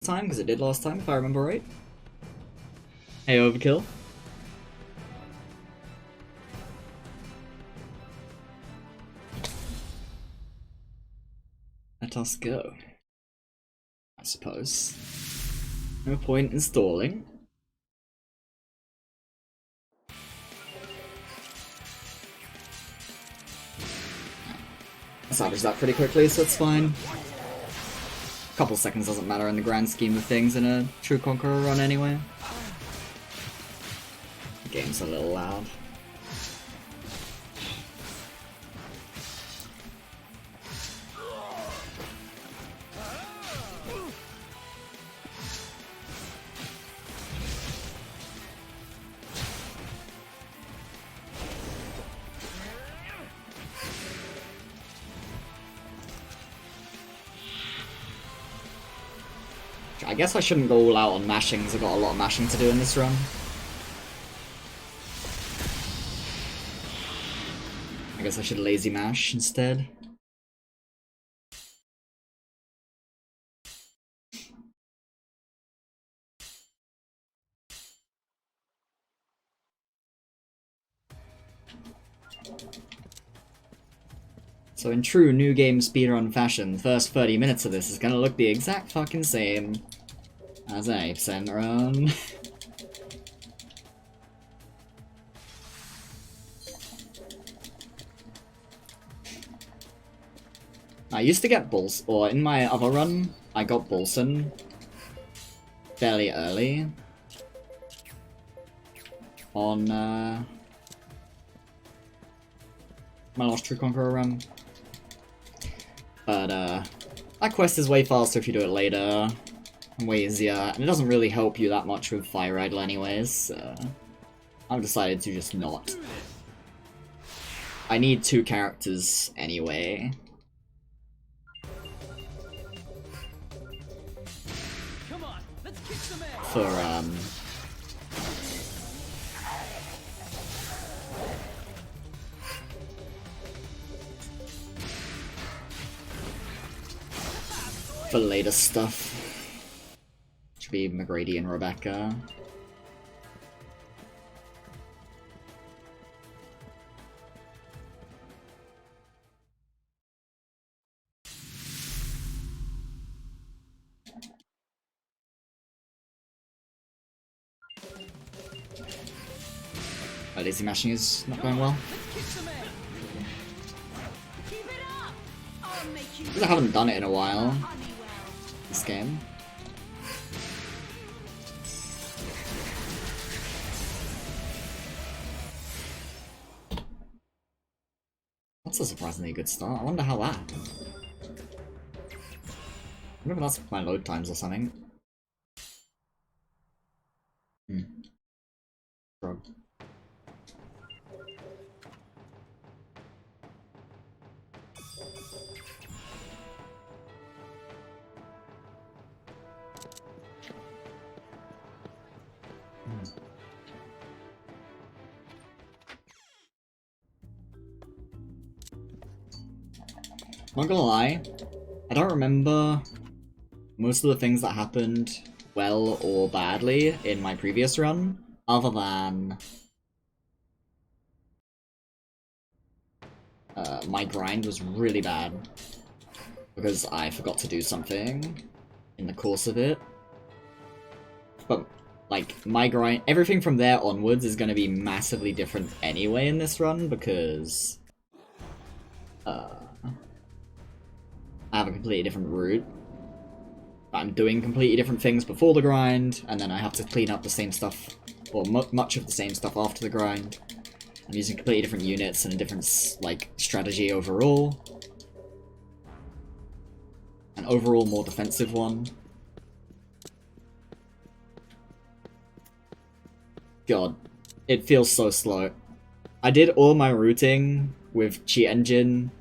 time, because it did last time, if I remember right. Hey, Overkill. Let us go. I suppose. No point in stalling. I salvaged that pretty quickly, so it's fine. A couple seconds doesn't matter in the grand scheme of things in a true Conqueror run anyway. The game's a little loud. I guess I shouldn't go all out on mashing, because I've got a lot of mashing to do in this run. I guess I should lazy mash instead. So in true new game speedrun fashion, the first 30 minutes of this is gonna look the exact fucking same as an 8% run. I used to get Bulls, or in my other run, I got Bulson fairly early on my last true Conqueror run. But that quest is way faster if you do it later, and way easier, and it doesn't really help you that much with Fire Idol anyways, so I've decided to just not. I need 2 characters anyway. Come on, let's kick some ass. For later stuff. Should be McGrady and Rebecca. Oh, lazy mashing is not going well. Because I haven't done it in a while. This game. That's a surprisingly good start. I wonder how that happened. I wonder if that's my load times or something. Shrug. Not gonna lie, I don't remember most of the things that happened well or badly in my previous run, other than my grind was really bad because I forgot to do something in the course of it. But like my grind, everything from there onwards is going to be massively different anyway in this run because I have a completely different route. I'm doing completely different things before the grind, and then I have to clean up the same stuff, or much of the same stuff after the grind. I'm using completely different units and a different, like, strategy overall. An overall more defensive one. God, it feels so slow. I did all my routing with Cheat Engine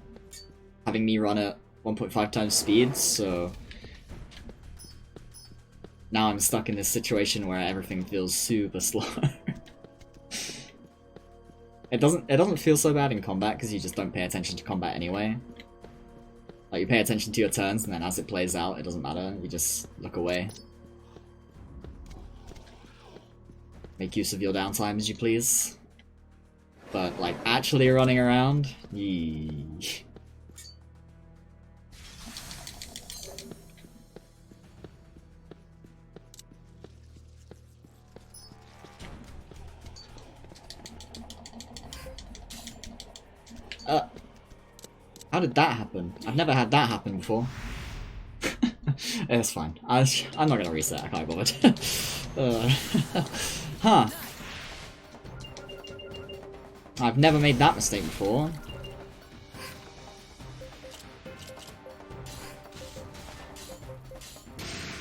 having me run at 1.5 times speed, so now I'm stuck in this situation where everything feels super slow. It doesn't feel so bad in combat because you just don't pay attention to combat anyway. Like, you pay attention to your turns, and then as it plays out, it doesn't matter. You just look away. Make use of your downtime as you please. But, like, actually running around? Yee. How did that happen? I've never had that happen before. It's fine. I'm not gonna reset, I can't be bothered. Huh. I've never made that mistake before.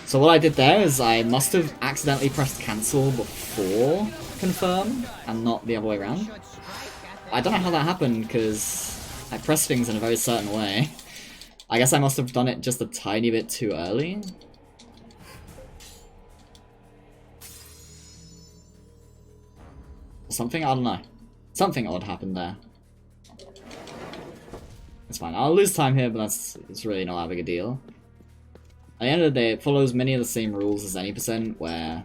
So what I did there is I must have accidentally pressed cancel before confirm, and not the other way around. I don't know how that happened, because I pressed things in a very certain way. I guess I must have done it just a tiny bit too early. Something? I don't know. Something odd happened there. It's fine. I'll lose time here, but it's really not that big a deal. At the end of the day, it follows many of the same rules as any %, where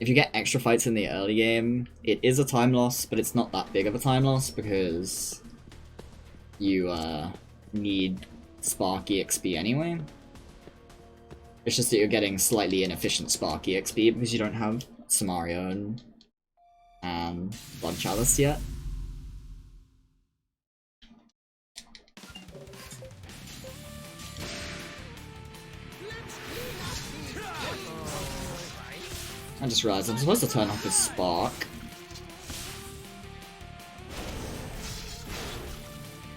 if you get extra fights in the early game, it is a time loss, but it's not that big of a time loss because you need Spark EXP anyway. It's just that you're getting slightly inefficient Spark EXP because you don't have Samario and Blood Chalice yet. I just realized I'm supposed to turn off his Spark.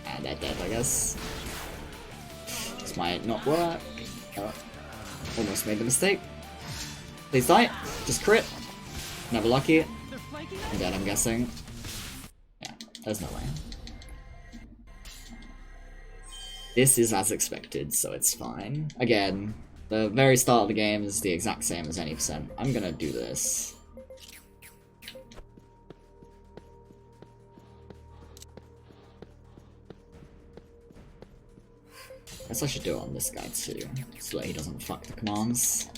And they're dead, I guess. This might not work. Almost made the mistake. Please die. Just crit. Never lucky. I'm dead, I'm guessing. Yeah, there's no way. This is as expected, so it's fine. Again, the very start of the game is the exact same as any %. I'm gonna do this. Guess I should do it on this guy too, so that he doesn't fuck the commands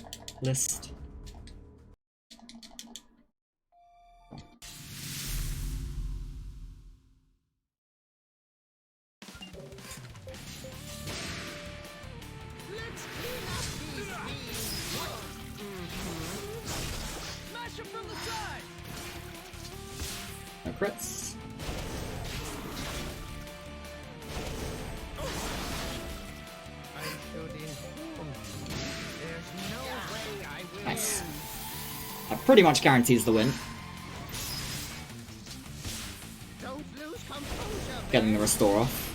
list. No crits. Nice. That pretty much guarantees the win. Getting the restore off.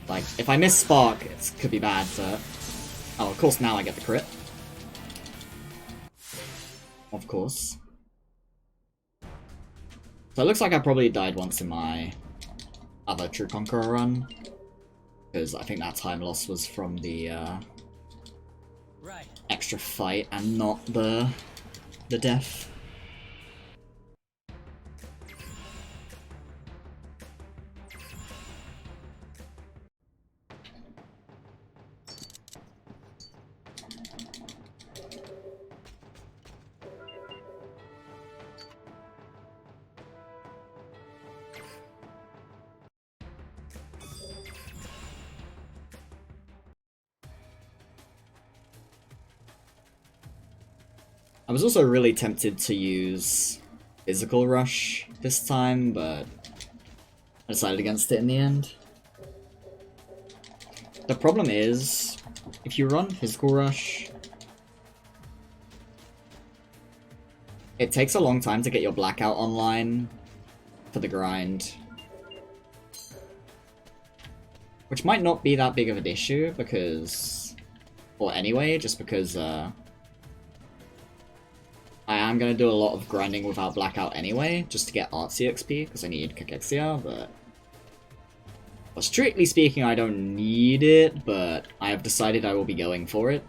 Like, if I miss Spark, it could be bad, so... Oh, of course now I get the crit. Of course. So it looks like I probably died once in my other True Conqueror run. Because I think that time loss was from the extra fight and not the death. I was also really tempted to use Physical Rush this time, but I decided against it in the end. The problem is, if you run Physical Rush, it takes a long time to get your Blackout online for the grind. Which might not be that big of an issue, because... Or anyway, just because, I am going to do a lot of grinding without Blackout anyway, just to get Artsy XP, because I need Cachexia, but... Well, strictly speaking, I don't need it, but I have decided I will be going for it.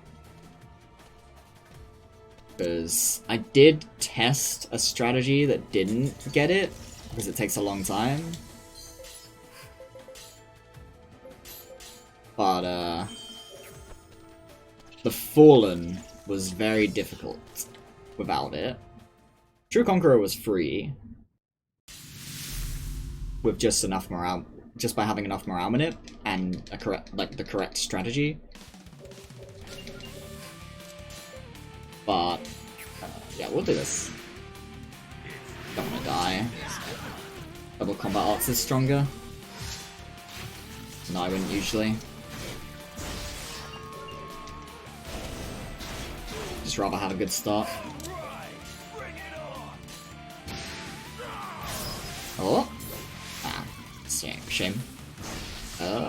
Because I did test a strategy that didn't get it, because it takes a long time. But, the Fallen was very difficult without it. True Conqueror was free. With just enough morale, just by having enough morale in it, and the correct strategy. But, yeah, we'll do this. Don't wanna die. Double combat arts is stronger. No, I wouldn't usually. Just rather have a good start. Oh! Ah, shame.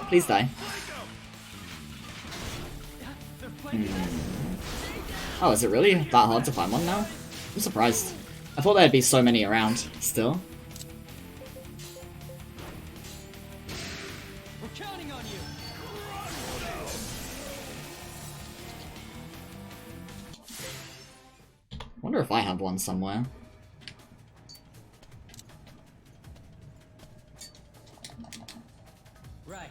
Please die. Oh, is it really that hard to find one now? I'm surprised. I thought there'd be so many around, still. We're counting on you. Wonder if I have one somewhere. Right.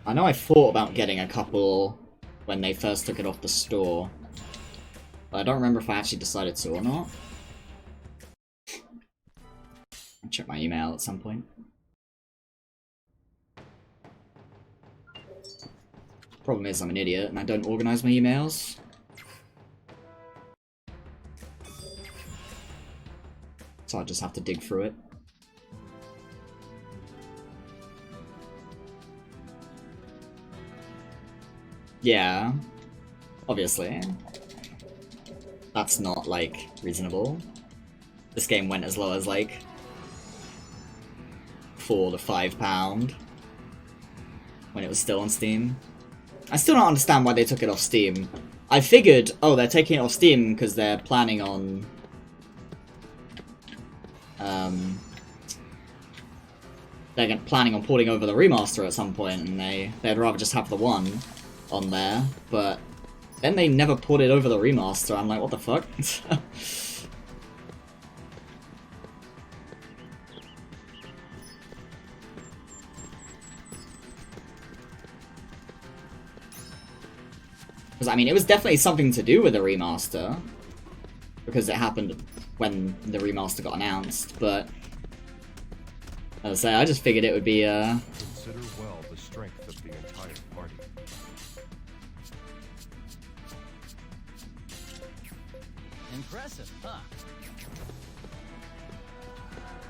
I know I thought about getting a couple when they first took it off the store, but I don't remember if I actually decided to or not. I'll check my email at some point. Problem is I'm an idiot and I don't organize my emails. So I just have to dig through it. Yeah, obviously. That's not, like, reasonable. This game went as low as, like, £4 to £5 when it was still on Steam. I still don't understand why they took it off Steam. I figured, oh, they're taking it off Steam because they're planning on... they're planning on porting over the remaster at some point, and they'd rather just have the one on there, but then they never ported over the remaster. I'm like, what the fuck? Because, I mean, it was definitely something to do with the remaster, because it happened when the remaster got announced, but as I say, I just figured it would be, Consider well the strength of the entire party. Impressive, huh?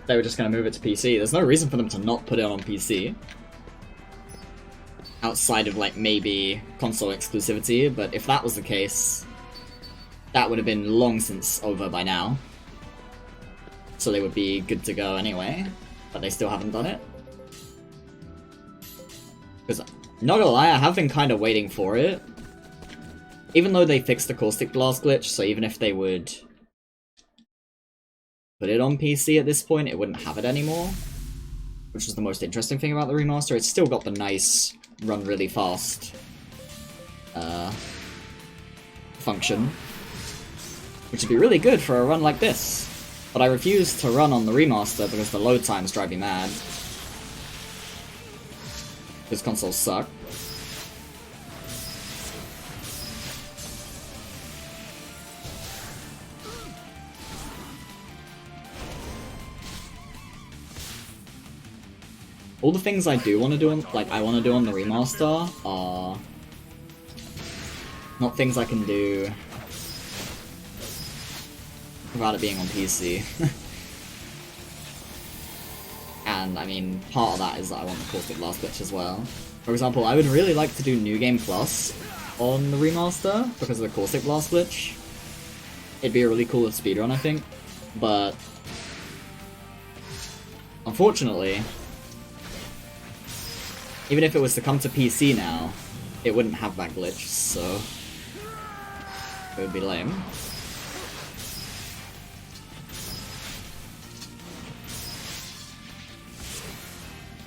they were just going to move it to PC. There's no reason for them to not put it on PC. Outside of, like, maybe console exclusivity, but if that was the case, that would have been long since over by now. So they would be good to go anyway, but they still haven't done it. Because, not gonna lie, I have been kind of waiting for it. Even though they fixed the caustic blast glitch, so even if they would put it on PC at this point, it wouldn't have it anymore. Which is the most interesting thing about the remaster. It's still got the nice run really fast function, which would be really good for a run like this. But I refuse to run on the remaster because the load times drive me mad. Because consoles suck. All the things I do want to do on, I want to do on the remaster are not things I can do without it being on PC. And, I mean, part of that is that I want the caustic blast glitch as well. For example, I would really like to do New Game Plus on the remaster because of the caustic blast glitch. It'd be a really cool speedrun, I think. But unfortunately, even if it was to come to PC now, it wouldn't have that glitch, so it would be lame.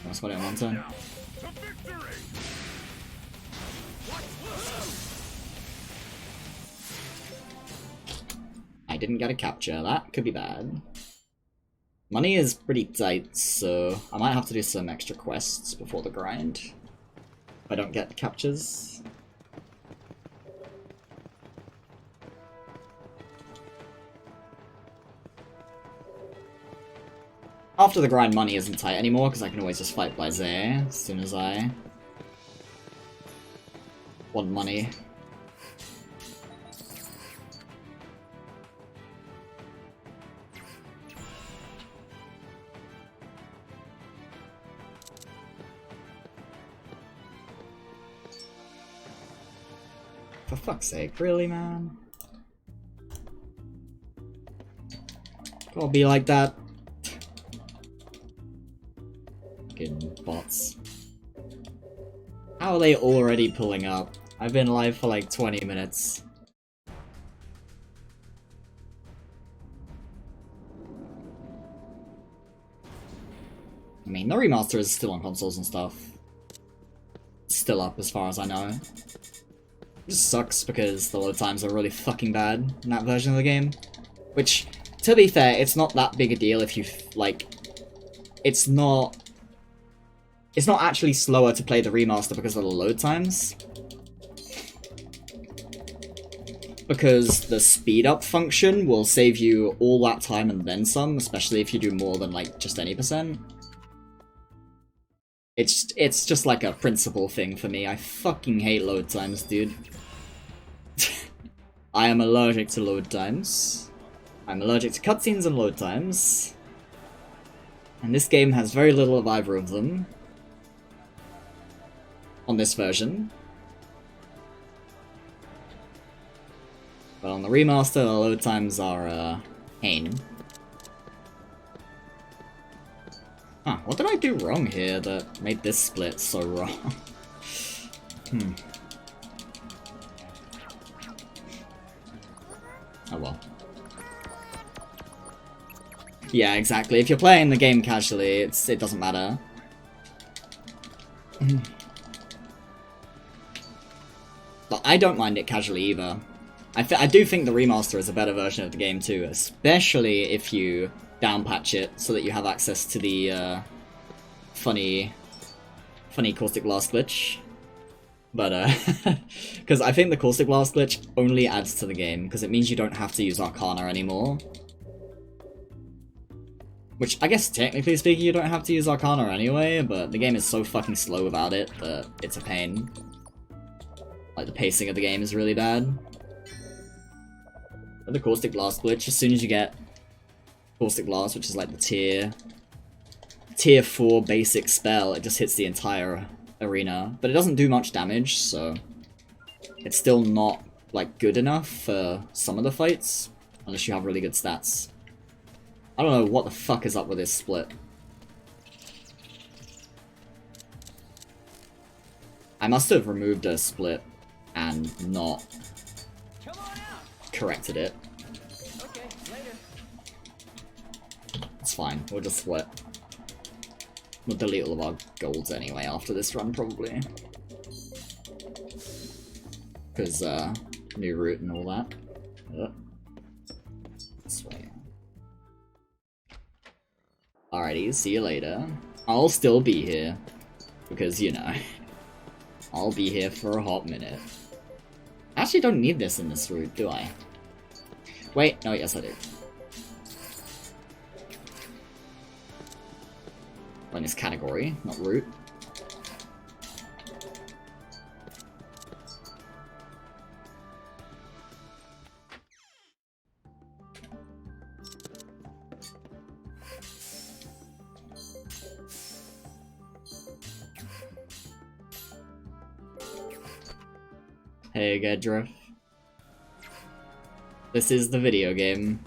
That's what I want to. I didn't get a capture. That could be bad. Money is pretty tight, so I might have to do some extra quests before the grind. If I don't get captures. After the grind, money isn't tight anymore, because I can always just fight Blaze as soon as I want money. For fuck's sake, really, man? Gotta be like that. Fucking bots. How are they already pulling up? I've been live for like 20 minutes. I mean, the remaster is still on consoles and stuff. It's still up as far as I know. It just sucks because the load times are really fucking bad in that version of the game. Which, to be fair, it's not that big a deal if you, like... It's not actually slower to play the remaster because of the load times. Because the speed up function will save you all that time and then some, especially if you do more than, like, just any percent. It's just like a principle thing for me. I fucking hate load times, dude. I am allergic to load times. I'm allergic to cutscenes and load times. And this game has very little of either of them. On this version. But on the remaster, the load times are, pain. Huh, what did I do wrong here that made this split so wrong? Oh well. Yeah, exactly. If you're playing the game casually, it doesn't matter. But I don't mind it casually either. I do think the remaster is a better version of the game too, especially if you downpatch it so that you have access to the funny caustic blast glitch. But because I think the caustic blast glitch only adds to the game because it means you don't have to use Arcana anymore. Which I guess technically speaking you don't have to use Arcana anyway, but the game is so fucking slow without it that it's a pain. Like the pacing of the game is really bad. But the caustic blast glitch, as soon as you get caustic blast, which is like the tier 4 basic spell, it just hits the entire arena. But it doesn't do much damage, so it's still not like good enough for some of the fights, unless you have really good stats. I don't know what the fuck is up with this split. I must have removed a split and not corrected it. Okay, later. It's fine, we'll just split. We'll delete all of our golds anyway after this run, probably. Because, new route and all that. This way. Alrighty, see you later. I'll still be here. Because, you know, I'll be here for a hot minute. I actually don't need this in this route, do I? Wait, no, yes I do. In this category, not route. Hey, Gedra. This is the video game.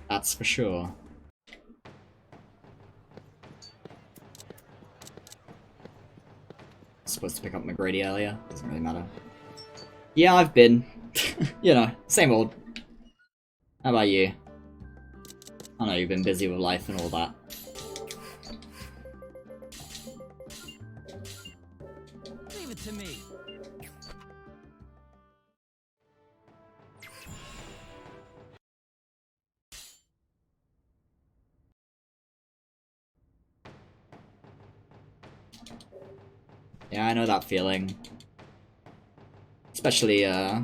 That's for sure. Supposed to pick up McGrady earlier. Doesn't really matter. Yeah, I've been. You know, same old. How about you? I know you've been busy with life and all that. Leave it to me. Yeah, I know that feeling. Especially, for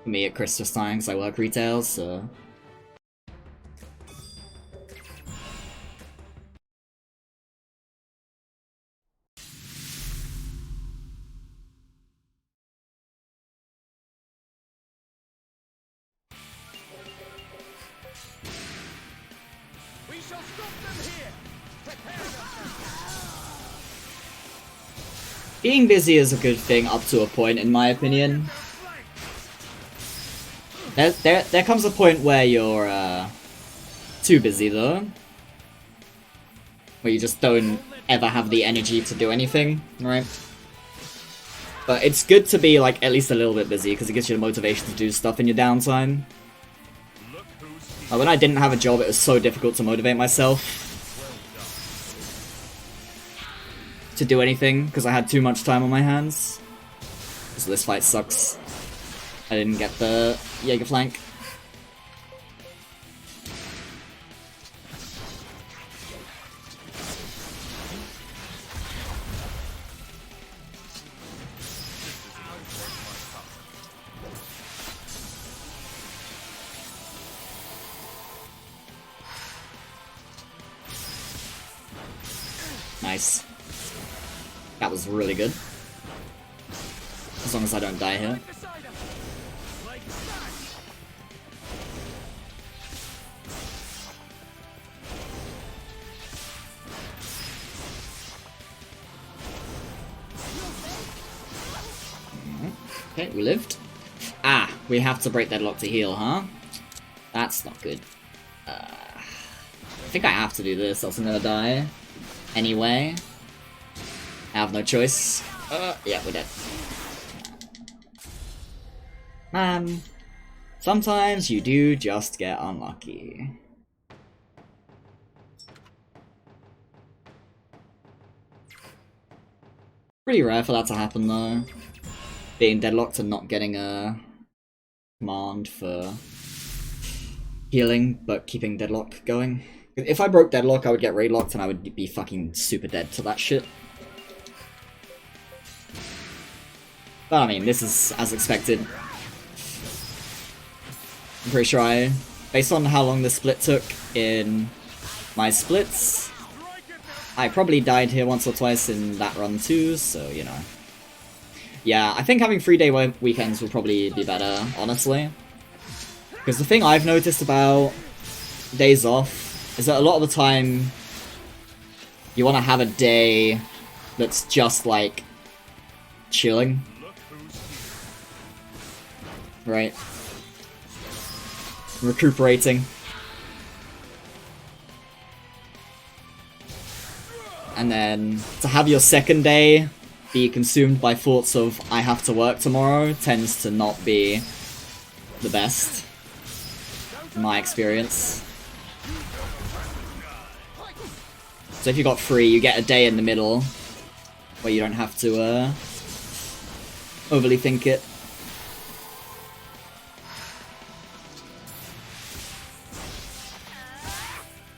me at Christmas time, because I work retail, so... We shall stop them here. Prepare yourself. Being busy is a good thing up to a point, in my opinion. There comes a point where you're, too busy, though. Where you just don't ever have the energy to do anything, right? But it's good to be, like, at least a little bit busy, because it gives you the motivation to do stuff in your downtime. Like, when I didn't have a job, it was so difficult to motivate myself to do anything, because I had too much time on my hands. So this fight sucks. I didn't get the Jaeger flank. Nice. That was really good. As long as I don't die here. Okay, we lived. Ah, we have to break deadlock to heal, huh? That's not good. I think I have to do this, else I'm gonna die. Anyway. I have no choice. Yeah, we're dead. Man. Sometimes you do just get unlucky. Pretty rare for that to happen though. Being deadlocked and not getting a command for healing, but keeping deadlock going. If I broke deadlock, I would get raid locked and I would be fucking super dead to that shit. But I mean, this is as expected. I'm pretty sure based on how long the split took in my splits, I probably died here once or twice in that run too, so you know. Yeah, I think having 3-day weekends will probably be better, honestly. Because the thing I've noticed about days off is that a lot of the time you want to have a day that's just like chilling. Right? Recuperating. And then to have your second day be consumed by thoughts of I have to work tomorrow tends to not be the best, in my experience. So if you got 3, you get a day in the middle where you don't have to overly think it.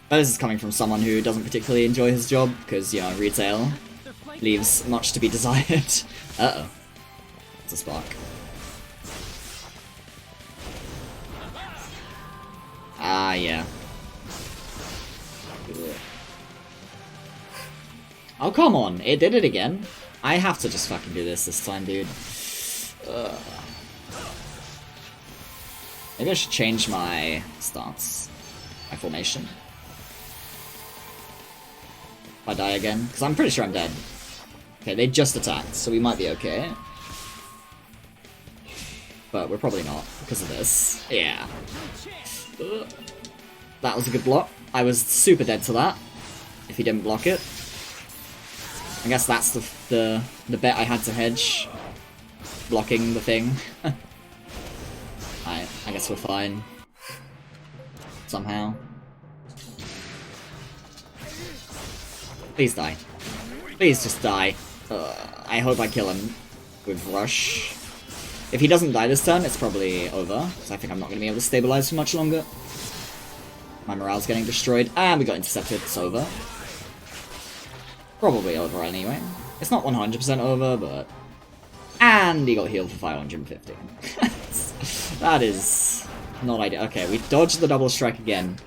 But this is coming from someone who doesn't particularly enjoy his job, because, you know, retail leaves much to be desired. Uh-oh. It's a spark. Ah, yeah. Oh, come on. It did it again. I have to just fucking do this time, dude. Maybe I should change my stance. My formation. If I die again. Because I'm pretty sure I'm dead. Okay, they just attacked, so we might be okay. But we're probably not, because of this. Yeah. That was a good block. I was super dead to that, if he didn't block it. I guess that's the bet I had to hedge. Blocking the thing. I guess we're fine. Somehow. Please die. Please just die. I hope I kill him with Rush. If he doesn't die this turn, it's probably over, because I think I'm not going to be able to stabilize for much longer. My morale's getting destroyed, and we got intercepted, it's over. Probably over anyway. It's not 100% over, but... And he got healed for 550. That is not ideal. Okay, we dodged the double strike again.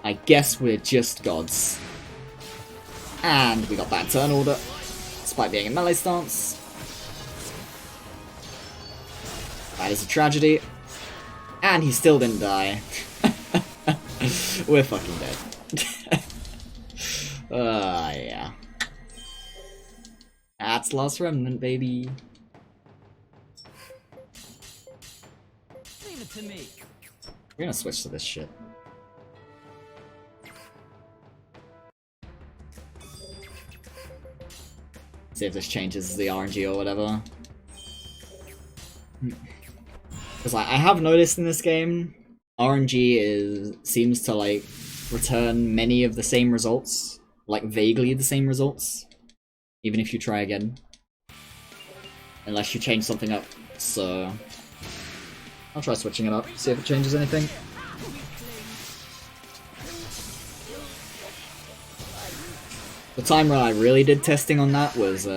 I guess we're just gods. And we got bad turn order, despite being in melee stance. That is a tragedy. And he still didn't die. We're fucking dead. Yeah. That's Last Remnant, baby. Leave it to me. We're gonna switch to this shit. See if this changes the RNG or whatever. Because like, I have noticed in this game, RNG seems to like return many of the same results, like vaguely the same results, even if you try again, unless you change something up. So I'll try switching it up, see if it changes anything. The time when I really did testing on that was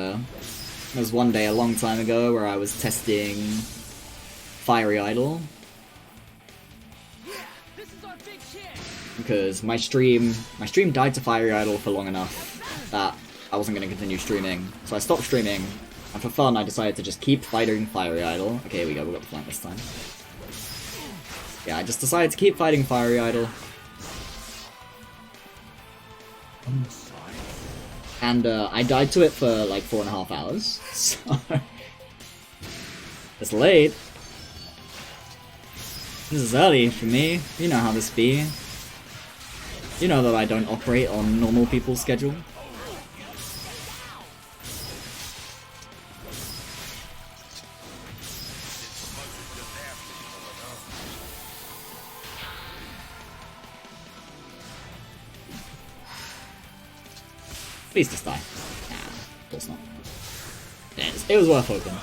one day a long time ago where I was testing Fiery Idol. Because my stream died to Fiery Idol for long enough that I wasn't going to continue streaming. So I stopped streaming, and for fun I decided to just keep fighting Fiery Idol. Okay, here we go, we got the flank this time. Yeah, I just decided to keep fighting Fiery Idol. And I died to it for like 4.5 hours, so it's late. This is early for me, you know how this be. You know that I don't operate on normal people's schedule. Please just die. Nah, of course not. It was worth hoping.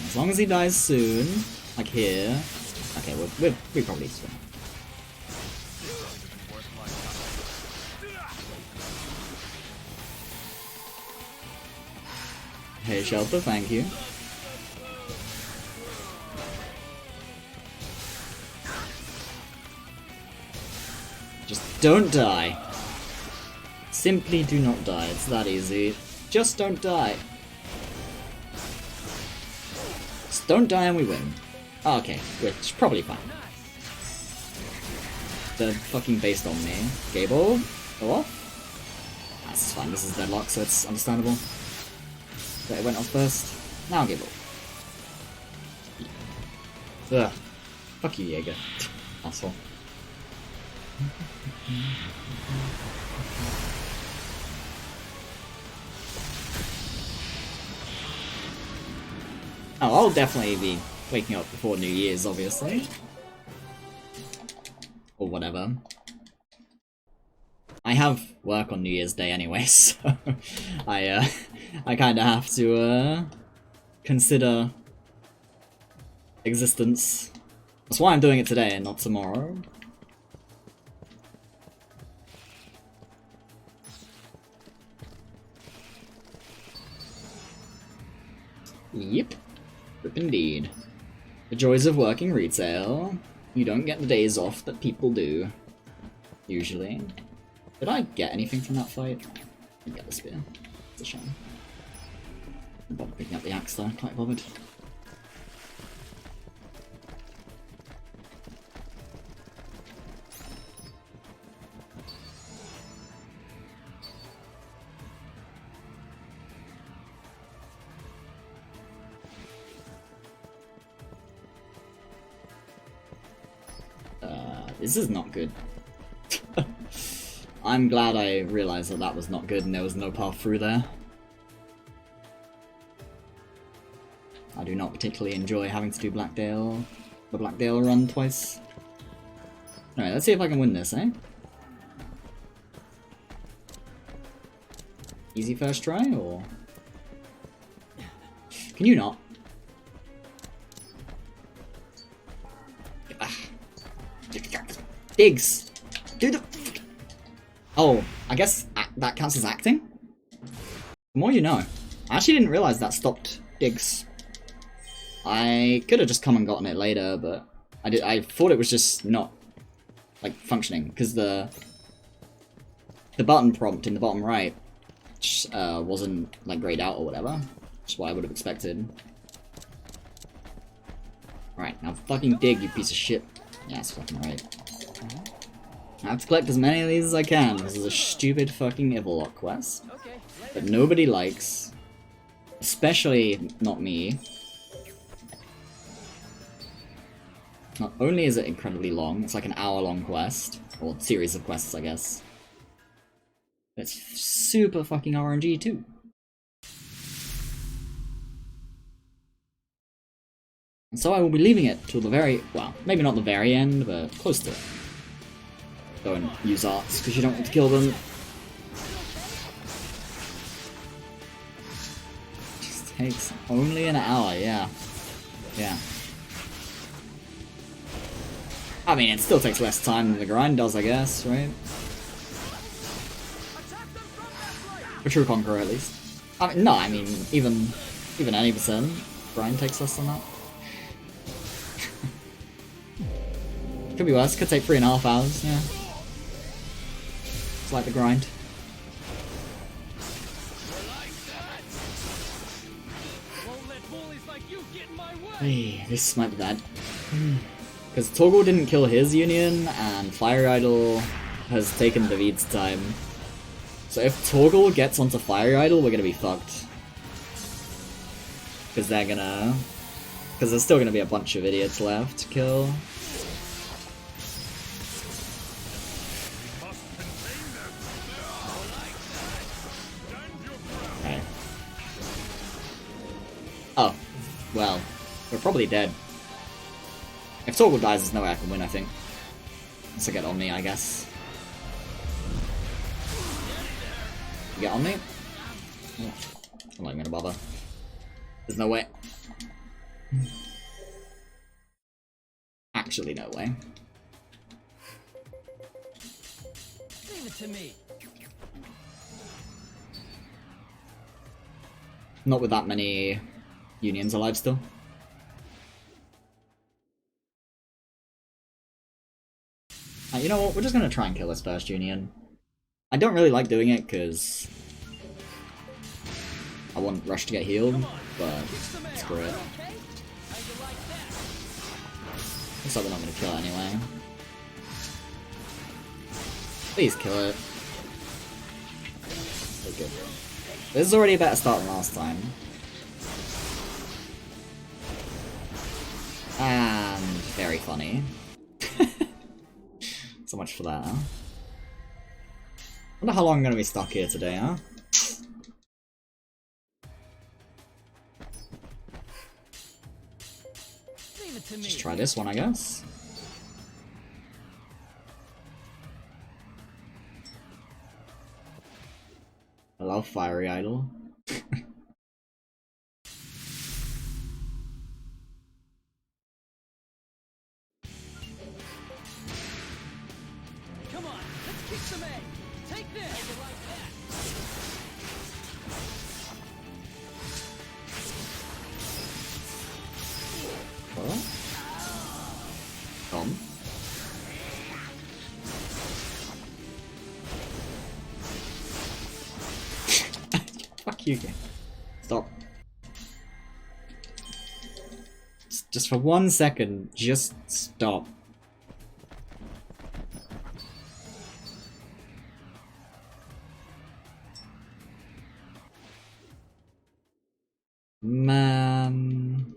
As long as he dies soon, like here. Okay, we probably swim. Hey, Shelter, thank you. Just don't die. Simply do not die. It's that easy. Just don't die. Just don't die and we win. Oh, okay, which probably fine. They're fucking based on me. Gable? Go off? That's fine, this is deadlock, so it's understandable. But it went off first. Now Gable. Ugh. Fuck you, Jaeger. Asshole. Oh, I'll definitely be waking up before New Year's, obviously. Or whatever. I have work on New Year's Day anyway, so I kinda have to consider existence. That's why I'm doing it today and not tomorrow. Yep. Rip indeed. The joys of working retail. You don't get the days off that people do. Usually. Did I get anything from that fight? I didn't get the spear. It's a shame. I'm not picking up the axe though, quite bothered. This is not good. I'm glad I realized that that was not good and there was no path through there. I do not particularly enjoy having to do the Blackdale run twice. Alright, let's see if I can win this, eh? Easy first try, or... Can you not? Diggs! Do the... Oh, I guess that counts as acting? The more you know. I actually didn't realize that stopped Diggs. I could have just come and gotten it later, but I thought it was just not, like, functioning, because the button prompt in the bottom right wasn't, like, grayed out or whatever. That's what I would have expected. Right, now fucking dig, you piece of shit. Yeah, that's fucking right. I have to collect as many of these as I can. This is a stupid fucking Everlock quest that nobody likes. Especially not me. Not only is it incredibly long, it's like an hour-long quest. Or series of quests, I guess. But it's super fucking RNG too. And so I will be leaving it till the very, well, maybe not the very end, but close to it. Don't use arts, because you don't want to kill them. Just takes only an hour, yeah. Yeah. I mean, it still takes less time than the grind does, I guess, right? For true Conqueror, at least. I mean, no, I mean, even any percent, grind takes less than that. Could be worse, could take 3.5 hours, yeah. It's like the grind. Hey, this might be bad. Because Torgal didn't kill his union, and Fire Idol has taken David's time. So if Torgal gets onto Fire Idol, we're gonna be fucked. Because they're gonna... Because there's still gonna be a bunch of idiots left to kill. Okay. Oh. Well. We're probably dead. If Torgal dies, there's no way I can win, I think. Unless I get on me, I guess. You get on me? Yeah. I'm not even gonna bother. There's no way. Actually, no way. Leave it to me. Not with that many unions alive still. You know what, we're just gonna try and kill this first union. I don't really like doing it because I want Rush to get healed, but screw it. Looks like we're not gonna kill it anyway. Please kill it. So good. This is already a better start than last time. And very funny. So much for that, huh? Wonder how long I'm gonna be stuck here today, huh? Leave it to me. Just try this one, I guess. I love Fiery Idol. Come on, let's kick some egg. Take this. Like that. What? Tom? Fuck you, game. Stop. Just for 1 second, just stop. Man.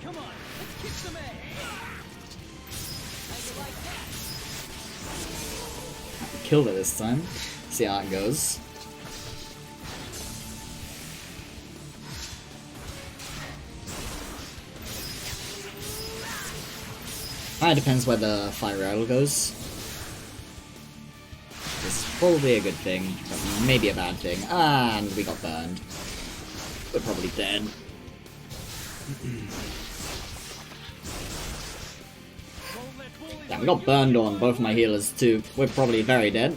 Come on, let's kick some egg. How you like that? Killed it this time. See how it goes. Depends where the Fire Idol goes. It's probably a good thing, but maybe a bad thing. And we got burned. We're probably dead. Yeah, we got burned on both my healers too. We're probably very dead.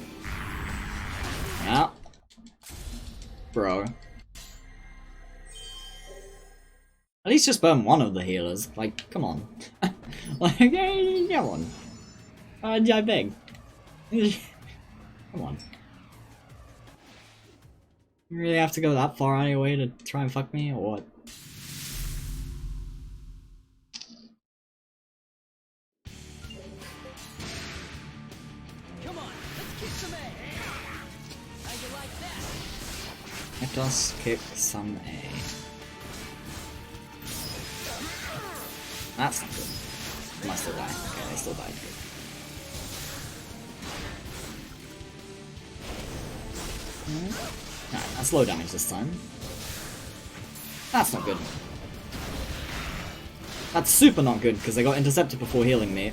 Yeah. Bro. At least just burn one of the healers. Like, come on. Like, yeah, come on. I beg. Come on. You really have to go that far anyway to try and fuck me, or what? Come on, let's kick some ass. How you like that? Let us kick some A. That's not good. They might still die. Okay, they still died. Alright, that's low damage this time. That's not good. That's super not good, because they got intercepted before healing me.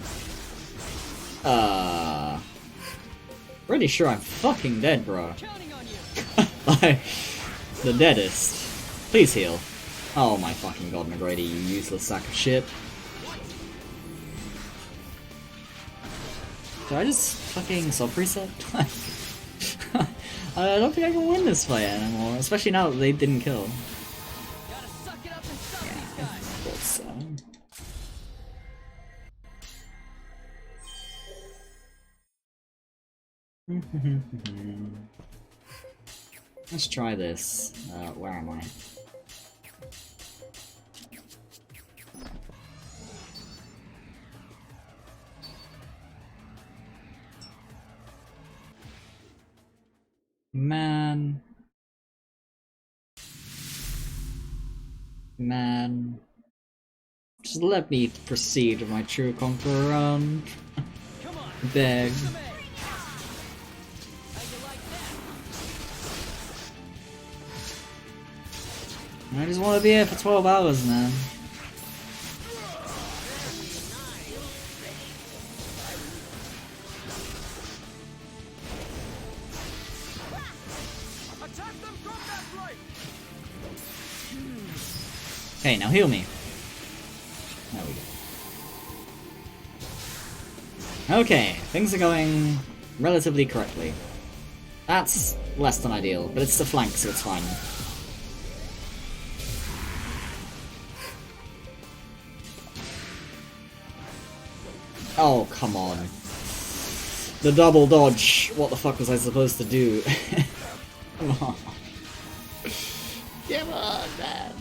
Pretty sure I'm fucking dead, bro. Counting on you. Like, the deadest. Please heal. Oh my fucking god, McGrady, you useless sack of shit. Did I just fucking self-reset? I don't think I can win this fight anymore, especially now that they didn't kill. Gotta suck it up and stop Yeah, these I guys. thought so. Let's try this. Where am I? Man. Just let me proceed with my true Conqueror run. Come on, Beg. kick some ass. How you like that? I just want to be here for 12 hours, man. Attack them from that right. Okay, now heal me. There we go. Okay, things are going relatively correctly. That's less than ideal, but it's the flank, so it's fine. Oh, come on. The double dodge. What the fuck was I supposed to do? Come on. Come on, man.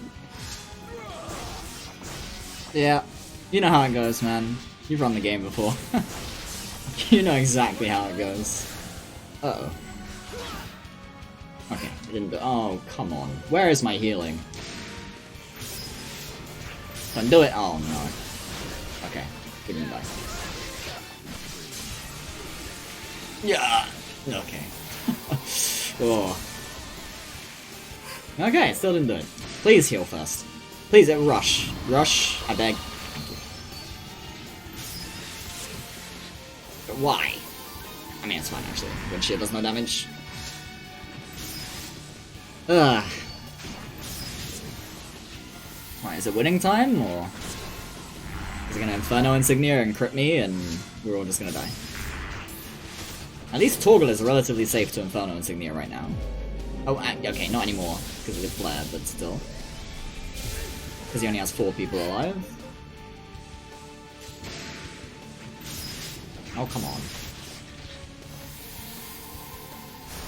Yeah, you know how it goes, man. You've run the game before. You know exactly how it goes. Uh-oh. Okay, I didn't do- oh, come on. Where is my healing? Don't do it. Oh, no. Okay, didn't die. Yeah. Okay. Oh. Okay, still didn't do it. Please heal first. Please, rush. Rush, I beg. But why? I mean, it's fine, actually. Wind shield does no damage. Ugh. Right, is it winning time, or... is it gonna Inferno Insignia and crit me, and we're all just gonna die? At least Torgal is relatively safe to Inferno Insignia right now. Oh, okay, not anymore, because of the flare, but still. Because he only has 4 people alive. Oh, come on.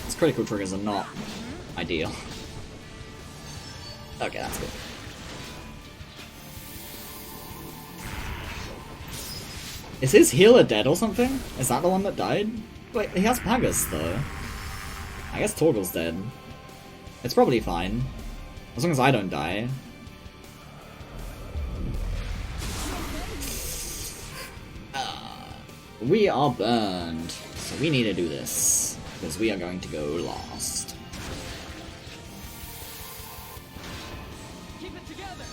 His critical triggers are not ideal. Okay, that's good. Is his healer dead or something? Is that the one that died? Wait, he has Pagus, though. I guess Torgal's dead. It's probably fine. As long as I don't die. We are burned, so we need to do this, because we are going to go lost. Keep it together.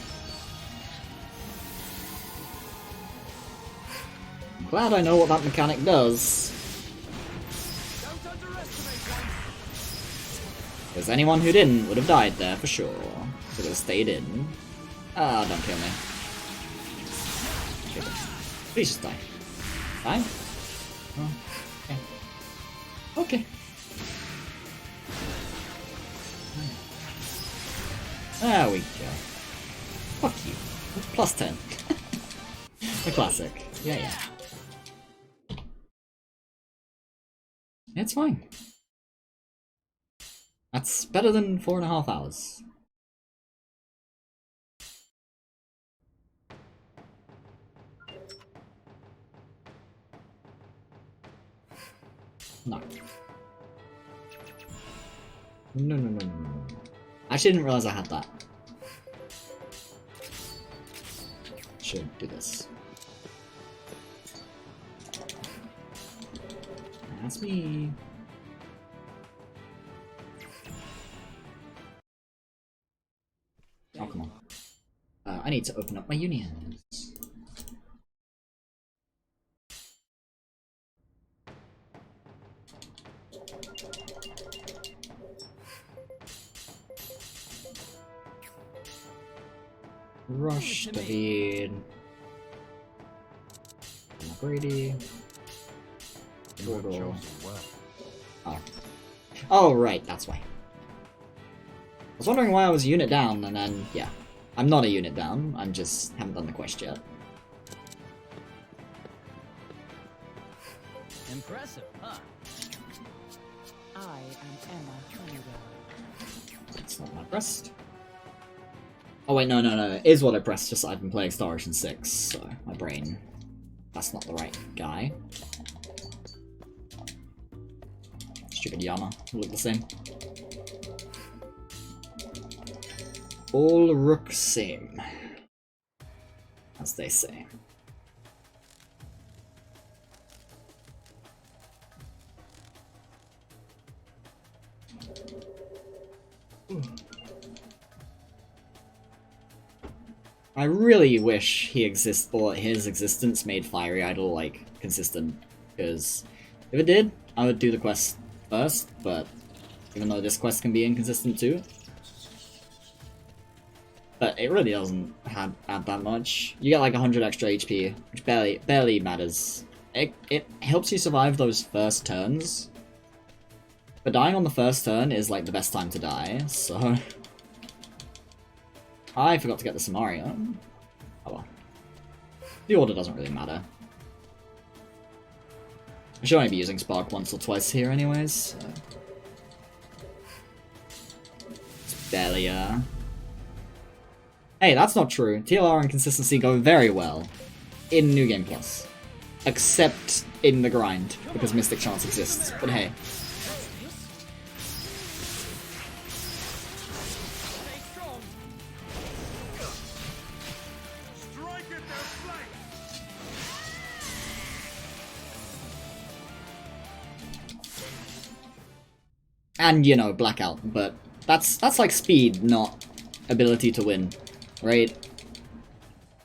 I'm glad I know what that mechanic does. Don't underestimate Because anyone who didn't would have died there for sure. So they stayed in. Ah, don't kill me. Please just die. Die? Oh, okay. Okay. There we go. Fuck you. Plus 10. The classic. Yeah, yeah. It's fine. That's better than 4.5 hours. No. No. I actually didn't realize I had that. Should do this. That's me. Oh, come on. I need to open up my unions. Rush, David. Brady. You have chosen well. Oh. Oh, right, that's why. I was wondering why I was a unit down, and then, yeah. I'm not a unit down, I'm just haven't done the quest yet. Impressive, huh? I am Emma Honeywell. It's not my pressed. Oh wait, no. It is what I pressed, just I've been playing Star Ocean 6, so my brain... That's not the right guy. Stupid Yama, look the same. All rook same. As they say. I really wish he exists, or his existence made Fiery Idol, like, consistent, because if it did, I would do the quest first, but even though this quest can be inconsistent too. But it really doesn't add that much. You get like 100 extra HP, which barely matters. It helps you survive those first turns, but dying on the first turn is like the best time to die, so... I forgot to get the Samaria. Oh well. The order doesn't really matter. I should only be using Spark once or twice here anyways, so... It's barely, Hey, that's not true. TLR and consistency go very well in New Game Plus. Except in the grind, because Mystic Chance exists. But hey. And, you know, Blackout, but that's like speed, not ability to win, right?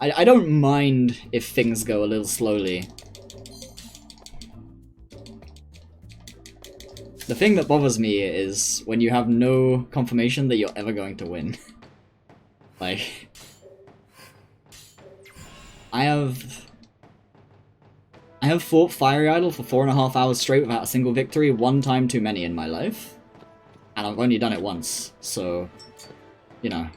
I don't mind if things go a little slowly. The thing that bothers me is when you have no confirmation that you're ever going to win. Like... I have fought Fiery Idol for 4.5 hours straight without a single victory, one time too many in my life. And I've only done it once, so, you know.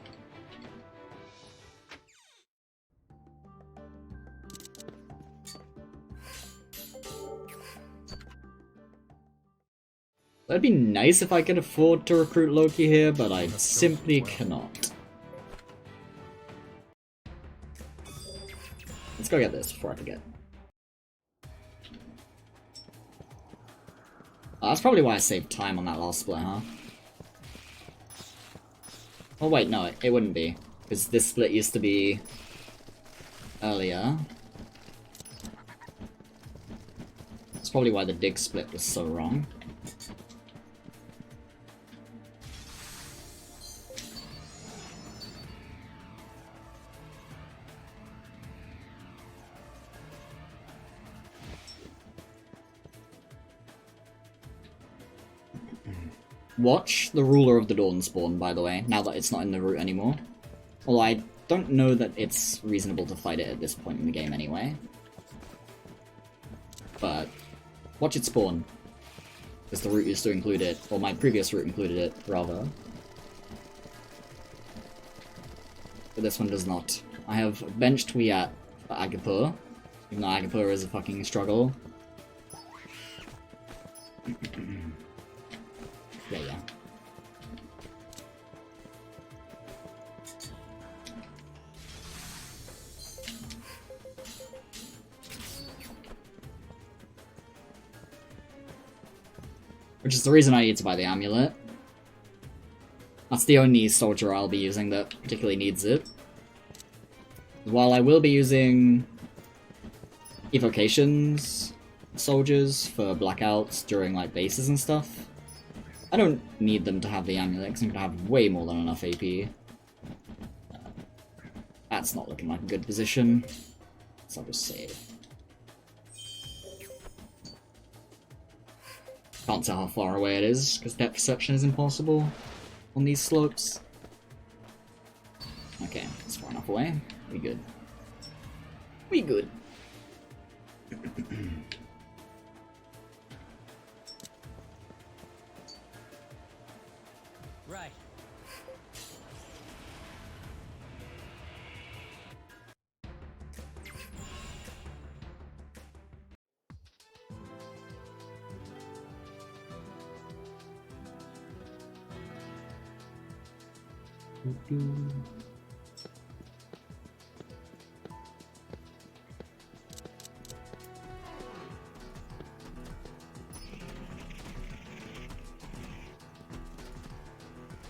It'd be nice if I could afford to recruit Loki here, but I simply cannot. Let's go get this before I forget. Oh, that's probably why I saved time on that last split, huh? Oh wait, no, it wouldn't be. Because this split used to be... earlier. That's probably why the dig split was so wrong. watch the Ruler of the Dawn spawn, by the way, now that it's not in the route anymore. Although I don't know that it's reasonable to fight it at this point in the game anyway. But watch it spawn, because the route used to include it, or my previous route included it, rather. But this one does not. I have benched Weat for Agapur, even though Agapur is a fucking struggle. Yeah. Which is the reason I need to buy the amulet. That's the only soldier I'll be using that particularly needs it. While I will be using evocations soldiers for blackouts during like bases and stuff, I don't need them to have the amulet because I'm gonna have way more than enough AP. That's not looking like a good position, so I'll just save. Can't tell how far away it is because depth perception is impossible on these slopes. Okay, it's far enough away. We good. We good. Right.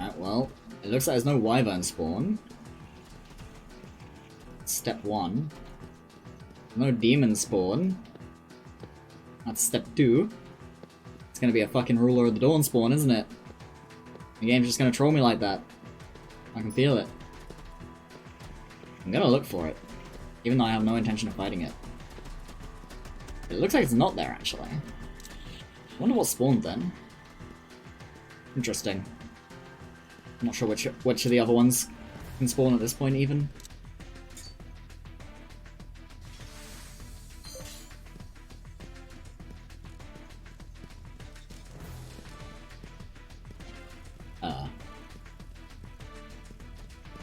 Alright, well, it looks like there's no wyvern spawn. Step 1. No demon spawn. That's step 2. It's gonna be a fucking Ruler of the Dawn spawn, isn't it? The game's just gonna troll me like that. I can feel it. I'm gonna look for it, even though I have no intention of fighting it. It looks like it's not there, actually. I wonder what spawned then. Interesting. I'm not sure which of the other ones can spawn at this point, even.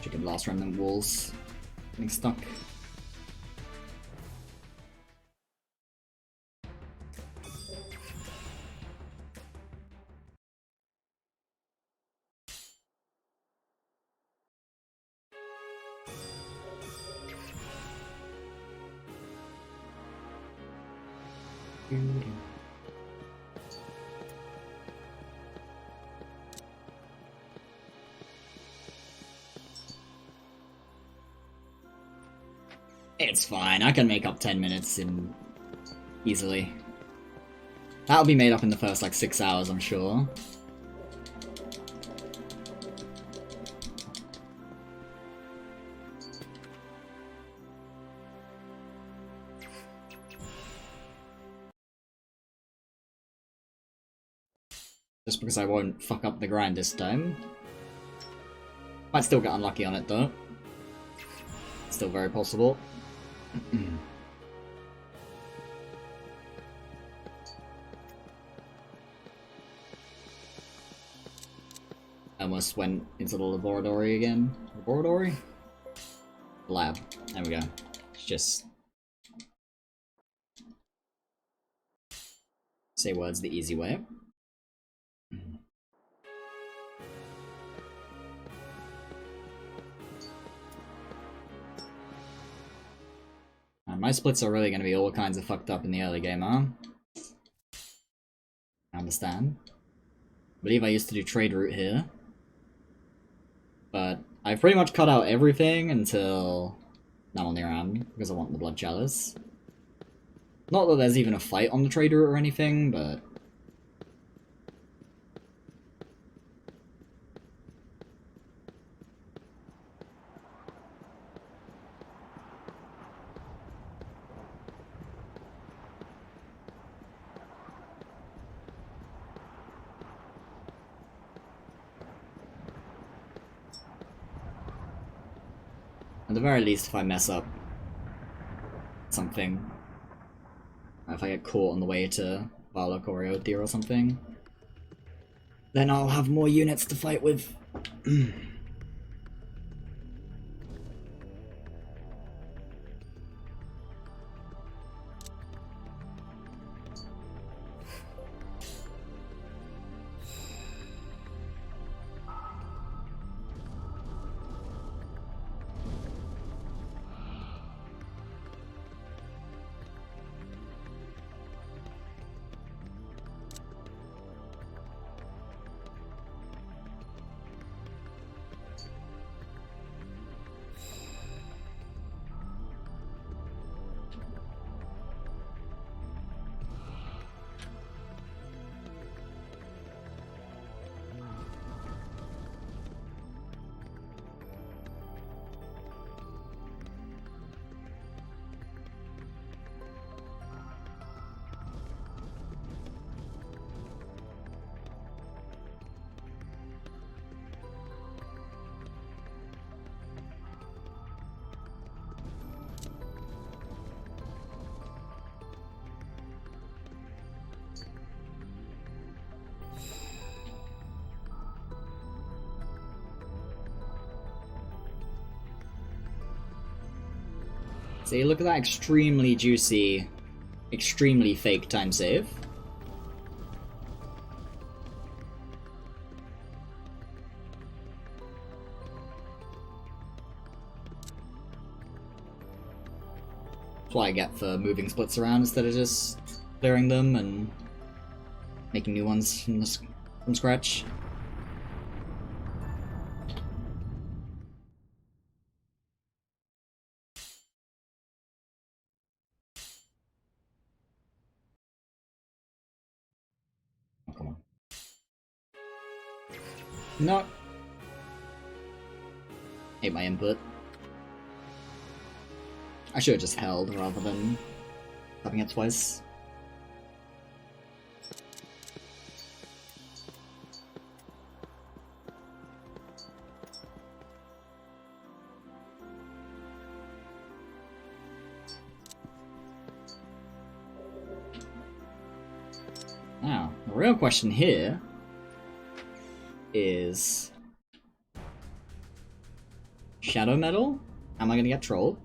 Chicken blast remnant walls getting stuck. It's fine, I can make up 10 minutes in easily. That'll be made up in the first like 6 hours, I'm sure. Just because I won't fuck up the grind this time. Might still get unlucky on it though. Still very possible. I almost went into the laboratory again. Laboratory? Lab. There we go. It's just... say words the easy way. My splits are really going to be all kinds of fucked up in the early game, huh? I understand. I believe I used to do trade route here. But I've pretty much cut out everything until now on the round, because I want the Blood Chalice. Not that there's even a fight on the trade route or anything, but... At the very least, if I mess up something, if I get caught on the way to Vala Coriotia or something, then I'll have more units to fight with. See, look at that extremely juicy, extremely fake time save. That's what I get for moving splits around instead of just clearing them and making new ones from scratch. Oh, come on. No. Hate my input. I should have just held rather than tapping it twice. Now, the real question here is Shadow Metal? Am I gonna get trolled?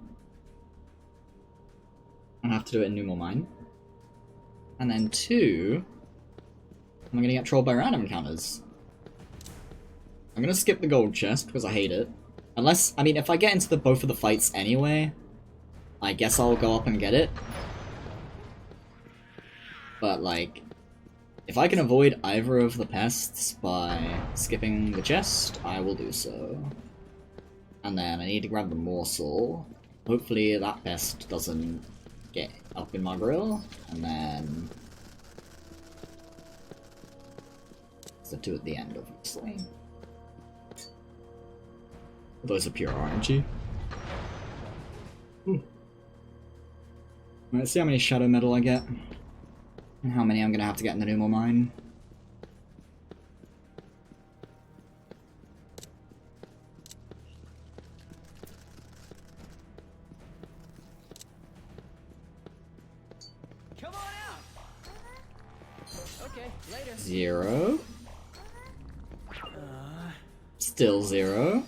I have to do it in Numal Mine. And then 2, am I gonna get trolled by random encounters? I'm gonna skip the gold chest because I hate it. Unless, I mean, if I get into both of the fights anyway, I guess I'll go up and get it. But like, if I can avoid either of the pests by skipping the chest, I will do so. And then I need to grab the morsel. Hopefully that pest doesn't get up in my grill. And then the 2 at the end, obviously. Those are pure RNG. Let's see how many shadow metal I get. And how many I'm gonna have to get in the Numal Mine. Come on out. Okay, later. 0. Still 0.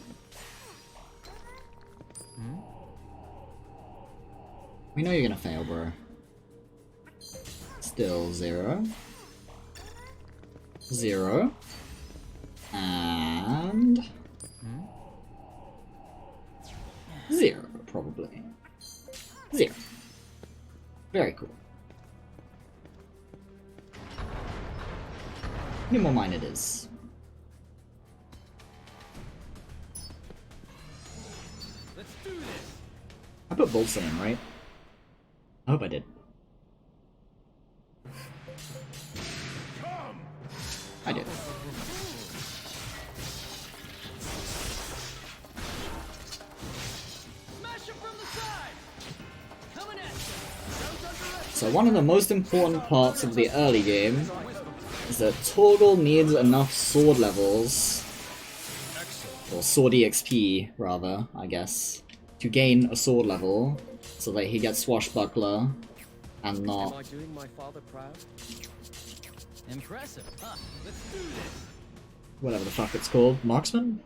We know you're gonna fail, bro. Still 0. 0. And 0, probably. 0. Very cool. Numal Mine it is. Let's do this. I put bolts in, right? I hope I did. I did. Smash him from the side. Coming at you. So one of the most important parts of the early game is that Torgal needs enough sword levels, or sword EXP rather, I guess, to gain a sword level so that he gets Swashbuckler and Am not I doing my father proud? Impressive, huh? Let's do this. whatever the fuck it's called. Marksman?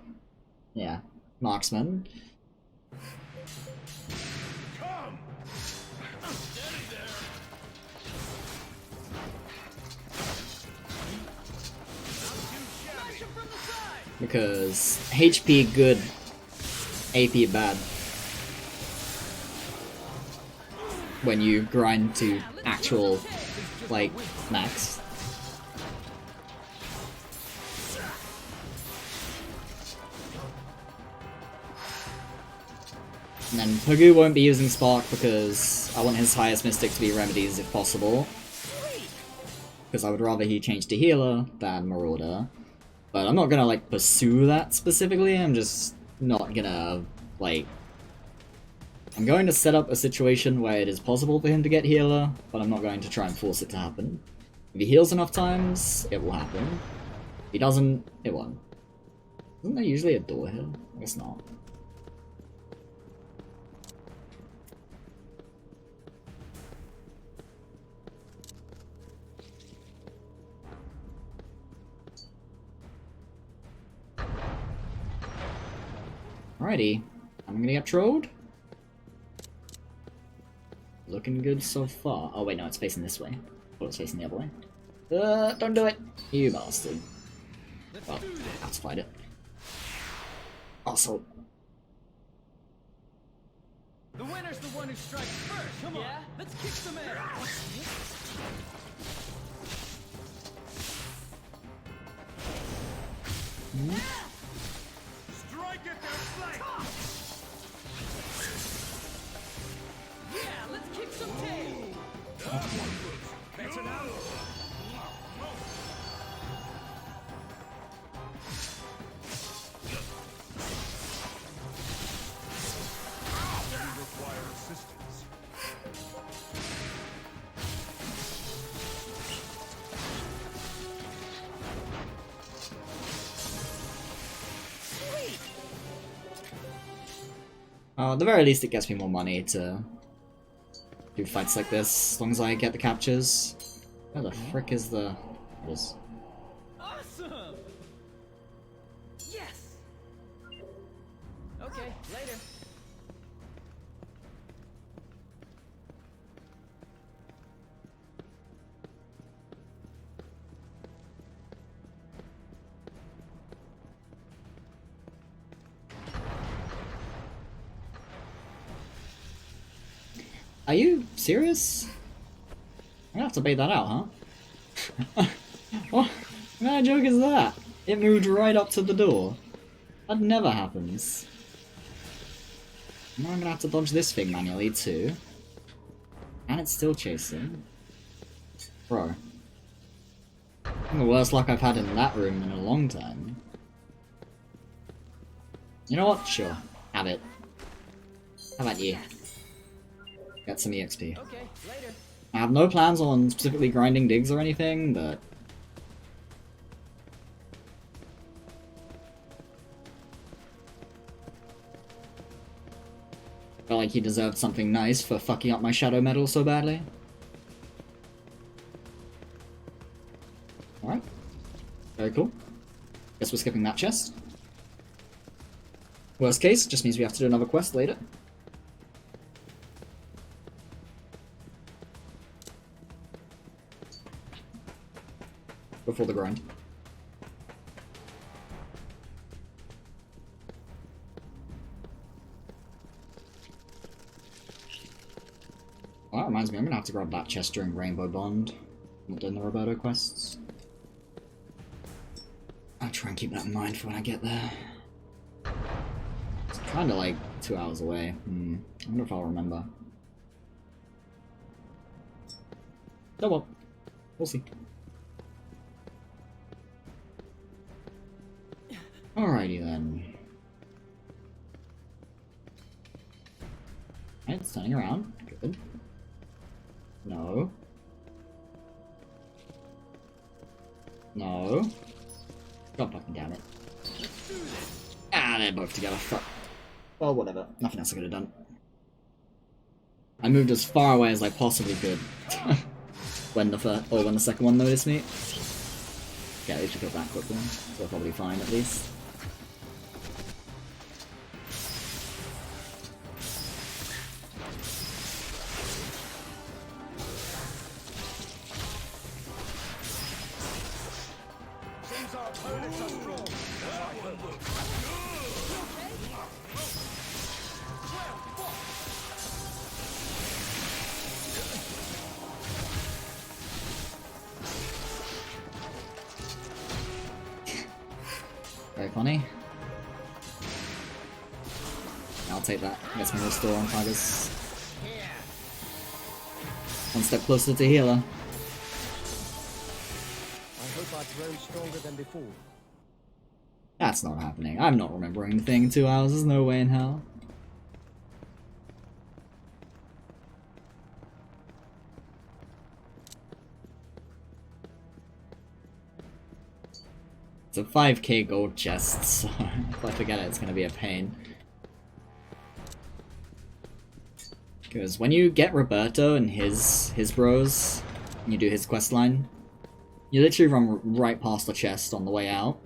Yeah, Marksman. Smash him from the side. Because HP good, AP bad. When you grind to actual, like, max. And then Pagu won't be using Spark because I want his highest Mystic to be Remedies if possible. Because I would rather he change to Healer than Marauder. But I'm not gonna, like, pursue that specifically, I'm just not gonna, like... I'm going to set up a situation where it is possible for him to get Healer, but I'm not going to try and force it to happen. If he heals enough times, it will happen. If he doesn't, it won't. Isn't there usually a door here? I guess not. Alrighty, I'm gonna get trolled. Looking good so far. Oh wait, no, it's facing this way. Thought it was facing the other way. Don't do it, you bastard. Well, I have to fight it. Also, The winner's the one who strikes first. Come on. Yeah, let's kick some ass. Strike at their flank! Yeah, let's kick some tail. Better now! We require assistance. at the very least it gets me more money to do fights like this, as long as I get the captures. Where the frick is the... It is. Awesome. Yes. Okay, later. Are you serious? I'm gonna have to bait that out, huh? What kind of joke is that? It moved right up to the door. That never happens. Now I'm gonna have to dodge this thing manually too. And it's still chasing. Bro. The worst luck I've had in that room in a long time. You know what? Sure. Have it. How about you? Get some EXP. Okay, later. I have no plans on specifically grinding digs or anything, but... felt like he deserved something nice for fucking up my shadow metal so badly. Alright. Very cool. Guess we're skipping that chest. Worst case, just means we have to do another quest later. Before the grind. Well, that reminds me, I'm gonna have to grab that chest during Rainbow Bond. I'm not doing the Roberto quests. I'll try and keep that in mind for when I get there. It's kinda like 2 hours away. I wonder if I'll remember. Oh well. We'll see. Alrighty then. Alright, it's turning around. Good. No. No. God fucking damn it. Ah, they're both together. Fuck. Well, whatever. Nothing else I could have done. I moved as far away as I possibly could when the second one noticed me. Okay, at least I got that quick one, so we're probably fine at least. Seems our opponents are strong. Very funny. I'll take that. Gets me restore on Tigers. One step closer to healer. I hope I've grown stronger than before. That's not happening. I'm not remembering the thing in 2 hours. There's no way in hell. It's a 5k gold chest, so if I forget it, it's gonna be a pain. Because when you get Roberto and his bros, and you do his quest line, you literally run right past the chest on the way out.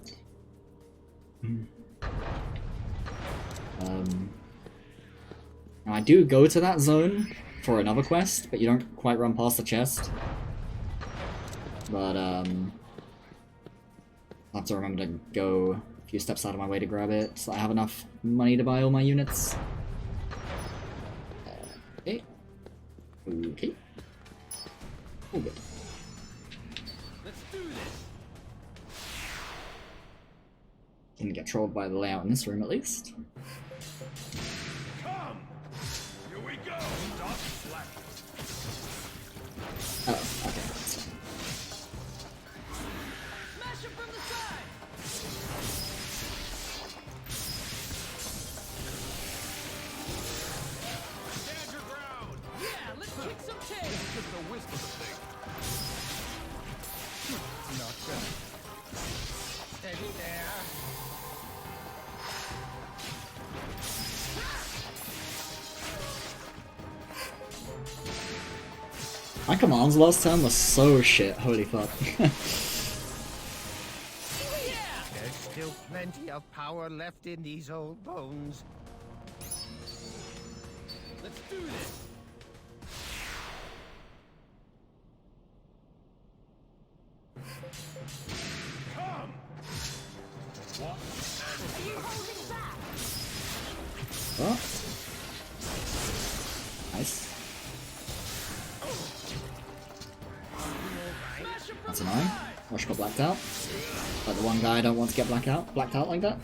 Now I do go to that zone for another quest, but you don't quite run past the chest. But I'll have to remember to go a few steps out of my way to grab it, so I have enough money to buy all my units. Okay. Okay. Oh, good. Let's do this. Didn't get trolled by the layout in this room, at least. Come. Here we go. Stop slack. Oh, okay. Smash it from the side. Stand your ground. Yeah, let's kick some tail. It's just a wisp of the thing. Not good. Steady there. My commands last time were so shit, holy fuck. There's still plenty of power left in these old bones. Let's do this. Come. What? Are you holding back? Oh. Nice. Smash it from That's the annoying. side. Rush got blacked out. Like the one guy I don't want to get blacked out like that.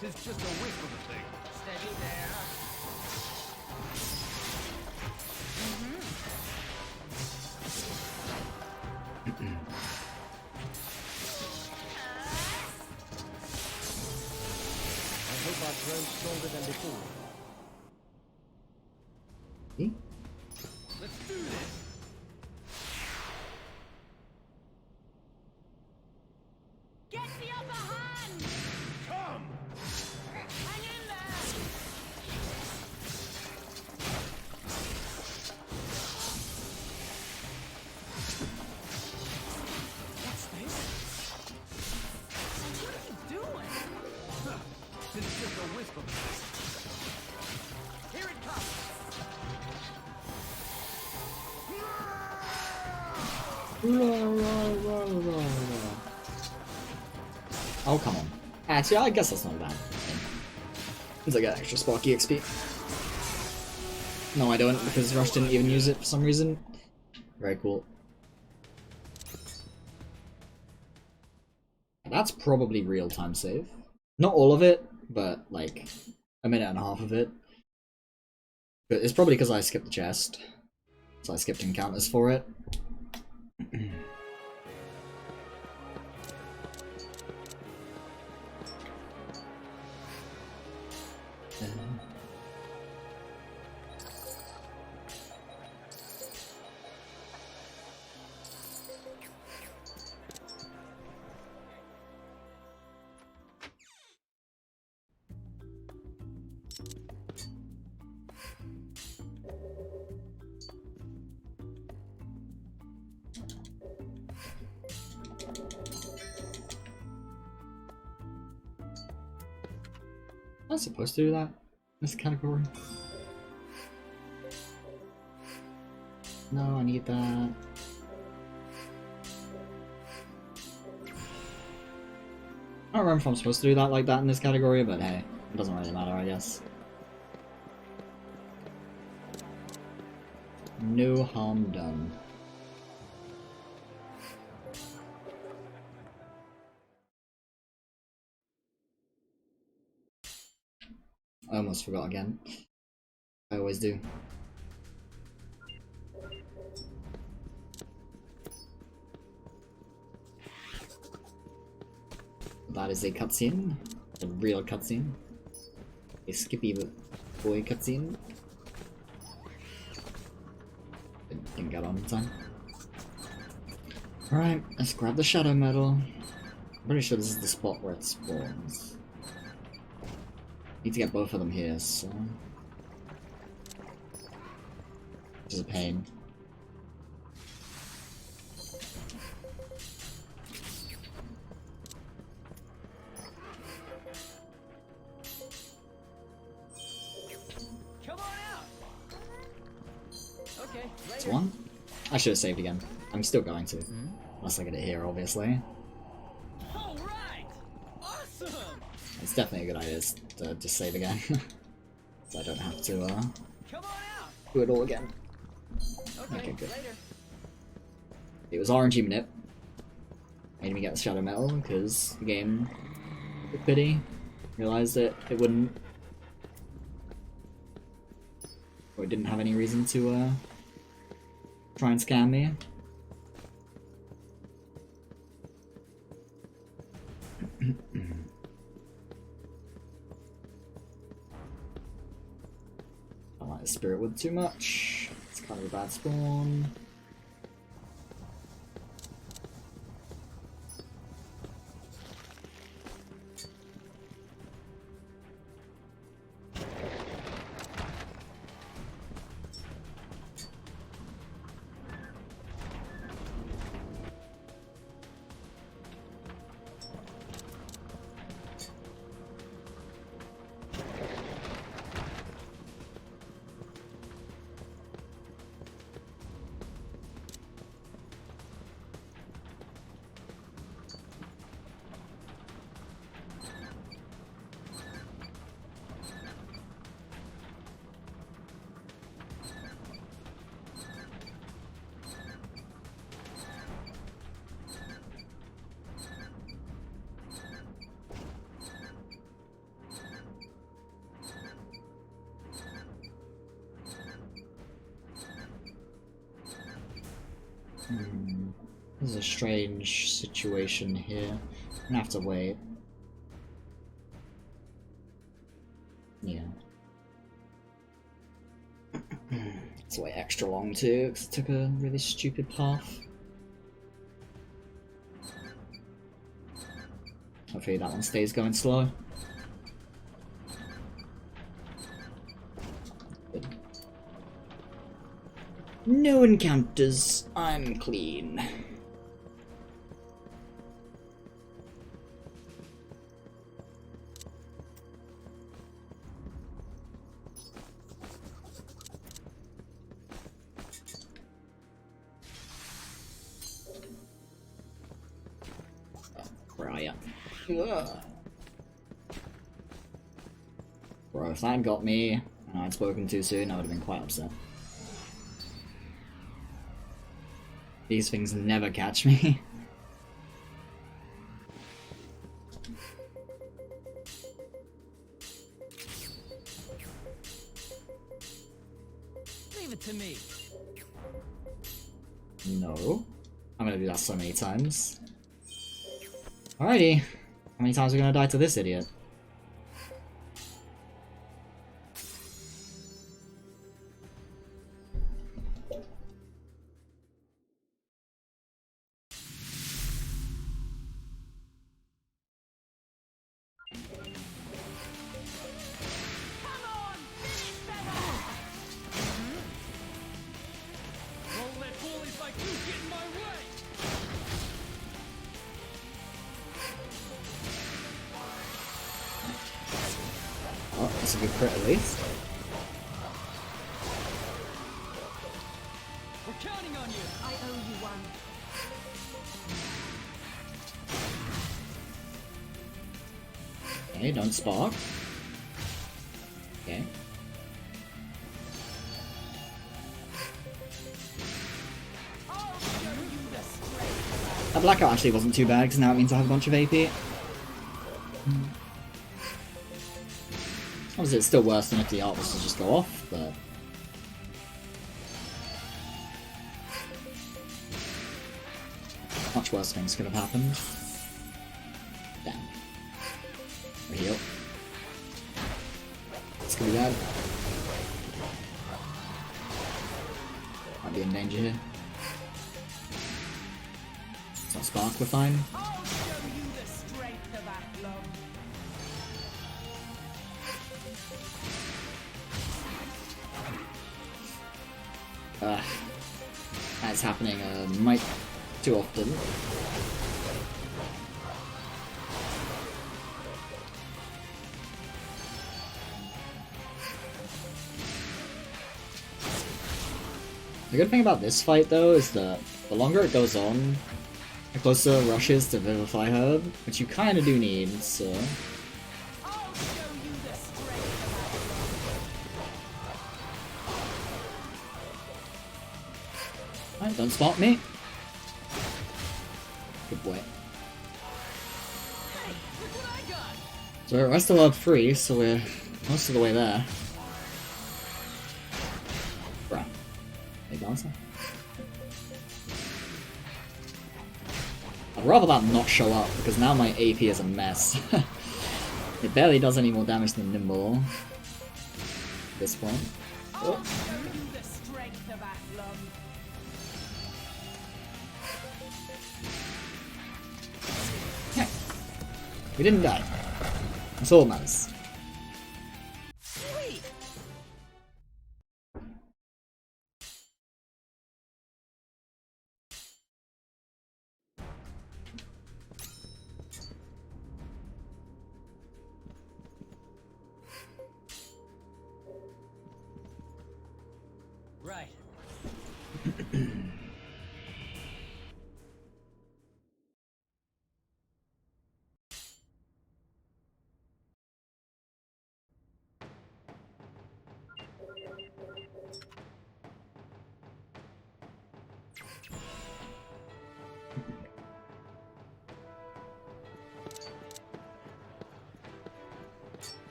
Tis just a wisp of the thing. Steady there. I hope I've grown stronger than before. Eh? Let's do this. Get the upper hand! Come. Hang in there! What's this? What are you doing? Tis just a wisp of the thing. Here it comes. Oh, come on. Actually, I guess that's not bad. Since I get extra Sparky XP. No, I don't, because Rush didn't even use it for some reason. Very cool. That's probably real-time save. Not all of it, but like a minute and a half of it. But it's probably because I skipped the chest. So I skipped encounters for it. I supposed to do that in this category? No, I need that. I don't remember if I'm supposed to do that like that in this category, but hey, it doesn't really matter, I guess. No harm done. I almost forgot again. I always do. That is a cutscene. A real cutscene. A Skippy boy cutscene. Didn't get on in time. Alright, let's grab the shadow metal. I'm pretty sure this is the spot where it spawns. Need to get both of them here, so... which is a pain. Come on out. Okay, It's later. one? I should have saved again. I'm still going to. Unless I get it here, obviously. All right. Awesome. It's definitely a good idea to just save again. So I don't have to Come on out. do it all again. Okay, Okay, good. later. It was RNG manip. Made me get the shadow metal because the game took pity. Realized that it wouldn't, or it didn't have any reason to try and scam me. I don't like the spirit wood too much. It's kind of a bad spawn. This is a strange situation here. I'm gonna have to wait. Yeah. It's wait extra long too, because it took a really stupid path. Hopefully that one stays going slow. Good. No encounters. I'm clean. Where are ya? Ugh. Bro, if that got me and I'd spoken too soon, I would have been quite upset. These things never catch me. Leave it to me. No. I'm gonna do that so many times. Alrighty. How many times are we gonna die to this idiot? Come on, finish them off. Won't let bullies like you get in my way. of a crit at least. We're counting on you. I owe you one. Okay, don't spark. Okay. I'll show you the strength. That blackout actually wasn't too bad, because now it means I have a bunch of AP. Obviously it's still worse than if the art was to just go off, but... much worse things could have happened. Damn. We heal. It's gonna be bad. Might be in danger here. It's not spark, we're fine. I'll show you the strength of Athlon. That's happening might too often. The good thing about this fight though is that the longer it goes on, the closer it rushes to Vivify Herb, which you kinda do need, so... I'll show you the strength of Athlon. Alright, don't spot me. Good boy. Hey, look what I got. So we're still up 3, so we're most of the way there. Bruh. Hey, bouncer. I'd rather that not show up, because now my AP is a mess. It barely does any more damage than Nimble. At this point. I'll show you the strength of Athlon. We didn't die. That's all that matters. Sweet. Right.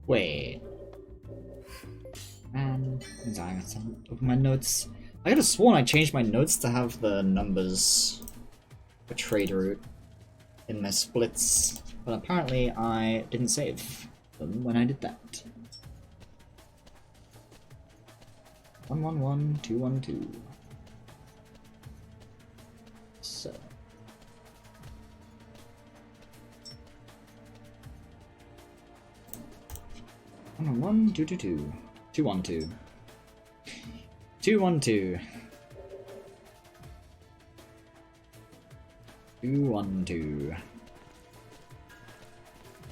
Wait. I got some open my notes. I could have sworn I changed my notes to have the numbers for trade route in my splits, but apparently I didn't save them when I did that. 111 212. So. 111 222 212 212 212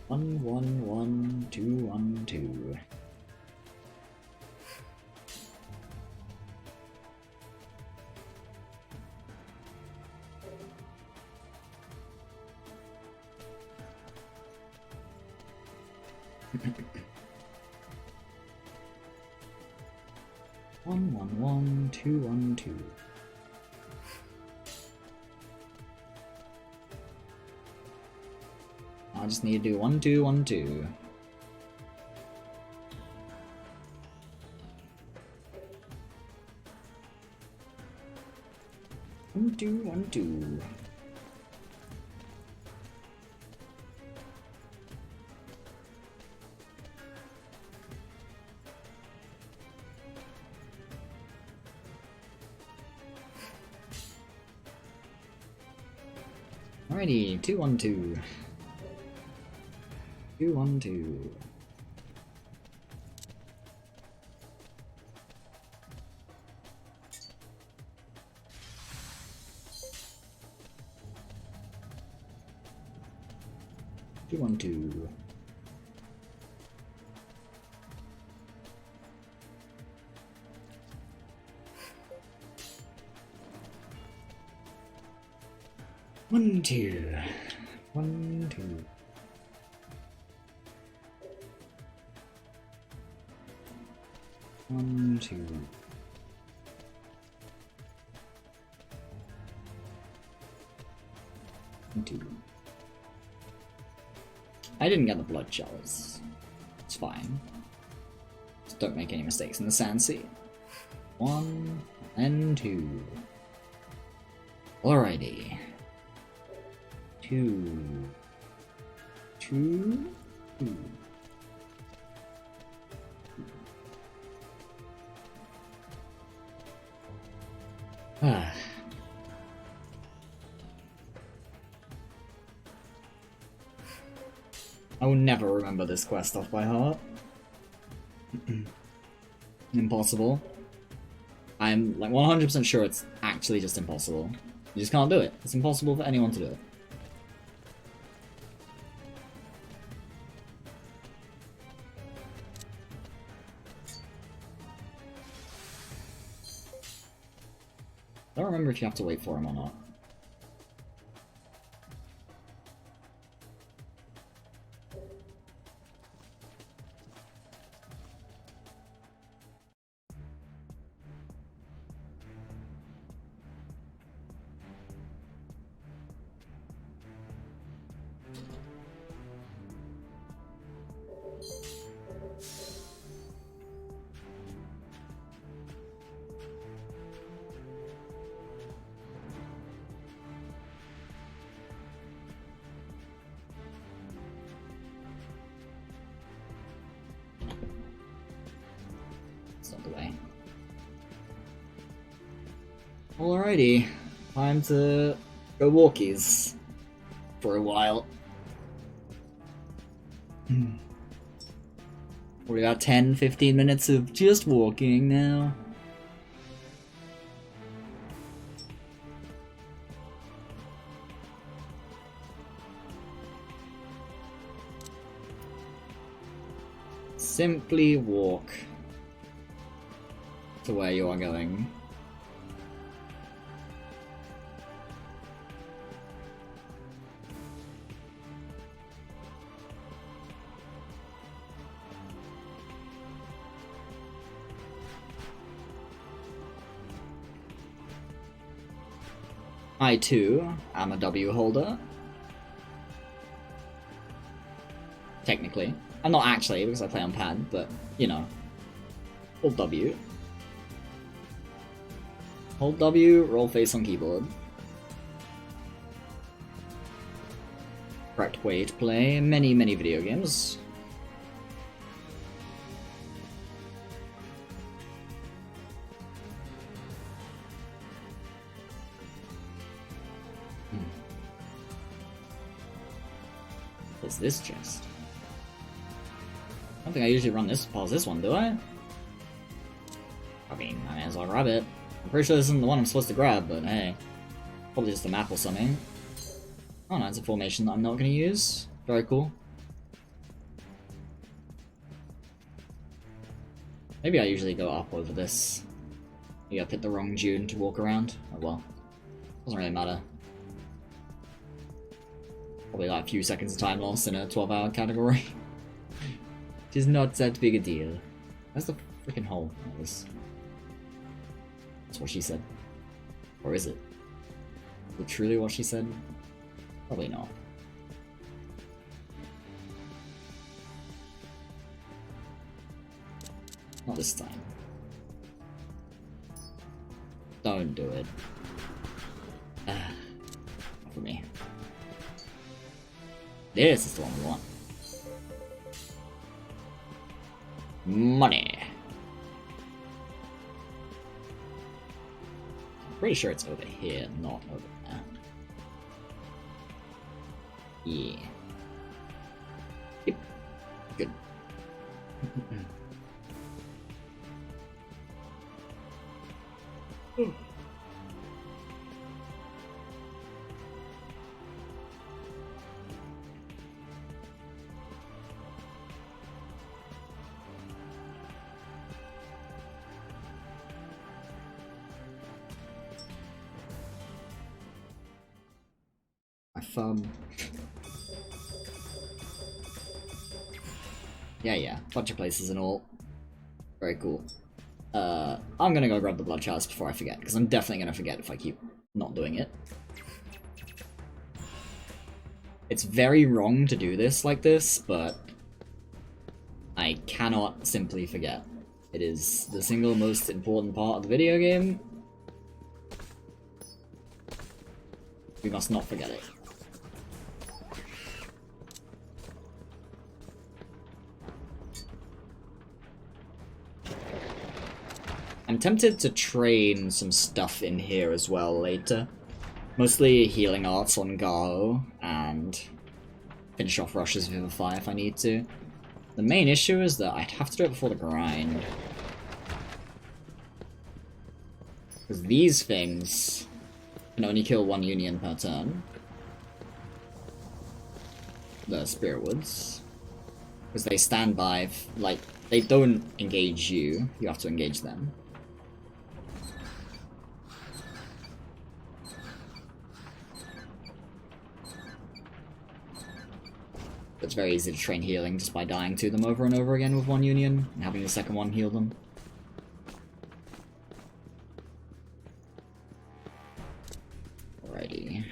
111 212. One one one 212. I just need to do 1212. 1212. Alrighty, 212. 212. 212. One, two. 1, 2. One, two. One, two. I didn't get the blood shells. It's fine. Just don't make any mistakes in the sand sea. 1 and 2. Alrighty. 2. 2. 2. Ah. I will never remember this quest off by heart. Impossible. I'm like 100% sure it's actually just impossible. You just can't do it. It's impossible for anyone to do it. I don't remember if you have to wait for him or not. It's not the way. Alrighty, time to go walkies for a while. We got 10-15 minutes of just walking now. Simply walk to where you are going. I too am a W holder. Technically. I'm not actually because I play on pad, but you know. Hold W. Hold W, roll face on keyboard. Correct way to play many, many video games. What's this chest? I don't think I usually run this past this one, do I? I mean, I may as well grab it. I'm pretty sure this isn't the one I'm supposed to grab, but hey. Probably just a map or something. Oh no, it's a formation that I'm not going to use. Very cool. Maybe I usually go up over this. Maybe I picked the wrong June to walk around. Oh well. Doesn't really matter. Probably like a few seconds of time lost in a 12-hour category. Which is not that big a deal. Where's the freaking hole? That's what she said. Or is it? Is it truly what she said? Probably not. Not this time. Don't do it. Not for me. This is the one we want. Money. I'm pretty sure it's over here, not over there. Yeah. Yep. Good. My thumb. Yeah, bunch of places and all. Very cool. I'm gonna go grab the blood chalice before I forget, because I'm definitely gonna forget if I keep not doing it. It's very wrong to do this like this, but I cannot simply forget. It is the single most important part of the video game. We must not forget it. I'm tempted to train some stuff in here as well later. Mostly healing arts on Garo, and finish off rushes of Vivify if I need to. The main issue is that I'd have to do it before the grind. Because these things can only kill one union per turn. The Spirit Woods. Because they stand by, like, they don't engage you, you have to engage them. It's very easy to train healing just by dying to them over and over again with one union, and having the second one heal them. Alrighty.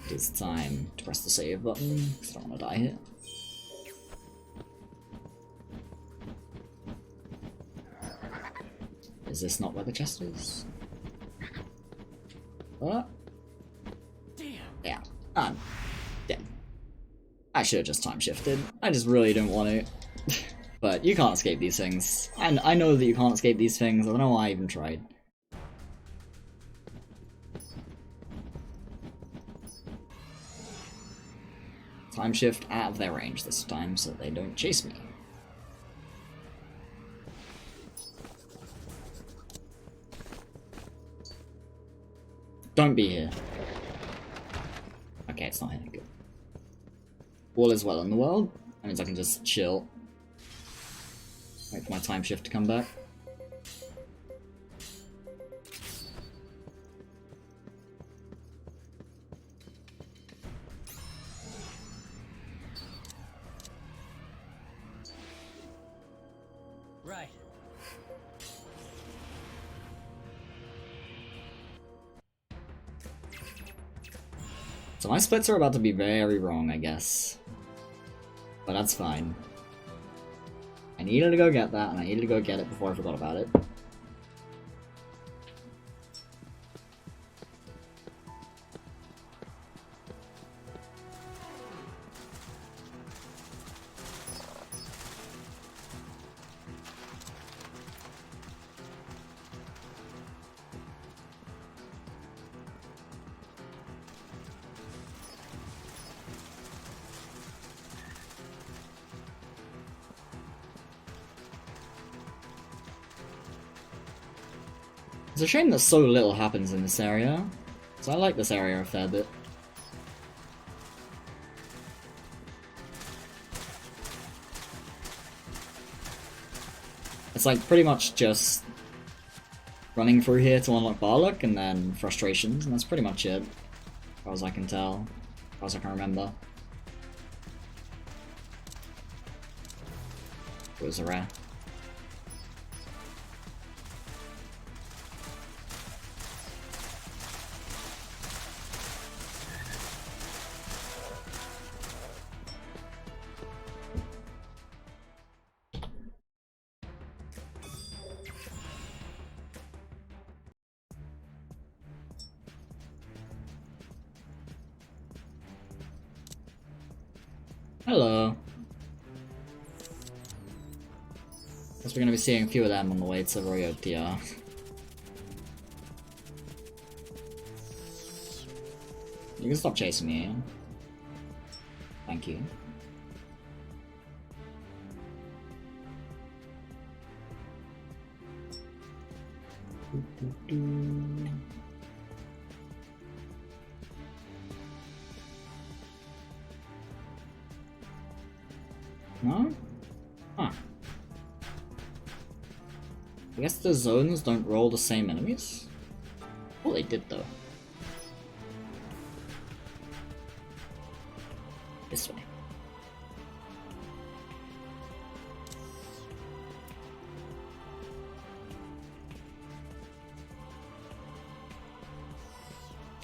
It is time to press the save button, because I don't want to die here. Is this not where the chest is? What? Damn. Yeah, I'm dead. I should have just time shifted. I just really don't want to. But you can't escape these things. And I know that you can't escape these things. I don't know why I even tried. Time shift out of their range this time so they don't chase me. Don't be here. Okay, it's not here. Good. All is well in the world. That means I can just chill. Wait for my time shift to come back. Right. So my splits are about to be very wrong, I guess. But that's fine. I needed to go get that, and I needed to go get it before I forgot about it. It's a shame that so little happens in this area, so I like this area a fair bit. It's like pretty much just running through here to unlock Barlock and then frustrations, and that's pretty much it, as far as I can tell, as far as I can remember. It was a rare. Hello. Guess we're gonna be seeing a few of them on the way to Royal TR. You can stop chasing me. Thank you. No? Huh. I guess the zones don't roll the same enemies? Oh, they did though.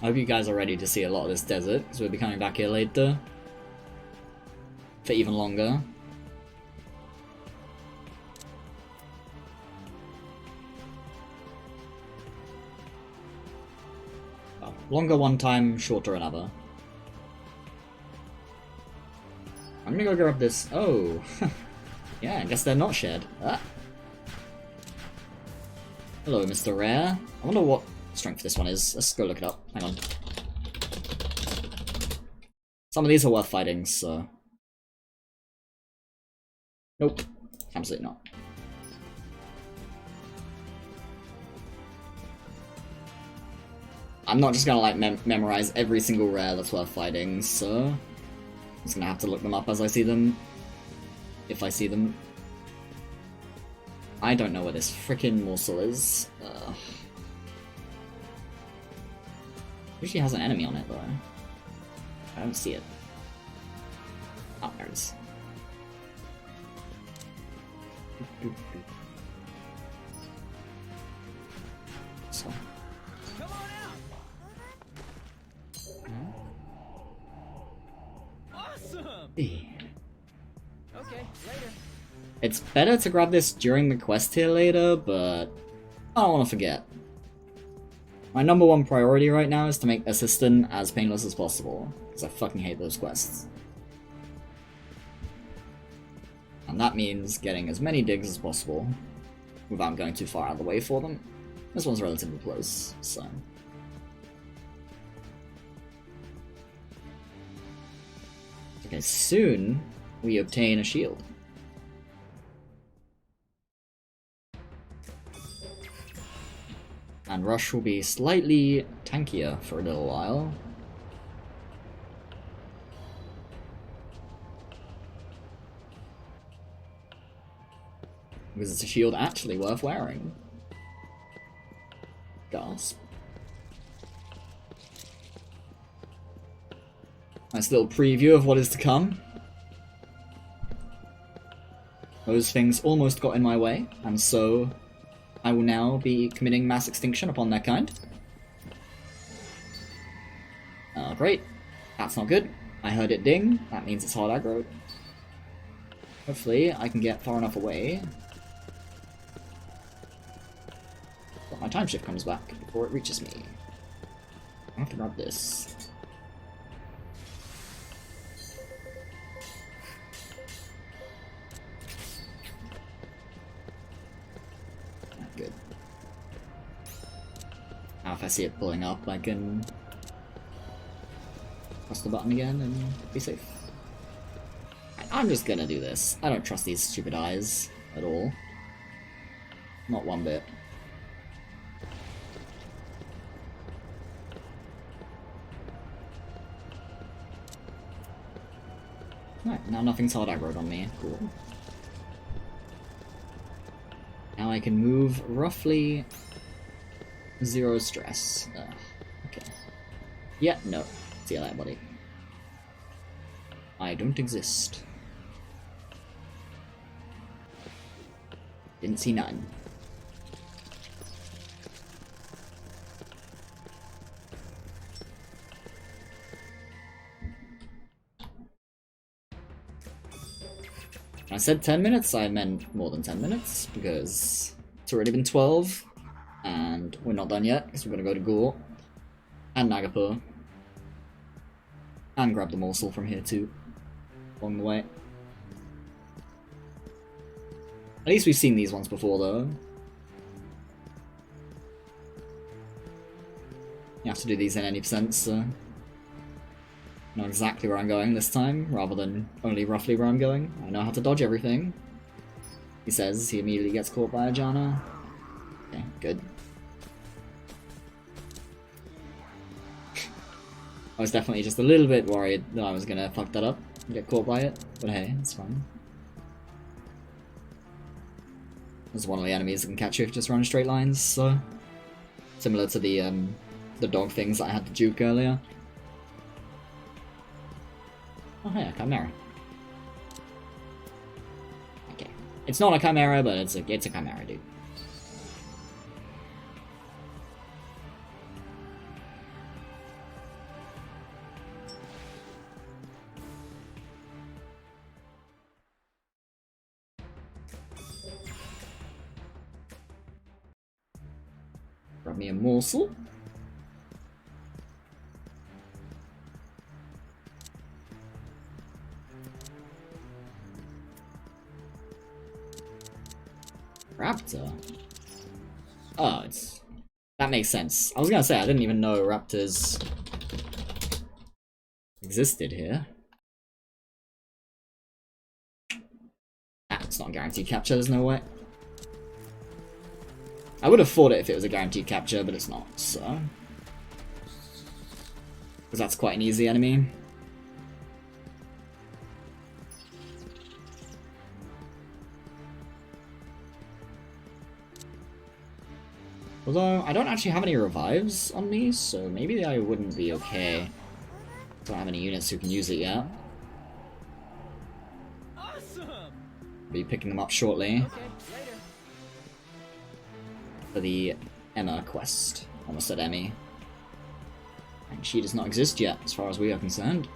I hope you guys are ready to see a lot of this desert, because we'll be coming back here later. For even longer. Well, longer one time, shorter another. I'm gonna go grab this. Oh, yeah, I guess they're not shared. Ah. Hello, Mr. Rare. I wonder what strength this one is. Let's go look it up. Hang on. Some of these are worth fighting, so... Nope. Absolutely not. I'm not just gonna, like, memorize every single rare that's worth fighting, so... I'm just gonna have to look them up as I see them. If I see them. I don't know where this frickin' morsel is. Usually has an enemy on it, though. I don't see it. Oh, there it is. So. Come on out. Awesome. Okay, later. It's better to grab this during the quest here later, but I don't want to forget. My number one priority right now is to make Assistant as painless as possible, because I fucking hate those quests. And that means getting as many digs as possible, without going too far out of the way for them. This one's relatively close, so... Okay, soon we obtain a shield. And Rush will be slightly tankier for a little while. Because it's a shield actually worth wearing. Gasp. Nice little preview of what is to come. Those things almost got in my way, and so I will now be committing mass extinction upon their kind. Oh, great. That's not good. I heard it ding. That means it's hard aggro. Hopefully, I can get far enough away. But my time shift comes back before it reaches me. I have to grab this. Good. Now if I see it pulling up, I can press the button again and be safe. I'm just gonna do this. I don't trust these stupid eyes at all. Not one bit. Right, now nothing's hard aggroed on me. Cool. Now I can move roughly 0 stress. Okay. Yeah, no. See you later, buddy. I don't exist. Didn't see none. When I said 10 minutes, I meant more than 10 minutes, because it's already been 12, and we're not done yet, because we're going to go to Gore, and Nagapur, and grab the morsel from here too, along the way. At least we've seen these ones before, though. You have to do these in any sense, so... know exactly where I'm going this time, rather than only roughly where I'm going. I know how to dodge everything. He says he immediately gets caught by a Janna. Okay, good. I was definitely just a little bit worried that I was gonna fuck that up and get caught by it, but hey, it's fine. There's one of the enemies that can catch you if you just run in straight lines, so... Similar to the dog things that I had to juke earlier. Oh hey, a Chimera. Okay. It's not a Chimera, but it's a Chimera, dude. me a morsel. Raptor? Oh, it's... That makes sense. I was gonna say, I didn't even know raptors existed here. Ah, it's not a guaranteed capture, there's no way. I would have thought it if it was a guaranteed capture, but it's not, so... Because that's quite an easy enemy. Although, I don't actually have any revives on me, so maybe I wouldn't be okay. Don't have any units who can use it yet. Awesome. Be picking them up shortly Okay, later. for the Emma quest. Almost said Emmy. And she does not exist yet, as far as we are concerned.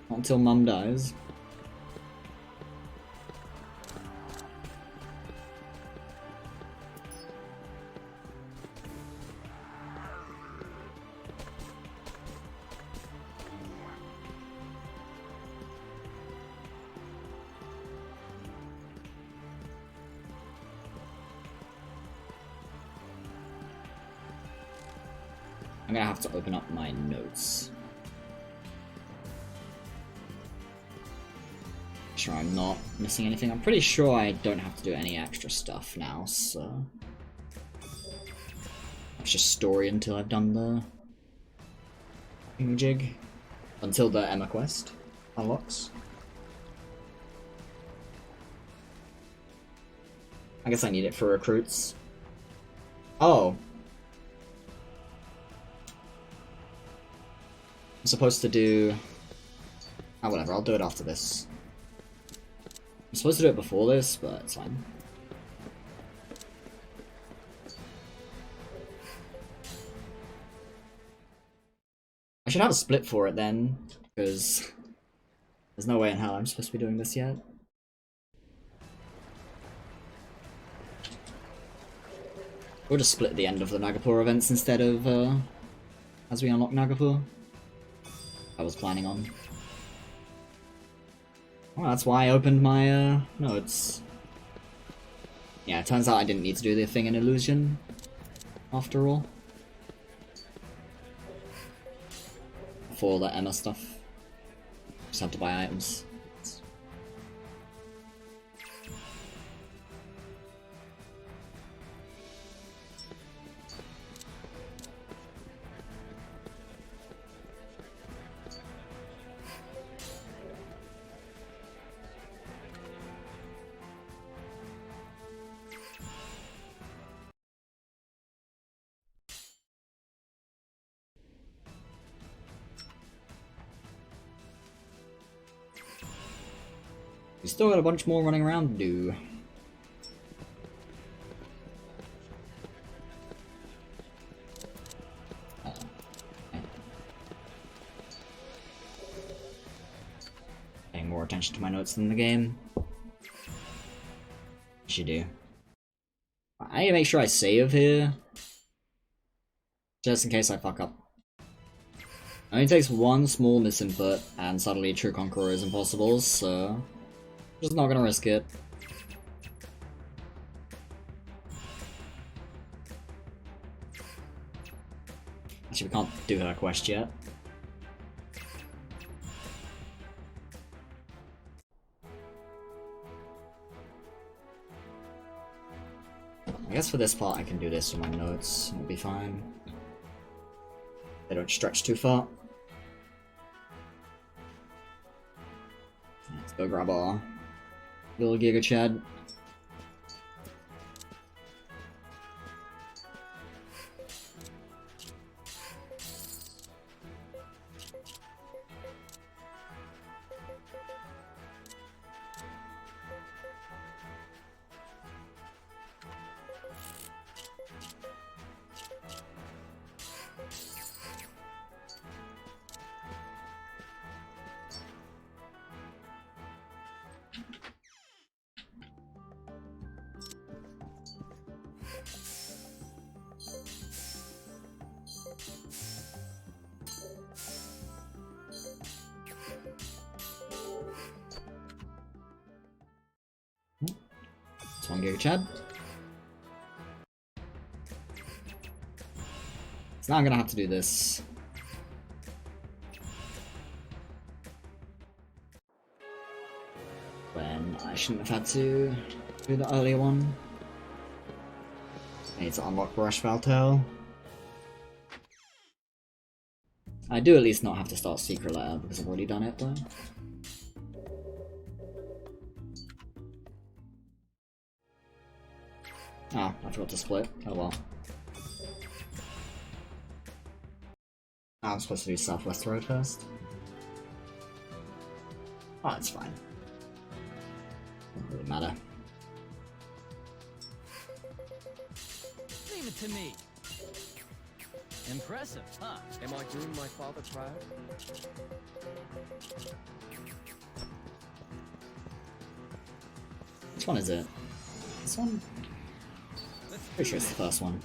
Not until Mum dies. I'm gonna have to open up my notes. Make sure I'm not missing anything. I'm pretty sure I don't have to do any extra stuff now, so... It's just story until I've done the... jig. Until the Emma quest unlocks. I guess I need it for recruits. Oh. I'm supposed to do... Oh, whatever, I'll do it after this. I'm supposed to do it before this, but it's fine. I should have a split for it then, because there's no way in hell I'm supposed to be doing this yet. We'll just split the end of the Nagapur events instead of, as we unlock Nagapur. I was planning on. Well, that's why I opened my, notes. Yeah, it turns out I didn't need to do the thing in Illusion, after all. For all the Emma stuff. Just have to buy items. We still got a bunch more running around to do. Paying more attention to my notes than the game. Should do. I need to make sure I save here. Just in case I fuck up. It only takes one small misinput and suddenly True Conqueror is impossible, so... Just not gonna risk it. Actually, we can't do her quest yet. I guess for this part I can do this with my notes, it'll be fine. They don't stretch too far. Let's go grab our little Giga Chad. It's 1 Giga Chad. So now I'm gonna have to do this. When I shouldn't have had to do the earlier one. I need to unlock Brush Valtel. I do at least not have to start Secret Lair because I've already done it though. Ah, I forgot to split. Oh well. I'm supposed to do Southwest Road first. Oh, it's fine. Doesn't really matter. Leave it to me. Impressive, huh? Am I doing my father proud? Which one is it? This one? Pretty sure it's the first one.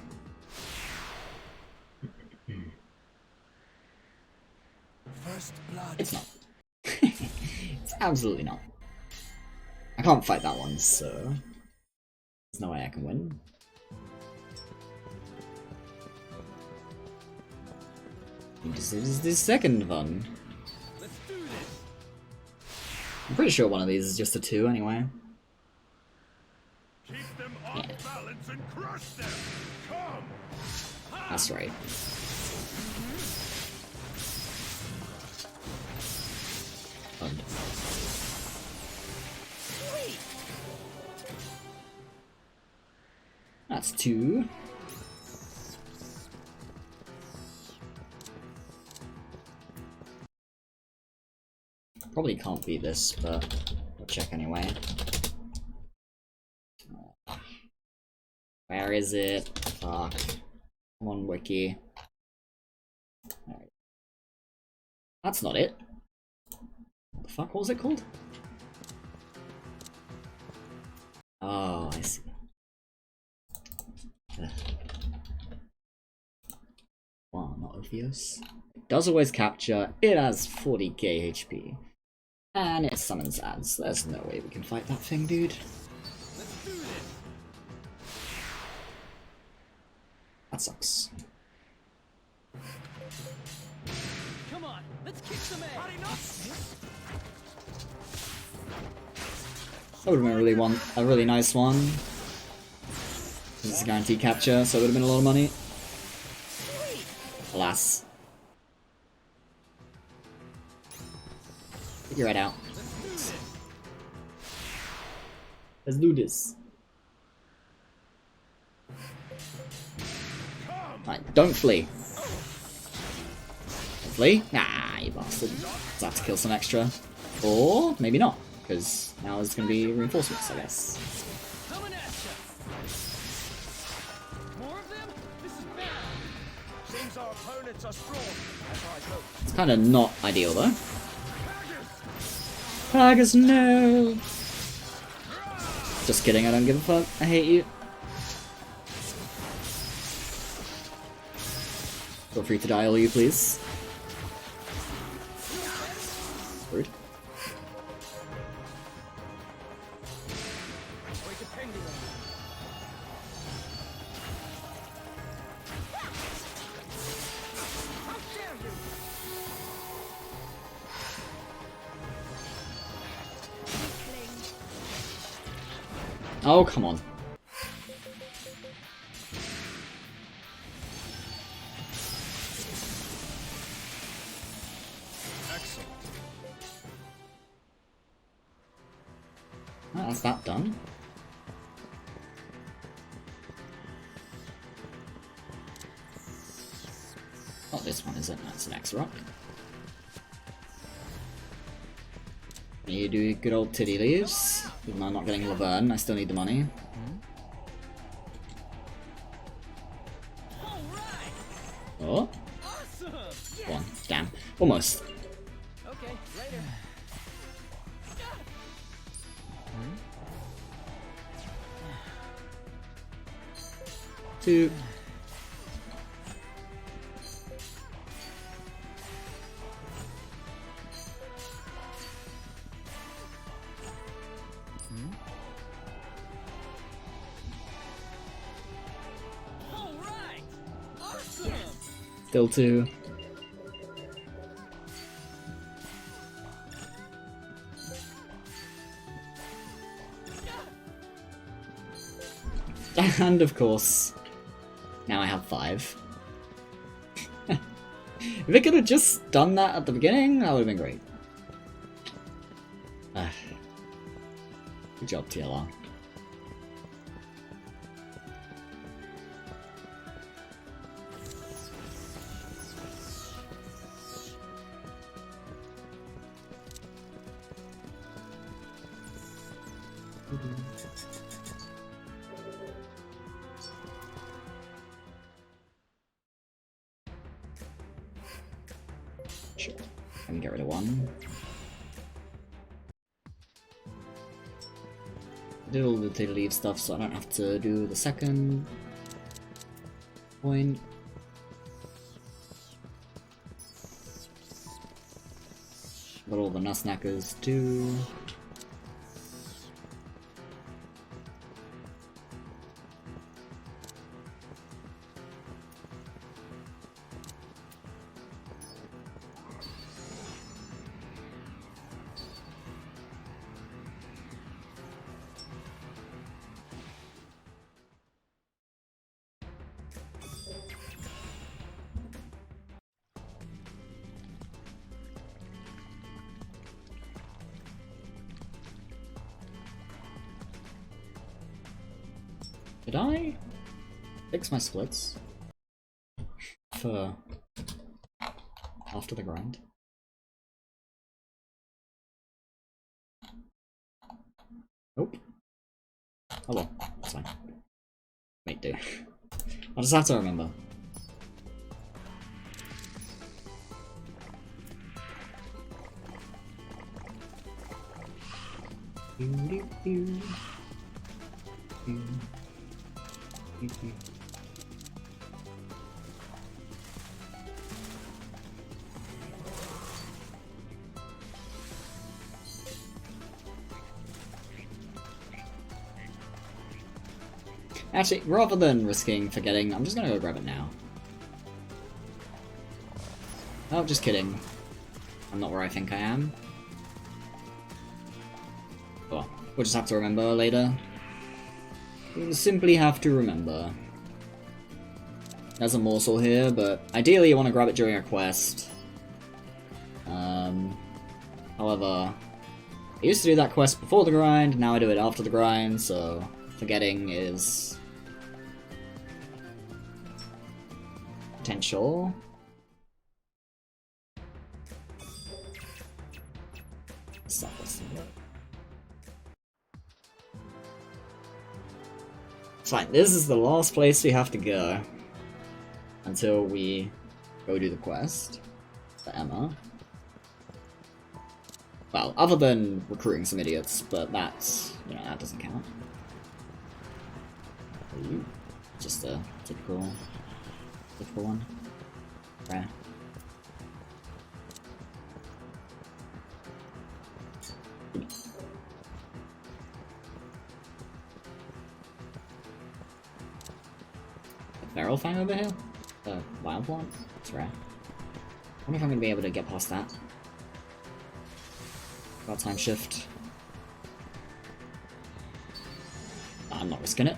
First blood. It's not. It's absolutely not. I can't fight that one, so there's no way I can win. This is the second one. Let's do this. I'm pretty sure one of these is just a 2 anyway. Keep them off balance and crush them. Come. That's right. Fun. That's 2. Probably can't beat this, but we'll check anyway. Where is it? Fuck. Come on, Wiki. Alright. That's not it. What the fuck? What was it called? Oh, I see. Ugh. Wow, not obvious. It does always capture. It has 40k HP. And it summons ads. There's no way we can fight that thing, dude. Let's do this. That sucks. Come on, let's kick some ass. That would have been a really nice one. This is a guaranteed capture, so it would have been a lot of money. Alas. Figure it out. Let's do this. Right, don't flee. Don't flee? Nah, you bastard. So I have to kill some extra. Or maybe not, because now there's going to be reinforcements, I guess. Coming at ya. More of them? This is bad. Seems our opponents are strong, as I hoped. It's kind of not ideal, though. Tigers, no! Just kidding, I don't give a fuck. I hate you. Feel free to die, all you please. Rude. We're depending on you. How dare you! Oh, come on. Excellent. Well, that's that done. Not this one, is it? That's an X-Rock. You do good old titty leaves. Even though I'm not getting Laverne, I still need the money. Oh, Awesome. one. Damn. Almost. Okay, later. 2. still 2. And of course, now I have 5. If it could have just done that at the beginning, that would have been great. Good job, TLR. Sure. I can get rid of 1. I did all the to leave stuff so I don't have to do the second point. Got all the nussknackers too. Did I fix my splits for after the grind? Nope. Oh well, that's fine. Wait, do. I'll just have to remember. Actually, rather than risking forgetting, I'm just gonna go grab it now. Oh, just kidding. I'm not where I think I am. Well, we'll just have to remember later. We'll simply have to remember. There's a morsel here, but ideally you want to grab it during a quest. However, I used to do that quest before the grind, now I do it after the grind, so forgetting is potential. It's fine, this is the last place we have to go until we go do the quest for Emma. Well, other than recruiting some idiots, but that's, you know, that doesn't count. Ooh, just a typical one. Rare. Feral Fang over here? The wild one? It's rare. I wonder if I'm gonna be able to get past that. About time shift. I'm not risking it.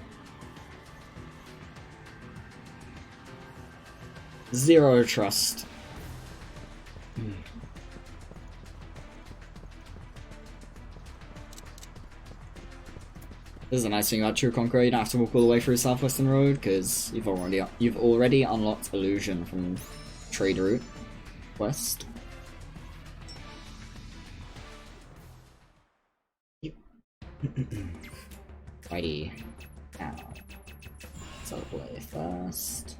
0 trust. This is a nice thing about True Conqueror, you don't have to walk all the way through Southwestern Road, because you've already unlocked Illusion from Trade Route Quest. Righty. Now, so play first.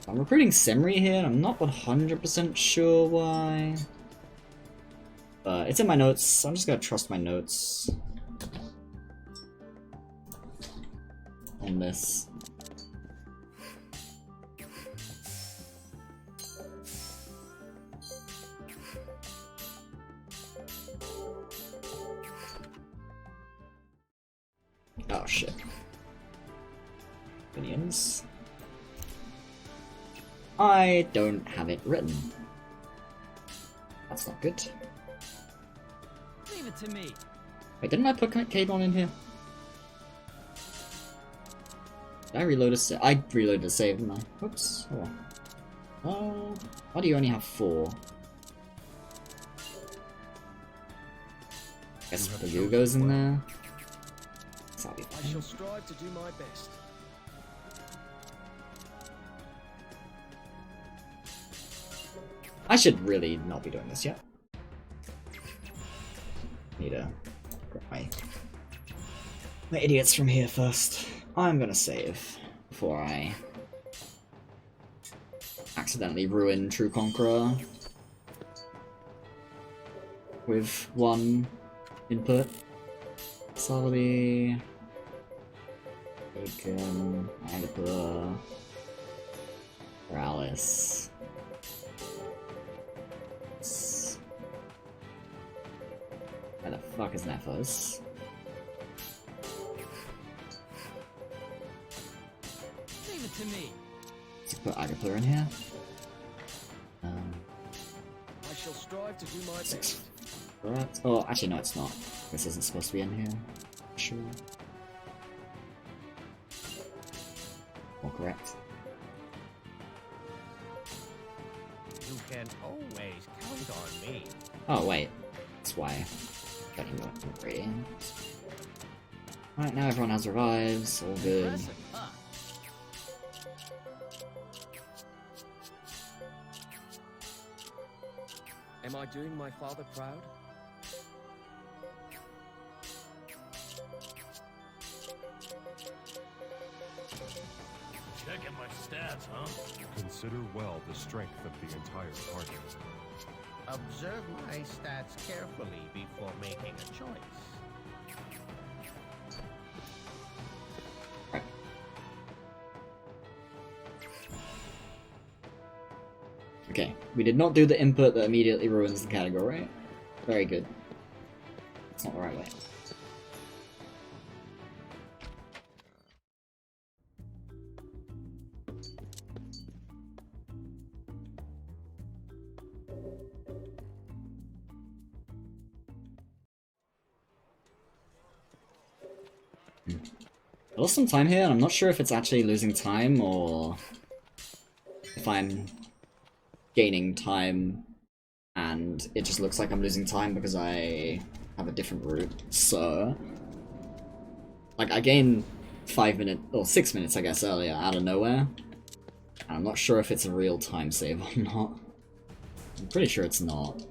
I'm recruiting Simri here, and I'm not 100% sure why. But it's in my notes, so I'm just gonna trust my notes on this. shit. Minions. I don't have it written. That's not good. Leave it to me. Wait, didn't I put K-Bon in here? Did I reload a save? I reloaded a save, didn't I? Oops. Oh well. Why do you only have 4? Guess the Yu goes in there. That'll be I fine. shall strive to do my best. I should really not be doing this yet. Need to grab my idiots from here first. I'm gonna save before I accidentally ruin True Conqueror with 1 input. Salary, Bacon, Agatha, Morales. Where the fuck is Nephos? Leave it to me. Let's put Agatha in here. I shall strive to do my 6. best. Correct. Oh, actually, no, it's not. This isn't supposed to be in here. Sure. More correct. You can always count on me. Oh, wait. That's why. Radiant. Right, now everyone has revives. All good. Impressive, huh? Am I doing my father proud? Checking my stats, huh? Consider well the strength of the entire party. Observe my stats carefully before making a choice. Right. Okay, we did not do the input that immediately ruins the category. Very good. That's not the right way. I lost some time here, and I'm not sure if it's actually losing time or if I'm gaining time and it just looks like I'm losing time because I have a different route. So, like, I gained 5 minutes, or 6 minutes, I guess, earlier out of nowhere. And I'm not sure if it's a real time save or not. I'm pretty sure it's not.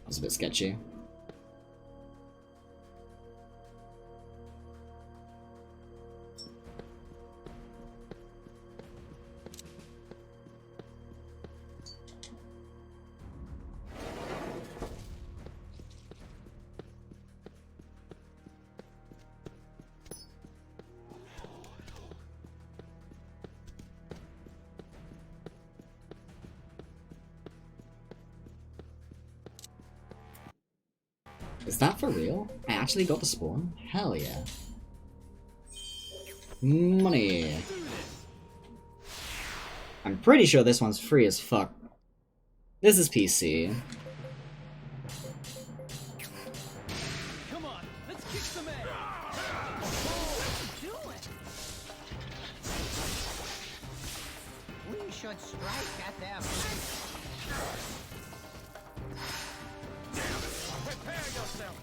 That's a bit sketchy. Is that for real? I actually got the spawn? Hell yeah. Money. I'm pretty sure this one's free as fuck. This is PC. Come on, let's kick some ass. Do it. We should strike at them. Prepare yourself.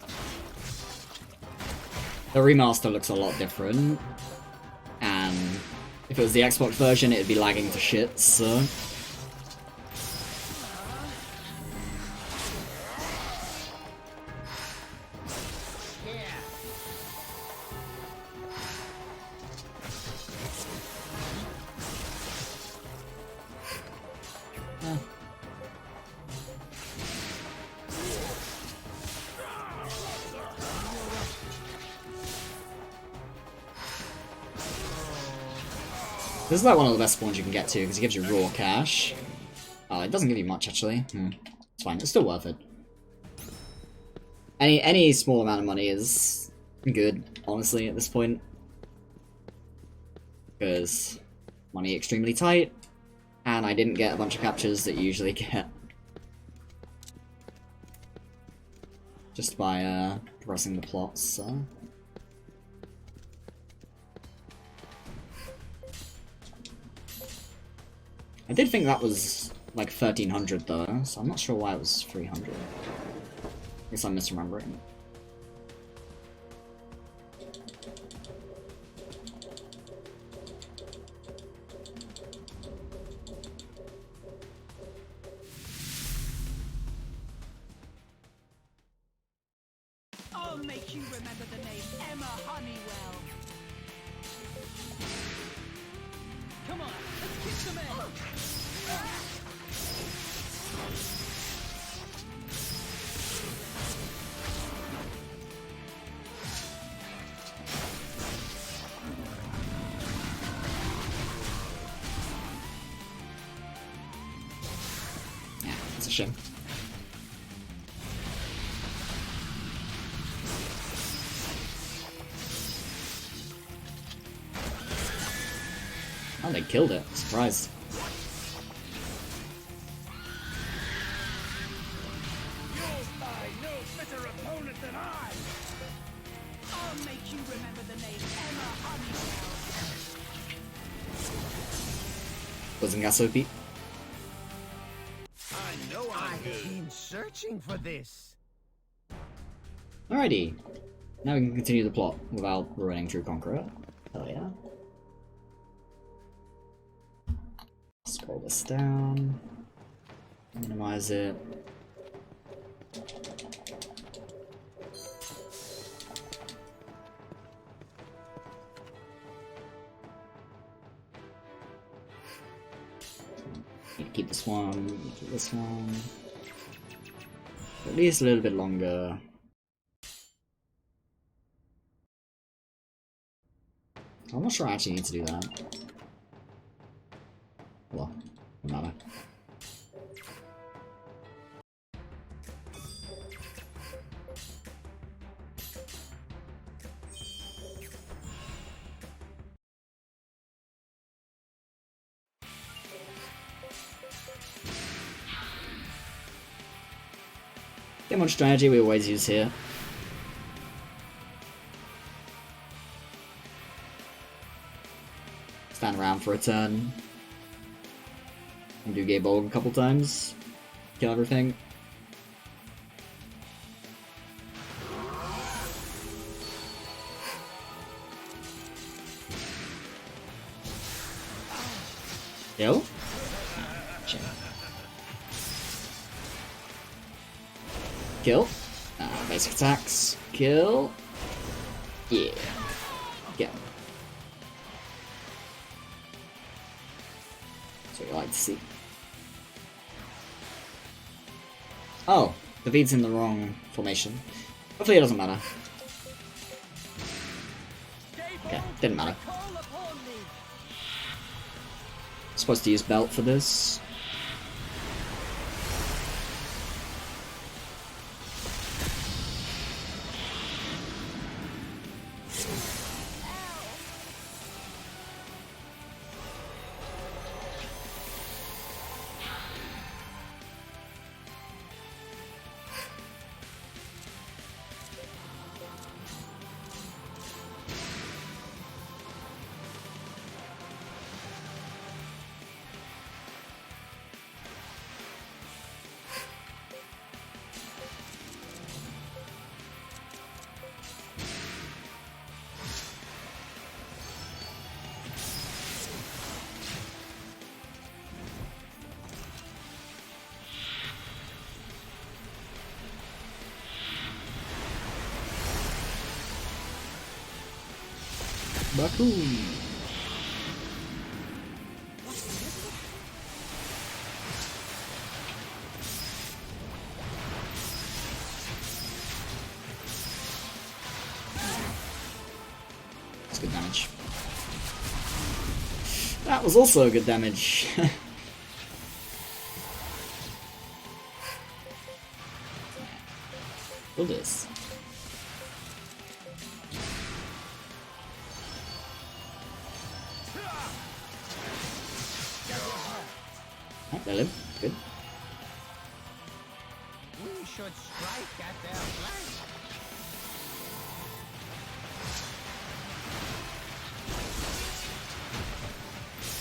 The remaster looks a lot different. And if it was the Xbox version, it'd be lagging to shit, so... This is like one of the best spawns you can get to, because it gives you raw cash. Oh, it doesn't give you much, actually. It's fine, it's still worth it. Any small amount of money is good, honestly, at this point. Because money extremely tight, and I didn't get a bunch of captures that you usually get. Just by progressing the plots, so. I did think that was like 1300 though, so I'm not sure why it was 300. I guess I'm misremembering. I'll make you remember the name Emma Honeywell. Come on, let's kick some ass. Yeah, it's a shame. Oh, they killed it. Surprised. You'll find no fitter opponent than I! I'll make you remember the name Emma Honeywell. Wasn't gas OP? I know I've been searching for this. Alrighty. Now we can continue the plot without ruining True Conqueror. Hell yeah. Scroll this down. Minimize it. Keep this one, keep this one. At least a little bit longer. I'm not sure I actually need to do that. Well, no matter. Game on strategy we always use here. Stand around for a turn. And do Gay Bolg a couple times. Kill everything. Kill? Shit. Kill. Basic attacks. Kill. Yeah. Kill. That's what you like to see. Oh, the V's in the wrong formation. Hopefully it doesn't matter. Okay, didn't matter. Supposed to use belt for this. Baku. That's good damage. That was also good damage. Do this. Oh, they live. Good. We should strike at their flank.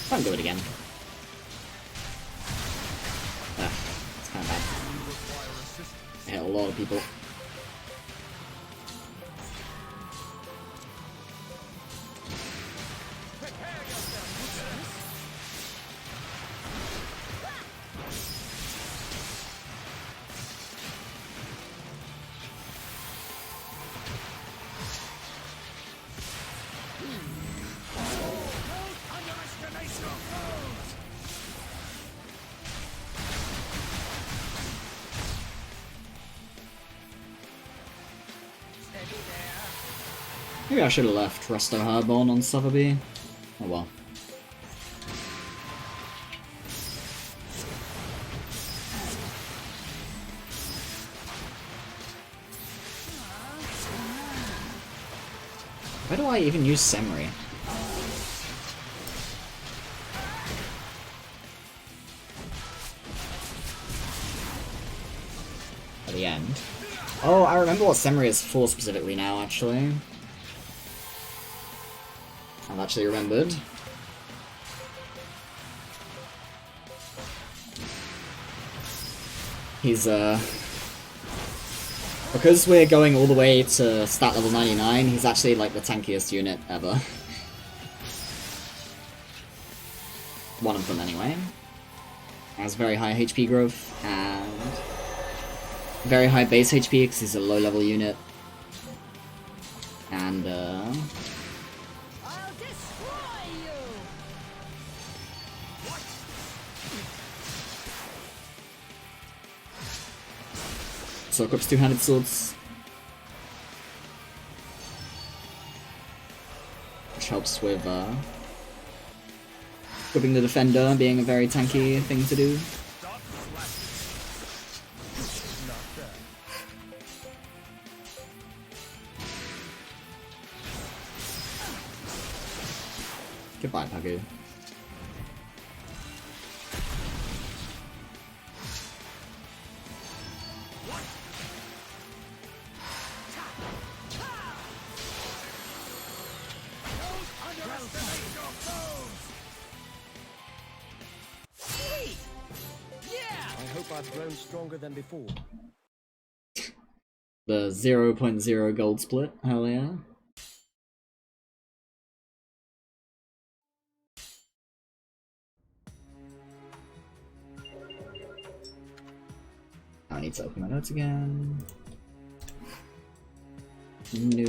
Can't do it again. Ah, it's kind of bad. I hit a lot of people. Maybe I should have left Resto Hardborn on Sotheby. Oh well. Where do I even use Semri? At the end. Oh, I remember what Semri is for specifically now, actually. I've actually remembered. He's, because we're going all the way to stat level 99, he's actually, like, the tankiest unit ever. One of them, anyway. Has very high HP growth, and very high base HP, because he's a low-level unit. And, I'll destroy you. so equips two-handed swords. Which helps with, equipping the defender being a very tanky thing to do. Goodbye, Pagu. I hope I've grown stronger than before. The 0.0 gold split, hell yeah. I need to open my notes again. No.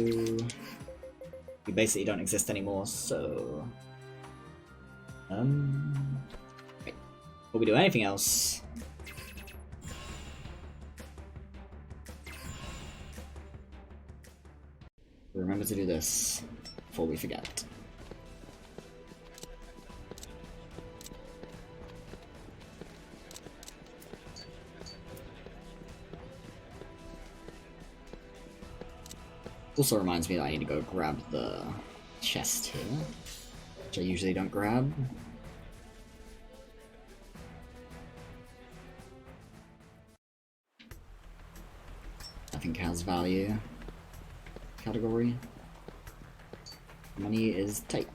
You basically don't exist anymore, so... Right. Before we do anything else... remember to do this before we forget. Also reminds me that I need to go grab the chest here, which I usually don't grab. I think has value. Category. Money is tight.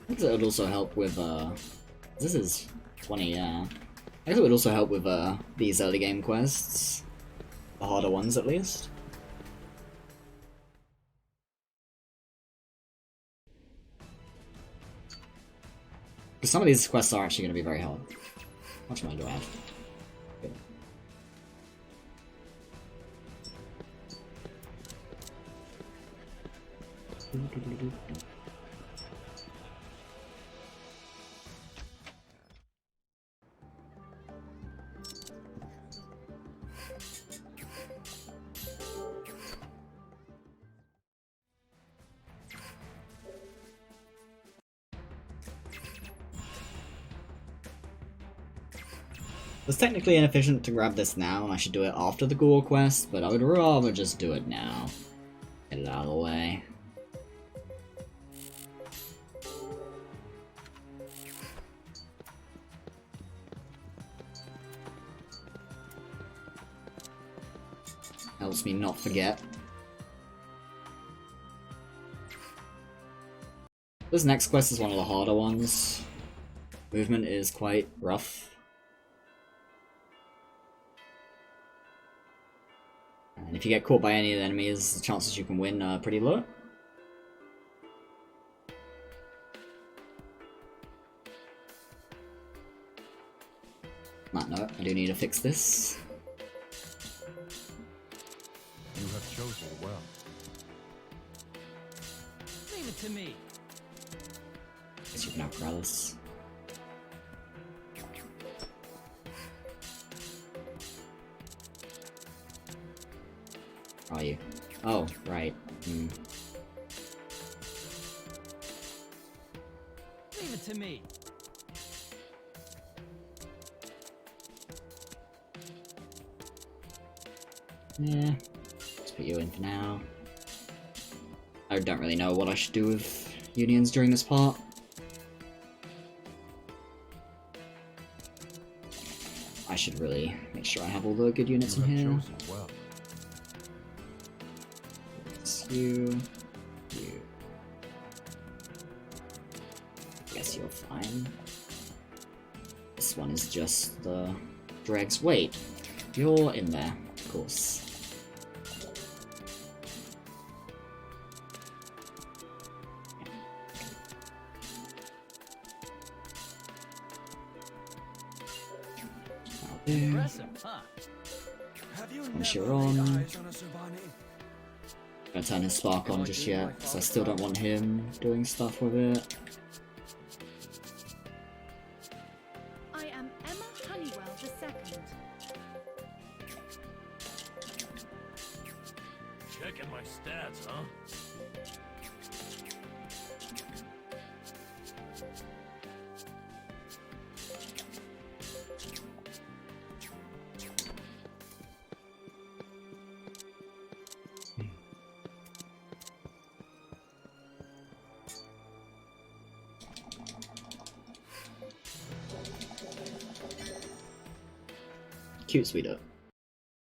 I guess it would also help with, this is 20, yeah. I guess it would also help with, these early game quests. The harder ones, at least. Because some of these quests are actually going to be very hard. How much money do I have? Good. It's technically inefficient to grab this now, and I should do it after the Ghoul quest, but I would rather just do it now. Get it out of the way. Helps me not forget. This next quest is one of the harder ones. Movement is quite rough. And if you get caught by any of the enemies, the chances you can win are pretty low. On that note, I do need to fix this. You have chosen well. Leave it to me. Guess you can outgrow this. Are you? Oh, right. Leave it to me. Yeah. Let's put you in for now. I don't really know what I should do with unions during this part. I should really make sure I have all the good units You in have here. chosen well. It's you. I guess you're fine. This one is just the dregs. Wait, you're in there, of course. There. Impressive, huh? Have you Once never you're laid on. eyes on a Sylvani? Gonna turn his spark on just yet, because I still don't want him doing stuff with it. I am Emma Honeywell II. Checking my stats, huh? Cute, sweetheart.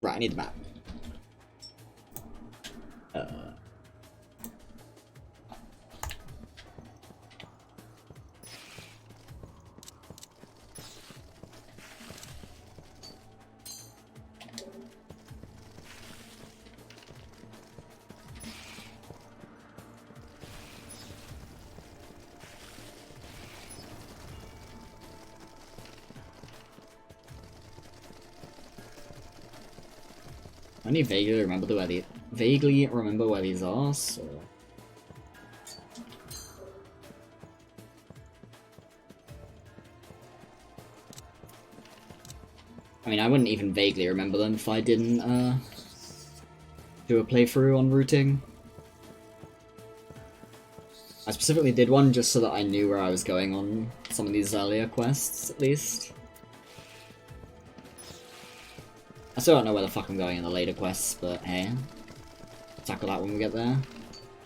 Right, I need the map. I only vaguely remember where these are, so I mean, I wouldn't even vaguely remember them if I didn't do a playthrough on routing. I specifically did one just so that I knew where I was going on some of these earlier quests, at least. I still don't know where the fuck I'm going in the later quests, but hey, tackle that when we get there.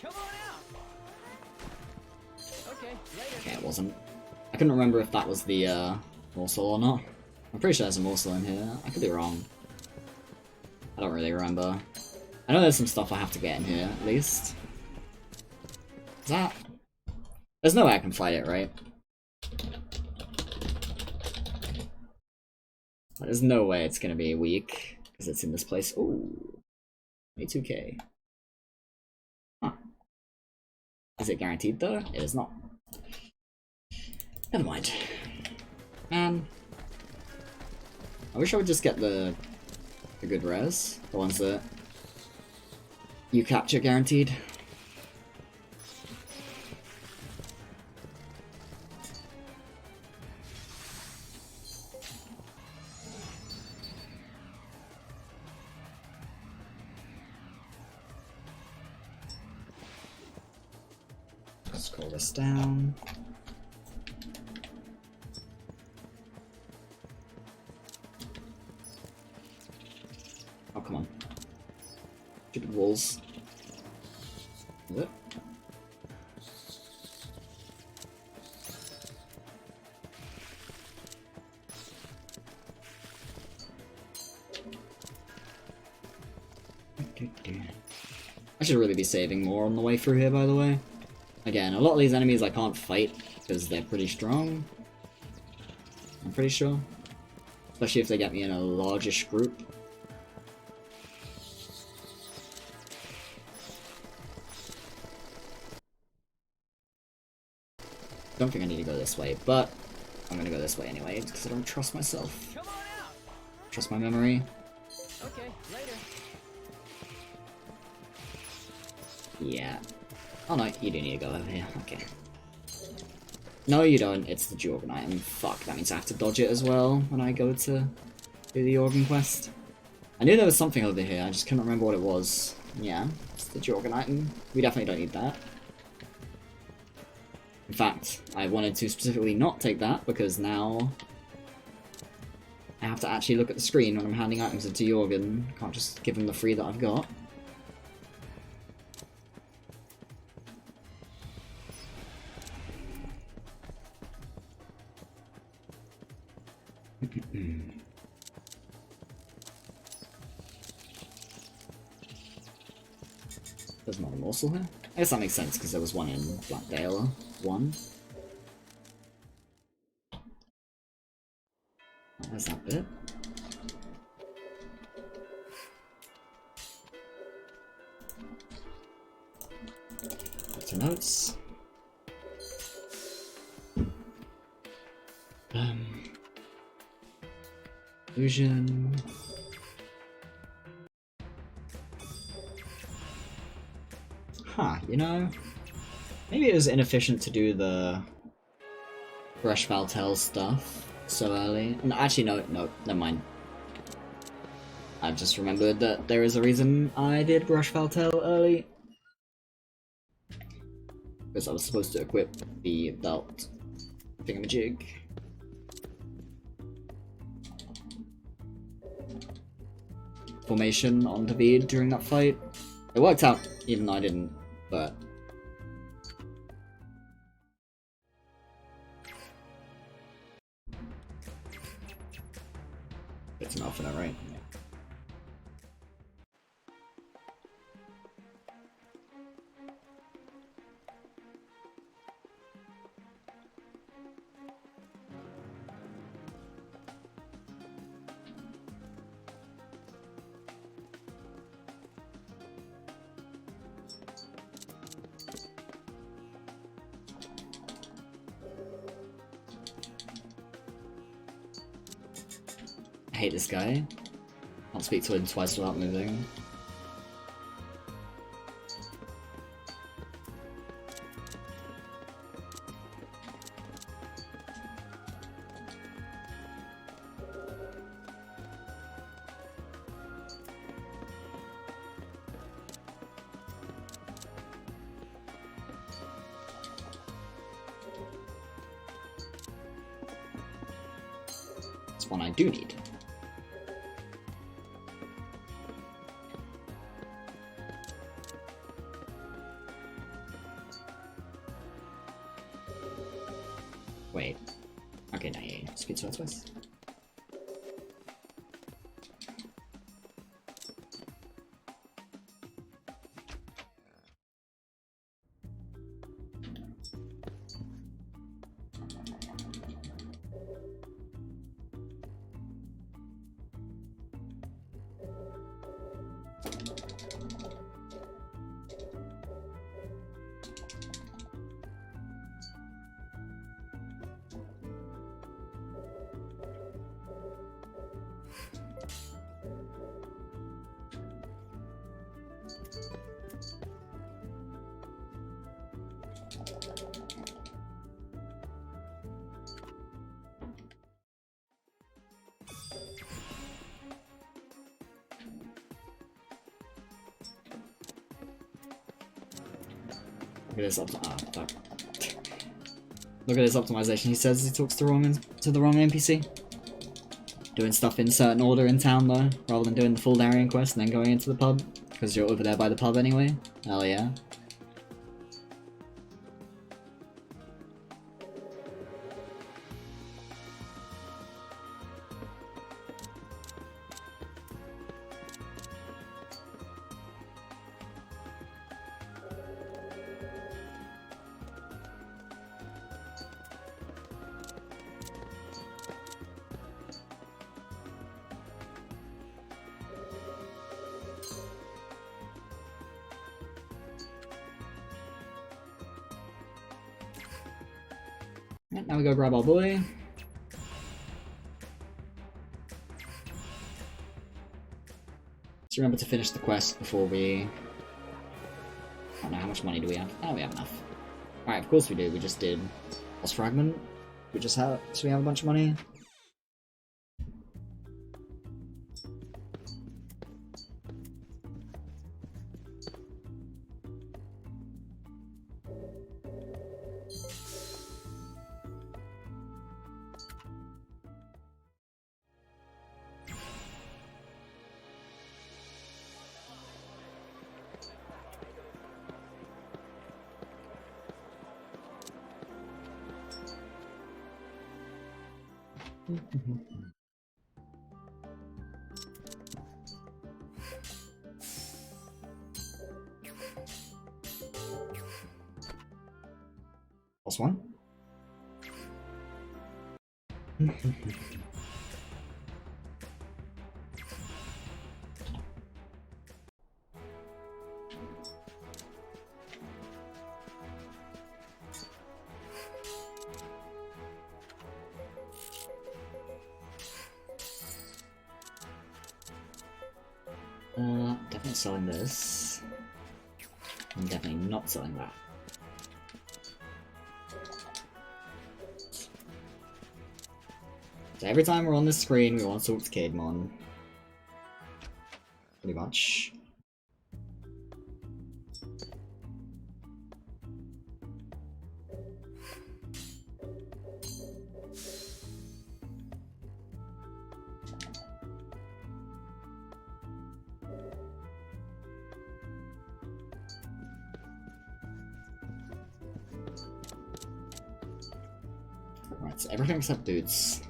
Come on out. Okay, later. Okay, it wasn't. I couldn't remember if that was the morsel or not. I'm pretty sure there's a morsel in here. I could be wrong. I don't really remember. I know there's some stuff I have to get in here, at least. Is that... There's no way I can fight it, right? There's no way it's gonna be weak, because it's in this place. Ooh. 22k. Huh. Is it guaranteed though? It is not. Never mind. Man. I wish I would just get the good rares. The ones that you capture guaranteed. Scroll this down. Oh, come on. Stupid walls. Is it? I should really be saving more on the way through here, by the way. Again, a lot of these enemies I can't fight because they're pretty strong. I'm pretty sure. Especially if they get me in a largish group. Don't think I need to go this way, but I'm gonna go this way anyway because I don't trust myself. Come on out. Trust my memory. Okay, later. Yeah. Oh no, you do need to go over here. Okay. No, you don't. It's the Jorgen item. Fuck, that means I have to dodge it as well when I go to do the Jorgen quest. I knew there was something over here, I just couldn't remember what it was. Yeah, it's the Jorgen item. We definitely don't need that. In fact, I wanted to specifically not take that because now I have to actually look at the screen when I'm handing items into Jorgen. Can't just give him the free that I've got. There's not a morsel here? I guess that makes sense because there was one in Blackdale. One. There's that bit. Back to notes. Illusion. Huh, you know, maybe it was inefficient to do the Brush Valtel stuff so early. No, actually, no, never mind. I just remembered that there is a reason I did Brush Valtel early. Because I was supposed to equip the belt thingamajig. Formation on David during that fight. It worked out, even though I didn't, but... It's enough in it, right? Yeah. I hate this guy. Can't speak to him twice without moving. It's one I do need. Wait. Okay, now yeah, speed to twice. Look at this fuck. Look at his optimization. He says he talks to the wrong NPC. Doing stuff in certain order in town though, rather than doing the full Darien quest and then going into the pub, because you're over there by the pub anyway. Hell yeah. Right, now we go grab our boy. Let's remember to finish the quest before we... I don't know, how much money do we have? Oh, we have enough. Alright, of course we do. We just did Lost Fragment. We just have... So we have a bunch of money. Last one. Definitely selling this. I'm definitely not selling that. So every time we're on this screen, we want to talk to Cademon. Pretty much. Right, so everything except boots.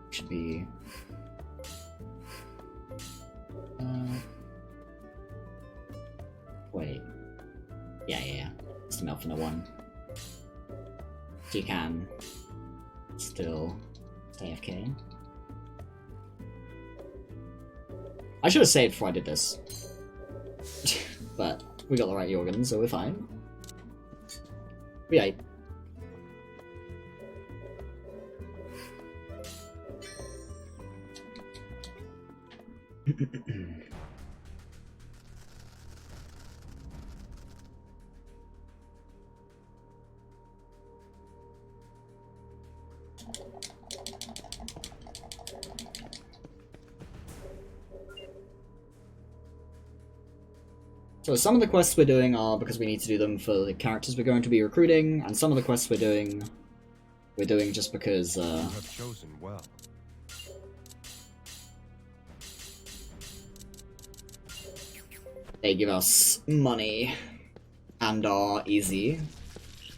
Should be... Wait. Yeah. It's the Melfina one. So you can still stay AFK. I should have saved before I did this. But we got the right organs, so we're fine. We ate. So some of the quests we're doing are because we need to do them for the characters we're going to be recruiting, and some of the quests we're doing just because You have chosen well. they give us money and are easy,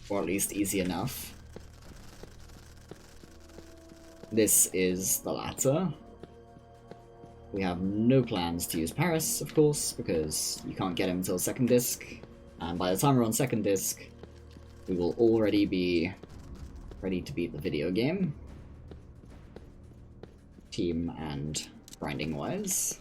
or at least easy enough. This is the latter. We have no plans to use Paris, of course, because you can't get him until second disc, and by the time we're on second disc, we will already be ready to beat the video game. Team and grinding-wise.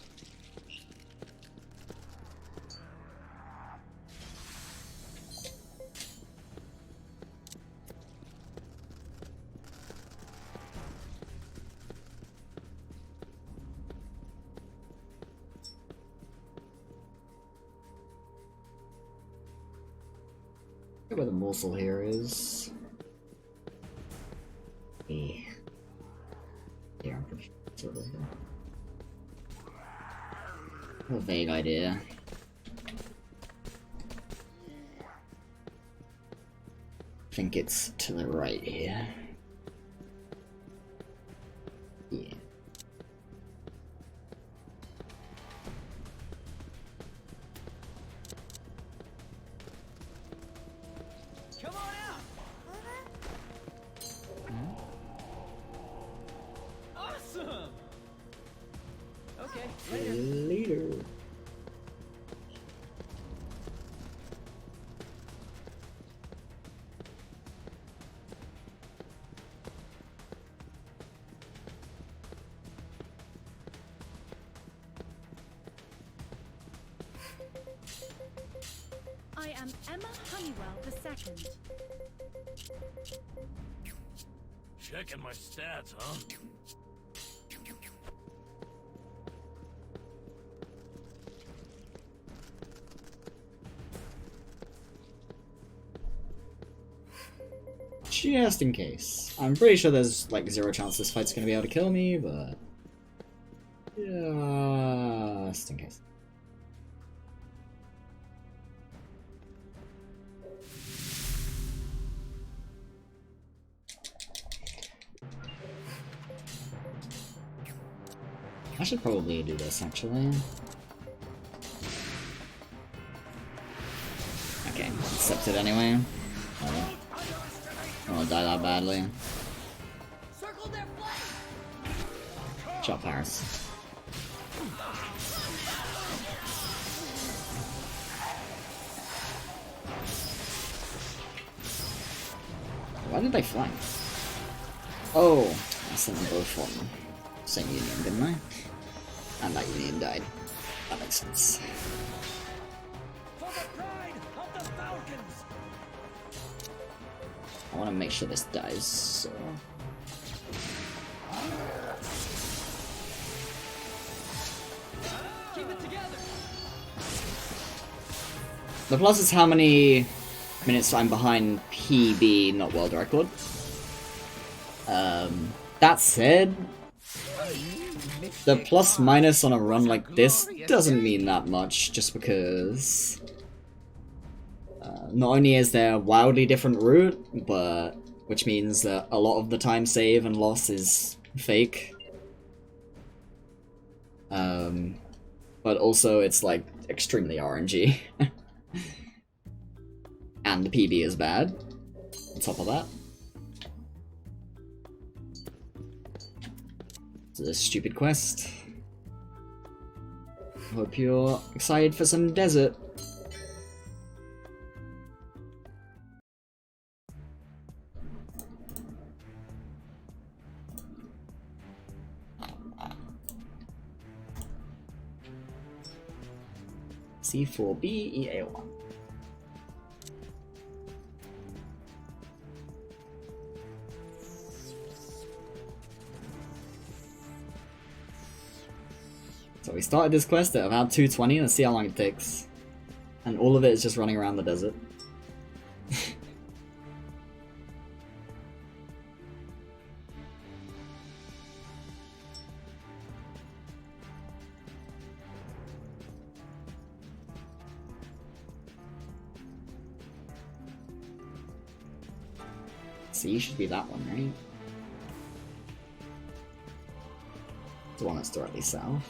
Where the morsel here is. Here, I'm pretty sure it's over here. A vague idea. I think it's to the right here. Yeah. Come on out! Awesome! Okay, later. Later. I am Emma Honeywell II. Checking my stats, huh? Just in case. I'm pretty sure there's like 0 chance this fight's gonna be able to kill me, but just in case. I should probably do this actually. Okay, accept it anyway. I don't want to die that badly. Circle their flank! Chop Paris. Why did they flank? Oh, I sent them both on the same union, didn't I? And that union died. That makes sense. For the pride of the Falcons! I want to make sure this dies, so... Keep it together! The plus is how many minutes I'm behind PB, not world record. That said, the plus minus on a run like this doesn't mean that much, just because not only is there a wildly different route, but which means that a lot of the time save and loss is fake. But also it's like extremely RNG. And the PB is bad, on top of that. It's a stupid quest. Hope you're excited for some desert. C4B EA1. So we started this quest at about 2:20, let's see how long it takes. And all of it is just running around the desert. C should be that one, right? The one that's directly south.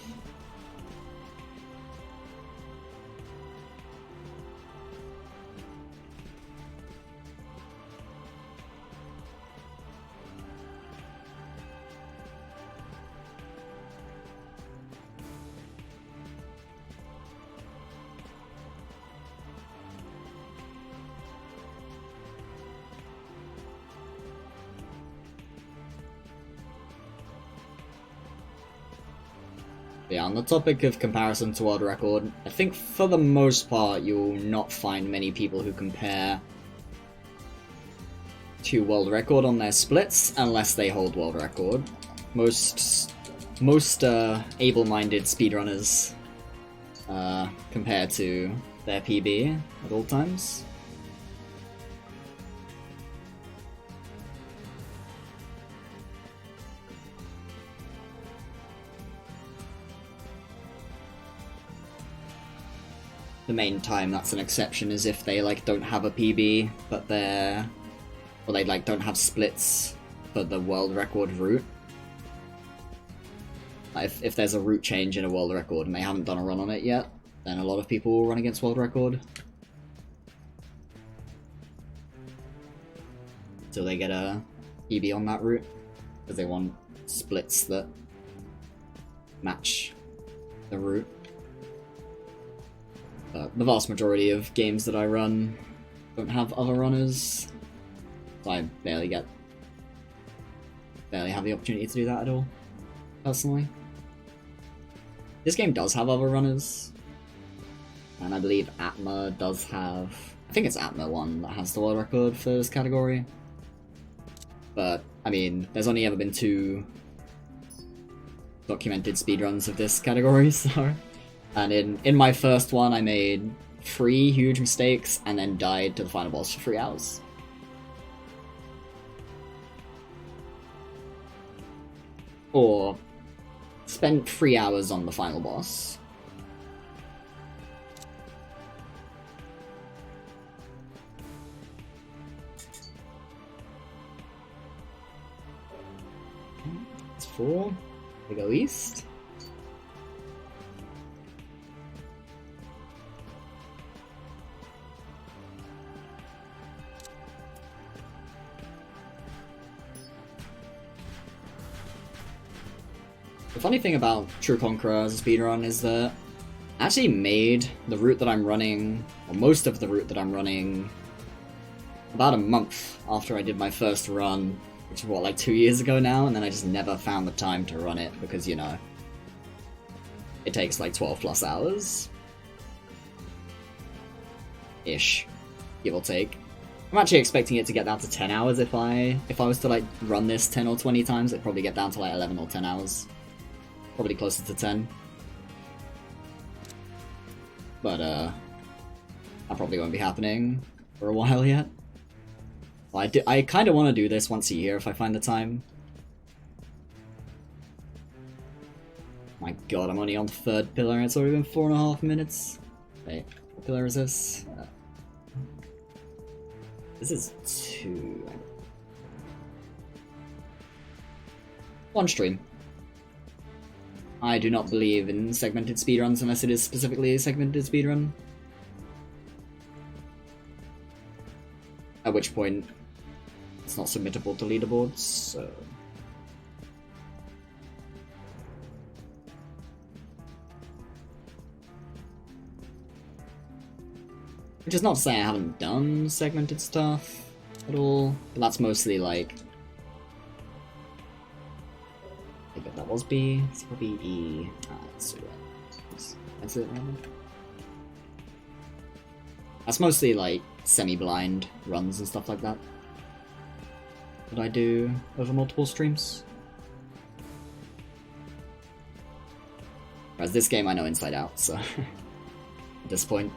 Yeah, on the topic of comparison to world record, I think for the most part you'll not find many people who compare to world record on their splits unless they hold world record. Most able-minded speedrunners compare to their PB at all times. the main time that's an exception is if they like don't have a PB, but or they like don't have splits for the world record route. If there's a route change in a world record and they haven't done a run on it yet, then a lot of people will run against world record. Till they get a PB on that route, because they want splits that match the route. But the vast majority of games that I run don't have other runners, so I barely have the opportunity to do that at all, personally. This game does have other runners, and I believe Atma does have... I think it's Atma 1 that has the world record for this category. But, I mean, there's only ever been 2 documented speedruns of this category, so... And in my first one, I made 3 huge mistakes, and then died to the final boss for 3 hours. Or spent 3 hours on the final boss. It's 4. We go east. The funny thing about True Conqueror as a speedrun is that I actually made the route that I'm running, or most of the route that I'm running, about a month after I did my first run, which is what, like 2 years ago now, and then I just never found the time to run it because, you know, it takes like 12 plus hours. Ish, give or take. I'm actually expecting it to get down to 10 hours if I was to like run this 10 or 20 times. It'd probably get down to like 11 or 10 hours. Probably closer to 10. But, that probably won't be happening for a while yet. Well, I kind of want to do this once a year if I find the time. My god, I'm only on the 3rd pillar and it's already been 4.5 minutes. Wait, what pillar is this? This is 2. 1 stream. I do not believe in segmented speedruns unless it is specifically a segmented speedrun. At which point, it's not submittable to leaderboards, so... Which is not to say I haven't done segmented stuff at all, but that's mostly like... I think that was B, so it'll be E. Let's do that. That's it, Remnant. That's mostly like semi-blind runs and stuff like that I do over multiple streams. Whereas this game I know inside out, so at this point.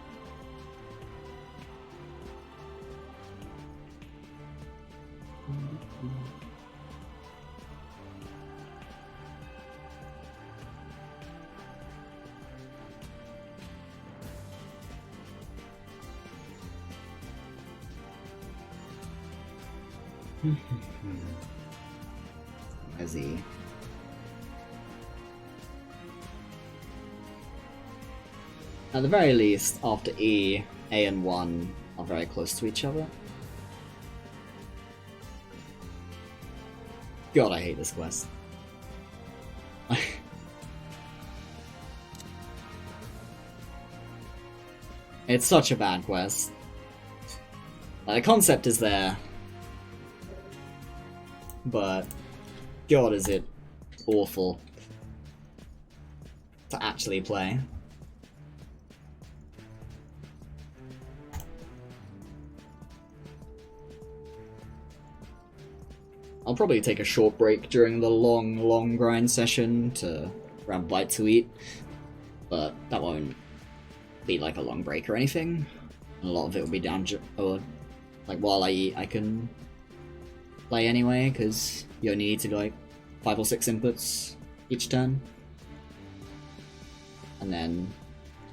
Where's he? At the very least, after E, A and 1 are very close to each other. God, I hate this quest. It's such a bad quest. The concept is there, but god is it awful to actually play. I'll probably take a short break during the long grind session to grab a bite to eat, but that won't be like a long break or anything. A lot of it will be down, or like while I eat I can play anyway, because you only need to do like 5 or 6 inputs each turn, and then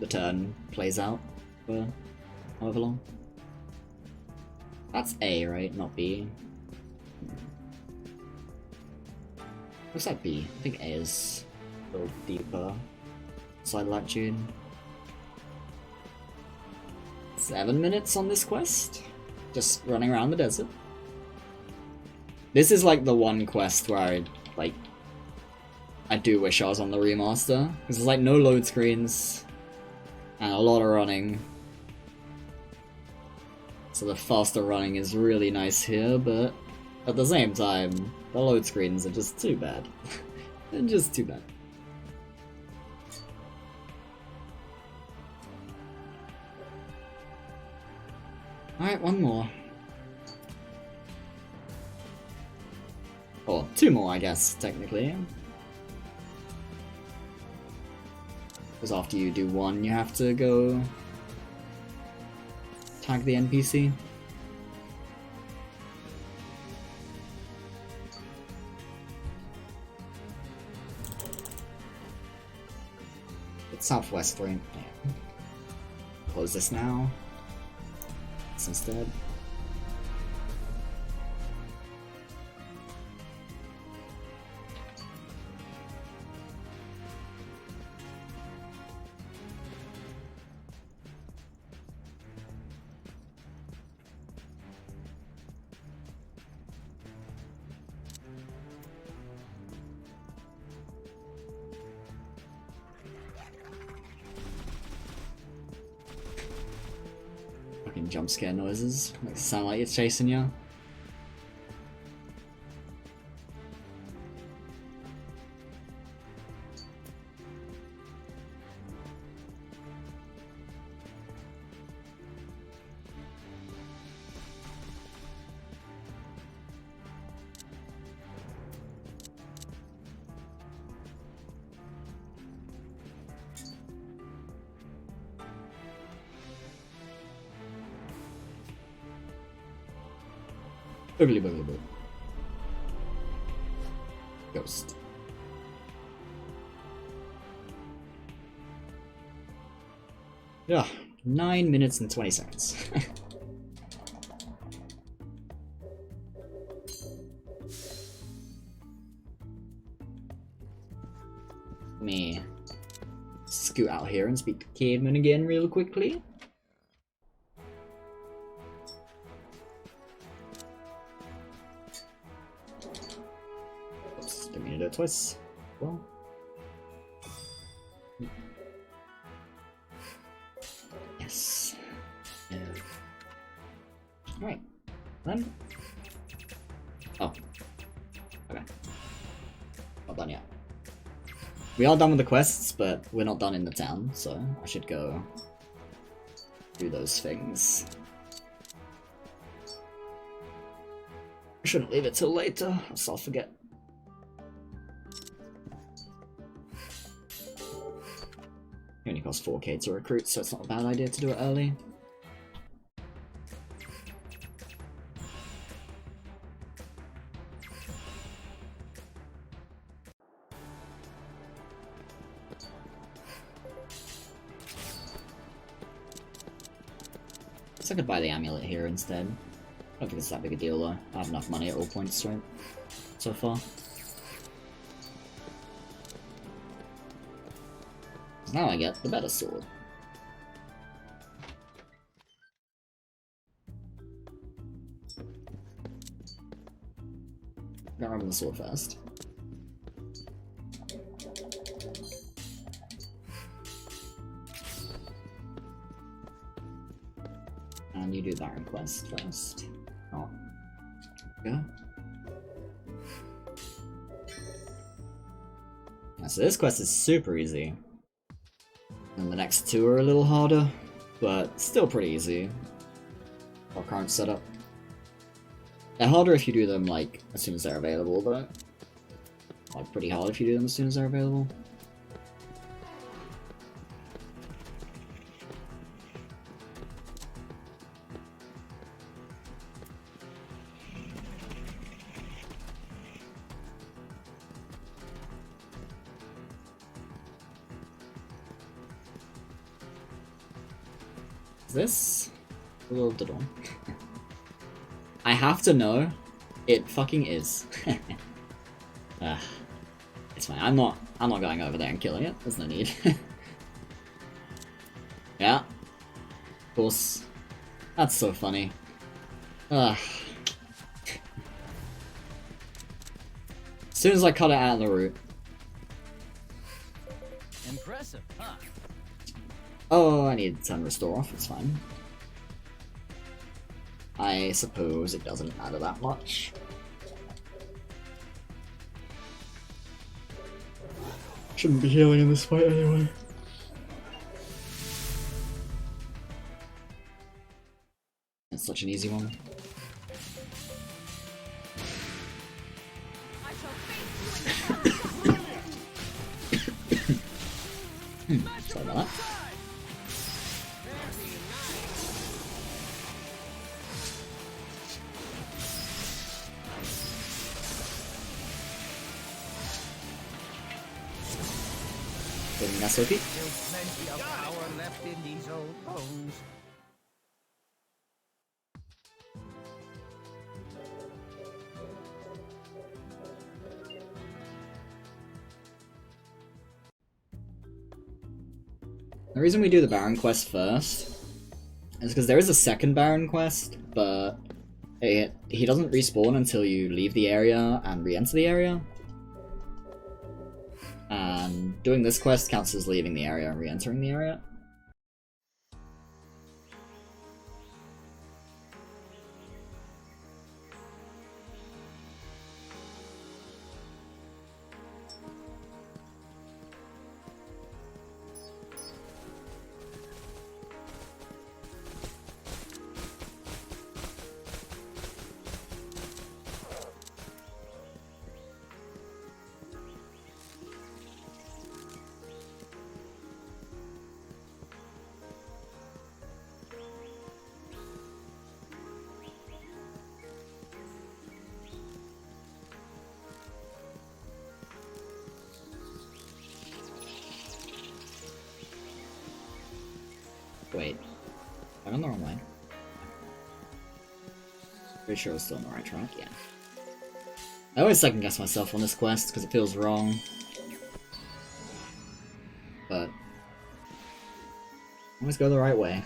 the turn plays out. for however long. That's A, right? Not B. Looks like B. I think A is a little deeper side latitude. 7 minutes on this quest. Just running around the desert. This is like the one quest where I do wish I was on the remaster. Because there's like no load screens and a lot of running. So the faster running is really nice here, but at the same time, the load screens are just too bad. They're just too bad. Alright, one more. Or 2 more, I guess, technically. Because after you do 1, you have to go tag the NPC. It's southwest, right? Yeah. Close this now. This instead. Fucking jump scare noises. Makes it sound like it's chasing you. Boogly boogly boo. Ghost. Yeah, 9 minutes and 20 seconds. Let me scoot out here and speak to Caveman again real quickly. Oops, didn't mean to do it twice. Well. Yes. Alright. Then. Oh. Okay. Not done yet. We are done with the quests, but we're not done in the town, so I should go do those things. I shouldn't leave it till later, else I'll forget. It only costs 4k to recruit, so it's not a bad idea to do it early. I could buy the amulet here instead. I don't think it's that big a deal though. I have enough money at all points, right? So far. Now I get the better sword. Gotta remember the sword first. And you do that request first. Oh. Yeah. So this quest is super easy. And the next two are a little harder, but still pretty easy. Our current setup. They're harder if you do them like as soon as they're available, but like pretty hard if you do them as soon as they're available. Is this a little diddle? I have to know. It fucking is. It's fine. I'm not going over there and killing it. There's no need. Yeah. Of course. That's so funny. As soon as I cut it out of the root. Impressive, huh? Oh, I need to turn restore off. It's fine. I suppose it doesn't matter that much. Shouldn't be healing in this fight anyway. It's such an easy one. I shall face you in Sorry about that. Getting that circuit. Still plenty of power left in these old bones. The reason we do the Baron quest first is because there is a second Baron quest, but he doesn't respawn until you leave the area and re-enter the area. And doing this quest counts as leaving the area and re-entering the area. Wait, I'm on the wrong way. Pretty sure I was still on the right track, yeah. I always second guess myself on this quest because it feels wrong. But always go the right way.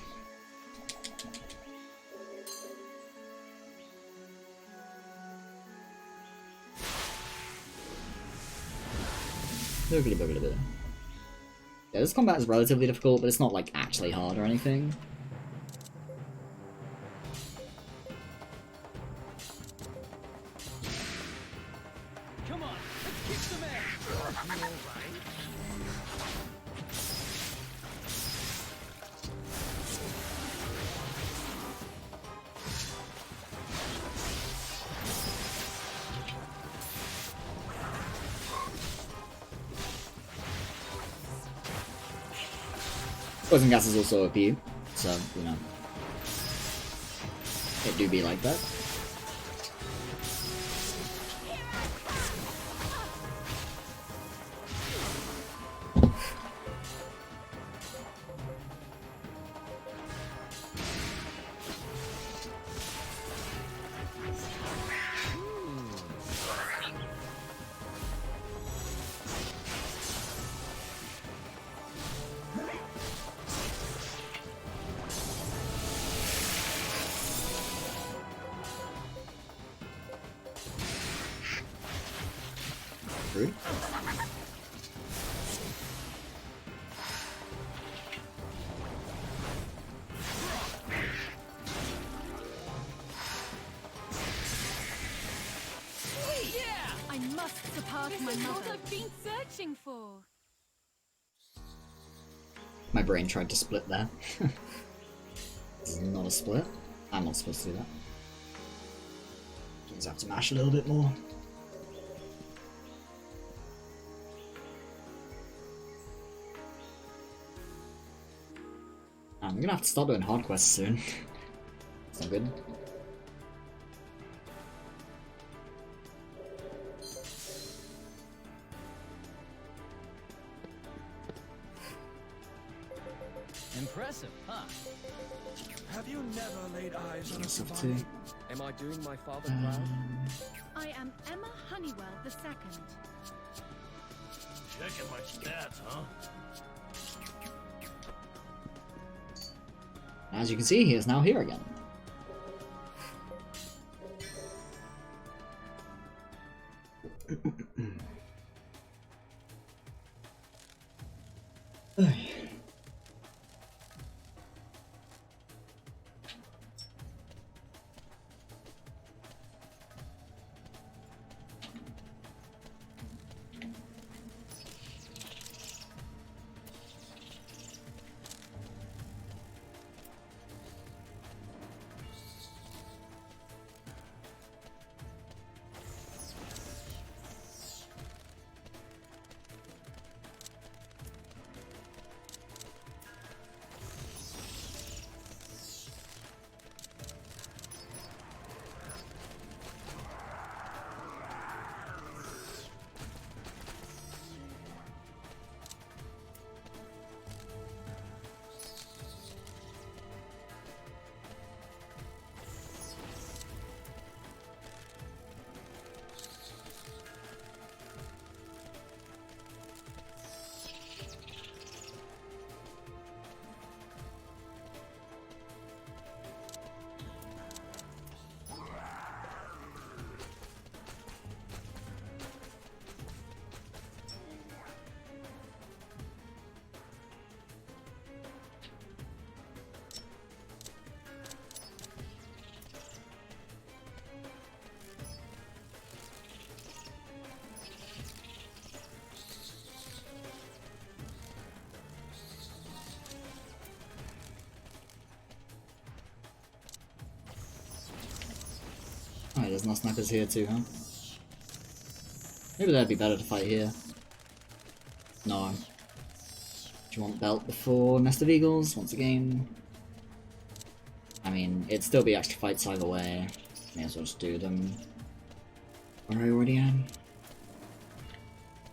Boogly boogly boo. Yeah, this combat is relatively difficult, but it's not like actually hard or anything. Come on, let's kick some ass. Poison gas is also OP, so, you know. It do be like that. Rude. I must surpass my mother. What I've been searching for. My brain tried to split there. This is not a split. I'm not supposed to do that. Just have to mash a little bit more. I'm gonna have to start doing hard quests soon. It's not good. Impressive, huh? Have you never laid eyes on a Stuff savannah? too. Am I doing my father proud? I am Emma Honeywell II. Checking my stats, huh? As you can see, he is now here again. Alright, there's no snipers here too, huh? Maybe that'd be better to fight here. No. Do you want belt before Nest of Eagles once again? I mean, it'd still be extra fights either way. May as well just do them where I already am.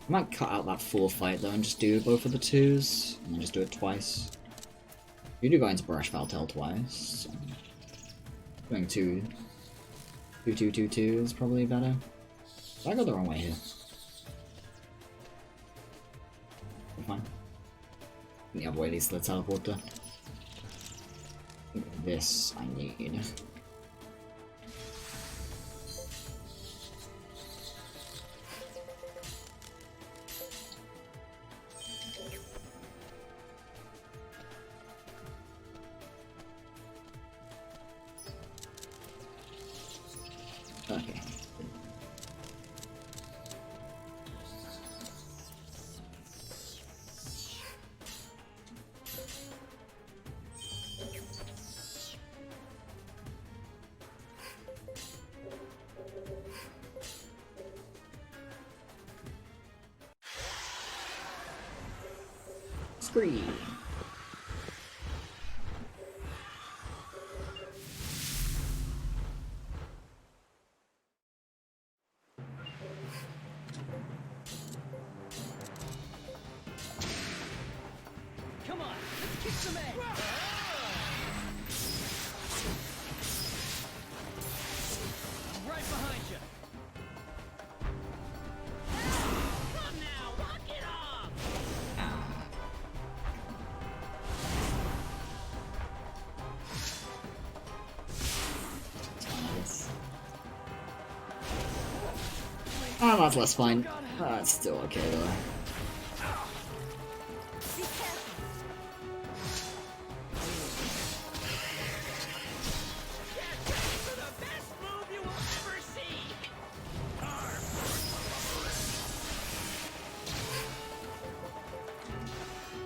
I might cut out that 4th fight though and just do both of the 2s, and then just do it twice. You do go into Brush Valtel twice. So doing 2 is probably better. Did I go the wrong way here? I'm fine. The other way leads to the teleporter. This I need. Okay. Scree. Come on, let's kick some ass. I'm right behind you. Come now, walk it off. Oh, that's less fine. That's still okay though.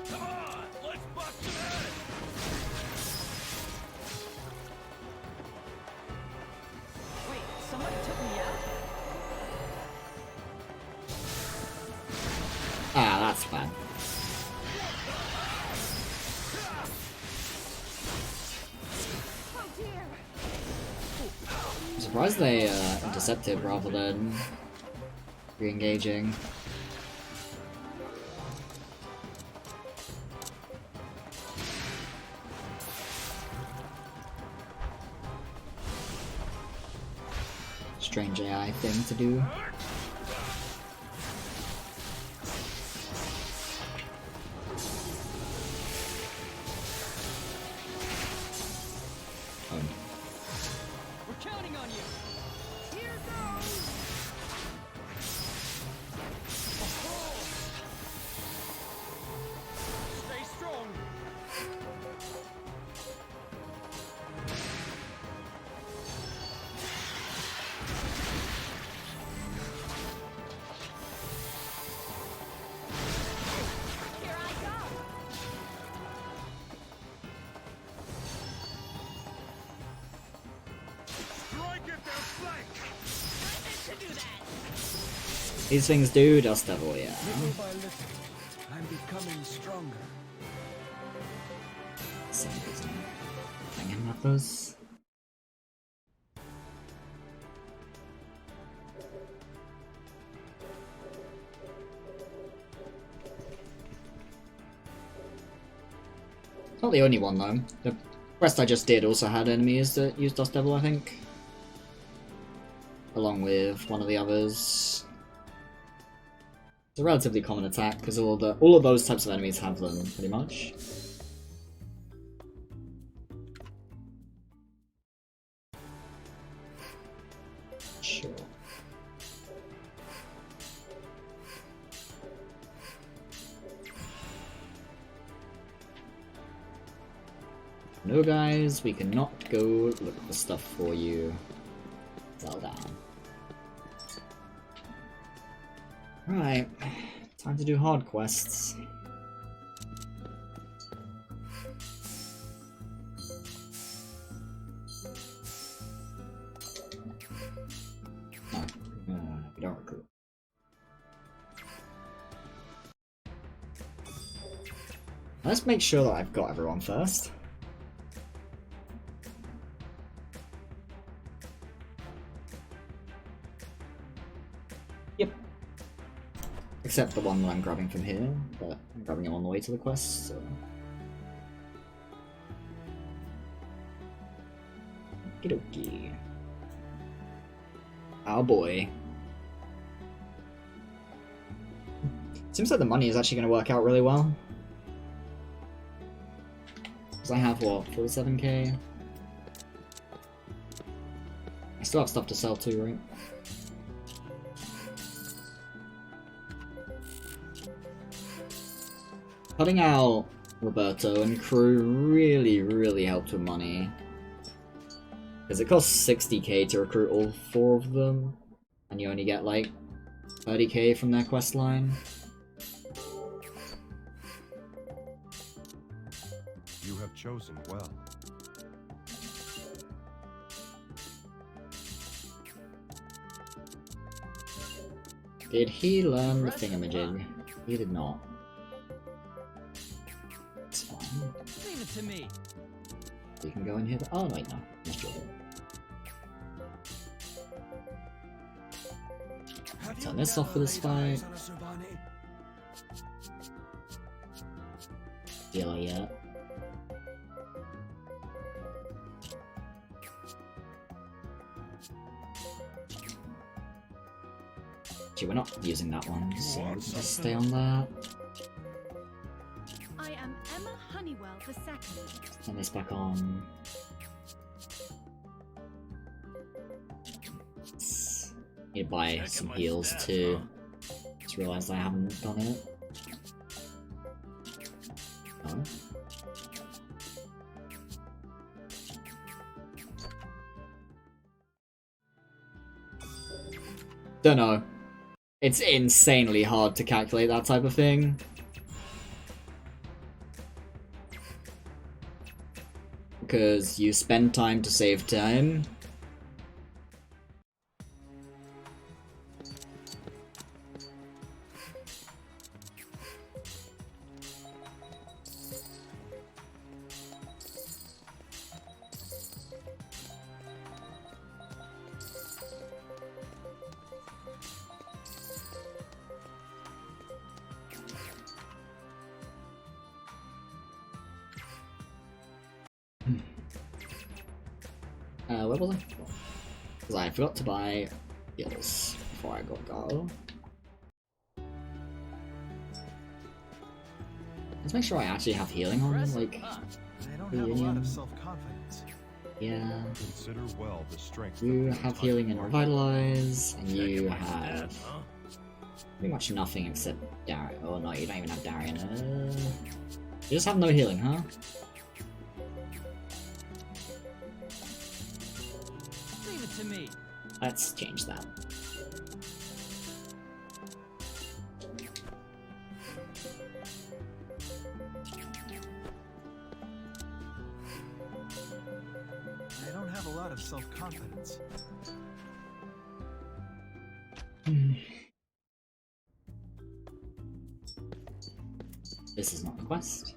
Come on, let's bust some heads! Wait, somebody took me out? Ah, that's bad. I'm surprised they intercepted rather than re-engaging. strange AI thing to do. We're counting on you. Here goes! Stay strong. Here I go! Strike at their flank. I meant to do that! These things do Dust Devil, yeah. Little by little, I'm becoming stronger. Same thing. Hanging rappers. Not the only one though. The quest I just did also had enemies that used Dust Devil, I think. Along with one of the others. It's a relatively common attack because all of those types of enemies have them pretty much. Sure. No guys, we cannot go look at the stuff for you. Settle down. Right, time to do hard quests. No, we don't recruit. Let's make sure that I've got everyone first. Yep. Except the one that I'm grabbing from here, but I'm grabbing it on the way to the quest, so... Okie-dokie. Oh boy. Seems like the money is actually going to work out really well. Because I have, what, 47k? I still have stuff to sell too, right? Cutting out Roberto and crew really helped with money. Because it costs 60k to recruit all 4 of them, and you only get like 30k from their quest line. You have chosen well. Did he learn the thingamajig? He did not. It's fine. Leave it to me. You can go in here. Oh, wait, no. Just joking. Turn this off for this fight. Yeah, yeah. Actually, we're not using that one, so we'll just stay on that. I am Emma Honeywell II. Turn this back on. Need to buy some heals too. Just realised I haven't done it. Oh. Don't know. It's insanely hard to calculate that type of thing. Because you spend time to save time. Where was I? Because I forgot to buy heals before I go. Let's make sure I actually have healing on, like... I don't have a lot of self-confidence. Yeah. Consider well the strength You of the have entire healing and army. Revitalize, and you Like have that, huh? pretty much nothing except Darian. Oh no, you don't even have Darian. You just have no healing, huh? Leave it to me. Let's change that. I don't have a lot of self-confidence. This is not a quest.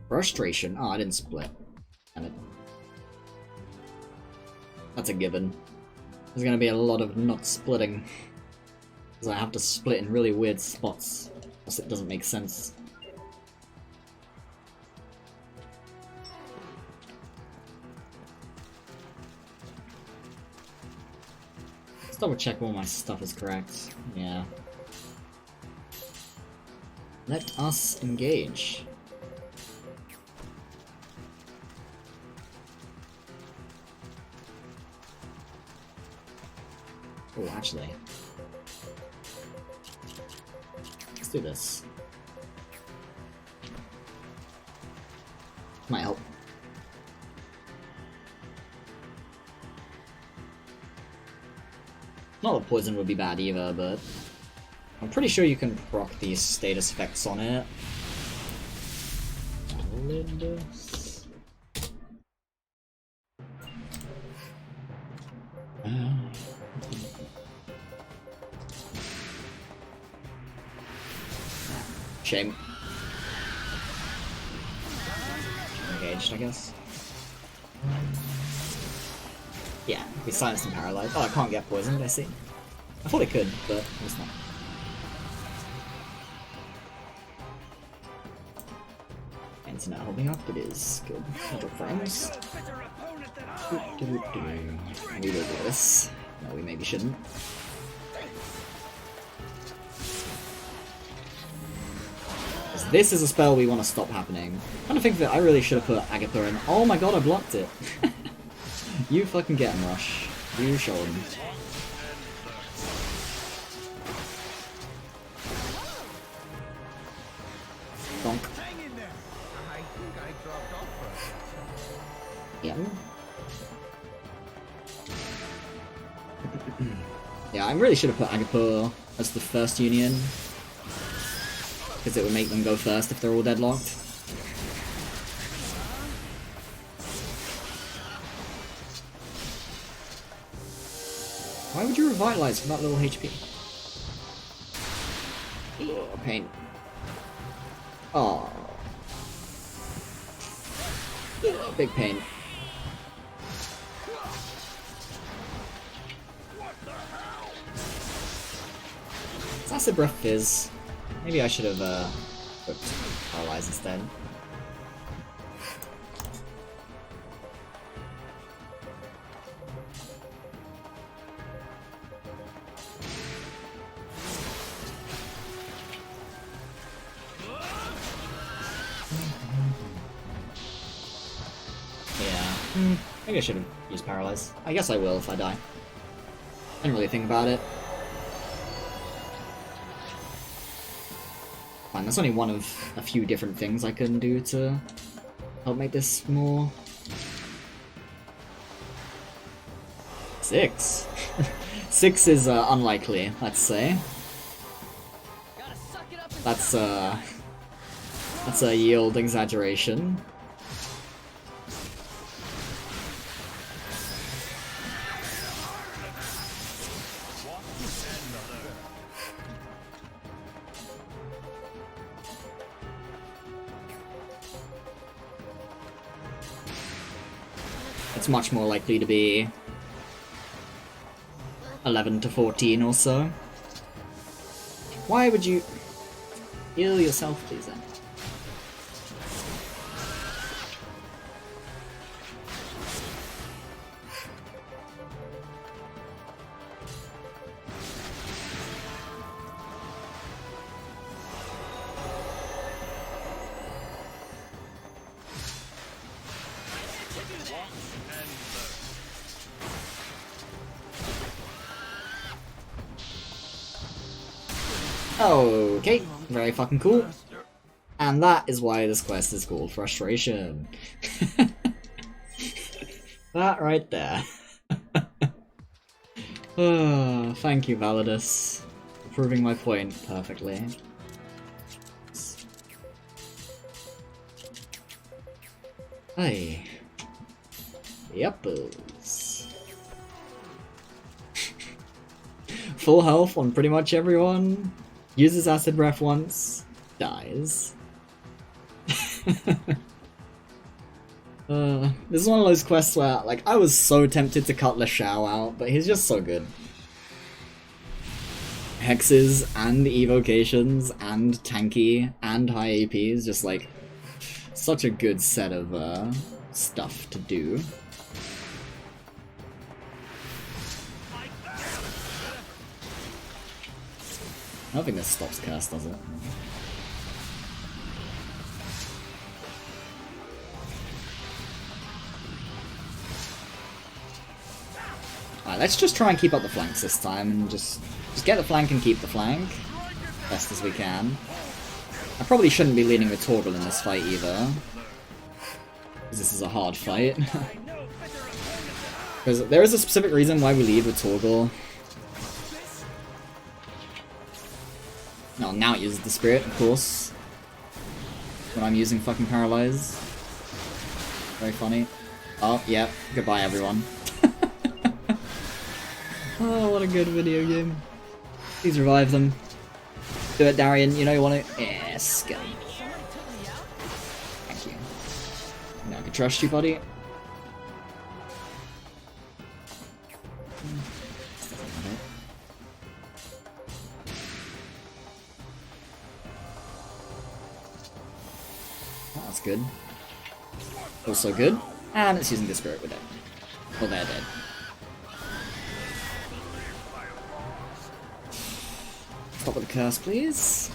Frustration. Oh, I didn't split. Damn it. That's a given. There's gonna be a lot of not splitting. Because I have to split in really weird spots. Else it doesn't make sense. Let's double check all my stuff is correct. Yeah. Let us engage. Oh, actually. Let's do this. Might help. Not that poison would be bad either, but I'm pretty sure you can proc these status effects on it. Olympus. Shame. Engaged, I guess. Yeah, we silenced and paralyzed. Oh, I can't get poisoned, I see. I thought it could, but it's not. Internet holding up, it is good. Little frames. We will do this. No, we maybe shouldn't. This is a spell we want to stop happening. I kind of think that I really should have put Agatha in. Oh my god, I blocked it. You fucking get him, Rush. You show him. Donk. Hang in there. I think I dropped off for a Yeah. Yeah, I really should have put Agapur as the first union. Because it would make them go first if they're all deadlocked. Why would you revitalize for that little HP? Ugh, pain. Oh. Big pain. It's acid breath fizz. Maybe I should have put paralyze instead. Yeah. Maybe I should have used paralyze. I guess I will if I die. I didn't really think about it. Fine, that's only one of a few different things I can do to help make this more... 6. 6 is unlikely, let's say. That's a yield exaggeration. It's much more likely to be 11 to 14 or so. Why would you... Heal yourself, please, then. Okay, very fucking cool. And that is why this quest is called Frustration. That right there. Oh, thank you, Validus, for proving my point perfectly. Hey. Yuppers. Full health on pretty much everyone. Uses acid breath once. Dies. This is one of those quests where, like, I was so tempted to cut Lashao out, but he's just so good. Hexes and evocations and tanky and high AP is just like such a good set of stuff to do. I don't think this stops curse, does it? Alright, let's just try and keep up the flanks this time and just get the flank and keep the flank best as we can. I probably shouldn't be leading with Torgal in this fight either, because this is a hard fight. Because there is a specific reason why we lead with Torgal. No, now it uses the spirit, of course. When I'm using fucking Paralyze. Very funny. Oh, yeah. Goodbye, everyone. Oh, what a good video game. Please revive them. Do it, Darian. You know you want to. Yes, go. Thank you. No, I can trust you, buddy. That's good. Also good. And it's using the spirit, we're dead. Oh, they're dead. Stop with the curse, please.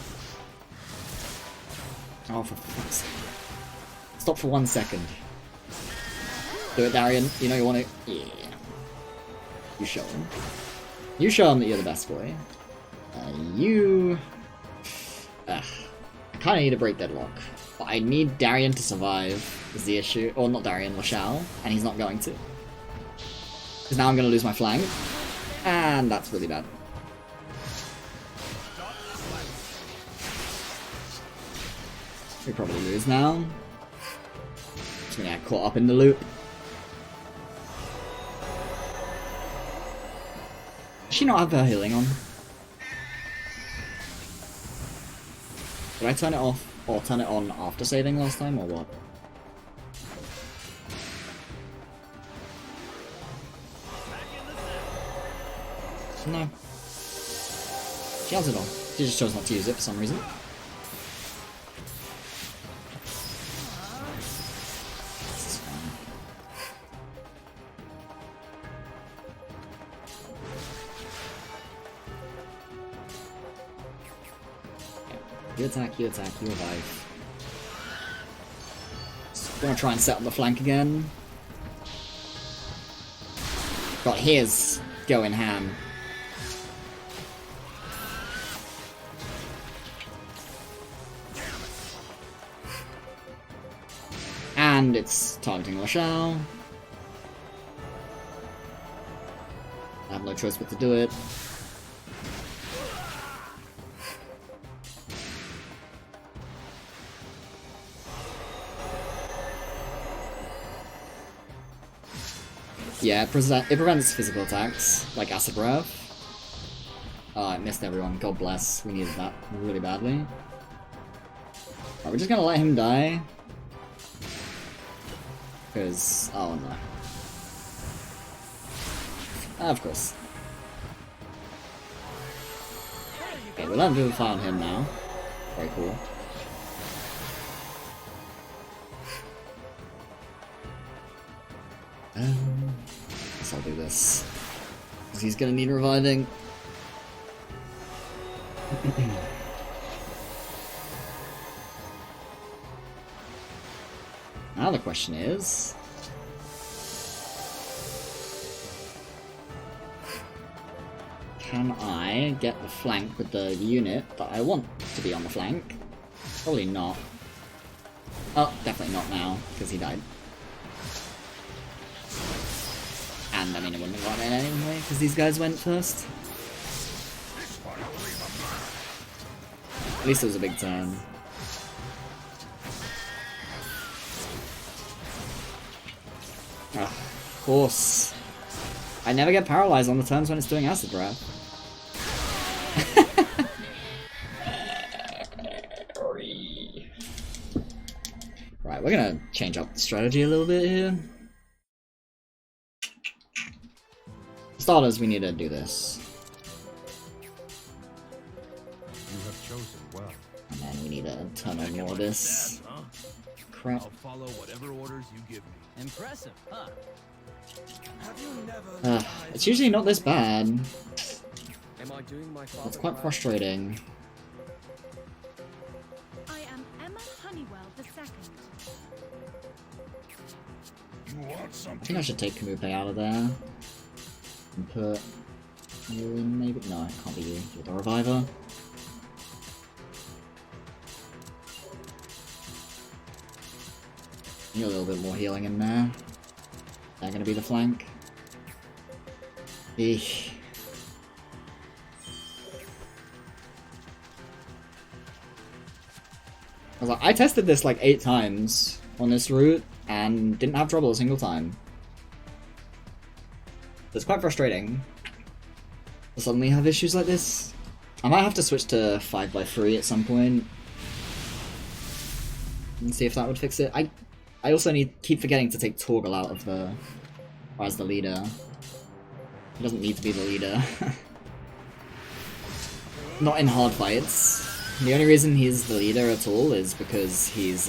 Oh, for fuck's sake. Stop for 1 second. Do it, Darian. You know you want to. Yeah. You show him. You show him that you're the best boy. You. I kind of need to break deadlock. But I need Darian to survive, is the issue. Or not Darian, Lashao. And he's not going to. Because now I'm going to lose my flank. And that's really bad. We probably lose now. Just gonna get caught up in the loop. Does she not have her healing on? Did I turn it off or turn it on after saving last time or what? No. She has it on. She just chose not to use it for some reason. You attack, you revive. Just gonna try and set up the flank again. Got his going ham. And it's targeting Lashao. I have no choice but to do it. Yeah, it prevents physical attacks, like Acid Breath. Oh, I missed everyone. God bless. We needed that really badly. Alright, we're just gonna let him die. Because... oh no. Of course. Okay, we'll have to fire on him now. Very cool. Guess I'll do this. Because he's gonna need reviving. Now the question is... can I get the flank with the unit that I want to be on the flank? Probably not. Oh, definitely not now, because he died. And I mean, it wouldn't have gotten in anyway, because these guys went first. At least it was a big turn. Ah, of course. I never get paralyzed on the turns when it's doing acid breath. Right, we're gonna change up the strategy a little bit here. For starters, we need to do this. You have chosen well. And then we need to turn on more of this Huh? crap. I'll follow whatever orders you give me. Impressive, huh? Have you never It's usually not this bad. Am I doing my It's father quite right? frustrating. I am Emma Honeywell II. You want I something? think I should take Kamupe out of there. And put you in, maybe? No, it can't be you. You're the reviver. Need a little bit more healing in there. Is that gonna be the flank? Eesh. I was like, I tested this like 8 times on this route and didn't have trouble a single time. It's quite frustrating to suddenly have issues like this. I might have to switch to 5x3 at some point and see if that would fix it. I also keep forgetting to take Torgal out of the... or as the leader. He doesn't need to be the leader. Not in hard fights. The only reason he's the leader at all is because he's,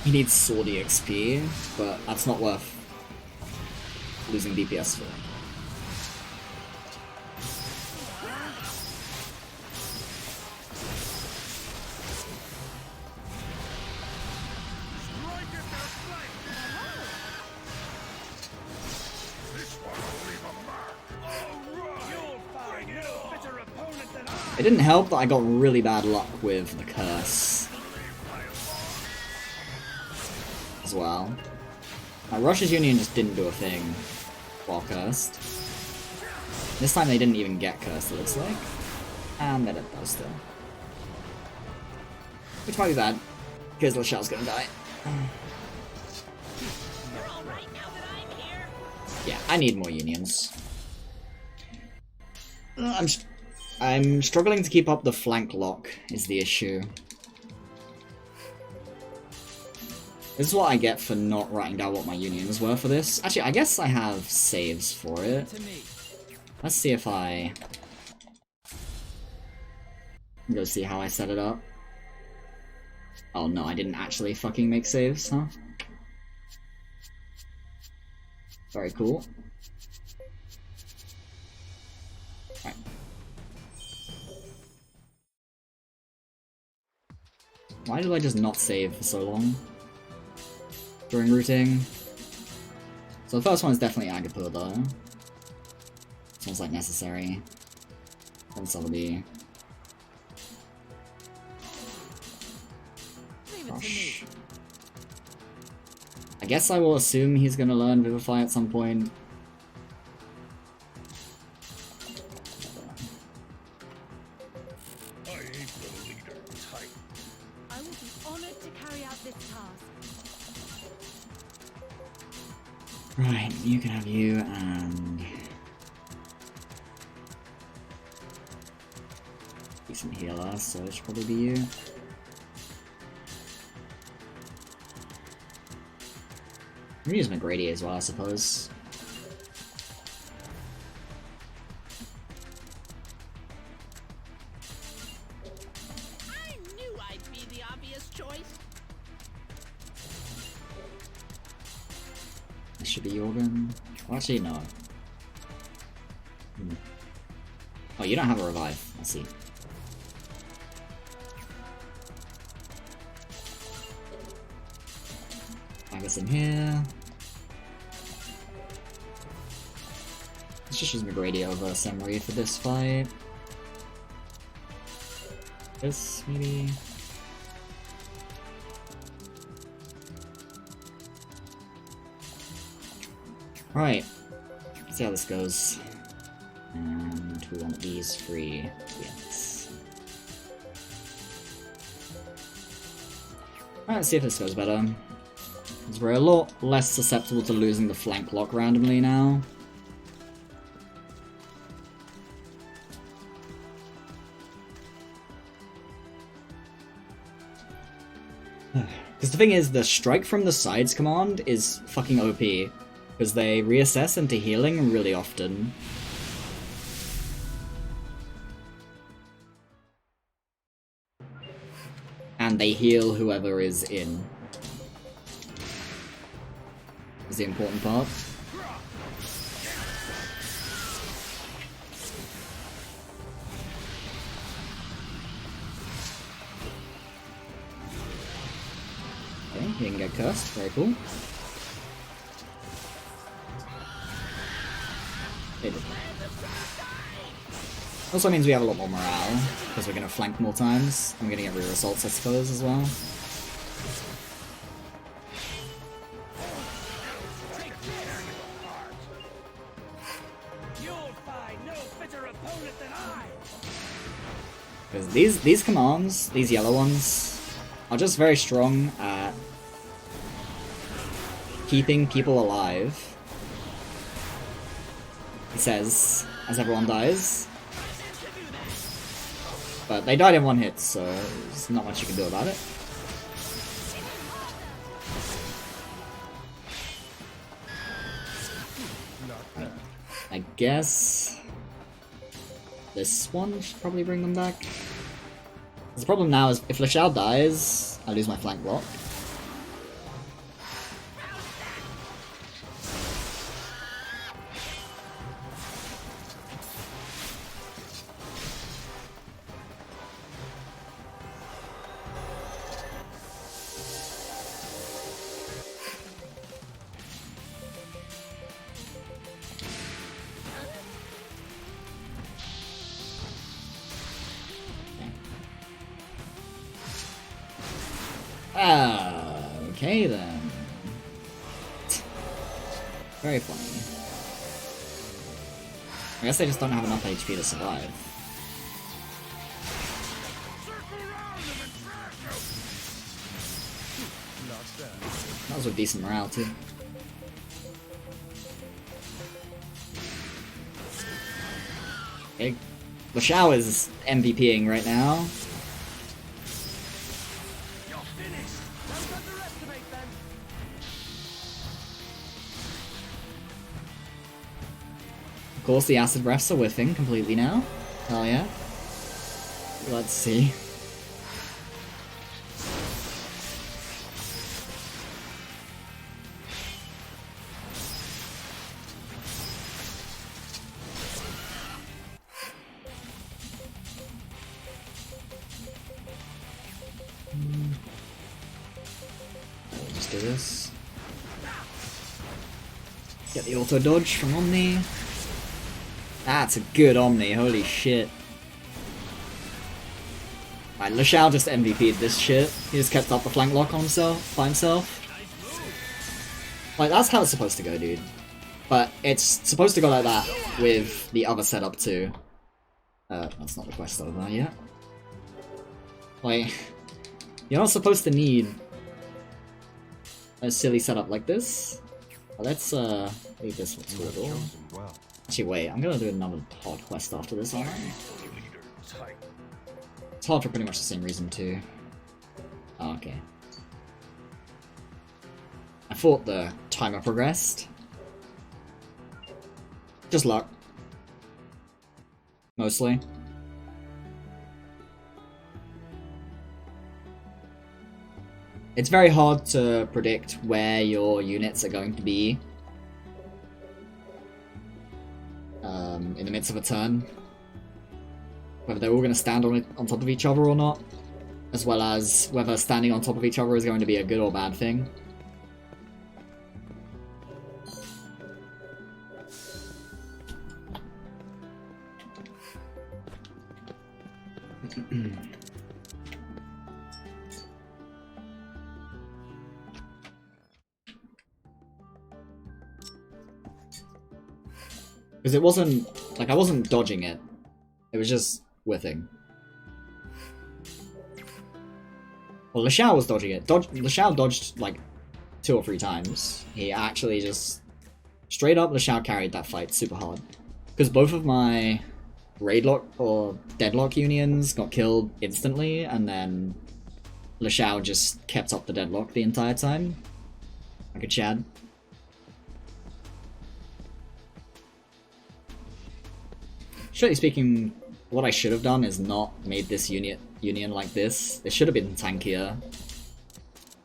he needs swordy XP, but that's not worth losing DPS for. It didn't help that I got really bad luck with the curse as well. Now, Russia's Union just didn't do a thing while cursed. This time they didn't even get cursed, it looks like. And they did though still. Which might be bad, because LaShalle's gonna die. Yeah, I need more unions. I'm struggling to keep up the flank lock, is the issue. This is what I get for not writing down what my unions were for this. Actually, I guess I have saves for it. To me. Let's see if I... go see how I set it up. Oh no, I didn't actually fucking make saves, huh? Very cool. Right. Why did I just not save for so long during routing? So the first one is definitely Agapur though. This one's like necessary. Then Sotheby. Leave it to me. Gosh. I guess I will assume he's gonna learn Vivify at some point. I ain't the leader type. I will be honored to carry out this task. Right, you can have you and... decent healer, so it should probably be you. I'm gonna use McGrady as well, I suppose. This should be Jorgen. Well, actually, no. Oh, you don't have a revive. I see. I guess in here. Let's just use McGrady over Semri for this fight. This, maybe? Right. See how this goes. And we want these free. Yes. Alright, let's see if this goes better. Because we're a lot less susceptible to losing the flank lock randomly now. Because the thing is, the strike from the sides command is fucking OP. Because they reassess into healing really often. And they heal whoever is in. Is the important part. Okay, he didn't get cursed. Very cool. It did. Also means we have a lot more morale, because we're going to flank more times. I'm going to get re-assaults, I suppose, as well. Because these commands, these yellow ones, are just very strong at keeping people alive. He says, as everyone dies. But they died in one hit, so there's not much you can do about it. I guess this one should probably bring them back. The problem now is if Lashao dies, I lose my flank block. Okay then. Very funny. I guess they just don't have enough HP to survive. That was with decent morale too. Okay. Lashao is MVPing right now. Of course, the acid breaths are whiffing completely now. Hell yeah. Let's see. We'll just do this. Get the auto dodge from Omni. That's a good Omni, holy shit. Right, Lashao just MVP'd this shit. He just kept up the flank lock on himself, by himself. Like, that's how it's supposed to go, dude. But it's supposed to go like that with the other setup too. That's not the quest over yet. Like, you're not supposed to need a silly setup like this. But let's leave this one to the door. Actually, wait, I'm gonna do another hard quest after this, aren't I? It's hard for pretty much the same reason too. Oh, okay. I thought the timer progressed. Just luck. Mostly. It's very hard to predict where your units are going to be in the midst of a turn. Whether they're all going to stand on top of each other or not, as well as whether standing on top of each other is going to be a good or bad thing. Because it wasn't, like, I wasn't dodging it. It was just whiffing. Well, Lashao was dodging it. Lashao dodged, like, 2 or 3 times. He actually just... Straight up, Lashao carried that fight super hard. Because both of my Raidlock or Deadlock unions got killed instantly, and then Lashao just kept up the Deadlock the entire time. Like a Chad. Strictly speaking, what I should have done is not made this union like this. It should have been tankier.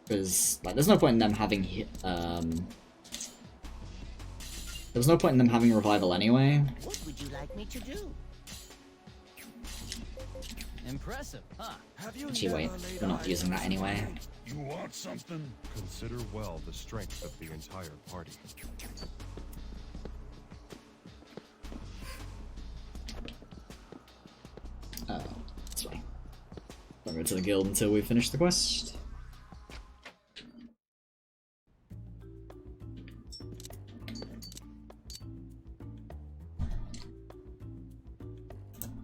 Because, like, there's no point in them having there's no point in them having revival anyway. What would you like me to do? Impressive, huh? Actually, wait, we're not using that anyway. You want something? Consider well the strength of the entire party. This way. Don't go to the guild until we finish the quest.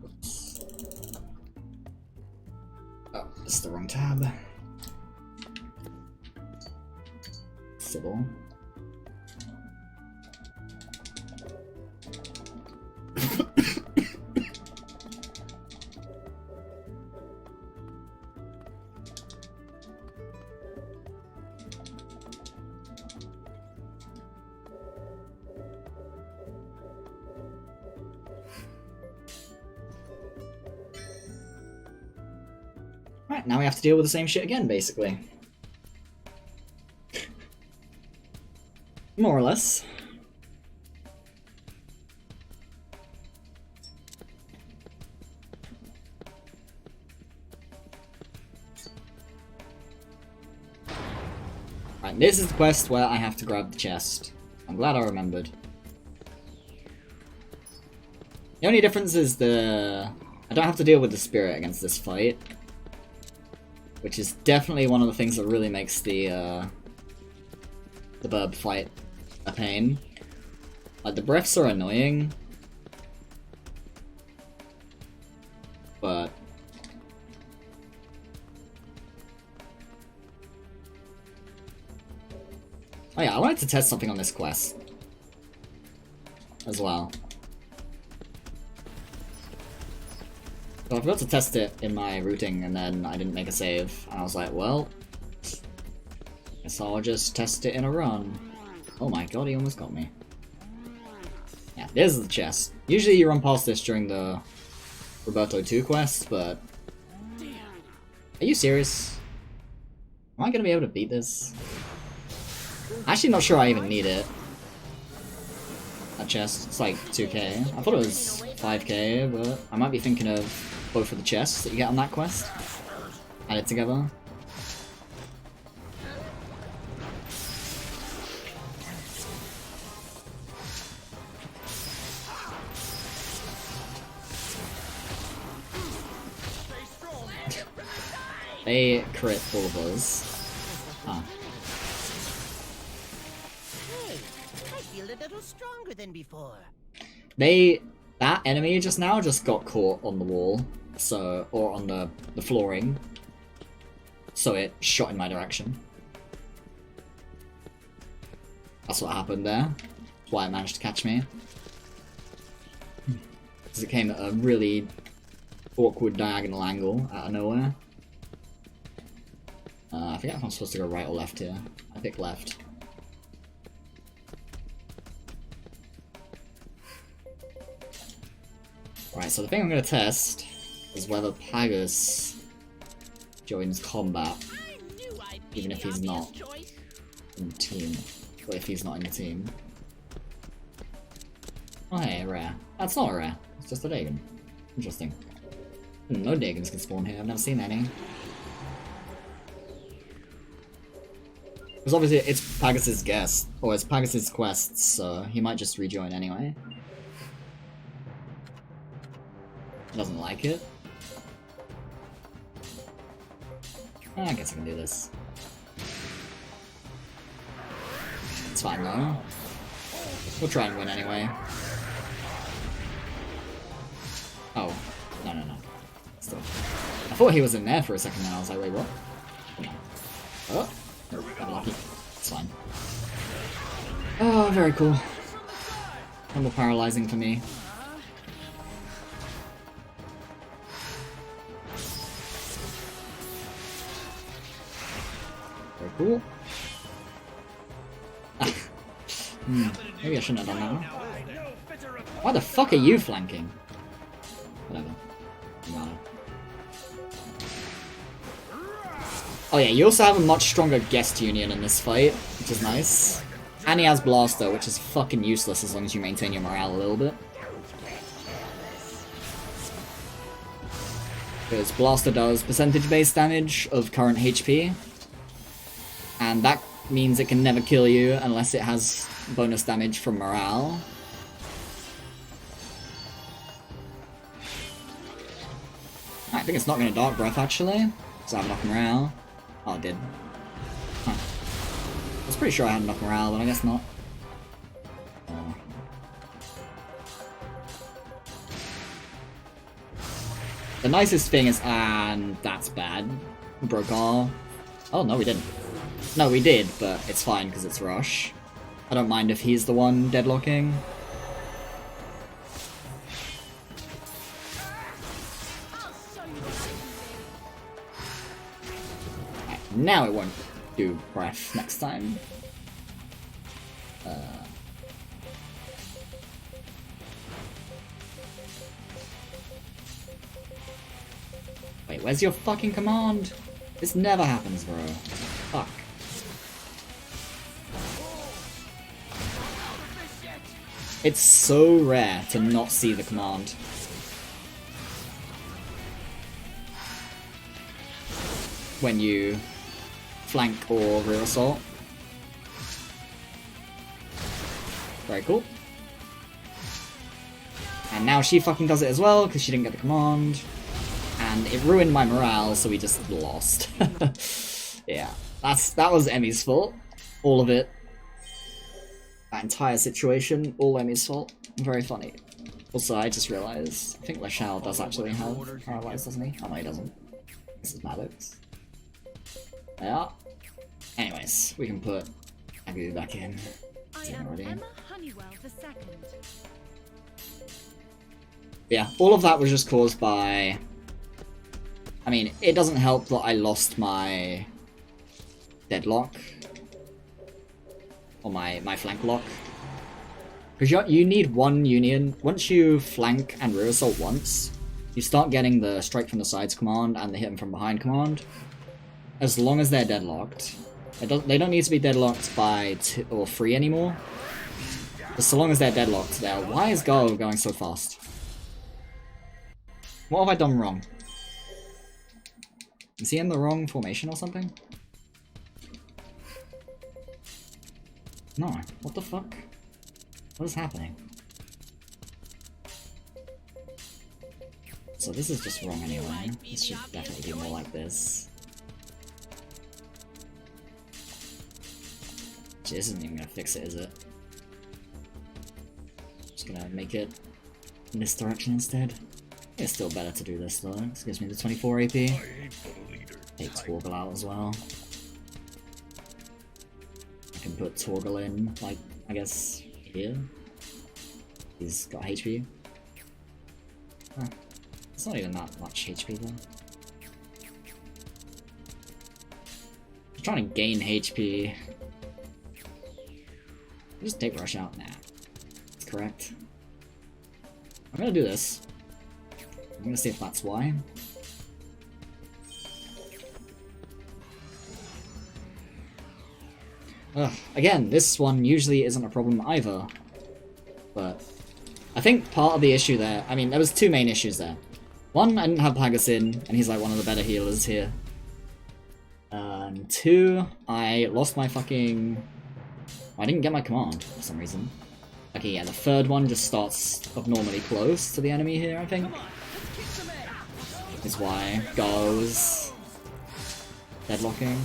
Oops. Oh, this is the wrong tab. Sybil. Right, now we have to deal with the same shit again, basically. More or less. Right, this is the quest where I have to grab the chest. I'm glad I remembered. The only difference is I don't have to deal with the spirit against this fight. Which is definitely one of the things that really makes the burb fight a pain. Like, the breaths are annoying. But... oh yeah, I wanted to test something on this quest. As well. So I forgot to test it in my routing, and then I didn't make a save. And I was like, well, guess I'll just test it in a run. Oh my god, he almost got me. Yeah, there's the chest. Usually you run past this during the Roberto 2 quest, but... are you serious? Am I gonna be able to beat this? Actually not sure I even need it. That chest, it's like 2k. I thought it was 5k, but I might be thinking of both of the chests that you get on that quest. Add it together. They crit all of us. Huh. Hey, I feel a little stronger than before. That enemy just now just got caught on the wall, so, or on the flooring, so it shot in my direction. That's what happened there. That's why it managed to catch me. Because it came at a really awkward diagonal angle out of nowhere. I forget if I'm supposed to go right or left here. I pick left. Right, so the thing I'm going to test is whether Pagus joins combat, even if he's not in the team, or if he's not in the team. Oh hey, rare. That's not a rare. It's just a Dagon. Interesting. No Dagons can spawn here. I've never seen any. Because obviously it's Pagus' guest, or it's Pagus' quest, so he might just rejoin anyway. Doesn't like it. I guess I can do this. It's fine though. We'll try and win anyway. Oh. No. Still. I thought he was in there for a second and I was like, wait, what? No. Oh. Got lucky. It's fine. Oh, very cool. A little paralyzing for me. Very cool. Maybe I shouldn't have done that. Why the fuck are you flanking? Whatever. No. Oh yeah, you also have a much stronger guest union in this fight, which is nice. And he has Blaster, which is fucking useless as long as you maintain your morale a little bit. Because Blaster does percentage-based damage of current HP. And that means it can never kill you unless it has bonus damage from morale. I think it's not going to Dark Breath actually, because I have enough morale. Oh, it did. Huh. I was pretty sure I had enough morale, but I guess not. Oh. The nicest thing is, and that's bad. Broke all. Oh no, we didn't. No, we did, but it's fine because it's Rush. I don't mind if he's the one deadlocking. Right, now it won't do breath next time. Wait, where's your fucking command? This never happens, bro. Fuck. It's so rare to not see the command. When you flank or rear assault. Very cool. And now she fucking does it as well, because she didn't get the command. And it ruined my morale, so we just lost. Yeah, that was Emmy's fault. All of it. That entire situation, all Emmy's fault. Very funny. Also, I just realized, I think Lashal does actually have paralyzed, doesn't he? Oh no, he doesn't. This is Maddox. Yeah. Anyways, we can put Agu back in. Yeah, all of that was just caused by... I mean, it doesn't help that I lost my deadlock. Or my flank lock. Because you need one union. Once you flank and rear assault once, you start getting the strike from the sides command and the hit from behind command. As long as they're deadlocked. They don't need to be deadlocked by 2 or 3 anymore. But so long as they're deadlocked there. Why is Go going so fast? What have I done wrong? Is he in the wrong formation or something? No, what the fuck? What is happening? So this is just wrong anyway. This should definitely be more like this. Gee, this isn't even gonna fix it, is it? Just gonna make it in this direction instead. It's still better to do this though. This gives me the 24 AP. Take Torgal out as well. I can put Torgal in, like, I guess, here. He's got HP. Huh. It's not even that much HP though. I'm trying to gain HP. Just take Rush out? Nah. That's correct. I'm gonna do this. I'm gonna see if that's why. Again, this one usually isn't a problem either, but I think part of the issue there, I mean, there was two main issues there. One, I didn't have Pagus in, and he's like one of the better healers here. And two, I lost my fucking... I didn't get my command for some reason. Okay, yeah, the third one just starts abnormally close to the enemy here, I think. Is why goes deadlocking.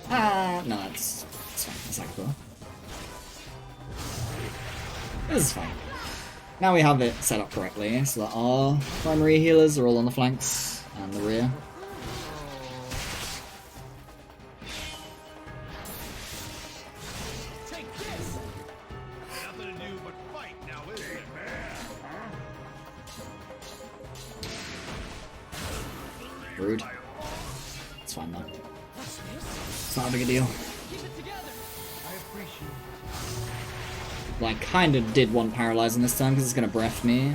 Ah, no, it's fine. It's like cool. This is fine. Now we have it set up correctly, so that our primary healers are all on the flanks and the rear. Take this. Nothing to do but fight now, is it? Rude. It's fine though. It's not a big a deal. Keep it together. I appreciate it. Well, I kind of did want paralyzing this time because it's going to breath me.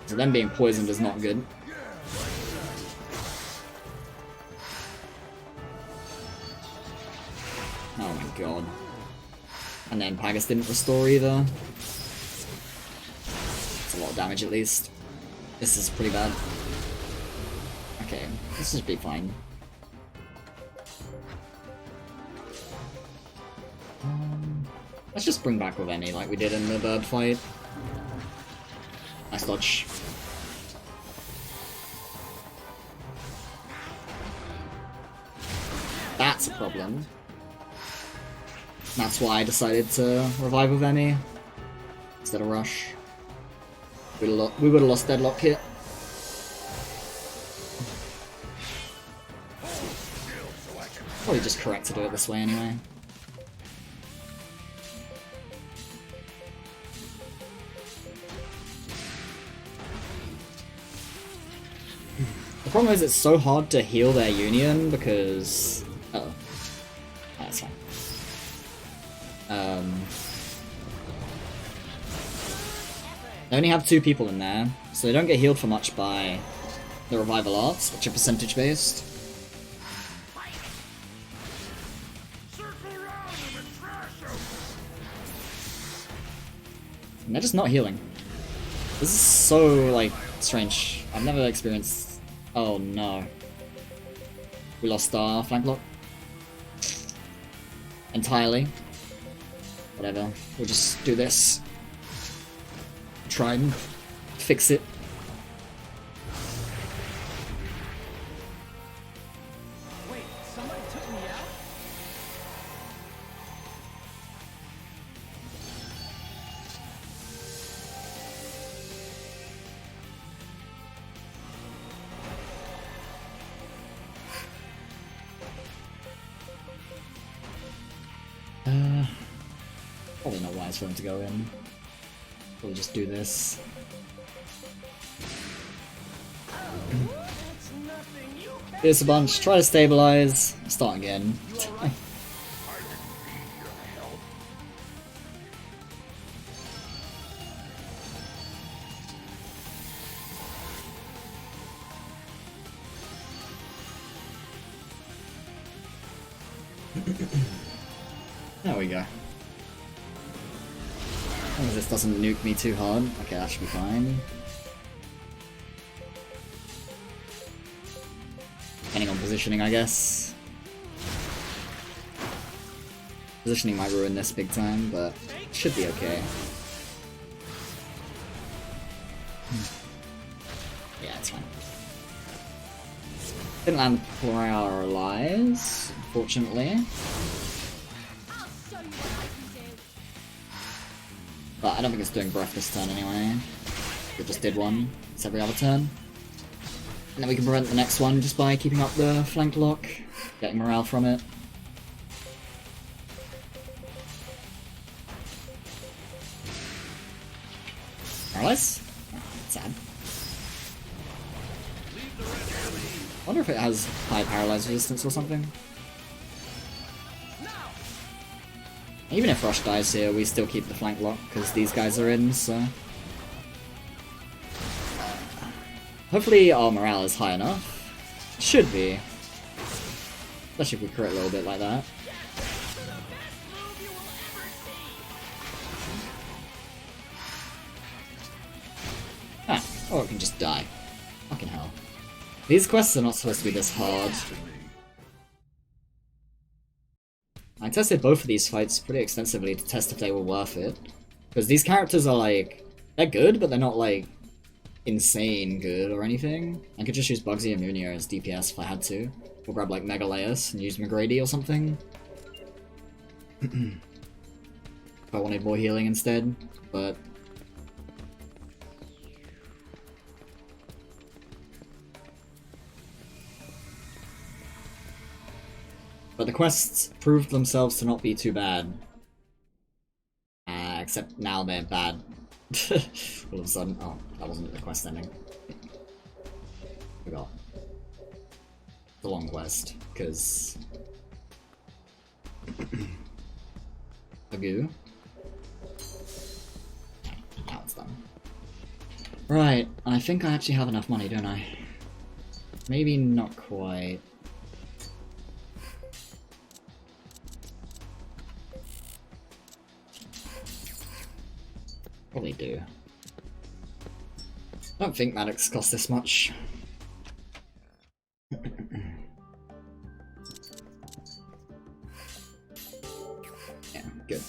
So them being poisoned is not good. Oh my god. And then Pagus didn't restore either. It's a lot of damage at least. This is pretty bad. Okay, this should be fine. Let's just bring back with any like we did in the bird fight. Nice dodge. That's a problem. That's why I decided to revive with Emmy instead of rush. We would have lost deadlock here. Probably just correct to do it this way anyway. The problem is it's so hard to heal their union because... Uh-oh. That's fine. They only have 2 people in there, so they don't get healed for much by the revival arts, which are percentage based. And they're just not healing. This is so, like, strange. I've never experienced... Oh no. We lost our flank lock. Entirely. Whatever. We'll just do this. Try and fix it. Wait, somebody took me out? Probably not wise for them to go in. We'll just do this. Here's a bunch, try to stabilize, start again. There we go. As long as this doesn't nuke me too hard. Okay, that should be fine. Depending on positioning, I guess. Positioning might ruin this big time, but it should be okay. Yeah, it's fine. Didn't land paralyze, unfortunately. But I don't think it's doing breath this turn anyway. It just did one. It's every other turn. And then we can prevent the next one just by keeping up the flank lock, getting morale from it. Paralyze? Oh, sad. I wonder if it has high paralyze resistance or something. Even if Rush dies here, we still keep the flank lock, because these guys are in, so... Hopefully our morale is high enough. Should be. Especially if we crit a little bit like that. Or it can just die. Fucking hell. These quests are not supposed to be this hard. I tested both of these fights pretty extensively to test if they were worth it. Because these characters are like... they're good, but they're not like... insane good or anything. I could just use Bugsy and Munir as DPS if I had to. Or grab like Megaleus and use McGrady or something. If I wanted more healing instead, but... but the quests proved themselves to not be too bad. Except now they're bad. All of a sudden. Oh, that wasn't the quest ending. Forgot. The long quest, because... the goo. Now it's done. Right, and I think I actually have enough money, don't I? Maybe not quite. Probably do. I don't think Maddox cost this much. Yeah, good.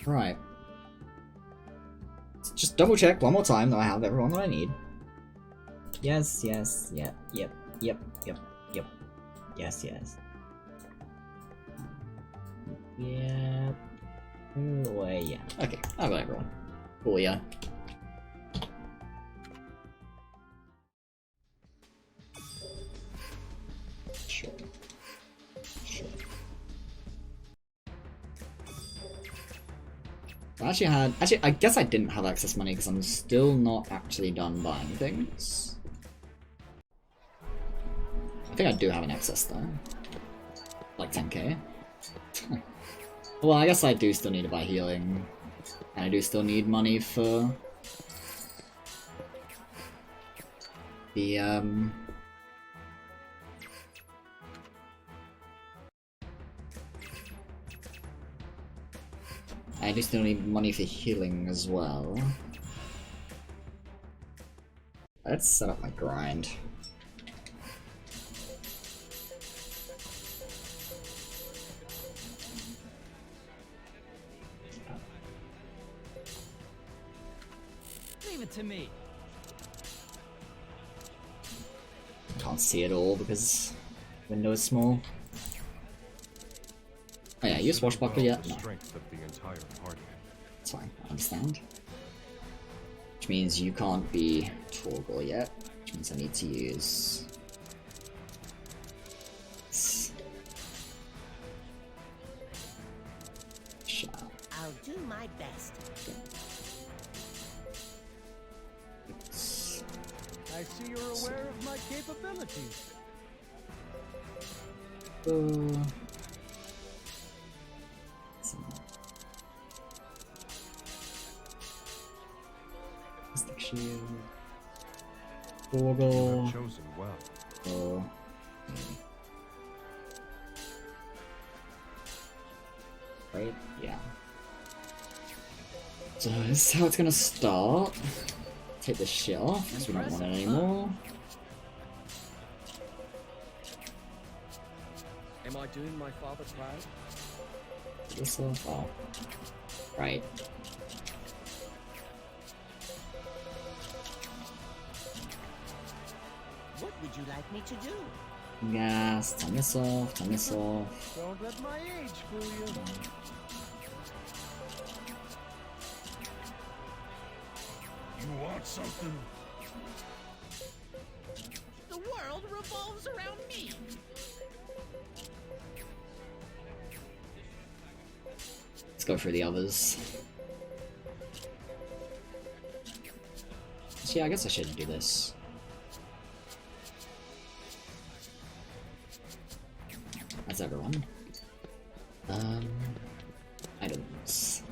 Right. Let's just double check one more time that I have everyone that I need. Yes, yes, yeah, yep, yep, yep, yep. Yes, yes. Yeah. Anyway, yeah. Okay, I've got everyone. Cool, yeah. Sure. Sure. Actually, I guess I didn't have excess money because I'm still not actually done buying things. I think I do have an excess though. Like 10k. Well, I guess I do still need to buy healing. And I do still need money for... the, I do still need money for healing as well. Let's set up my grind. Leave it to me. Can't see it all because the window is small. Oh yeah, you swashbuckler yet? The No. strength of the entire party. It's fine, I understand. Which means you can't be Torgal yet, which means I need to use... Shall. I'll do my best. I see you're aware of my capabilities. Mystic Shield. You Torgal. have chosen well. Oh. Right? Yeah. So this is how it's gonna start. Take this shit off because we don't want it anymore. Am I doing my father proud? Take this off. Oh. Right. What would you like me to do? Gas. Turn this off. Turn this off. Don't let my age fool you. You want something? The world revolves around me. Let's go through the others. So yeah, I guess I shouldn't do this. That's everyone. Items.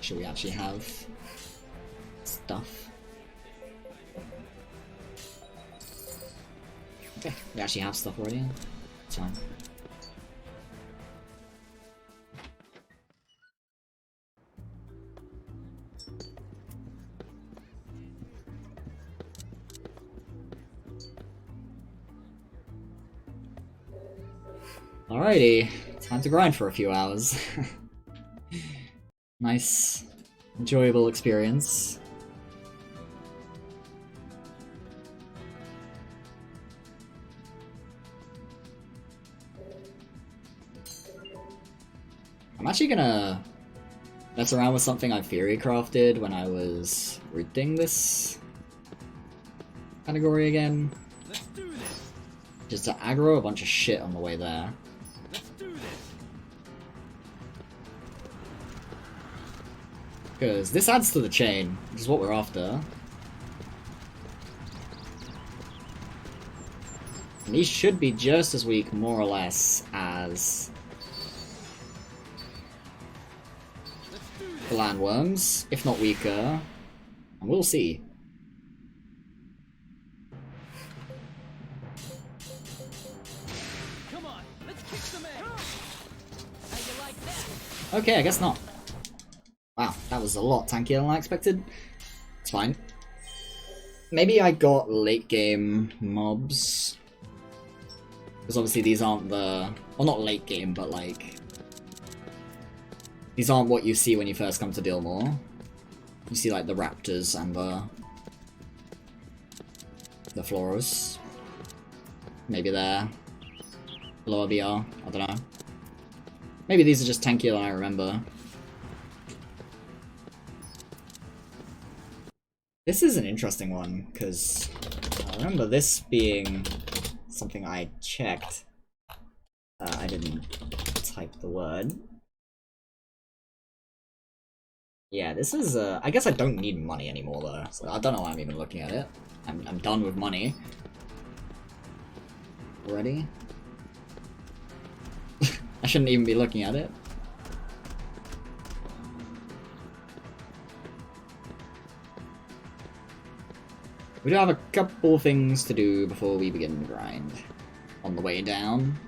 Should we actually have stuff? Okay, we actually have stuff already. It's fine. Alrighty, time to grind for a few hours. Nice, enjoyable experience. I'm actually gonna mess around with something I theory crafted when I was routing this category again. Let's do this. Just to aggro a bunch of shit on the way there. Let's do this. Because this adds to the chain, which is what we're after. And these should be just as weak, more or less, as the landworms, if not weaker. And we'll see. Come on, let's kick some ass. How you like that? Okay, I guess not. Wow, that was a lot tankier than I expected. It's fine. Maybe I got late game mobs. Because obviously these aren't the... well, not late game, but like... these aren't what you see when you first come to Dilmore. You see like the raptors and the floros. Maybe they're lower BR, I don't know. Maybe these are just tankier than I remember. This is an interesting one, because I remember this being something I checked. I didn't type the word. Yeah, this is, I guess I don't need money anymore though, so I don't know why I'm even looking at it. I'm done with money. Already? I shouldn't even be looking at it. We do have a couple things to do before we begin the grind. On the way down.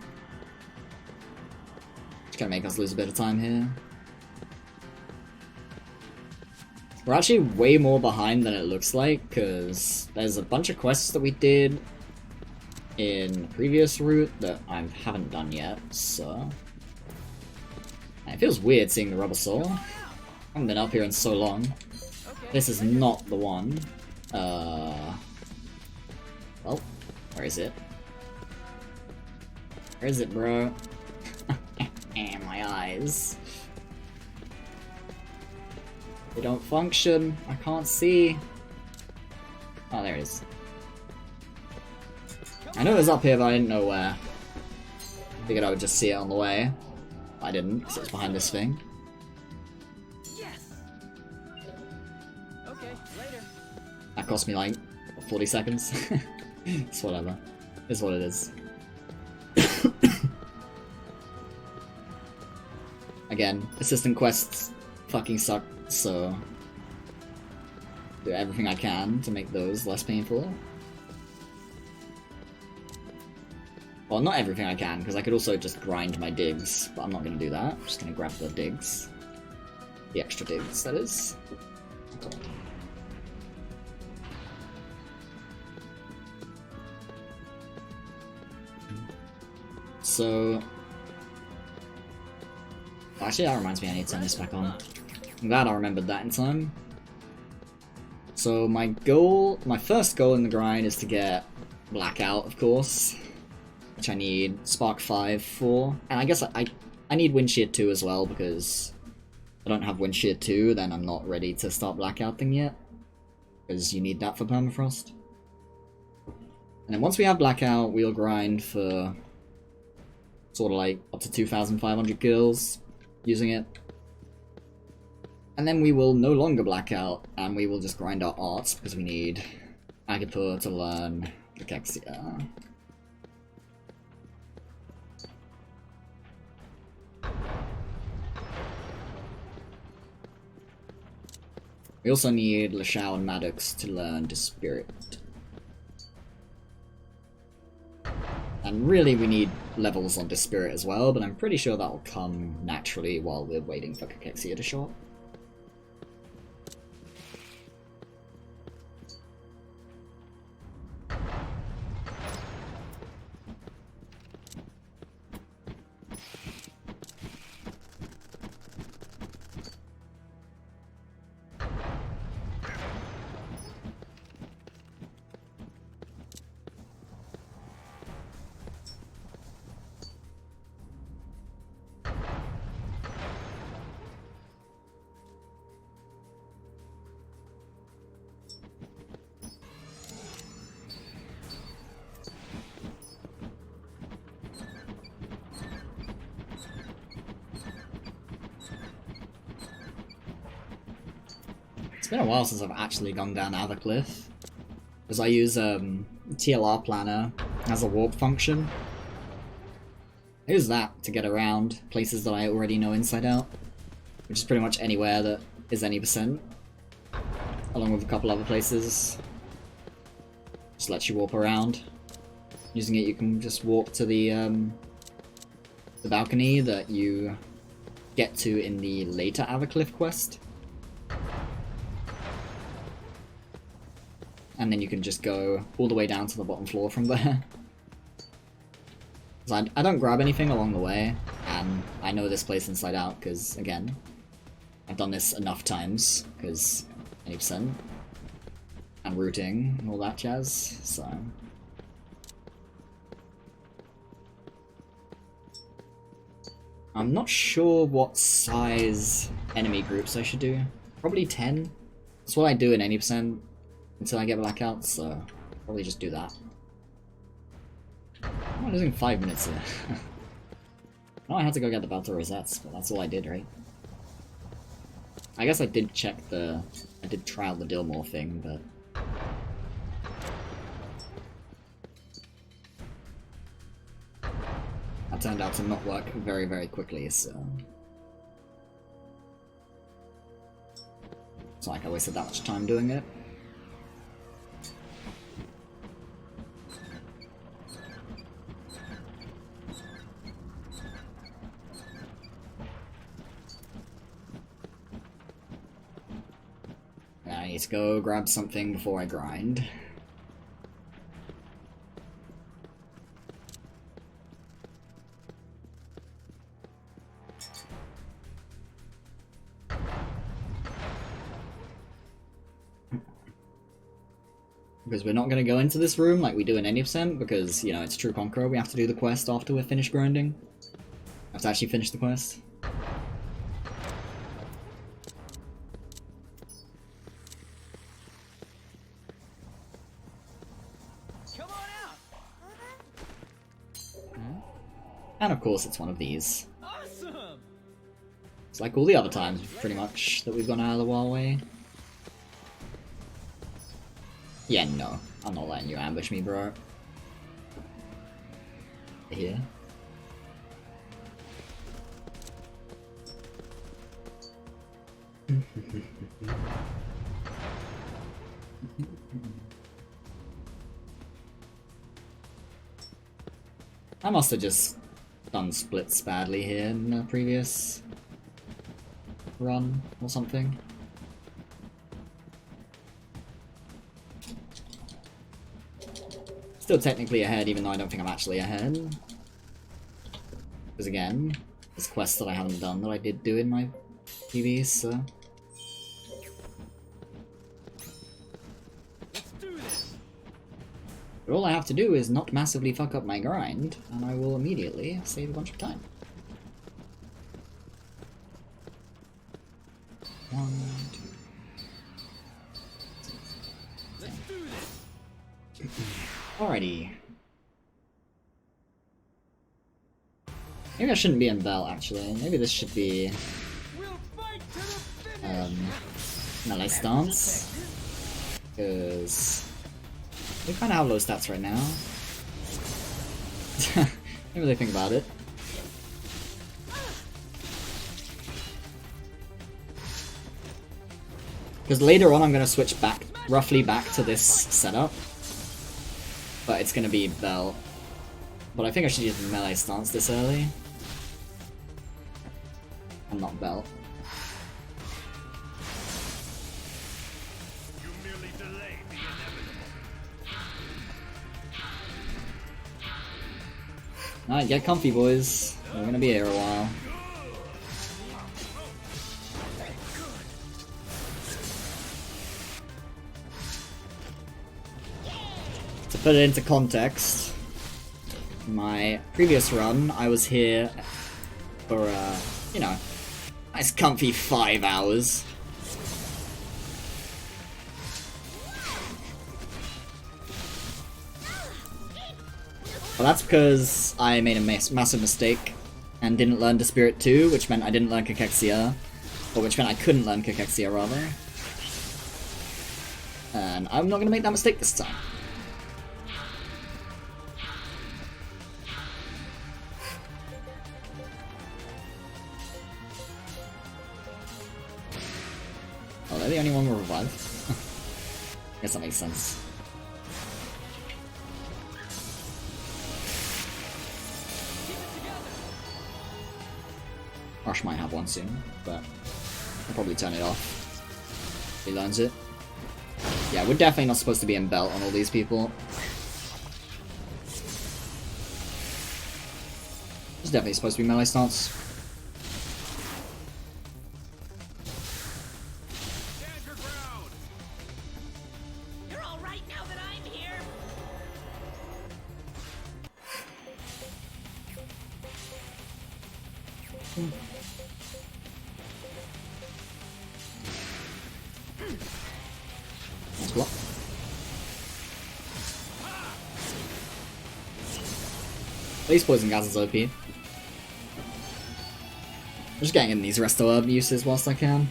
Just gonna make us lose a bit of time here. We're actually way more behind than it looks like, because there's a bunch of quests that we did in the previous route that I haven't done yet, so... it feels weird seeing the rubber soul. I haven't been up here in so long. This is not the one. Well, where is it? Where is it, bro? My eyes. They don't function. I can't see. Oh, there it is. I knew it was up here, but I didn't know where. I figured I would just see it on the way. I didn't, because it's behind this thing. Yes. Okay, later. That cost me like 40 seconds. It's whatever. It's what it is. Again, assistant quests fucking suck, so do everything I can to make those less painful. Well, not everything I can, because I could also just grind my digs, but I'm not going to do that. I'm just going to grab the digs. The extra digs, that is. So... actually, that reminds me I need to turn this back on. I'm glad I remembered that in time. So my goal, my first goal in the grind is to get Blackout, of course. Which I need Spark 5 for. And I guess I need Wind Shear 2 as well, because if I don't have Wind Shear 2, then I'm not ready to start Blackouting yet. Because you need that for Permafrost. And then once we have Blackout, we'll grind for sort of like up to 2,500 kills using it. And then we will no longer Blackout, and we will just grind our arts, because we need Agapur to learn Cachexia. We also need Lashao and Maddox to learn Dispirit. And really we need levels on Dispirit as well, but I'm pretty sure that'll come naturally while we're waiting for Cachexia to show up. been a while since I've actually gone down Avacliff. Because I use TLR Planner as a warp function. I use that to get around places that I already know inside out. Which is pretty much anywhere that is any percent. Along with a couple other places. Just lets you warp around. Using it you can just walk to the balcony that you get to in the later Avacliff quest. And then you can just go all the way down to the bottom floor from there. So I don't grab anything along the way, and I know this place inside out because, again, I've done this enough times, because 80%, and routing, and all that jazz, so... I'm not sure what size enemy groups I should do. Probably 10. That's what I do in 80% until I get blackouts, so probably just do that. I'm losing 5 minutes here. Oh, I had to go get the battle rosettes, but that's all I did, right? I guess I did check the... I did trial the Dillmore thing, but... that turned out to not work very, very quickly, so... it's not like I wasted that much time doing it. I need to go grab something before I grind. Because we're not going to go into this room like we do in any percent, because, you know, it's true Conqueror, we have to do the quest after we're finished grinding. We have to actually finish the quest. Come on out. And of course it's one of these. Awesome. It's like all the other times, pretty much, that we've gone out of the wild way. Yeah, no. I'm not letting you ambush me, bro. Here. I must have just done splits badly here in a previous run or something. Still technically ahead, even though I don't think I'm actually ahead. Because again, there's quests that I haven't done that I did do in my PBs, so... Let's do this. But all I have to do is not massively fuck up my grind, and I will immediately save a bunch of time. 1, 2... Let's do this. Alrighty. Maybe I shouldn't be in Bell, actually. Maybe this should be... We'll fight to the finish. melee stance. Because... we kind of have low stats right now. Maybe they think about it. Because later on I'm going to switch back, roughly back to this setup. But it's going to be Bell. But I think I should use melee stance this early. And not Bell. You merely delay the inevitable. Alright, get comfy, boys. We're going to be here a while. To put it into context, my previous run, I was here for, you know, nice comfy 5 hours. Well, that's because I made a massive mistake and didn't learn to Spirit 2, which meant I didn't learn Cachexia, or which meant I couldn't learn Cachexia, rather. And I'm not gonna make that mistake this time. Oh, they're the only one who revived. Guess that makes sense. Rush might have one soon, but I'll probably turn it off. He learns it. Yeah, we're definitely not supposed to be in belt on all these people. It's definitely supposed to be melee stance. Stand your ground. You're all right now that I'm here. Nice block. At least poison gas is OP. I'm just getting in these resto herb uses whilst I can.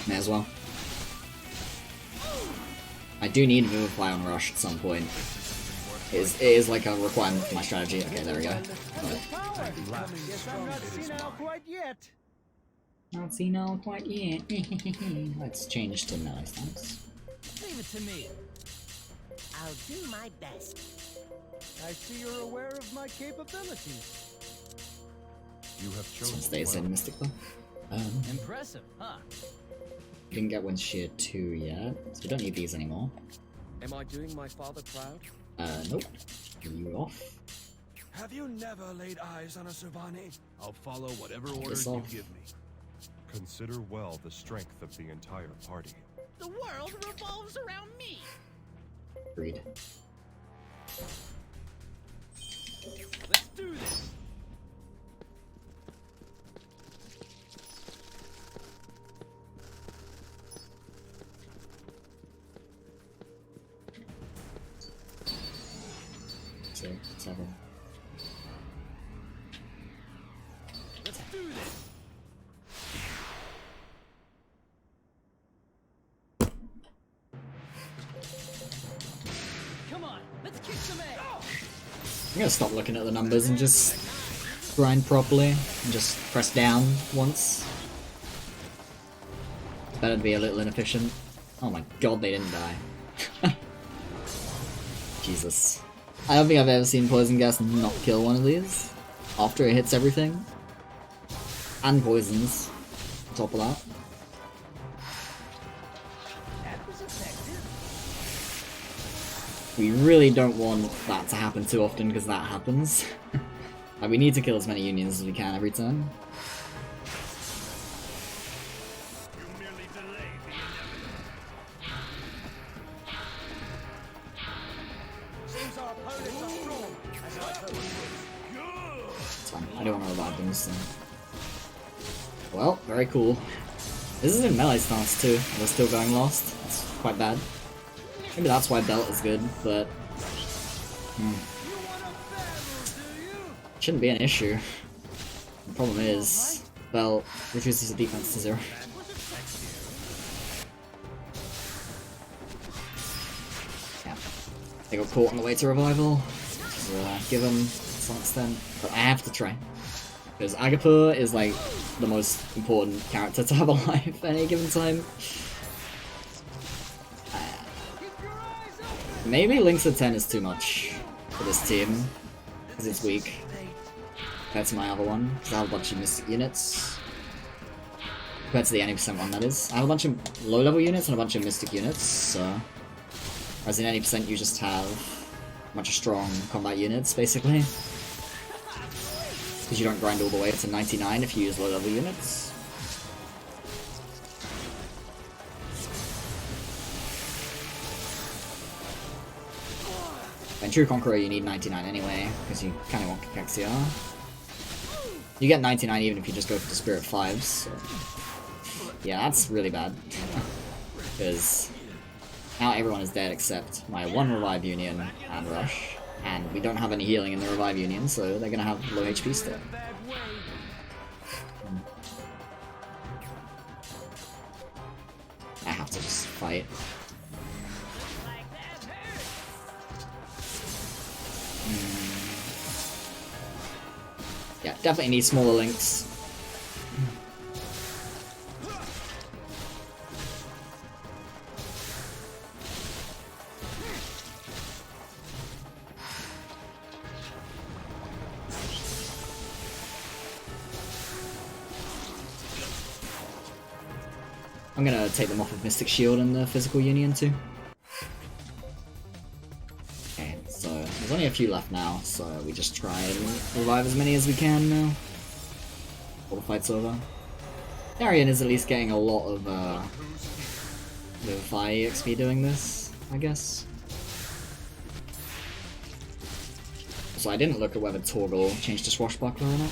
May as well. I do need Vivify on Rush at some point. It is like a requirement for my strategy. Okay, there we go. Guess I'm not senile quite yet. Not seen all quite yet. Let's change to melee stance. Leave it to me. I'll do my best. I see you're aware of my capabilities. You have This one chosen stays well. in Mystic though. Impressive, huh? Didn't get Wind Shear 2 yet, so we don't need these anymore. Am I doing my father proud? Nope. You off. Have you never laid eyes on a Subani? I'll follow whatever orders This you off. give me. Consider well the strength of the entire party. The world revolves around me. Agreed. Let's do this. So, 7. Let's do this. Come on, let's kick some ass. I'm gonna stop looking at the numbers and just grind properly and just press down once. It's better to be a little inefficient. Oh my god, they didn't die. Jesus. I don't think I've ever seen Poison Gas not kill one of these after it hits everything. And poisons on top of that. That was effective. We really don't want that to happen too often because that happens. Like, we need to kill as many unions as we can every turn. You merely delay the inevitable. Seems our opponents are strong, as I hoped. It's fine. I don't want to revive them, so... Well, very cool. This is in melee stance too. We're still going last. That's quite bad. Maybe that's why belt is good, but... Shouldn't be an issue. The problem is... Belt reduces the defense to 0. Yeah. They got caught on the way to revival, which is given to some extent, but I have to try. Because Agapur is like the most important character to have alive at any given time. Maybe Link's at 10 is too much for this team, because it's weak compared to my other one, because I have a bunch of Mystic units. Compared to the 80% one, that is. I have a bunch of low-level units and a bunch of Mystic units, so... Whereas in 80% you just have a bunch of strong combat units, basically. Because you don't grind all the way to 99 if you use low-level units. In True Conqueror you need 99 anyway, because you kind of want Cachexia. You get 99 even if you just go for the Spirit 5s, so... Yeah, that's really bad. Because now everyone is dead except my one Revive Union and Rush. And we don't have any healing in the Revive Union, so they're gonna have low HP still. I have to just fight. Yeah, definitely need smaller links. I'm gonna take them off of Mystic Shield and the Physical Union too. Okay, so there's only a few left now, so we just try and revive as many as we can now. Before the fight's over. Darian is at least getting a lot of Vivify XP doing this, I guess. So I didn't look at whether Torgal changed to Swashbuckler or not.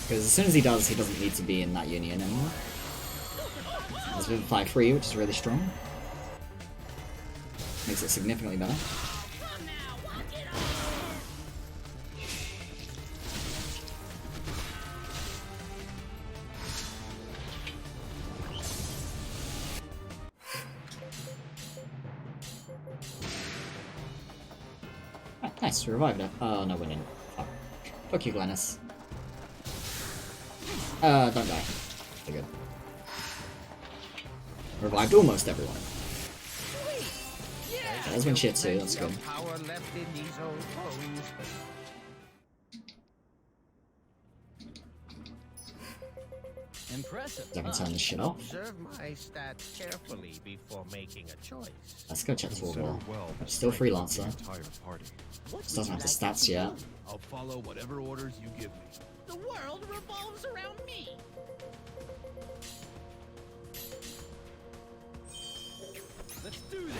Because as soon as he does, he doesn't need to be in that union anymore. There's Vivify free, which is really strong. Makes it significantly better. Ah, nice, we revived it. Oh, no, we didn't. Fuck. Fuck you, Glennis. Don't die. You're good. Revived almost everyone. Yeah, there's been shit too, that's good. Power left in these old bones. Impressive. I can turn this shit off. Observe my stats carefully before making a choice. Let's go check Consider Torgal. well the Still strength of freelancer. the entire party. Just doesn't have the stats yet. I'll follow whatever orders you give me. The world revolves around me. Let's do this.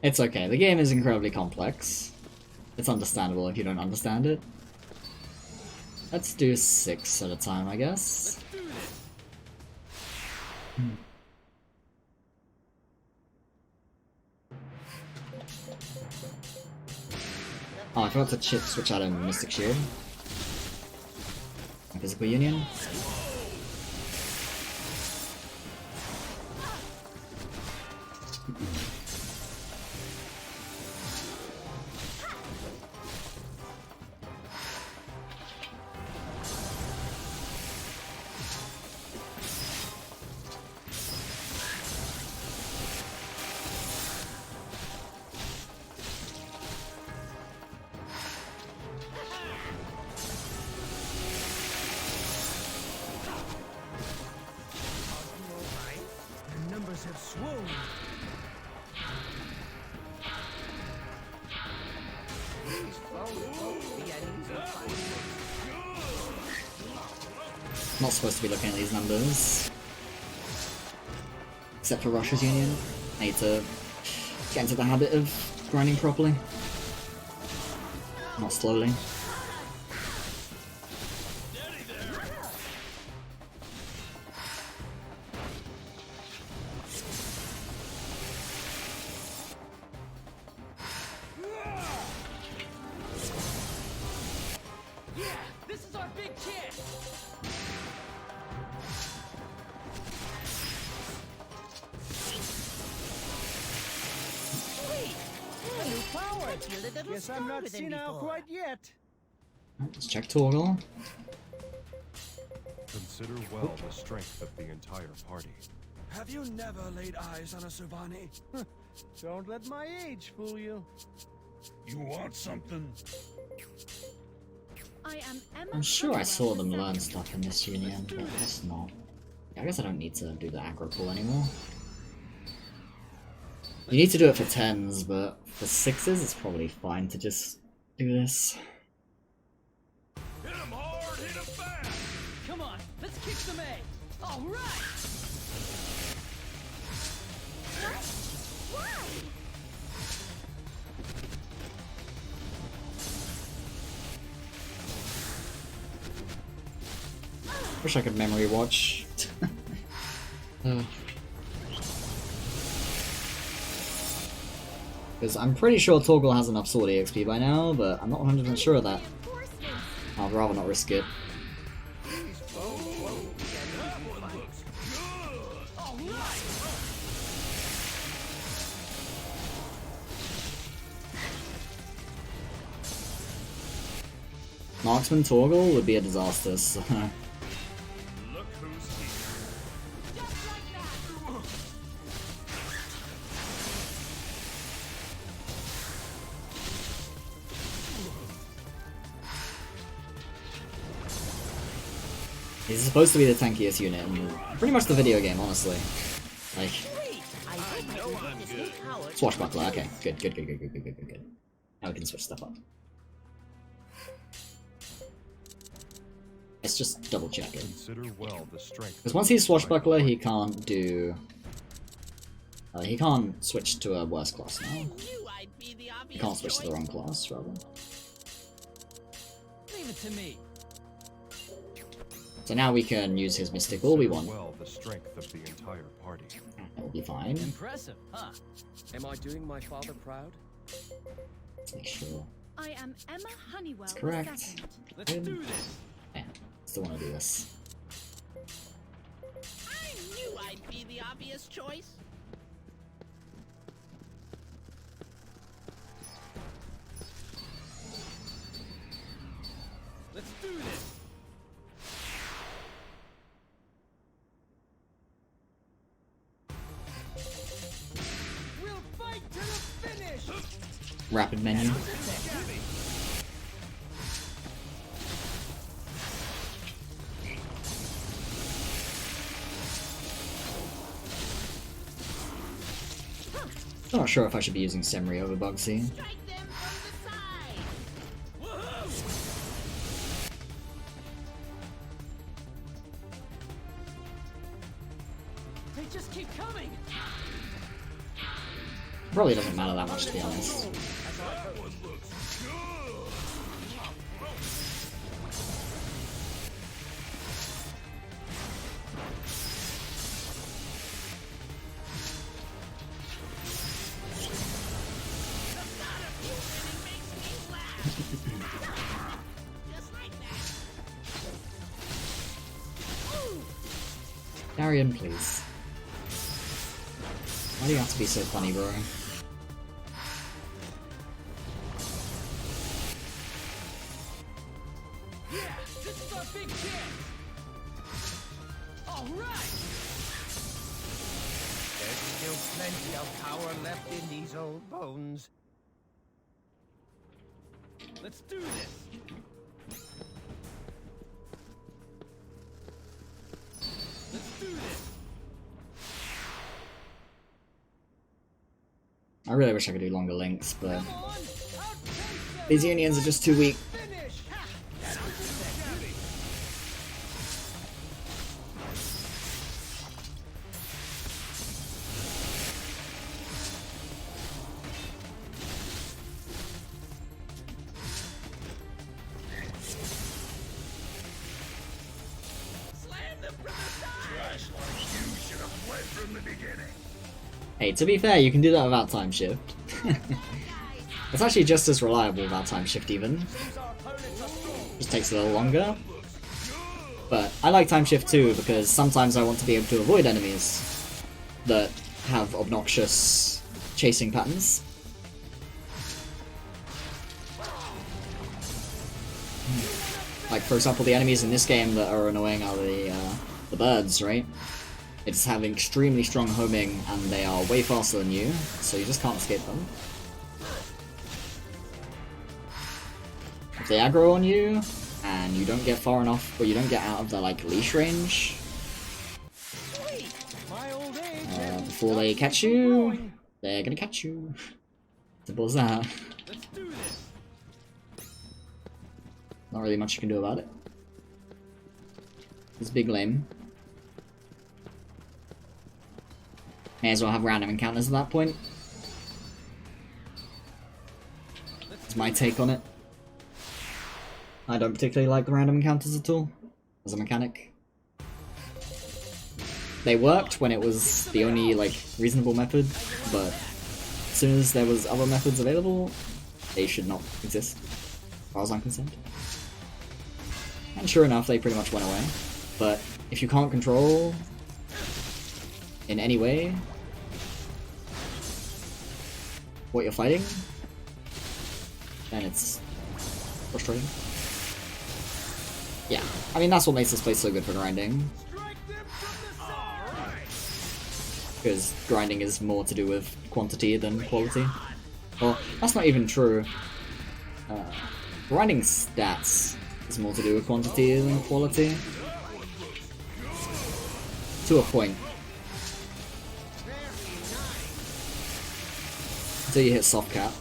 It's okay, the game is incredibly complex. It's understandable if you don't understand it. Let's do 6 at a time, I guess. Let's do this. Oh, I forgot to switch out a Mystic Shield. A Physical Union. The numbers have swollen. These bones won't be an easy fight. Not supposed to be looking at these numbers. Except for Russia's Union. I need to get into the habit of grinding properly. Not slowly. Yeah, this is our big chance. Guess I'm not senile quite yet. Let's check Torgal. Consider well the strength of the entire party. Have you never laid eyes on a Subani? Don't let my age fool you. You want something? I am Emma. I'm sure I saw them learn stuff in this union, but I guess not. I guess I don't need to do the aggro pull anymore. You need to do it for 10s, but for 6s it's probably fine to just do this. Hit him hard, hit him fast! Come on, let's kick some A. All right. Why? Wish I could memory watch. Because I'm pretty sure Torgal has enough sword EXP by now, but I'm not 100% sure of that. I'd rather not risk it. These bones won't be an Marksman Torgal would be a disaster. So. Look who's here. He's supposed to be the tankiest unit in pretty much the video game, honestly. Like, Swashbuckler, okay, good. Now we can switch stuff up. Let's just double check it. Consider well the strength. Because once he's Swashbuckler, he can't do... he can't switch to a worse class now. He can't switch to the wrong class, rather. Leave it to me. So now we can use his Mystic all we want. Well, the strength of the entire party. That'll be fine. Impressive, huh? Am I doing my father proud? Let's make sure. I am Emma Honeywell. That's correct. II. Let's do this. Yeah, still want to do this. I knew I'd be the obvious choice. Let's do this. We'll fight to the finish. Rapid menu. I'm not sure if I should be using Semri over Bugsy. Strike them from the side. They just keep coming. Probably doesn't matter that much, to be honest. Darian, please. Why do you have to be so funny, bro? Yeah, this is our big chance. All right. There's still plenty of power left in these old bones. Let's do this. Let's do this. I really wish I could do longer links, but Come on. Outpace these them. unions are just too weak. Finish. Slam them from the side. Hey, to be fair, you can do that without time shift. It's actually just as reliable without time shift even. Just takes a little longer. But I like time shift too because sometimes I want to be able to avoid enemies that have obnoxious chasing patterns. Like for example, the enemies in this game that are annoying are the birds, right? They just have extremely strong homing and they are way faster than you, so you just can't escape them. If they aggro on you, and you don't get far enough, or you don't get out of their like leash range, My old age. before they catch you, they're gonna catch you. Simple as that. Let's do this. Not really much you can do about it. It's big lame. May as well have random encounters at that point. That's my take on it. I don't particularly like the random encounters at all, as a mechanic. They worked when it was the only, like, reasonable method, but as soon as there was other methods available, they should not exist, as far as I'm concerned. And sure enough, they pretty much went away. But if you can't control in any way what you're fighting, then it's frustrating. Yeah, I mean that's what makes this place so good for grinding. Because grinding is more to do with quantity than quality. Well, that's not even true. Grinding stats is more to do with quantity than quality. To a point. Until you hit soft cap.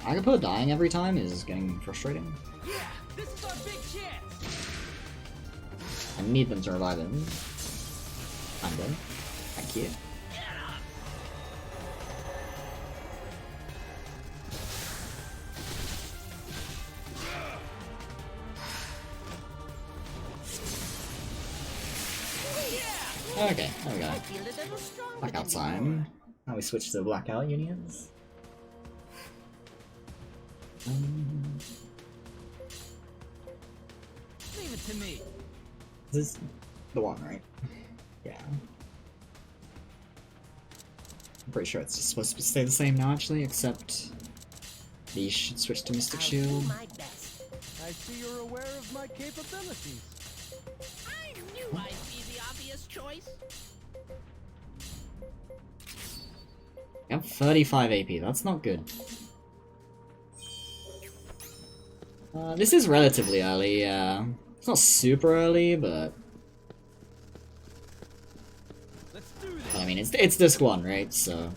Agapur dying every time is getting frustrating. Yeah, this is our big chance. I need them to revive him. Kinda. Thank you. Okay, there we go. Blackout time. Now we switch to blackout unions. Leave it to me. This is the one, right? Yeah. I'm pretty sure it's just supposed to stay the same now, actually, except these should switch to Mystic Shield. I see you're aware of my capabilities. I knew I'd be the obvious choice. I have 35 AP, that's not good. This is relatively early, yeah. It's not super early, but... Let's do this. I mean, it's disc 1, right? So...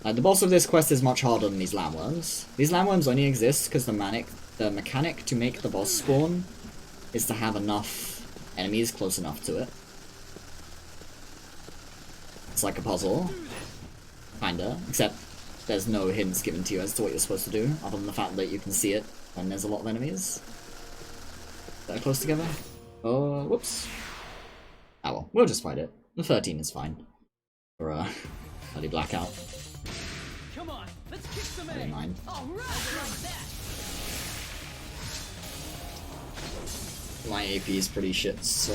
the boss of this quest is much harder than these landworms. These landworms only exist because the mechanic to make the boss spawn is to have enough enemies close enough to it. It's like a puzzle. Kinda. Except there's no hints given to you as to what you're supposed to do, other than the fact that you can see it when there's a lot of enemies that are close together. Oh, whoops. Ah well, we'll just fight it. The 13 is fine. For early blackout. Come on, let's kick some I don't ass. mind. All right, like that. My AP is pretty shit, so...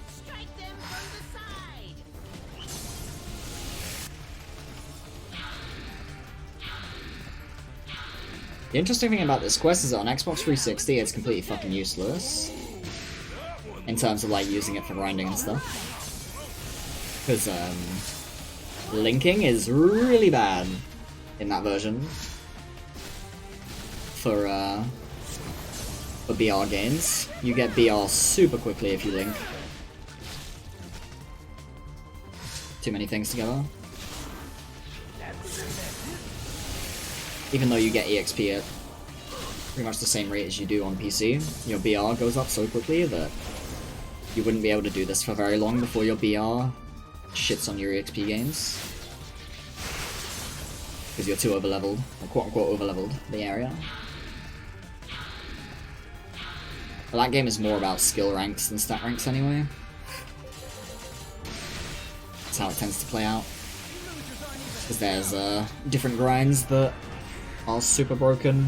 Strike them from the side. The interesting thing about this quest is that on Xbox 360 it's completely fucking useless. In terms of like using it for grinding and stuff. Because linking is really bad in that version. For BR games. You get BR super quickly if you link. Too many things together. Even though you get EXP at pretty much the same rate as you do on PC, your BR goes up so quickly that you wouldn't be able to do this for very long before your BR shits on your EXP gains. Because you're too overleveled, or quote-unquote overleveled, the area. But that game is more about skill ranks than stat ranks anyway. That's how it tends to play out. Because there's different grinds that are super broken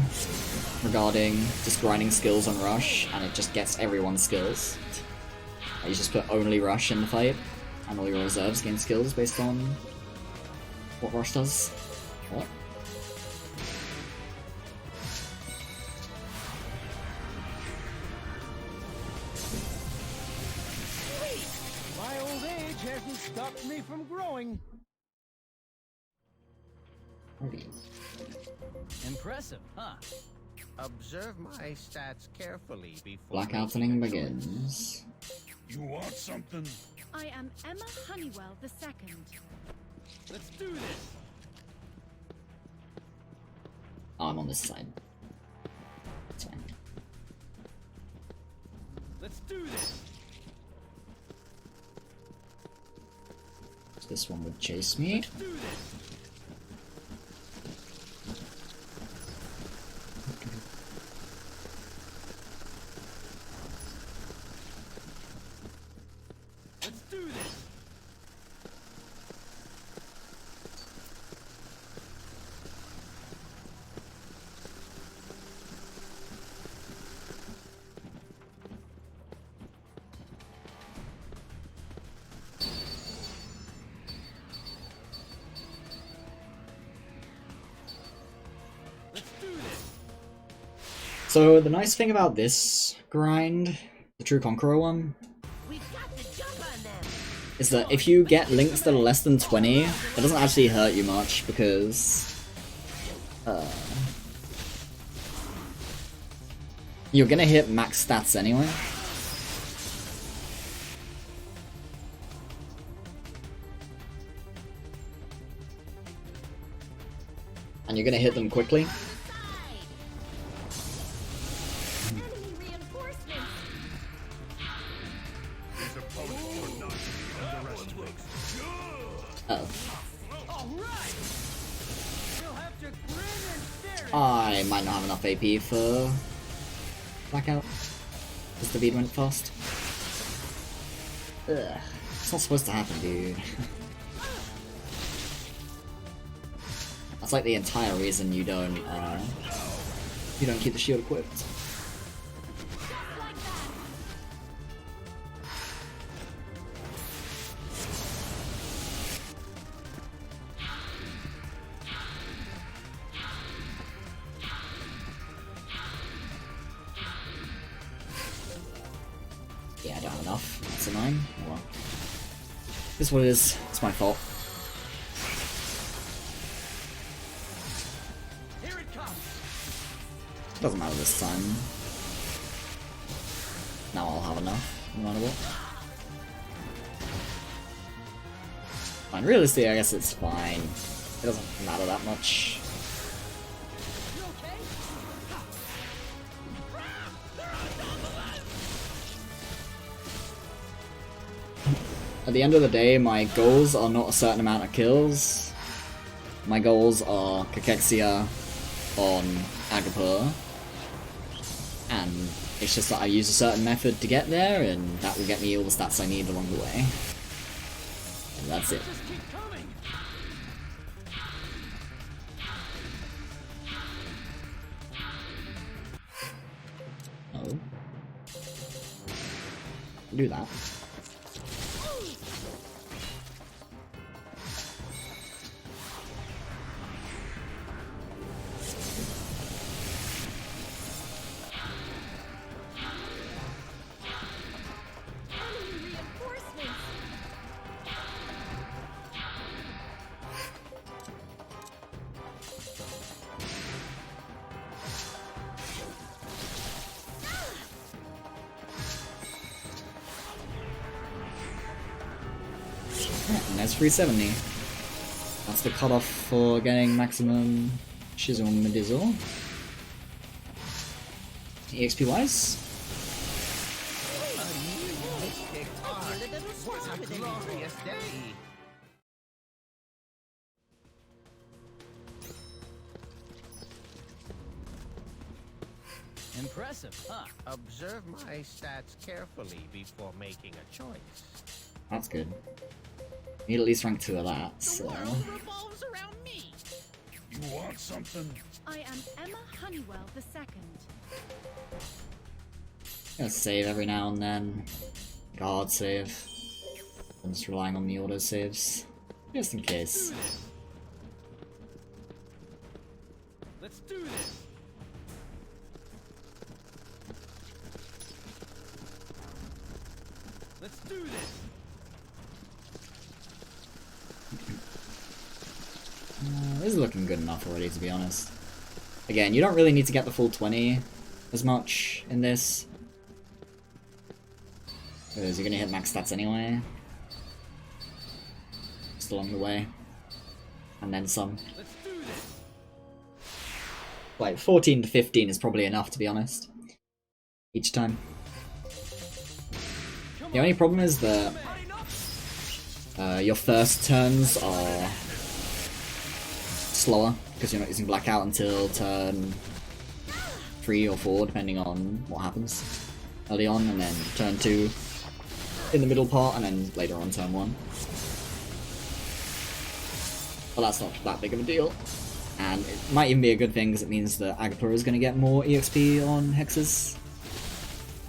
regarding just grinding skills on Rush, and it just gets everyone's skills. You just put only Rush in the fight, and all your reserves gain skills based on what Rush does. What? My old age hasn't stopped me from growing. Impressive, huh? Observe my stats carefully before Blackouting begins. You want something? I am Emma Honeywell II. Let's do this. Oh, I'm on this side. That's fine. Let's do this. This one would chase me. Let's do this. So the nice thing about this grind, the true Conqueror one, We've got the jump on them. is that if you get links that are less than 20, it doesn't actually hurt you much because you're gonna hit max stats anyway. And you're gonna hit them quickly. Enemy reinforcements. These opponents are not to be underestimated. Uh-oh. All right. You'll have to grin and stare at I might not have enough AP for Blackout. Because the bead went fast. Ugh. It's not supposed to happen, dude. That's like the entire reason you don't keep the shield equipped. Yeah, I don't have enough. That's annoying. Oh well. This is what it is. It's my fault. Here it comes. Doesn't matter this time. Now I'll have enough, no matter what. Fine, realistically, I guess it's fine. It doesn't matter that much. You okay? At the end of the day, my goals are not a certain amount of kills. My goals are Cachexia on Agapur. And it's just that I use a certain method to get there, and that will get me all the stats I need along the way. And that's it. Just keep coming. Oh. Do that. Enemy reinforcements. Yeah, nice 370. That's the cutoff for getting maximum Shizum Medizzle. EXP wise? What a glorious day! Impressive, huh? Observe my stats carefully before making a choice. That's good. Need at least rank 2 of that, The so... world revolves around me. You want something? I am Emma Honeywell II. Gonna save every now and then. Like a hard save. I'm just relying on the auto saves. Just in case. Let's do this. Let's do this. This is looking good enough already, to be honest. Again, you don't really need to get the full 20 as much in this. Because you're gonna hit max stats anyway. Just along the way. And then some. Let's do this. Like, 14 to 15 is probably enough, to be honest. Each time. The only problem is that Your first turns are slower because you're not using blackout until turn 3 or 4, depending on what happens early on, and then turn 2 in the middle part, and then later on turn 1. But that's not that big of a deal. And it might even be a good thing because it means that Agapura is going to get more EXP on hexes.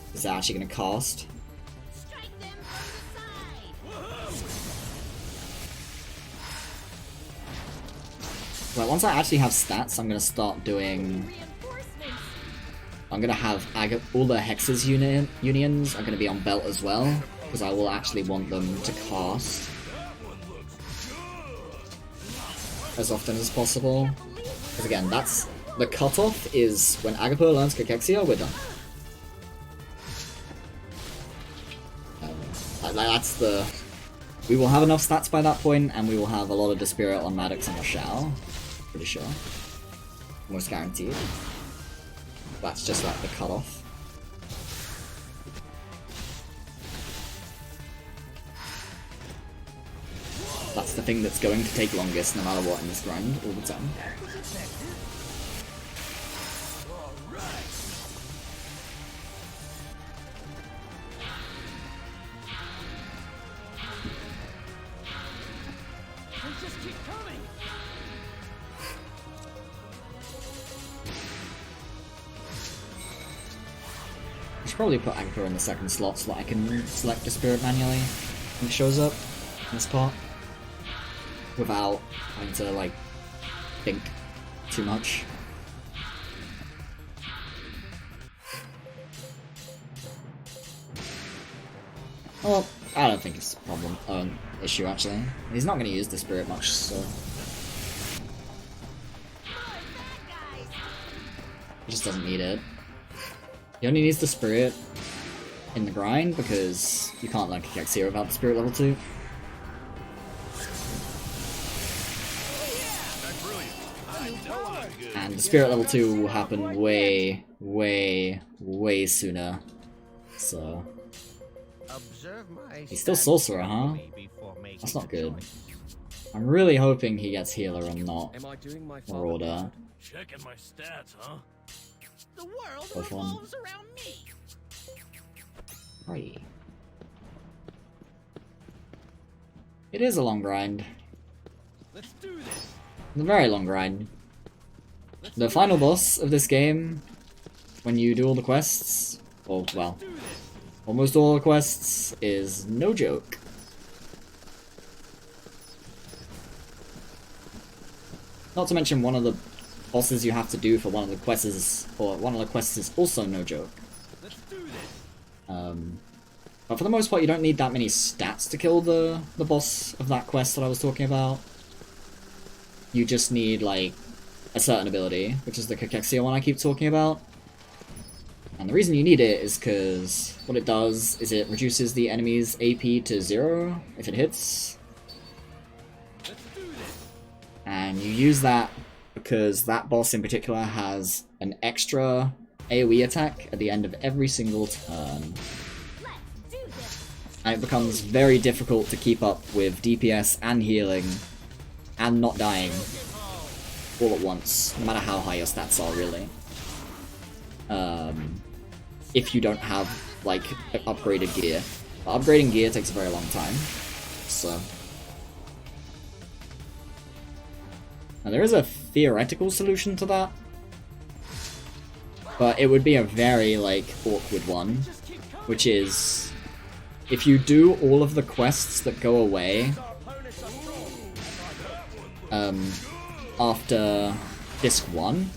Because they're actually going to cast. Strike them from the side. Like, once I actually have stats, I'm going to start doing... Reinforcements. I'm going to have all the hexes unions are going to be on belt as well. Because I will actually want them to cast as often as possible. Because again, that's the cutoff is when Agapur learns Cachexia, we're done. That's the... We will have enough stats by that point, and we will have a lot of Dispirit on Maddox and Rochelle. Pretty sure. Almost guaranteed. That's just like the cutoff. That's the thing that's going to take longest no matter what in this grind all the time. They just keep coming. I should probably put Anchor in the second slot so that I can select the spirit manually when it shows up in this part. Without having to, like, think too much. Well, I don't think it's a problem, issue actually. He's not going to use the spirit much, so... He just doesn't need it. He only needs the spirit in the grind because you can't learn Cachexia without the spirit level 2. And the spirit level 2 will happen way, way, way sooner. So... He's still sorcerer, huh? That's not good. I'm really hoping he gets healer and not marauder. Checking my stats, huh? The world Both one. revolves around me. Right. It is a long grind. Let's do this. It's a very long grind. The final boss of this game, when you do all the quests, or well, almost all the quests, is no joke. Not to mention one of the bosses you have to do for one of the quests is, also no joke. Let's do this. But for the most part, you don't need that many stats to kill the boss of that quest that I was talking about. You just need, like, a certain ability, which is the Cachexia one I keep talking about. And the reason you need it is because what it does is it reduces the enemy's AP to 0 if it hits. Let's do this. And you use that because that boss in particular has an extra AoE attack at the end of every single turn. And it becomes very difficult to keep up with DPS and healing and not dying all at once, no matter how high your stats are, really. If you don't have, like, upgraded gear. But upgrading gear takes a very long time, so... Now, there is a theoretical solution to that, but it would be a very, like, awkward one, which is... If you do all of the quests that go away after Disc 1,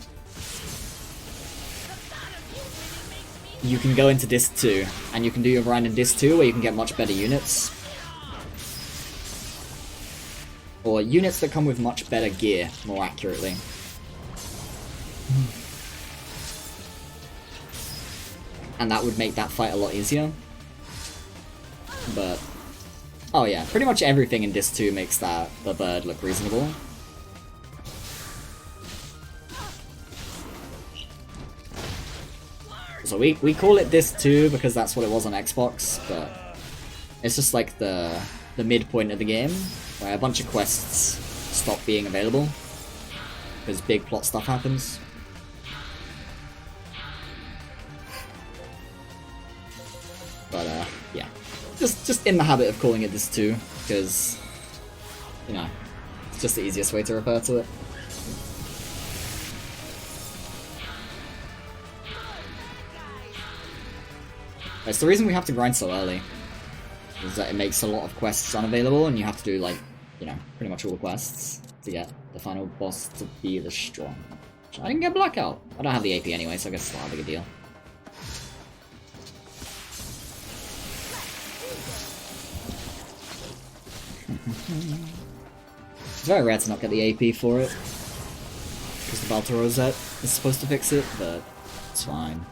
you can go into Disc 2, and you can do your grind in Disc 2 where you can get much better units. Or units that come with much better gear, more accurately. And that would make that fight a lot easier. But, oh yeah, pretty much everything in Disc 2 makes the bird look reasonable. So we call it Disc 2 because that's what it was on Xbox, but it's just like the the midpoint of the game, where a bunch of quests stop being available, because big plot stuff happens. But yeah, just in the habit of calling it this too, because, you know, it's just the easiest way to refer to it. It's the reason we have to grind so early, is that it makes a lot of quests unavailable, and you have to do, like, you know, pretty much all the quests to get the final boss to be the strong. I didn't get Blackout. I don't have the AP anyway, so I guess it's not a big a deal. It's very rare to not get the AP for it, because the Balta Rosette is supposed to fix it, but it's fine.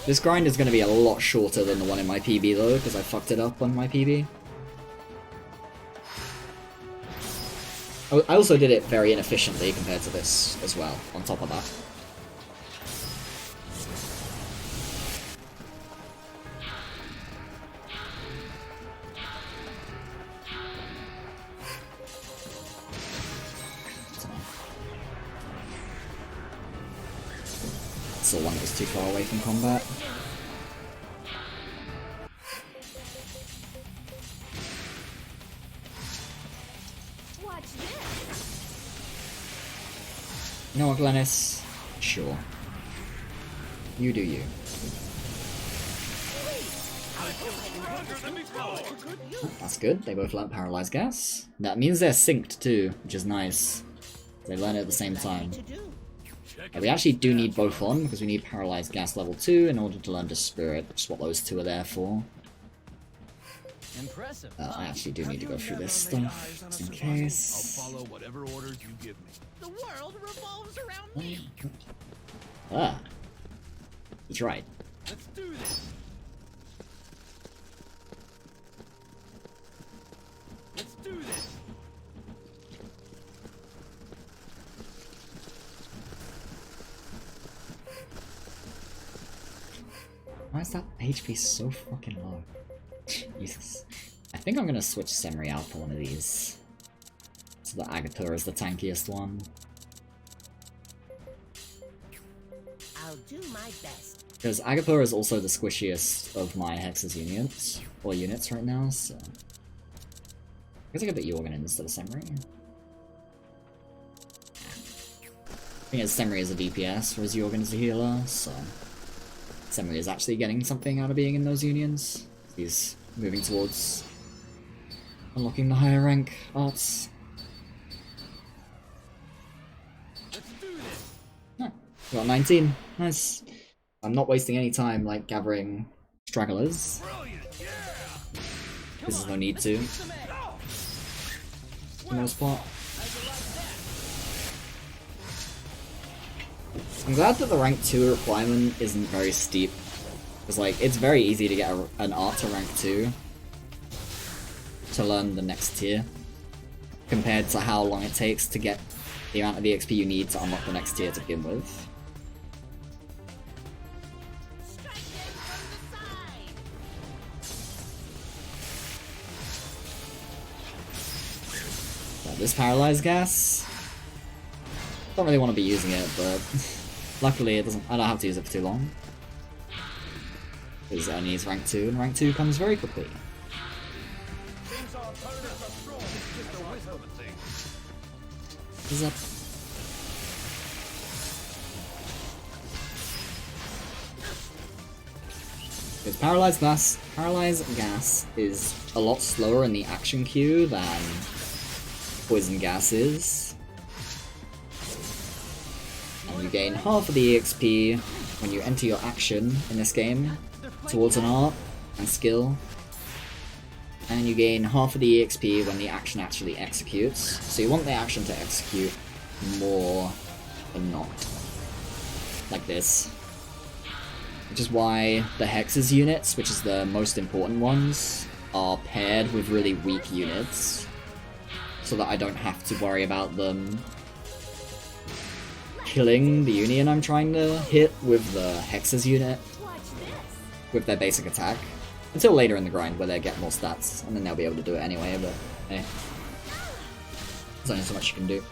This grind is going to be a lot shorter than the one in my PB though, because I fucked it up on my PB. I also did it very inefficiently compared to this as well, on top of that. The one that was too far away from combat. Watch this. You know what, Glennis? Sure. You do you. That's good. They both learn Paralyzed Gas. That means they're synced too, which is nice. They learn it at the same time. Yeah, we actually do need both on, because we need Paralyzed Gas level 2 in order to learn to Spirit, which is what those two are there for. Impressive. I actually do need to go through this stuff, just in case. I'll follow whatever orders you give me. The world revolves around me. Ah. He's right. Let's do this. Let's do this. Why is that HP so fucking low? Jesus. I think I'm gonna switch Semri out for one of these. So that Agathor is the tankiest one. I'll do my best. Because Agathor is also the squishiest of my Hex's units right now, so... I guess I could put Jorgen instead of Semri. I think Semri is a DPS, whereas Jorgen is a healer, so... Semri is actually getting something out of being in those unions. He's moving towards unlocking the higher rank arts. Let's do this. Ah, got 19. Nice. I'm not wasting any time, like, gathering stragglers. Brilliant, yeah! Because there's no need to, for the most part. I'm glad that the rank 2 requirement isn't very steep, because like, it's very easy to get an art to rank 2 to learn the next tier, compared to how long it takes to get the amount of EXP you need to unlock the next tier to begin with. Strike them from the side. But this Paralyzed Gas, don't really want to be using it, but luckily it doesn't. I don't have to use it for too long, because it only needs rank 2, and rank 2 comes very quickly. Seems our opponents are strong. It's just a wisdom thing. Is up. Because Paralyzed Gas is a lot slower in the action queue than Poison Gas is. And you gain half of the EXP when you enter your action in this game towards an art and skill. And you gain half of the EXP when the action actually executes. So you want the action to execute more than not. Like this. Which is why the Hex's units, which is the most important ones, are paired with really weak units. So that I don't have to worry about them killing the Union I'm trying to hit with the Hexes unit with their basic attack. Until later in the grind where they get more stats, and then they'll be able to do it anyway, but hey. There's only so much you can do.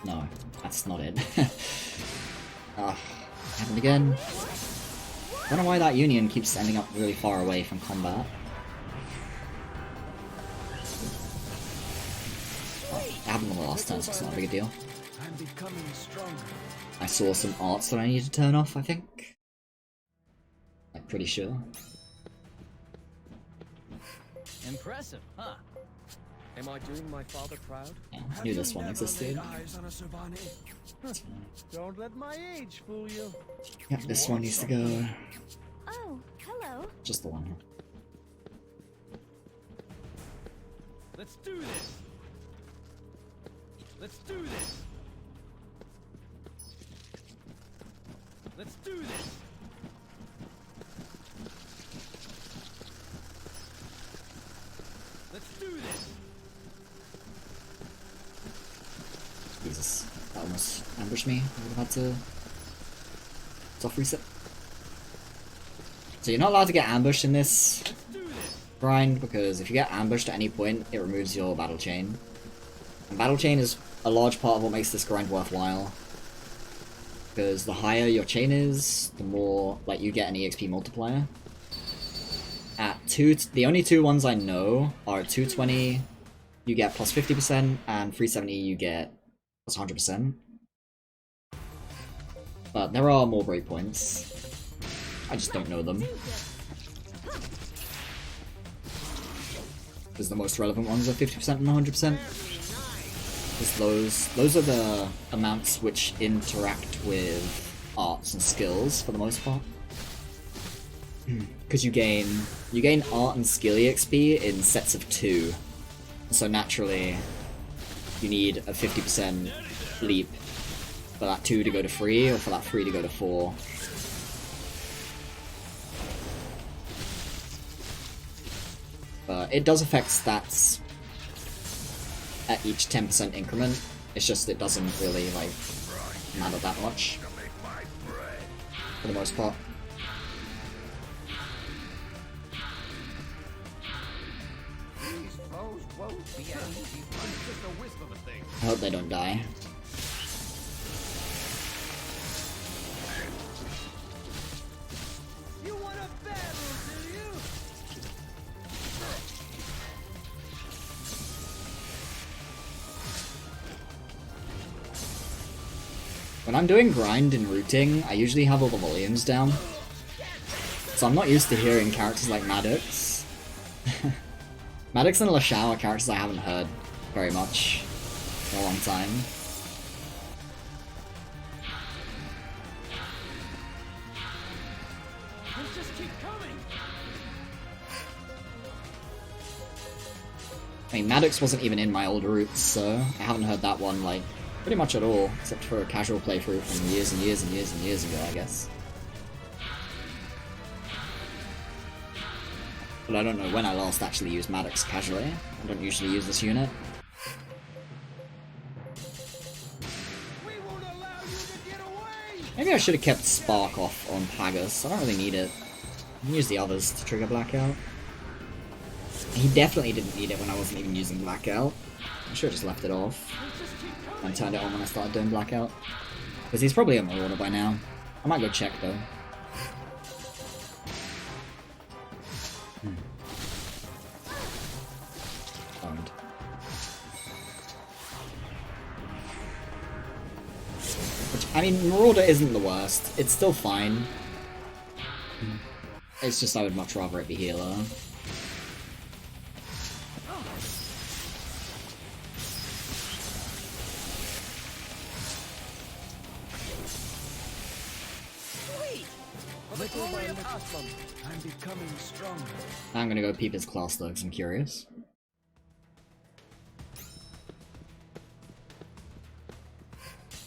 No, that's not it. Happened again. I don't know why that Union keeps ending up really far away from combat. It happened on the last turn, so it's not a big deal. I'm becoming stronger. I saw some arts that I need to turn off, I think. I'm pretty sure. Impressive, huh? Am I doing my father proud? Yeah, I knew this one existed. Eyes on a Sylvani? Don't let my age fool you. Yeah, this one needs to go. Oh, hello. Just the one. Let's do this. Let's do this. Let's do this. Let's do this. Jesus, that almost ambushed me. I would have had to soft reset. So you're not allowed to get ambushed in this grind, because if you get ambushed at any point, it removes your battle chain. And battle chain is a large part of what makes this grind worthwhile. Because the higher your chain is, the more like you get an EXP multiplier. The only two ones I know are at 220 you get plus 50% and 370 you get plus 100%. But there are more breakpoints. I just don't know them. Because the most relevant ones are 50% and 100%. Because those are the amounts which interact with arts and skills for the most part. Because you gain art and skill EXP in sets of 2. So naturally, you need a 50% leap for that 2 to go to 3, or for that 3 to go to 4. But it does affect stats at each 10% increment. It's just it doesn't really like matter that much for the most part. I hope they don't die. You want a battle, do you? When I'm doing grind and routing, I usually have all the volumes down. So I'm not used to hearing characters like Maddox. Maddox and LaShaw are characters I haven't heard very much for a long time. Let's just keep coming. I mean, Maddox wasn't even in my old routes, so I haven't heard that one, like, pretty much at all, except for a casual playthrough from years and years and years and years ago, I guess. But I don't know when I last actually used Maddox casually. I don't usually use this unit. We won't allow you to get away. Maybe I should have kept Spark off on Pagus. I don't really need it. I can use the others to trigger Blackout. He definitely didn't need it when I wasn't even using Blackout. I should have just left it off and turned it on when I started doing Blackout. Because he's probably at Marauder by now. I might go check though. Owned. Which, I mean, Marauder isn't the worst. It's still fine. It's just I would much rather it be healer. Little by little, I'm becoming stronger. I'm gonna go peep his class though, because I'm curious.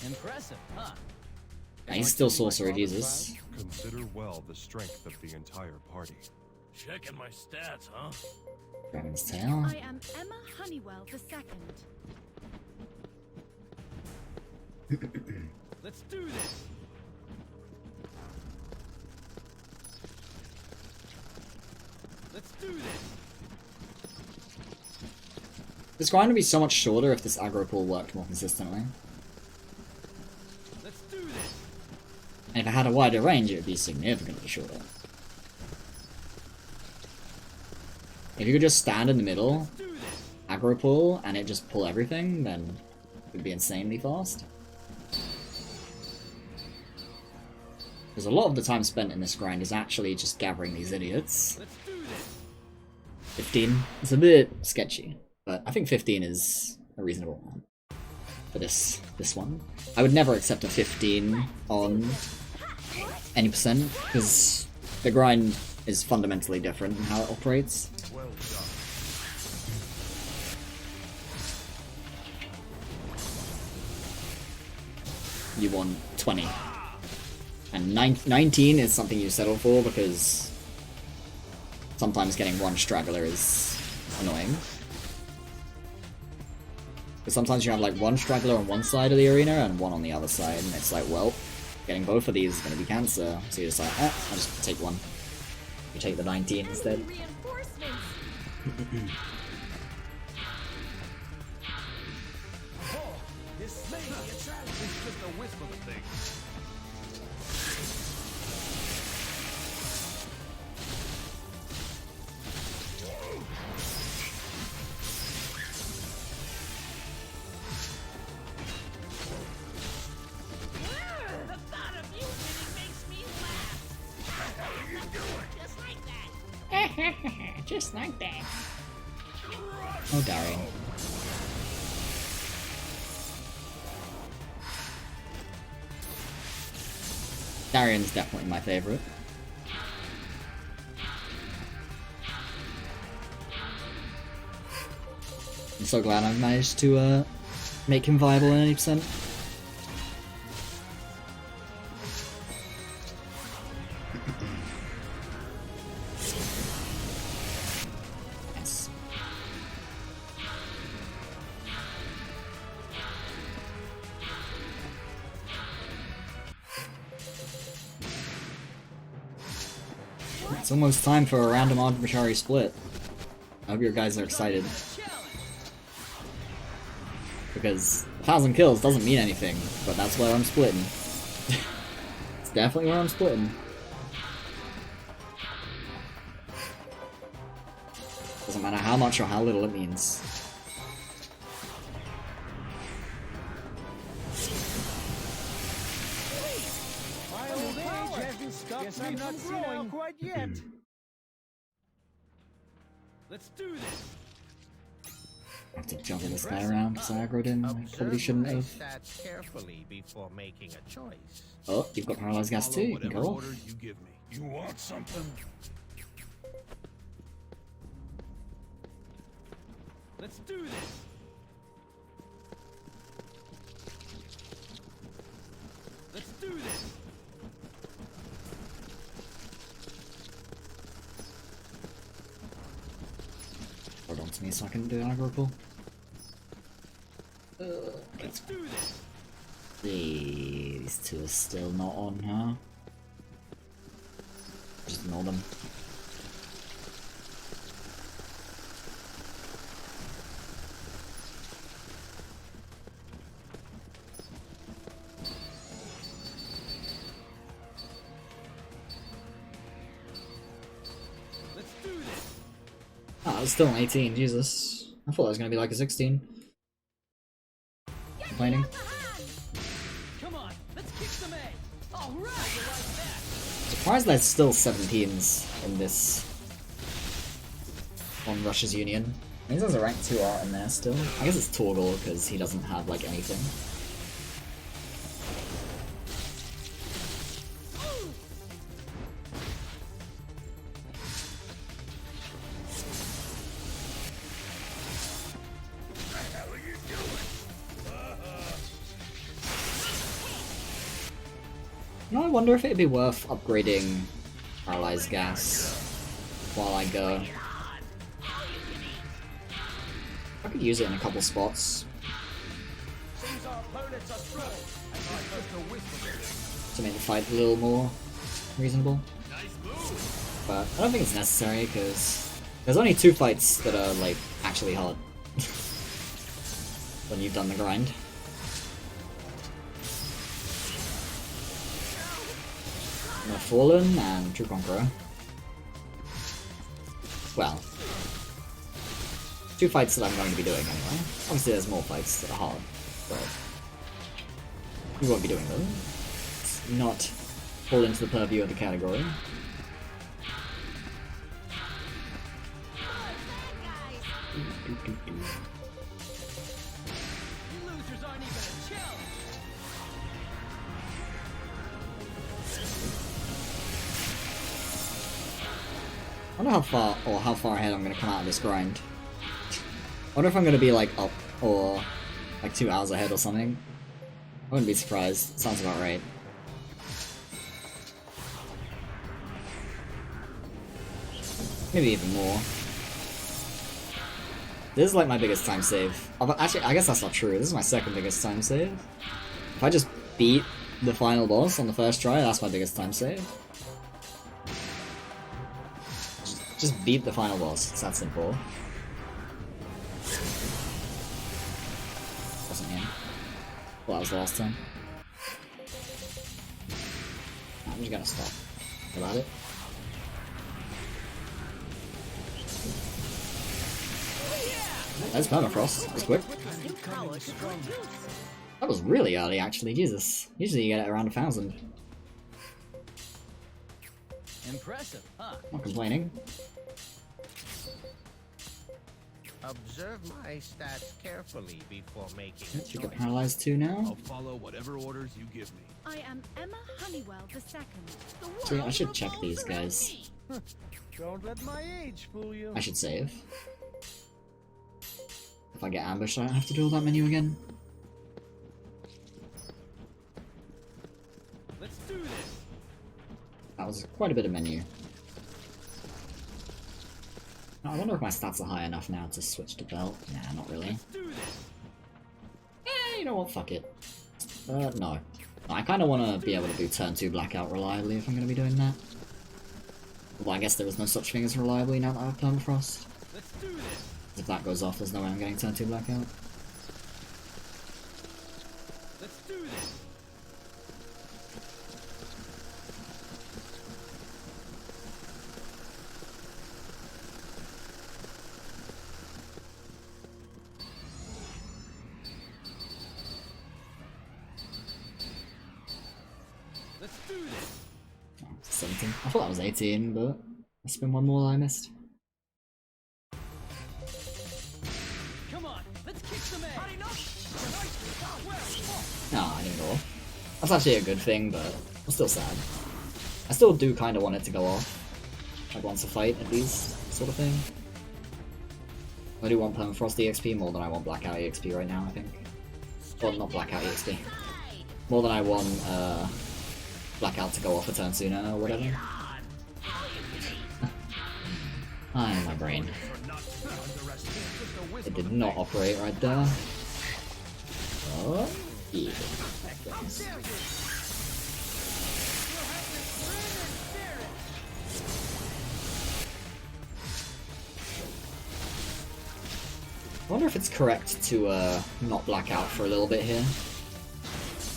Impressive, huh? And he's still sorcerer, Jesus. Consider well the strength of the entire party. Checking my stats, huh? Dragon's Tail. I am Emma Honeywell II. Let's do this. Let's do this. This grind would be so much shorter if this aggro pool worked more consistently. Let's do this. And if it had a wider range, it would be significantly shorter. If you could just stand in the middle, Do this. aggro pull, and it just pull everything, then it would be insanely fast. Because a lot of the time spent in this grind is actually just gathering these idiots. Let's do this. 15 is a bit sketchy, but I think 15 is a reasonable one for this one. I would never accept a 15 on any percent, because the grind is fundamentally different in how it operates. Well done. You want 20. And 19 is something you settle for because sometimes getting one straggler is annoying. Because sometimes you have like one straggler on one side of the arena and one on the other side, and it's like, well, getting both of these is going to be cancer. So you're just like, I'll just take one. You take the 19 instead. Reinforcements. This may be a challenge. It's just a wisp of a thing. The thought of you winning makes me laugh. Just like that. Just like that. Oh, Darian. Darian's definitely my favorite. I'm so glad I've managed to make him viable in 80%. Yes. It's almost time for a random arbitrary split. I hope you guys are excited. Because 1,000 kills doesn't mean anything, but that's where I'm splitting. It's definitely where I'm splitting. Doesn't matter how much or how little it means. My old age hasn't stopped me from growing quite yet. Let's do this. I have to juggle this guy around because I aggroed him. I probably shouldn't have. Stats carefully before making a choice. Oh, you've got paralyzed gas too, you can Whatever go order off. you give me. You want something? Let's do this. Let's do this. Hold on to me so I can do an aggro pull. Let's do this. These two are still not on, huh? Just ignore them. Let's do this. Ah, it's still an 18, Jesus. I thought it was gonna be like a 16. Complaining. Come on, let's kick some A. All right, you like that? Surprised there's still 17s in this on Russia's Union. I think there's a rank 2 art in there still. I guess it's Torgal because he doesn't have like anything. No, I wonder if it'd be worth upgrading Paralyzed Gas while I go. I could use it in a couple spots. To make the fight a little more reasonable. But I don't think it's necessary because there's only 2 fights that are like actually hard when you've done the grind. Fallen and True Conqueror. Well, 2 fights that I'm going to be doing anyway. Obviously there's more fights that are hard, but we won't be doing those. It's not fall into the purview of the category. Losers aren't even a challenge. I wonder how far ahead I'm gonna come out of this grind. I wonder if I'm gonna be like up or like 2 hours ahead or something. I wouldn't be surprised. Sounds about right. Maybe even more. This is like my biggest time save. Actually, I guess that's not true. This is my second biggest time save. If I just beat the final boss on the first try, that's my biggest time save. Just beat the final boss. It's that simple. Wasn't him. Well, that was the last time. I'm just gonna stop about it. That's permafrost. That was quick. That was really early, actually. Jesus. Usually you get it around 1,000. Impressive, huh? Not complaining. Observe my stats carefully before making a You get choice. paralyzed too now. I'll follow whatever orders you give me. I am Emma Honeywell II. The See, I world should check revolves these around guys. me. Don't let my age fool you. I should save. If I get ambushed, I don't have to do all that menu again. Let's do this. That was quite a bit of menu. I wonder if my stats are high enough now to switch to belt. Nah, not really. Let's do this. You know what? Fuck it. No. I kind of want to be able to do turn 2 blackout reliably if I'm going to be doing that. Although I guess there is no such thing as reliably now that I have permafrost. Let's do this. If that goes off, there's no way I'm getting turn 2 blackout. Let's do this. Let's do this. Oh, 17. I thought that was 18, but that's been one more that I missed. Come on, let's kick some ass. No, I didn't go off. That's actually a good thing, but I'm still sad. I still do kind of want it to go off. Like once a fight, at least, sort of thing. I do want permafrost EXP more than I want blackout EXP right now, I think. Well, not blackout EXP. More than I want blackout to go off a turn sooner or whatever. Ah, my brain. It did not operate right there. Oh, yeah. I wonder if it's correct to not black out for a little bit here.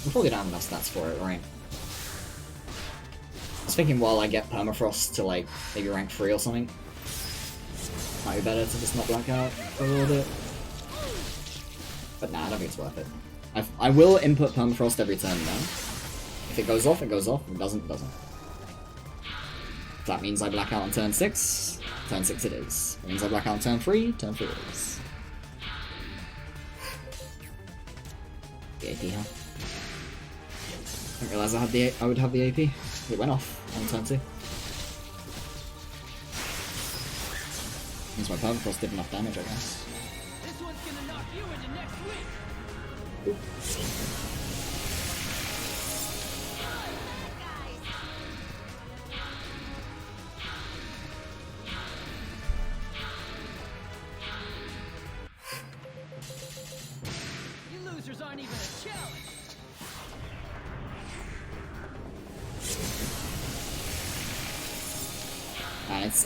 We probably don't have enough stats for it, right? I was thinking while I get permafrost to like maybe rank 3 or something, might be better to just not black out for a little bit. But nah, I don't think it's worth it. I will input permafrost every turn though. If it goes off, it goes off. If it doesn't, it doesn't. If that means I black out on turn 6, turn 6 it is. If it means I black out on turn 3, turn 3 it is. The AP, huh? I didn't realise I would have the AP. It went off on turn 2. Means my permafrost did enough damage, I guess. This one's gonna knock you into next week.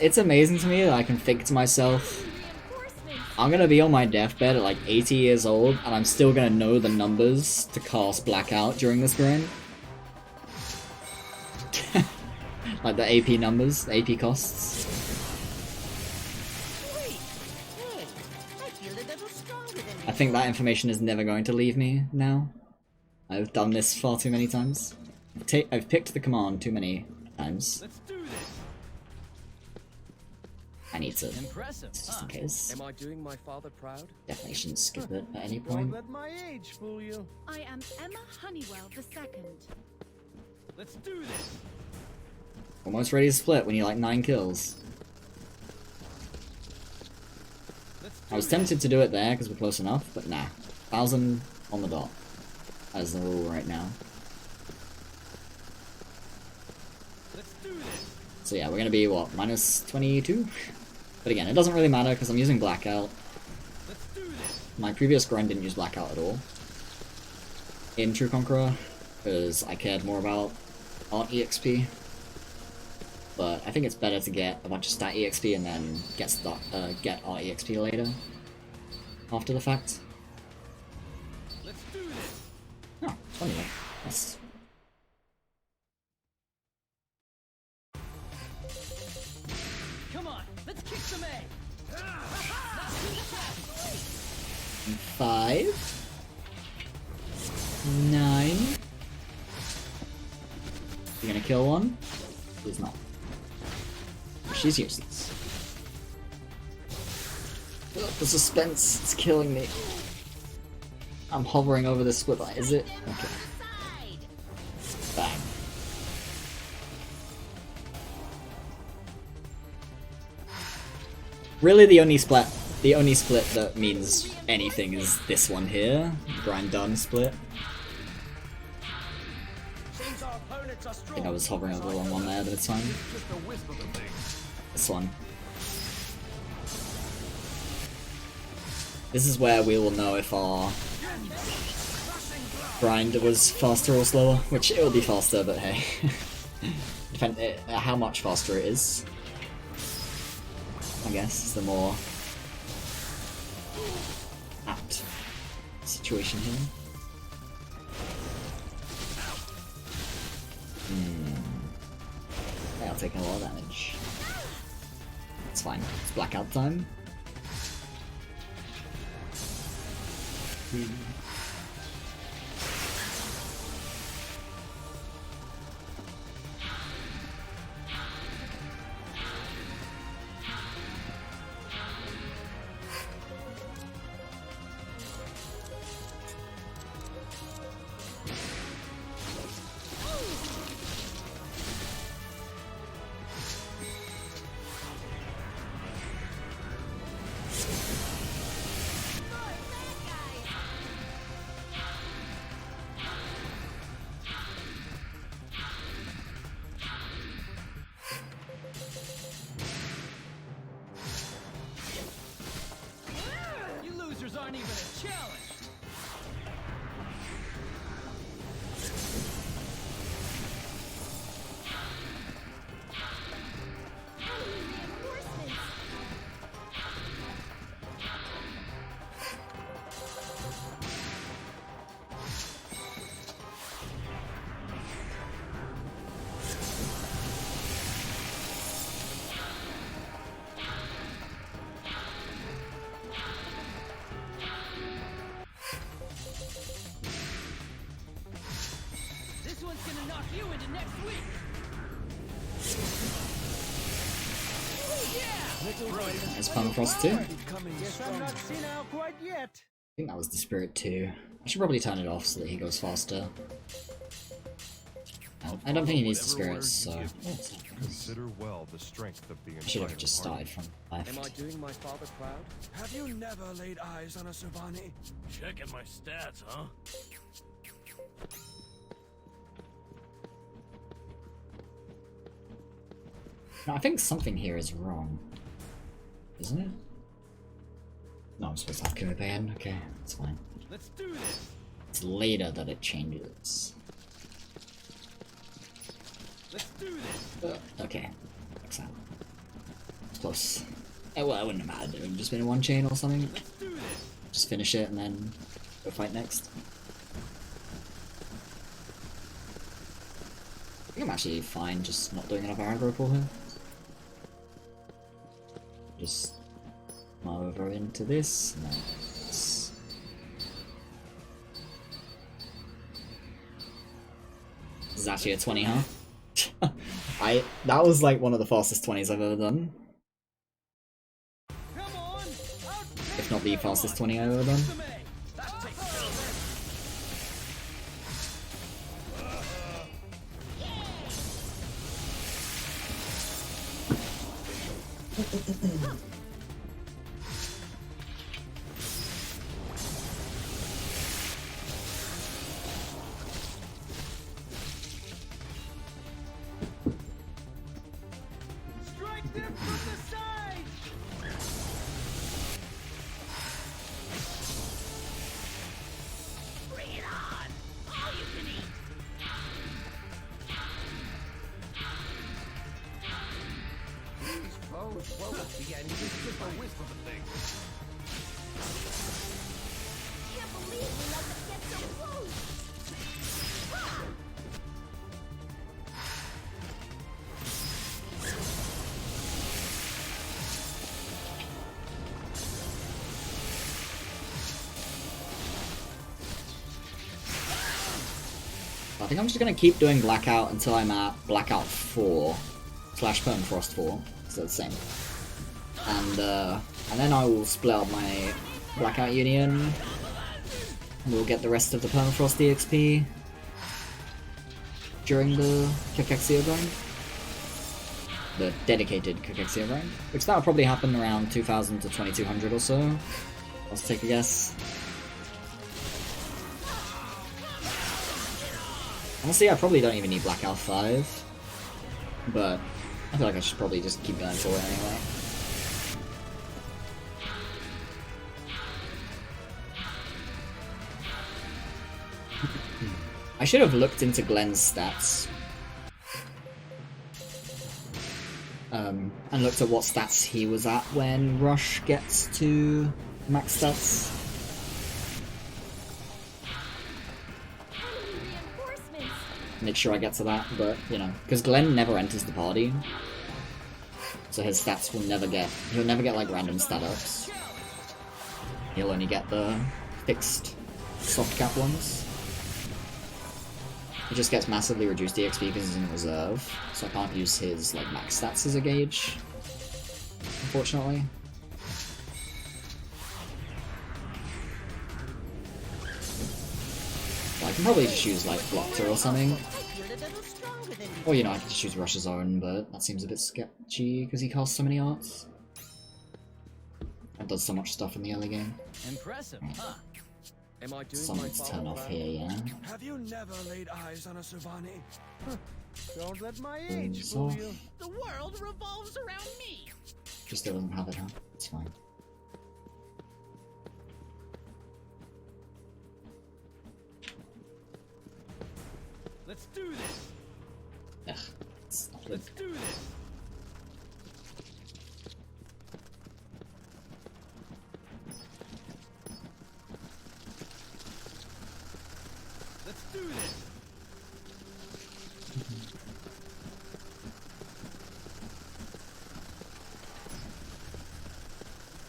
it's amazing to me that I can think to myself, I'm gonna be on my deathbed at like 80 years old, and I'm still gonna know the numbers to cast Blackout during this grind. Like the AP numbers, the AP costs. I think that information is never going to leave me now. I've done this far too many times. I've picked the command too many times. Let's do this. I need to, Impressive. just in case. Am I doing my father proud? Definitely shouldn't skip it at any Don't point. let my age fool you. I am Emma Honeywell II. Let's do this. Almost ready to split when you're like 9 kills. Let's do I was tempted to do it there because we're close enough, but nah. 1,000 on the dot. As the rule right now. Let's do this. So yeah, we're gonna be, what, minus 22? But again, it doesn't really matter because I'm using Blackout. Let's do this. My previous grind didn't use Blackout at all. In True Conqueror, because I cared more about Art EXP. But I think it's better to get a bunch of stat EXP and then get Art EXP later. After the fact. Let's do this. Oh, funny though. Yes. Come on, let's kick some A. 5 9. You gonna kill one? He's not. She's useless. Ugh, the suspense is killing me. I'm hovering over the split line. Is it? Okay. Bang. Really, the only split that means anything is this one here, grind done split. Seems our opponents are I strong. think I was hovering over the wrong one there at the time. Just a whisper of things. This one. This is where we will know if our grind was faster or slower, which it will be faster, but hey. Depend how much faster it is. I guess the more apt situation here. They are taking a lot of damage. It's fine. It's blackout time. You losers aren't even a challenge. This one's gonna knock you into next week. Nice permafrost too. Guess I'm not senile quite yet. I think that was the spirit too. I should probably turn it off so that he goes faster. I don't think he needs the spirits, so Consider well the strength of the I should have entire just army. started from Am I left. doing my father proud? Have you never laid eyes on a Subani? Checking my stats, huh? No, I think something here is wrong. Isn't it? No, I'm supposed to have Kuma ban. Okay, that's fine. Let's do this. It's later that it changes. Let's do this. Okay, works out. plus. Well, it wouldn't have mattered. It would have just been a one chain or something. Just finish it and then go fight next. I think I'm actually fine just not doing another aggro pull here. Just come over into this. And then this. This is actually a 20, huh? That was like one of the fastest 20s I've ever done. If not the fastest 20 I've ever done. Strike them from the side! Bring it on! All you can eat! These foes won't be any just a wisp of a thing. Can't believe we let them get so close! I think I'm just gonna keep doing Blackout until I'm at Blackout 4 / Permafrost 4, so it's the same. And then I will split up my Blackout Union. And we'll get the rest of the Permafrost EXP during the Cachexia grind. The dedicated Cachexia grind. Which that'll probably happen around 2000 to 2200 or so. Let's take a guess. Honestly, I probably don't even need Blackout 5, but I feel like I should probably just keep going for it anyway. I should have looked into Glenn's stats. And looked at what stats he was at when Rush gets to max stats. Make sure I get to that, but, you know, because Glenn never enters the party, so his stats will never get, he'll never get, like, random stat ups. He'll only get the fixed soft cap ones. He just gets massively reduced EXP because he's in reserve, so I can't use his, like, max stats as a gauge, unfortunately. I can probably just use, like, Blocker or something. Or, you know, I could just use Rush's Own, but that seems a bit sketchy because he casts so many arts. And does so much stuff in the early game. Impressive, huh? Am I doing Something to turn off here, yeah. Have you never laid eyes on a Subani? Don't let my age Booms fool off. you. The world revolves around me! Just still doesn't have it, huh? It's fine. Let's do this! Ugh, it's not good. Let's do this! Let's do this!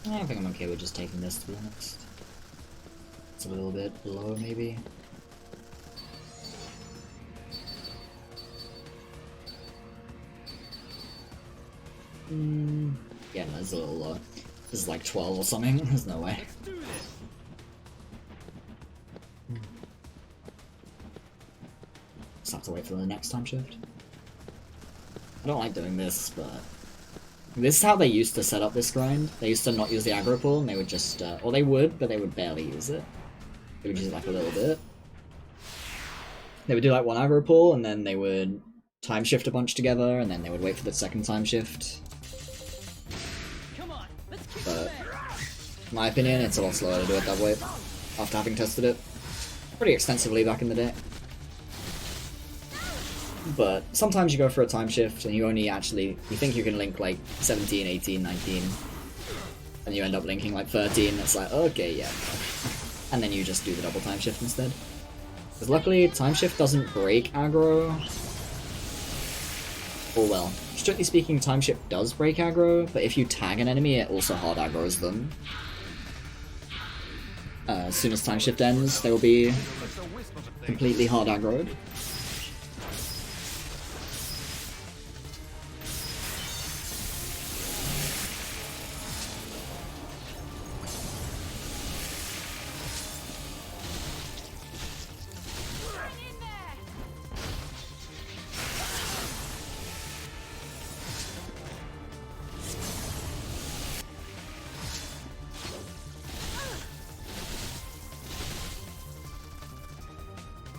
I think I'm okay with just taking this, to be honest. It's a little bit low, maybe. Yeah, no, it's a little low. This is like 12 or something. There's no way. Let's do this! Just have to wait for the next time shift. I don't like doing this, but this is how they used to set up this grind. They used to not use the aggro pull, and they would just, or they would, but they would barely use it. They would use it like a little bit. They would do like one aggro pull, and then they would time shift a bunch together, and then they would wait for the second time shift. Come on, let's kick But some ass! in my opinion, it's a lot slower to do it that way, after having tested it pretty extensively back in the day. but sometimes you go for a time shift and you think you can link like 17, 18, 19, and you end up linking like 13. It's like, okay, yeah. And then you just do the double time shift instead. Because luckily, time shift doesn't break aggro. Or well, strictly speaking, time shift does break aggro, but if you tag an enemy, it also hard aggroes them. As soon as time shift ends, they will be completely hard aggroed.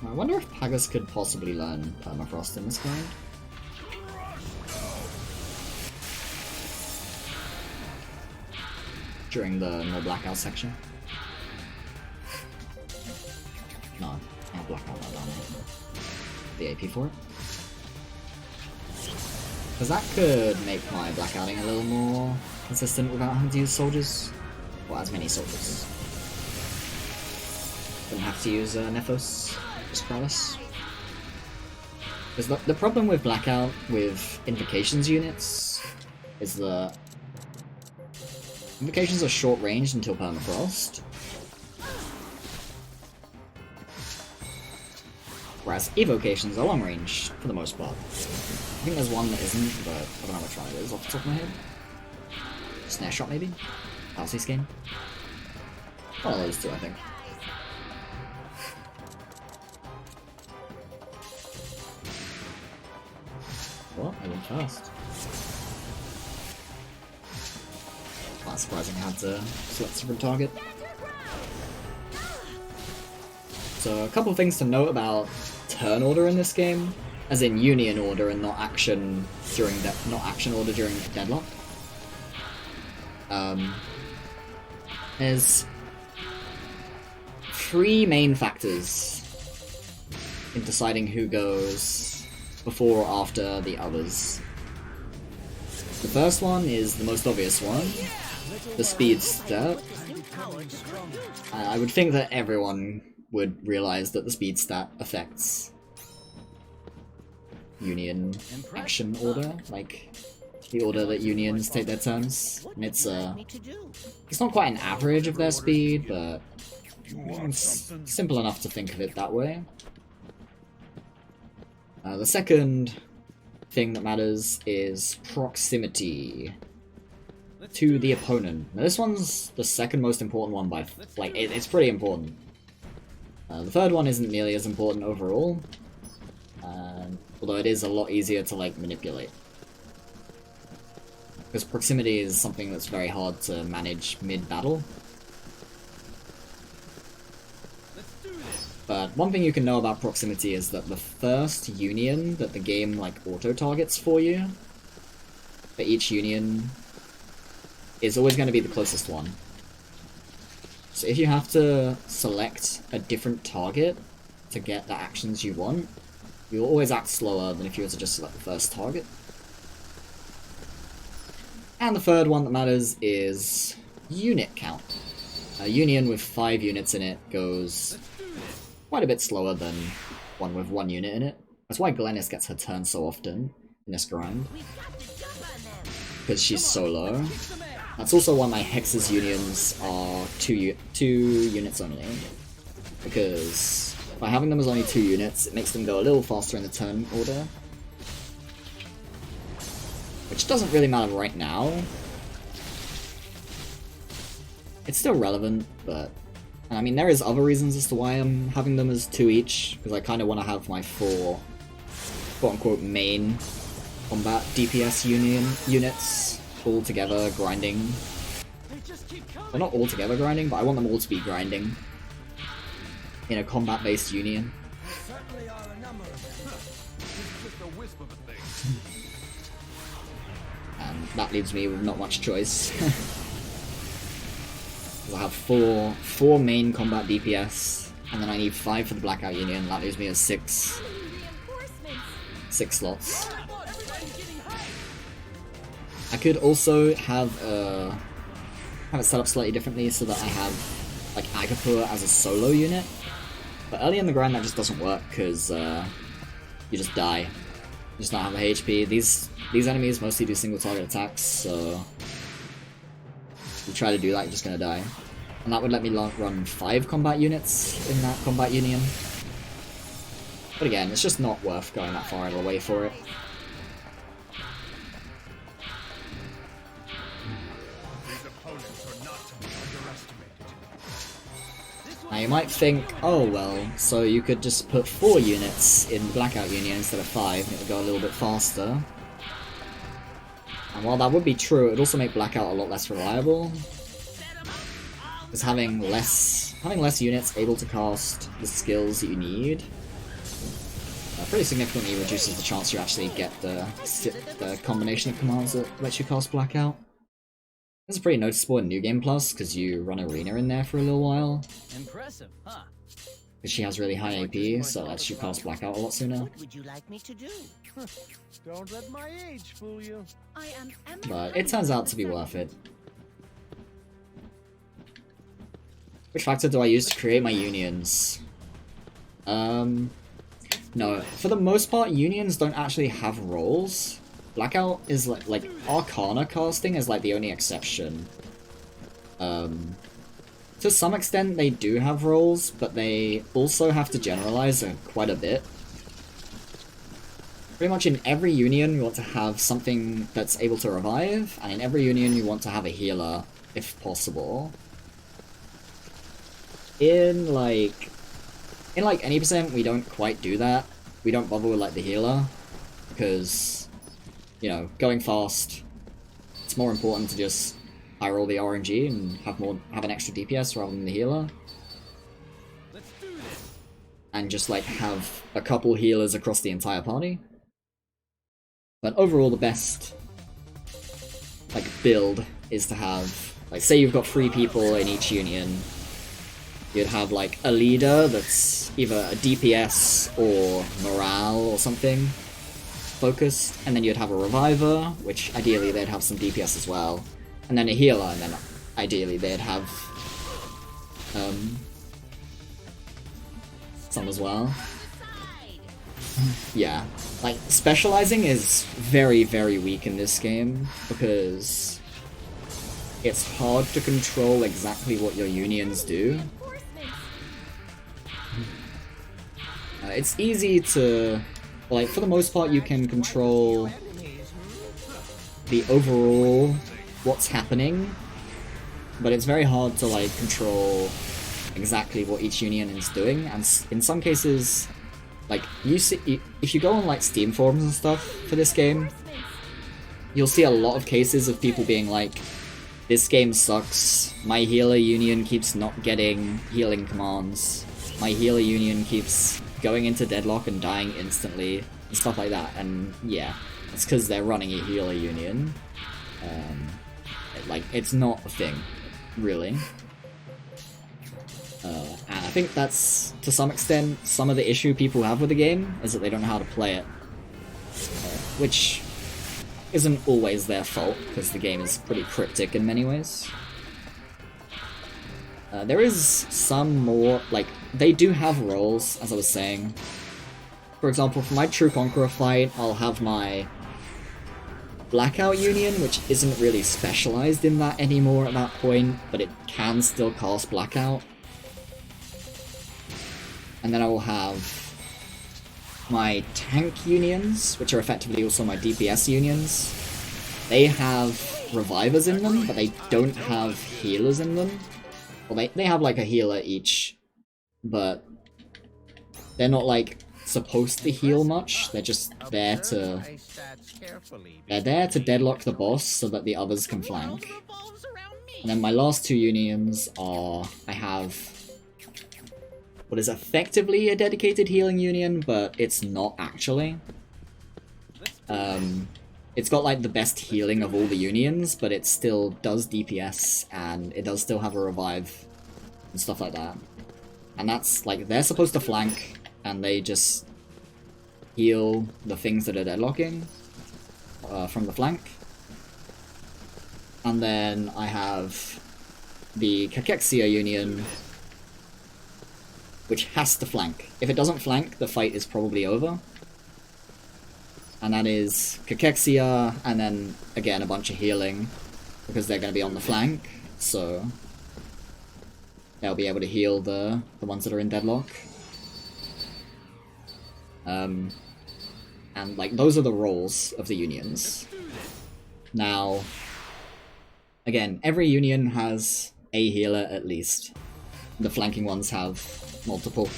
I wonder if Pagas could possibly learn Permafrost in this grind. During the no blackout section. No, not blackout, the AP for it. Because that could make my blackouting a little more consistent without having to use soldiers. Well, as many soldiers. Wouldn't have to use Nephos. Paralysis. Because the problem with Blackout with Invocations units is that Invocations are short range until Permafrost, whereas Evocations are long range for the most part. I think there's one that isn't, but I don't know which one it is off the top of my head. Snare Shot maybe? Palsy Skin? One of those two, I think. What? I went fast. Not surprising I had to select a different target. So a couple of things to note about turn order in this game, as in Union order and not action order during deadlock. There's three main factors in deciding who goes before or after the others. The first one is the most obvious one, the speed stat. I would think that everyone would realize that the speed stat affects Union action order, like the order that Unions take their turns. And it's not quite an average of their speed, but it's simple enough to think of it that way. The second thing that matters is proximity to the opponent. Now this one's the second most important one by, like, it's pretty important. The third one isn't nearly as important overall, although it is a lot easier to, like, manipulate. Because proximity is something that's very hard to manage mid-battle. But one thing you can know about proximity is that the first union that the game, like, auto-targets for you, for each union, is always going to be the closest one. So if you have to select a different target to get the actions you want, you'll always act slower than if you were to just select the first target. And the third one that matters is unit count. A union with 5 units in it goes quite a bit slower than one with 1 unit in it. That's why Glennis gets her turn so often in this grind, because she's solo. That's also why my Hex's unions are 2 units only, because by having them as only 2 units, it makes them go a little faster in the turn order. Which doesn't really matter right now. It's still relevant, but I mean, there is other reasons as to why I'm having them as 2 each, because I kind of want to have my 4 quote-unquote main combat DPS units all together grinding. They're not all together grinding, but I want them all to be grinding in a combat-based union. And that leaves me with not much choice. I have 4 main combat DPS, and then I need 5 for the Blackout Union. That leaves me as 6 6 slots. I could also have it set up slightly differently so that I have like Agapur as a solo unit. But early in the grind that just doesn't work because you just die. You just don't have the HP. These enemies mostly do single target attacks, so if you try to do that, you're just gonna die. And that would let me run 5 combat units in that combat union. But again, it's just not worth going that far out of the way for it. These opponents are not to be underestimated. Now you might think, oh well, so you could just put 4 units in Blackout Union instead of 5 and it would go a little bit faster. And while that would be true, it would also make Blackout a lot less reliable. Because having less units able to cast the skills that you need pretty significantly reduces the chance you actually get the combination of commands that lets you cast Blackout. This is pretty noticeable in New Game Plus, because you run Arena in there for a little while. Impressive, huh? Because she has really high AP, so it lets you cast Blackout a lot sooner. What would you like me to do? Don't let my age fool you. I am Emma But it turns out to be worth it. Which factor do I use to create my unions? No, for the most part, unions don't actually have roles. Blackout is like Arcana casting is like the only exception. To some extent they do have roles, but they also have to generalize quite a bit. Pretty much in every union you want to have something that's able to revive, and in every union you want to have a healer, if possible. In like any percent, we don't quite do that. We don't bother with like the healer, because, you know, going fast, it's more important to just high roll the RNG and have an extra DPS rather than the healer. Let's do this. And just like have a couple healers across the entire party. But overall, the best like build is to have, like, say you've got 3 people in each union. You'd have like a leader that's either a DPS or morale or something focused, and then you'd have a reviver, which ideally they'd have some DPS as well, and then a healer, and then ideally they'd have some as well. Yeah, like specializing is very, very weak in this game because it's hard to control exactly what your unions do. It's easy to, like, for the most part you can control the overall what's happening, but it's very hard to like control exactly what each union is doing, and in some cases, like, if you go on like Steam forums and stuff for this game, you'll see a lot of cases of people being like, this game sucks, my healer union keeps not getting healing commands, my healer union keeps going into deadlock and dying instantly, and stuff like that, and yeah, it's because they're running a healer union. Like, it's not a thing, really. And I think that's, to some extent, some of the issue people have with the game, is that they don't know how to play it. Which isn't always their fault, because the game is pretty cryptic in many ways. There is some more, like, they do have roles, as I was saying. For example, for my True Conqueror fight, I'll have my Blackout Union, which isn't really specialized in that anymore at that point, but it can still cast Blackout. And then I will have my Tank Unions, which are effectively also my DPS Unions. They have Revivers in them, but they don't have Healers in them. Well, they have like a healer each, but they're not like supposed to heal much. They're just there to deadlock the boss so that the others can flank. And then my last 2 unions are, I have what is effectively a dedicated healing union, but it's not actually. It's got like the best healing of all the unions, but it still does DPS, and it does still have a revive and stuff like that. And that's like, they're supposed to flank, and they just heal the things that are deadlocking from the flank. And then I have the Cachexia Union, which has to flank. If it doesn't flank, the fight is probably over. And that is Cachexia, and then, again, a bunch of healing, because they're going to be on the flank, so they'll be able to heal the ones that are in deadlock. And, like, those are the roles of the unions. Now, again, every union has a healer at least. The flanking ones have multiple.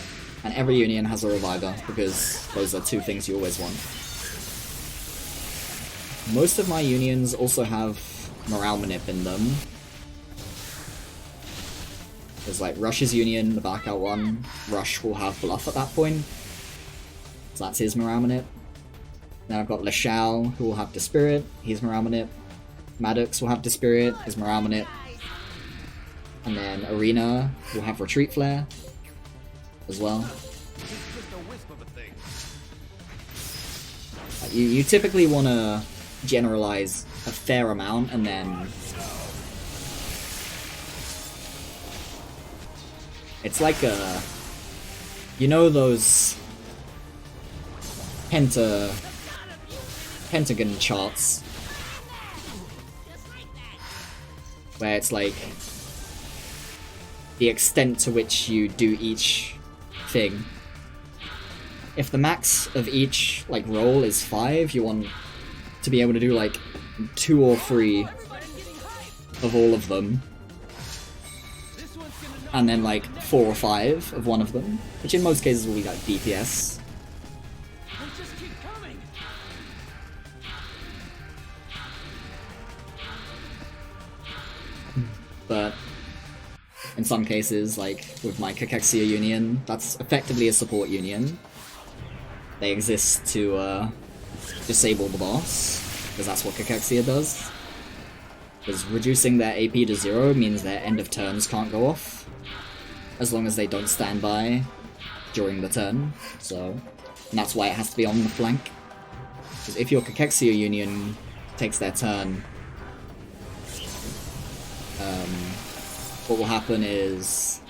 And every union has a reviver, because those are two things you always want. Most of my unions also have morale manip in them. There's like Rush's union, the blackout one. Rush will have bluff at that point. So that's his morale manip. Then I've got Lashao, who will have Dispirit, he's morale manip. Maddox will have Dispirit, his morale manip. And then Arena will have Retreat Flare as well. You typically want to generalize a fair amount, and then it's like a, you know, those pentagon charts where it's like the extent to which you do each thing. If the max of each like roll is 5, you want to be able to do like 2 or 3 of all of them, and then like 4 or 5 of one of them, which in most cases will be like DPS. But in some cases, like with my Cachexia Union, that's effectively a support union. They exist to disable the boss, because that's what Cachexia does. Because reducing their AP to 0 means their end of turns can't go off, as long as they don't stand by during the turn, so... And that's why it has to be on the flank. Because if your Cachexia Union takes their turn, what will happen is,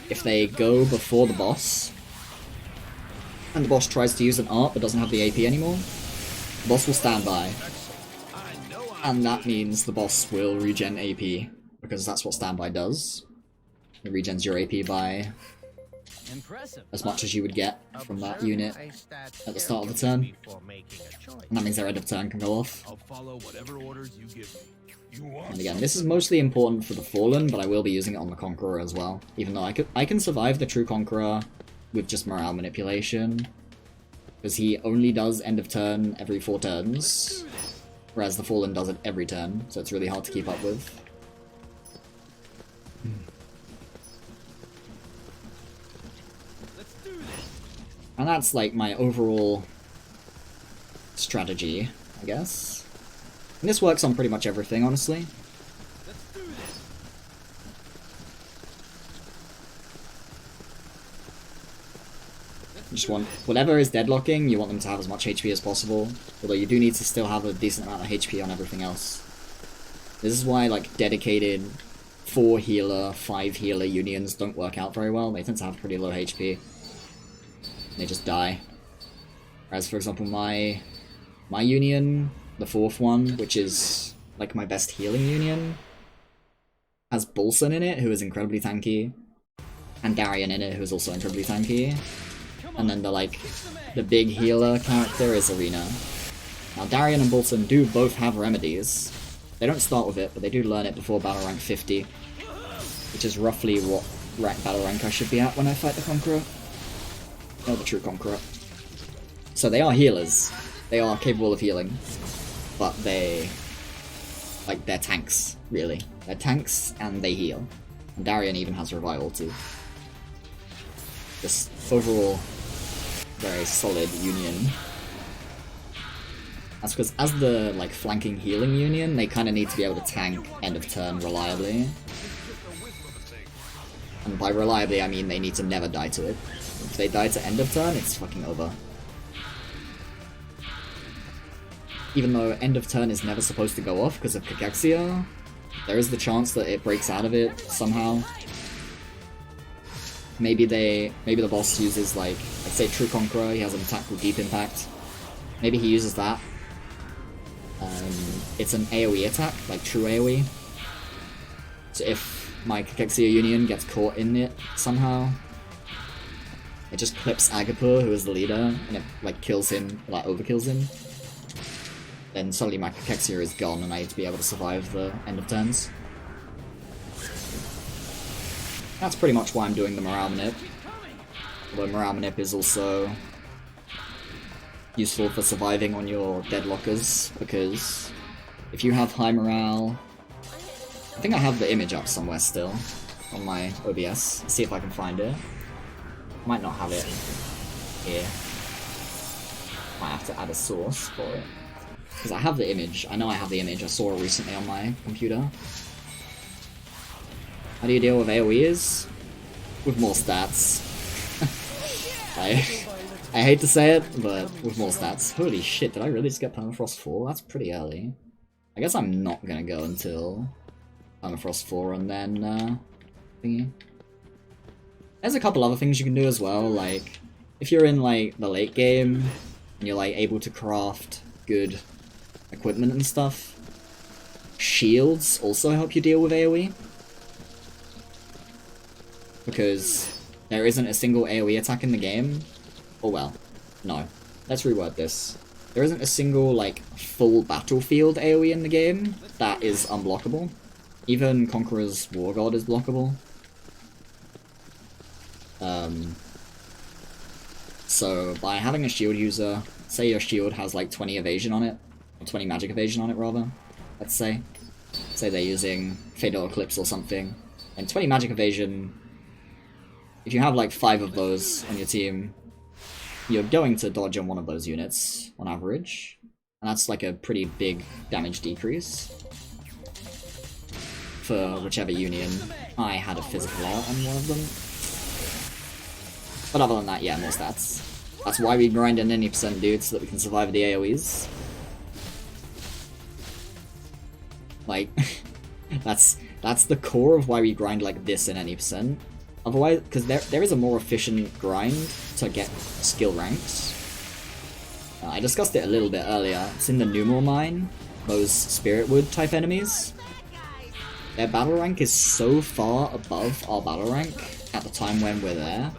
if they go before the boss, and the boss tries to use an art but doesn't have the AP anymore, the boss will stand by. And that means the boss will regen AP, because that's what standby does. It regens your AP by as much as you would get from that unit at the start of the turn. And that means their end of turn can go off. I'll follow whatever orders you give me. And again, this is mostly important for the Fallen, but I will be using it on the Conqueror as well. Even though I can survive the true Conqueror with just morale manipulation, because he only does end of turn every 4 turns, whereas the Fallen does it every turn, so it's really hard to keep up with. And that's like my overall strategy, I guess. And this works on pretty much everything, honestly. You just want, whatever is deadlocking, you want them to have as much HP as possible, although you do need to still have a decent amount of HP on everything else. This is why, like, dedicated 4 healer, 5 healer unions don't work out very well. They tend to have pretty low HP. They just die. Whereas, for example, my union, the 4th one, which is like my best healing union, has Bolson in it, who is incredibly tanky, and Darien in it, who is also incredibly tanky. And then the big healer character is Arena. Now Darien and Bolson do both have remedies. They don't start with it, but they do learn it before battle rank 50, which is roughly what battle rank I should be at when I fight the Conqueror. No, the true Conqueror. So they are healers. They are capable of healing. But they're tanks, really. They're tanks, and they heal. And Darien even has revival, too. Just overall, very solid union. That's because as the, flanking healing union, they kind of need to be able to tank end of turn reliably. And by reliably, I mean they need to never die to it. If they die to end of turn, it's fucking over. Even though end of turn is never supposed to go off because of Cachexia, there is the chance that it breaks out of it somehow. Maybe the boss uses like, let's say True Conqueror, he has an attack called Deep Impact. Maybe he uses that. It's an AoE attack, like true AoE. So if my Cachexia Union gets caught in it somehow, it just clips Agapur, who is the leader, and it like kills him, like overkills him. Then suddenly my Cachexia is gone and I need to be able to survive the end of turns. That's pretty much why I'm doing the Morale Manip. Although Morale Manip is also useful for surviving on your deadlockers, because if you have high morale... I think I have the image up somewhere still on my OBS. Let's see if I can find it. Might not have it here. Might have to add a source for it. Because I have the image. I know I have the image. I saw it recently on my computer. How do you deal with AoEs? With more stats. I hate to say it, but with more stats. Holy shit, did I really just get Permafrost 4? That's pretty early. I guess I'm not gonna go until Permafrost 4 and then, thingy. There's a couple other things you can do as well, like, if you're in, like, the late game, and you're, like, able to craft good equipment and stuff, shields also help you deal with AoE. Because there isn't a single AoE attack in the game. Oh well, no. Let's reword this. There isn't a single, like, full battlefield AoE in the game that is unblockable. Even Conqueror's War God is blockable. So by having a shield user, say your shield has like 20 evasion on it, or 20 magic evasion on it rather, let's say. Say they're using Fatal Eclipse or something, and 20 magic evasion, if you have like 5 of those on your team, you're going to dodge on one of those units on average, and that's like a pretty big damage decrease for whichever union. I had a physical art on one of them. But other than that, yeah, more stats. That's why we grind in any percent, dude, so that we can survive the AoEs. Like, that's the core of why we grind like this in any percent. Otherwise, because there is a more efficient grind to get skill ranks. I discussed it a little bit earlier. It's in the Numeral Mine, those Spirit Wood type enemies. Their battle rank is so far above our battle rank at the time when we're there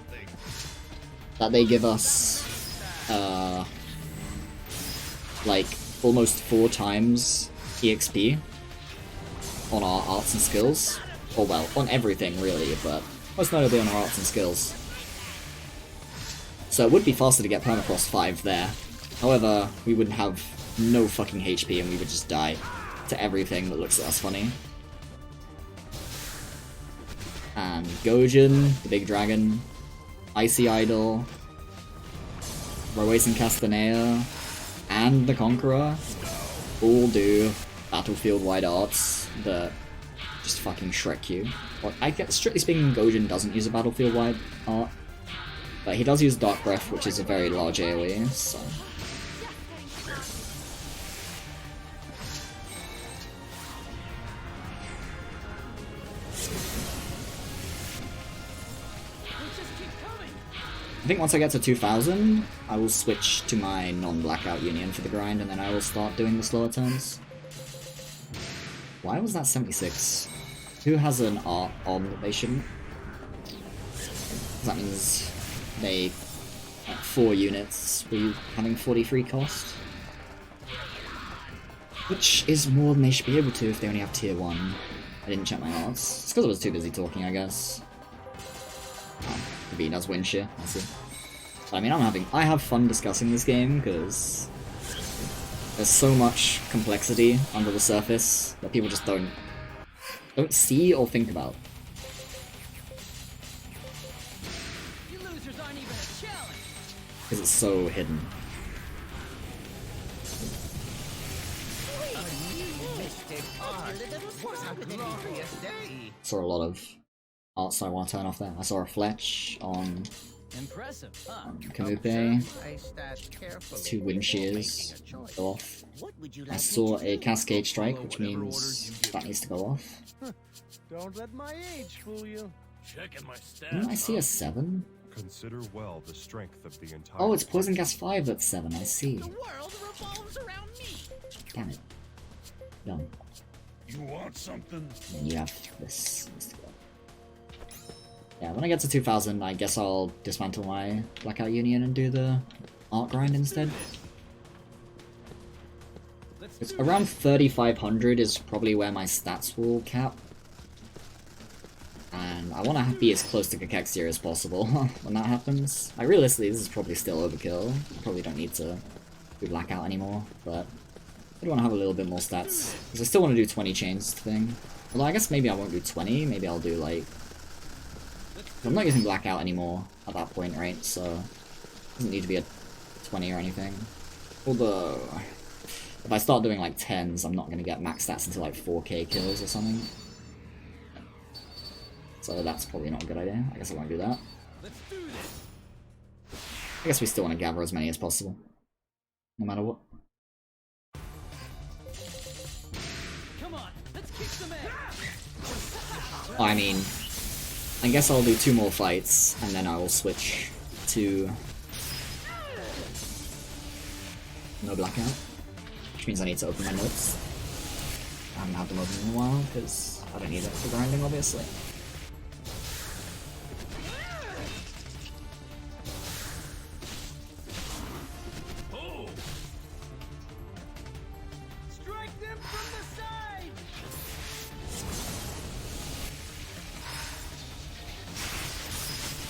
that they give us like almost 4 times EXP on our arts and skills. Or well, on everything really, but most notably on our arts and skills. So it would be faster to get Permafrost 5 there. However, we would have no fucking HP and we would just die to everything that looks at us funny. And Gojin, the big dragon, Icy Idol, Roes and Castanea, and the Conqueror all do battlefield-wide arts that just fucking Shrek you. Well, I guess, strictly speaking, Gojin doesn't use a battlefield-wide art, but he does use Dark Breath, which is a very large AoE, so... I think once I get to 2000, I will switch to my non-blackout union for the grind, and then I will start doing the slower turns. Why was that 76? Who has an art on that they shouldn't? That means they, at 4 units, be having 43 cost. Which is more than they should be able to if they only have tier 1. I didn't check my arts. It's because I was too busy talking, I guess. Oh, the B does win shit, I see. But I mean, I have fun discussing this game, because there's so much complexity under the surface that people just don't see or think about. You losers aren't even a challenge. Because it's so hidden. Mystic art. What a glorious day. Saw a lot of arts I want to turn off there. I saw a Fletch on Impressive, huh? Kamupe. I stat carefully 2 wind before shears making a choice. go off. What would you I like saw me to a do? Cascade Strike, Follow which whatever means orders you give that me. needs to go off. Don't let my age fool you. Checking my stats. Didn't I see a 7? Consider well the strength of the entire Oh, it's Poison party. Gas 5 that's 7, I see. The world revolves around me. Damn it. Dumb. You want something? And you have this needs to go. Yeah, when I get to 2000, I guess I'll dismantle my Blackout Union and do the art grind instead. Let's It's do around 3500 is probably where my stats will cap. And I want to be as close to Kakexia as possible when that happens. Like, realistically, this is probably still overkill. I probably don't need to do Blackout anymore, but I do want to have a little bit more stats. Because I still want to do 20 chains thing. Although I guess maybe I won't do 20, maybe I'll do like... I'm not using Blackout anymore at that point, right? So it doesn't need to be a 20 or anything. Although, if I start doing like 10s, I'm not going to get max stats until like 4k kills or something. So that's probably not a good idea. I guess I won't do that. Let's do this. I guess we still want to gather as many as possible. No matter what. Come on, let's kick some ass. I mean, I guess I'll do 2 more fights, and then I will switch to no Blackout. Which means I need to open my notes. I haven't had them open in a while, because I don't need it for grinding, obviously. Strike them from the side.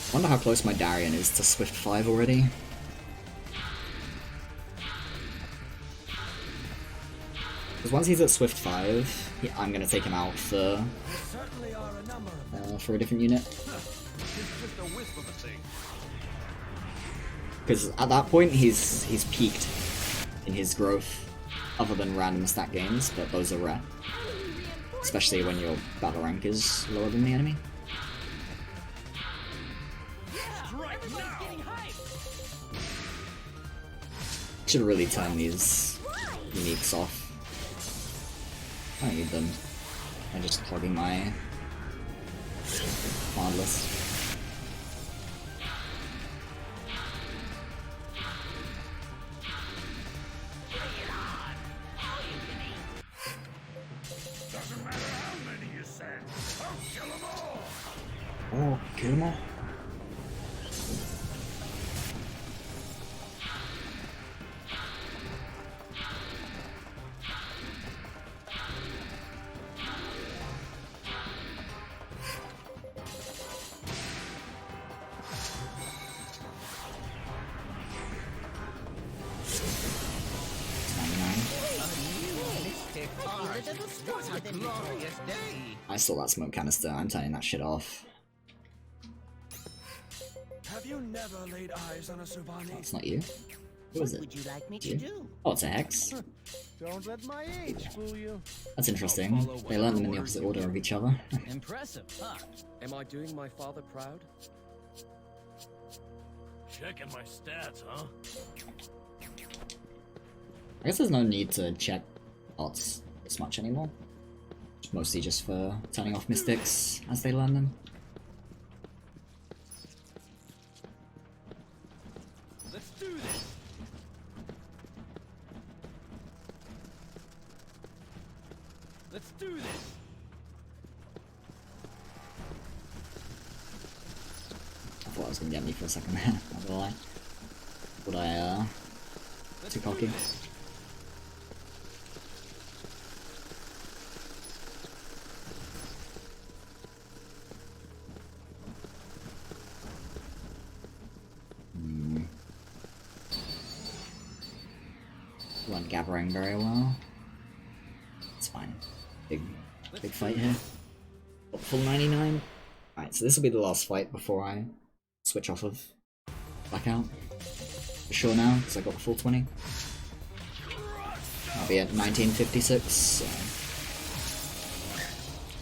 I wonder how close my Darien is to Swift 5 already. Because once he's at Swift 5, I'm going to take him out for Certainly are a number of a different unit. It's just a wisp of a thing. Because at that point, he's peaked in his growth, other than random stat gains, but those are rare. Especially when your battle rank is lower than the enemy. Should really turn these uniques off. I don't need them. I'm just plugging my mod list. Doesn't matter how many you send. I'll kill them all. Oh, kill them all. Glorious day. I saw that smoke canister, I'm turning that shit off. Have you never laid eyes on a Subani? That's not you. Who is What it? would you like me to You? do? Oh, it's a Hex. Don't let my age fool you. That's interesting. They learn them in the opposite order of each other. Impressive, huh? Am I doing my father proud? Checking my stats, huh? I guess there's no need to check odds as much anymore. It's mostly just for turning off mystics as they learn them. Let's do this. Let's do this. I thought I was gonna get me for a second there, not gonna lie. But I, too cocky. Weren't gathering very well. It's fine. Big fight here. Got full 99. Alright, so this will be the last fight before I switch off of Blackout. For sure now, because I got the full 20. I'll be at 1956, so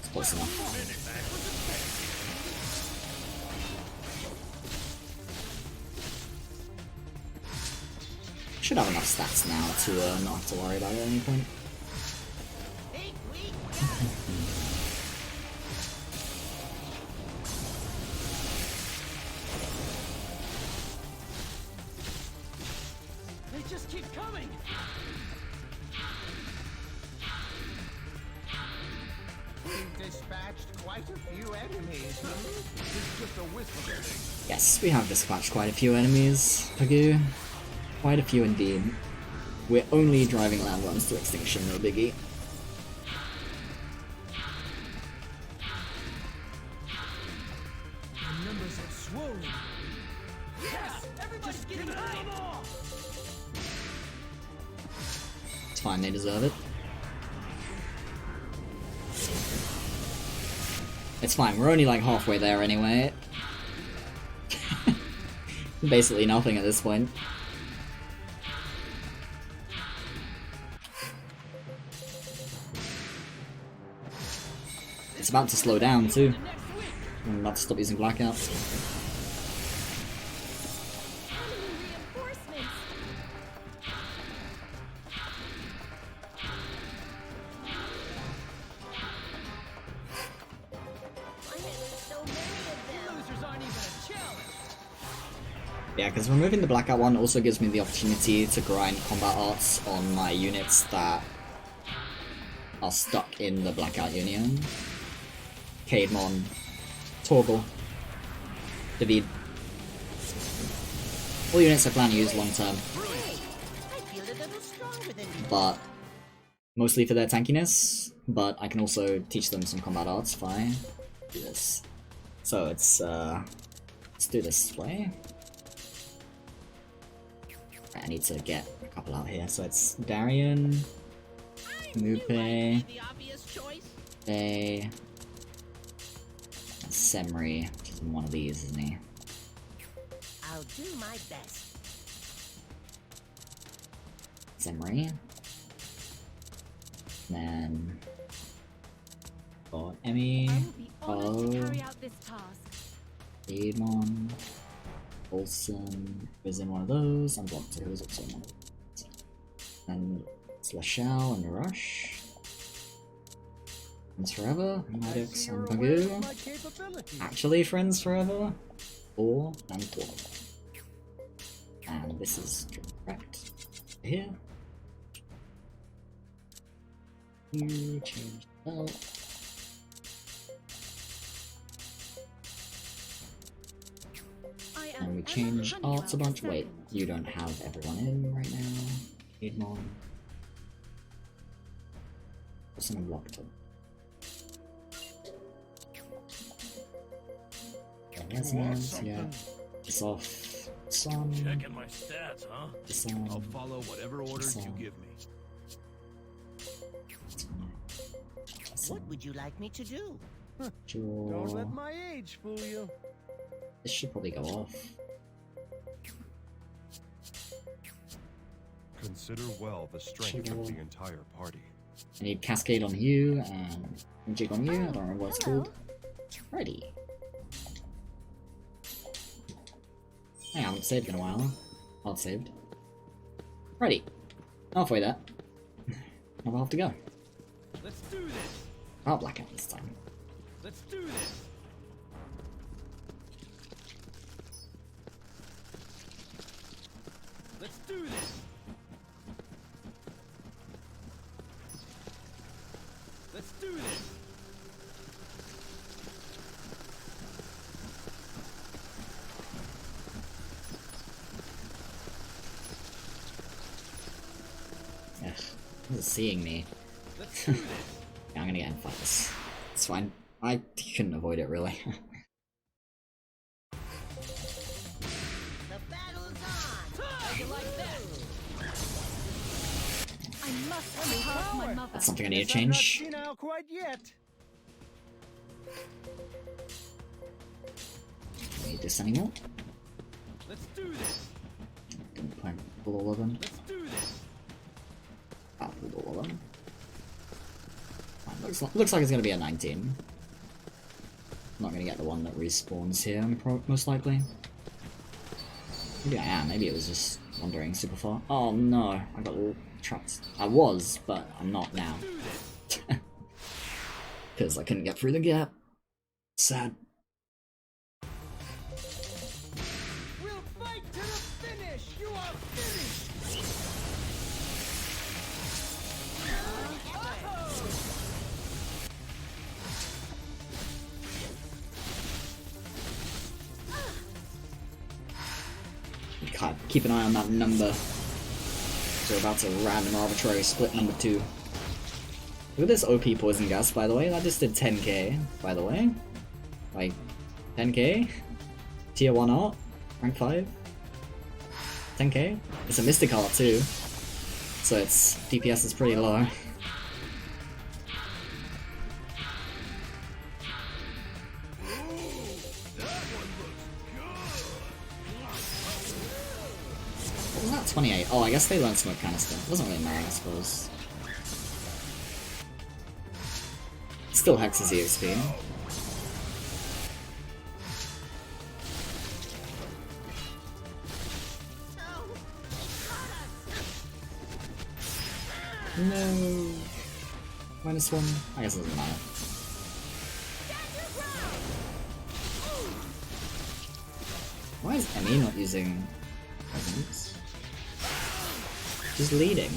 it's close enough. Should have enough stats now to not have to worry about it at any point. They just keep coming. We've dispatched quite a few enemies. It's just a whisper thing. Yes, we have dispatched quite a few enemies, Pagoo. Quite a few indeed. We're only driving landworms to extinction, no biggie. The numbers have swollen. Yes! Everybody's getting behind! It's fine, they deserve it. It's fine, we're only like halfway there anyway. Basically nothing at this point. It's about to slow down too. I'm about to stop using blackout. Yeah, because removing the blackout one also gives me the opportunity to grind combat arts on my units that are stuck in the blackout union. Caedmon, Torgal, David. All units I plan to use long term. But mostly for their tankiness, but I can also teach them some combat arts if I do this. So it's let's do this display. I need to get a couple out here, so it's Darian, Mupe, Day, and Semri, which is in one of these, isn't he? I'll do my best. Semri. Then got Emmy, Daemon, Olsen is in one of those, and Doctor is also in one of those. And it's Lashao and Rush. Friends Forever, Maddox and Pagoo. Actually Friends Forever, 4 and 12. And this is correct. Here. You change that. And we change arts a bunch. Wait, you don't have everyone in right now. Caedmon. What's in blocked up? Resonance, yeah. It's off. Sun. Checking my stats, huh? Sun. I'll follow whatever orders you give me. What would you like me to do? Don't let my age fool you. This should probably go off. Consider well the strength of the entire party. I need Cascade on you and Jig on you. I don't remember what it's called. Ready. I haven't saved in a while. Hard saved. Ready. Halfway there. Another half to go. Let's do this. I'll blackout this time. Let's do this. Let's do this. Let's do this. Ugh, this is seeing me. Let's do this. Yeah, I'm gonna get in fight this. It's fine. I couldn't avoid it really. The battle's on. How you like that? I must help my mother. That's something I need to Guess I'm not change. senile quite yet. Don't need this anymore. Let's do this. Didn't plan to pull all of them. Let's do this. I'll pull all of them. Looks like it's gonna be a 19. Not gonna get the one that respawns here, most likely. Maybe I am. Maybe it was just wandering super far. Oh no, I got trapped. I was, but I'm not now. Because I couldn't get through the gap. Sad. We'll fight to the finish! You are finished! God, keep an eye on that number. We're about to random arbitrary split number 2. Look at this OP poison gas, by the way. That just did 10k, by the way. Like, 10k? Tier 1 art? Rank 5? 10k? It's a mystic art too. So its DPS is pretty low. What was that? 28? Oh, I guess they learned smoke canister. Doesn't really matter, I suppose. Still hexes EXP. No. -1. I guess it doesn't matter. Why is Emmy not using presents? She's leading.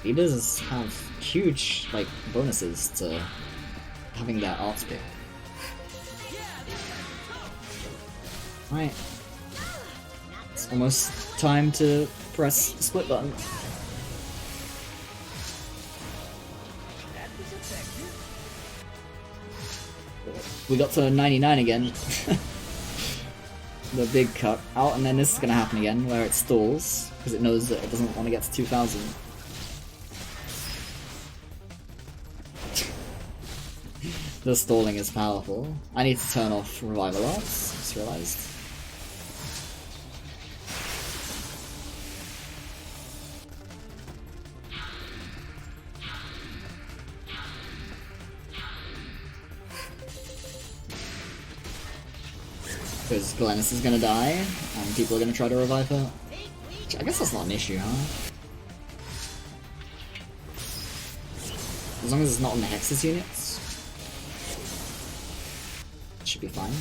Leaders have huge, like, bonuses to having their arts pick. Right. It's almost time to press the split button. We got to 99 again. The big cut out, and then this is gonna happen again, where it stalls, because it knows that it doesn't want to get to 2000. The stalling is powerful. I need to turn off revival arts, just realized. Because Glennis is gonna die, and people are gonna try to revive her. Which I guess that's not an issue, huh? As long as it's not on the Hexes units. Should be fine.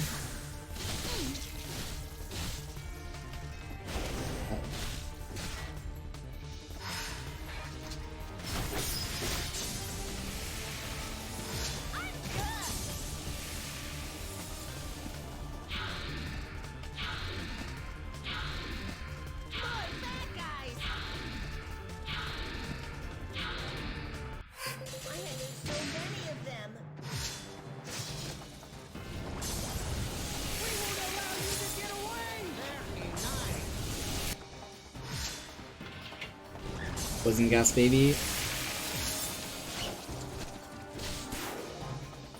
Poison gas, baby.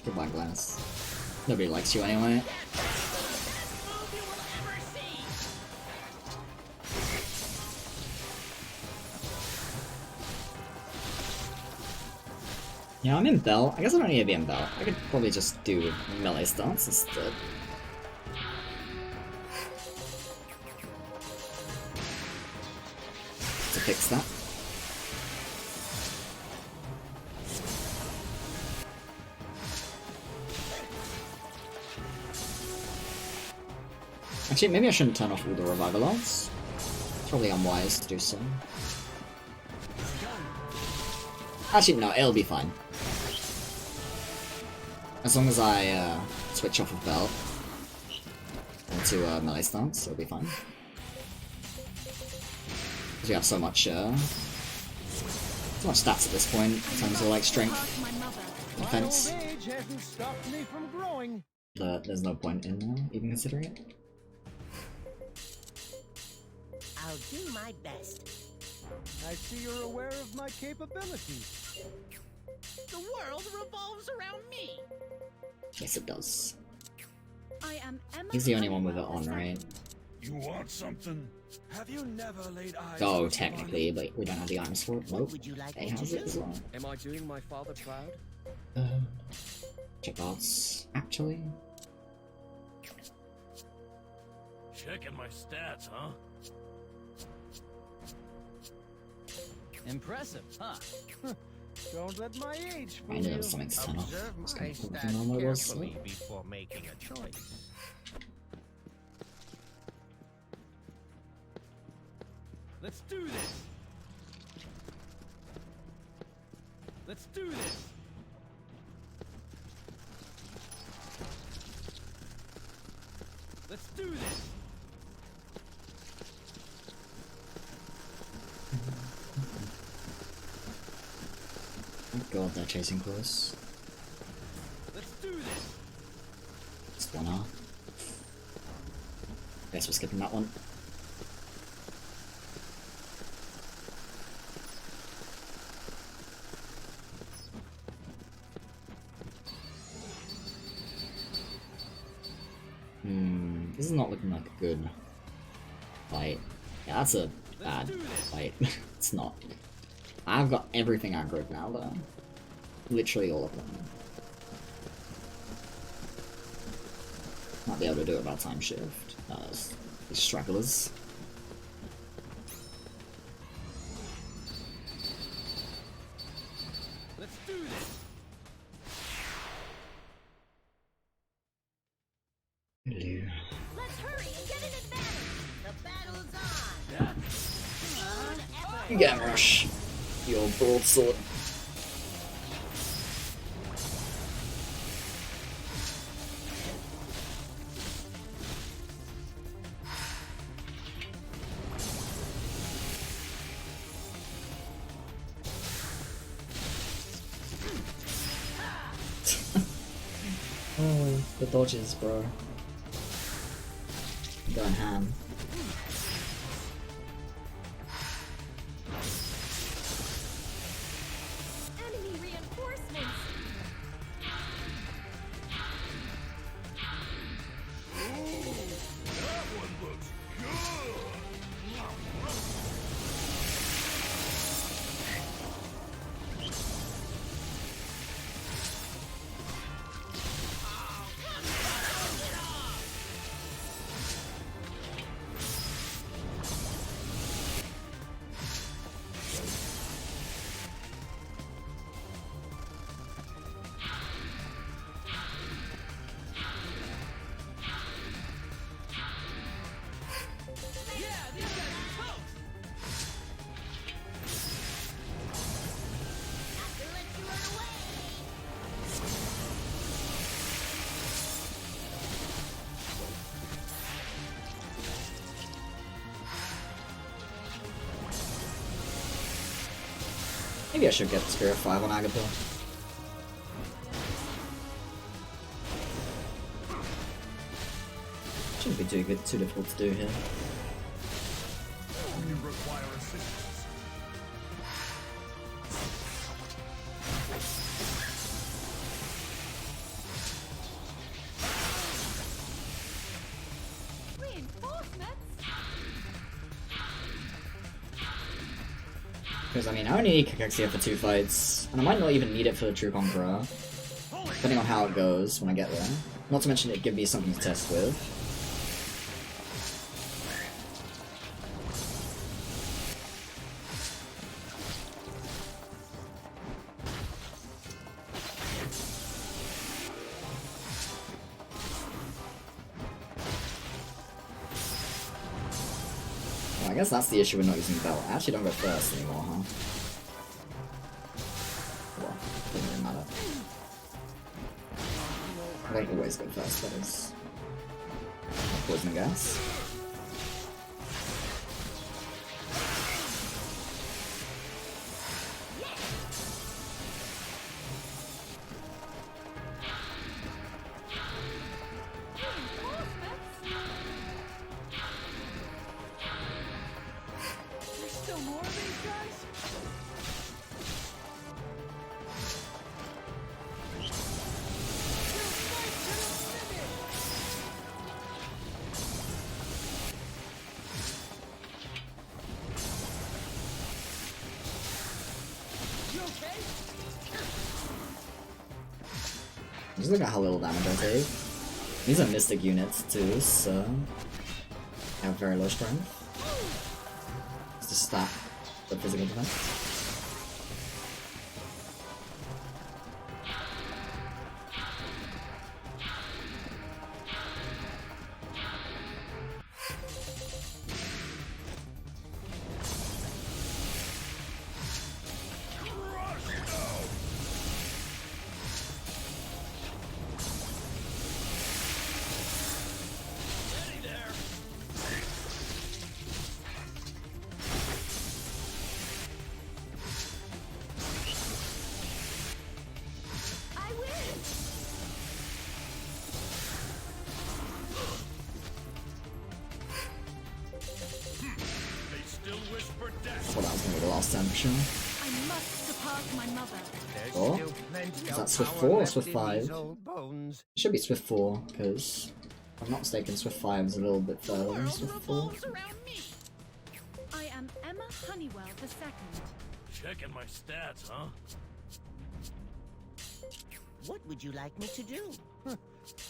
Goodbye, Glennis. Nobody likes you anyway. Yeah, I'm in Bell. I guess I don't need to be in Bell. I could probably just do melee stance instead. To fix that. Actually, maybe I shouldn't turn off all the revival arts. It's probably unwise to do so. Actually, no, it'll be fine. As long as I switch off of Bell into melee stance, it'll be fine. Because we have so much stats at this point in terms of like strength, defense. There's no point in even considering it. I'll do my best. I see you're aware of my capabilities. The world revolves around me. Yes, it does. I am Emma. He's the only one with it on, right? You want something? Have you never laid eyes Oh, on technically, but we don't have the items for it. Nope. Would you like He me to has it do? as well. Am I doing my father proud? Check arts, actually. Checking my stats, huh? Impressive, huh? Don't let my age I fool knew you. there was something to turn off. Observe It's my gonna put stats everything on what it was. carefully before making a choice. Let's do this. Let's do this. Let's do this. Thank God they're chasing close. Let's do this. It's 1 hour. Guess we're skipping that one. This is not looking like a good fight. Yeah, that's a bad fight. It's not. I've got everything aggroed now though. Literally all of them. Might be able to do it about time shift. These stragglers. Let's do this. Hello. Let's hurry and get an advantage. The battle's on. You get him, Rush. Your broadsword. Oh, the dodges, bro. I'm going ham. Enemy reinforcements. That one looks good! Yeah, these guys are toast. Not to let you run away. Maybe I should get Spirit 5 on Agatha. Shouldn't be too difficult to do here. You require assistance. Reinforcements? Because, I mean, I only need Cachexia for 2 fights, and I might not even need it for the True Conqueror, depending on how it goes when I get there. Not to mention it'd give me something to test with. Well, I guess that's the issue with not using belt. I actually don't go first anymore, huh? Well, doesn't really matter. I don't always go first, that is. Poison gas. There's still more of these guys? You okay? Just look at how little damage I take. These are Mystic units too, so... I have very low strength. It's a stat for physical defense. Well, that was gonna be the last time for sure. I must surpass my mother. There's Oh, still plenty is of that Swift power 4 or left Swift in 5? these old bones. It should be Swift 4, because if I'm not mistaken, Swift 5 is a little bit further than Swift 4. I am Emma Honeywell II. Checking my stats, huh? What would you like me to do?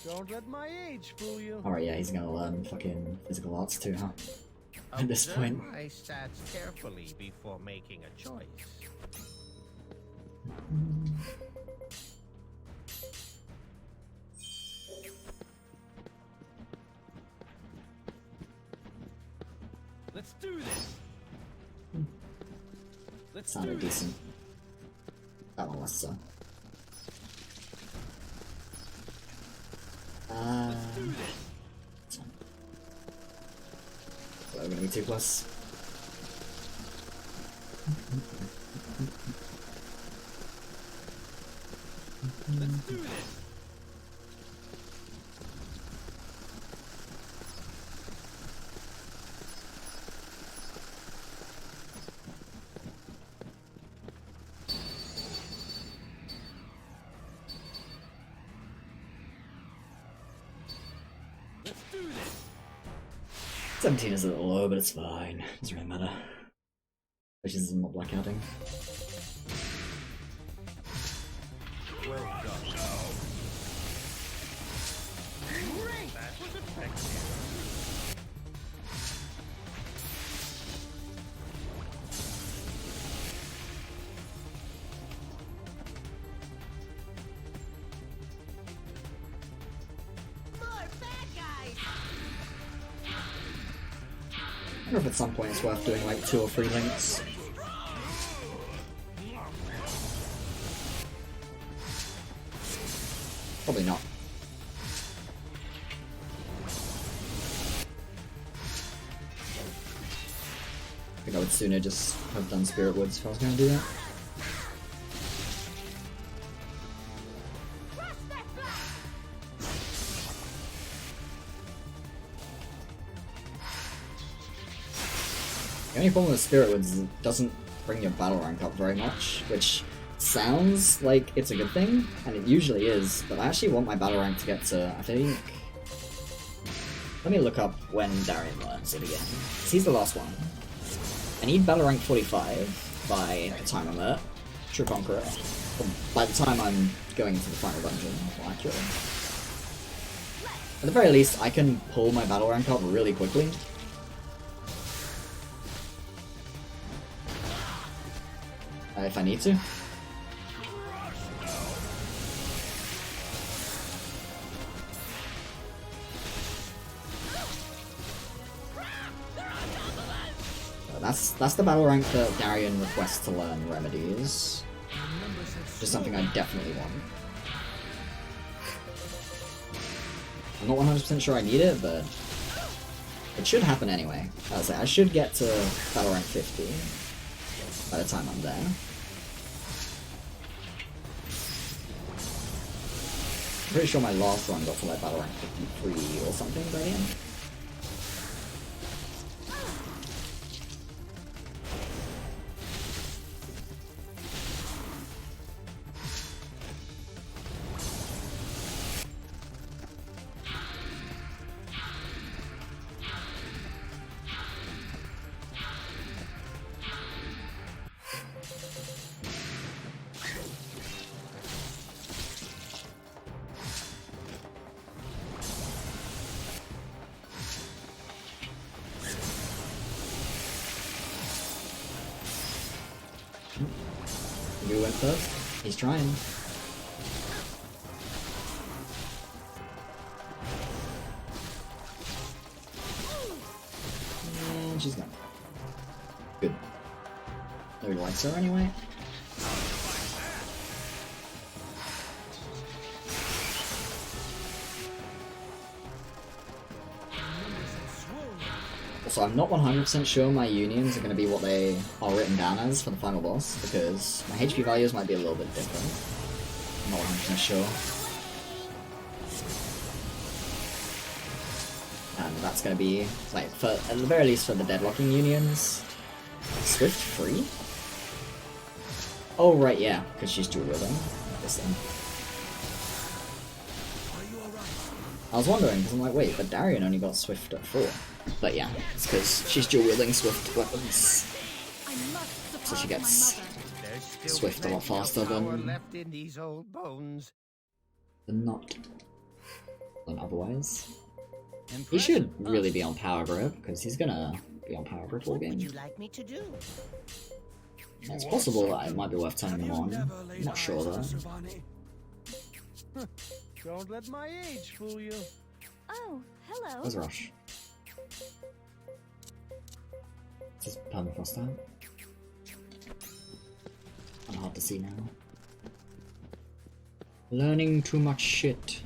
Don't let my age fool you. Alright, yeah, he's gonna learn fucking physical arts too, huh? At this Observe point. my stats carefully before making a choice. Let's do this. Let's do Sounded this. decent. That one less so. Let's do this. That's fine. So we're gonna be 2+. Let's do this. Let's do this. 17 is a little low, but it's fine. Doesn't really matter. Which is not blackouting. Well done. That was effective. More bad guys! I wonder if at some point it's worth doing like 2 or 3 links. Probably not. I think I would sooner just have done Spirit Woods if I was going to do that. The only problem with Spirit Woods is it doesn't bring your battle rank up very much, which sounds like it's a good thing, and it usually is, but I actually want my battle rank to get to, I think... Let me look up when Darian learns it again. 'Cause he's the last one. I need battle rank 45 by the time I'm at True Conqueror. Or by the time I'm going into the final dungeon, more accurately. At the very least, I can pull my battle rank up really quickly. If I need to. That's the battle rank that Darian requests to learn Remedies. Just something I definitely want. I'm not 100% sure I need it, but it should happen anyway. I should get to battle rank 50 by the time I'm there. I'm pretty sure my last run got to like battle rank 53 or something by the end. Who went first? He's trying. And she's gone. Good. Nobody likes her anyway. So I'm not 100% sure my unions are going to be what they are written down as for the final boss, because my HP values might be a little bit different. I'm not 100% sure. And that's going to be, like, for, at the very least for the deadlocking unions, Swift free? Oh right, yeah, because she's dual wielding this thing. I was wondering, because I'm like, wait, but Darian only got Swift at 4. But yeah, it's because she's dual wielding Swift weapons. So she gets Swift a lot faster than otherwise. He should really be on power grip, because he's gonna be on power grip all game. What would you like me to do? It's possible that it might be worth turning him on. I'm not sure though. Don't let my age fool you. Oh, hello. Where's Rush? Is this permafrost out? Kind of hard to see now. Learning too much shit.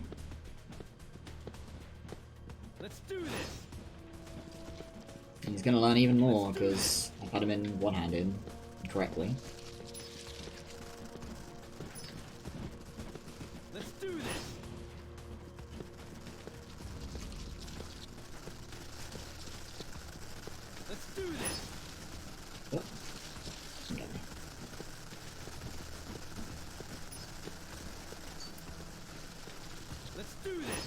Let's do this. And he's gonna learn even more because I've had him in one-handed correctly. Let's do this. Let's do this. Oh. Okay. Let's do this.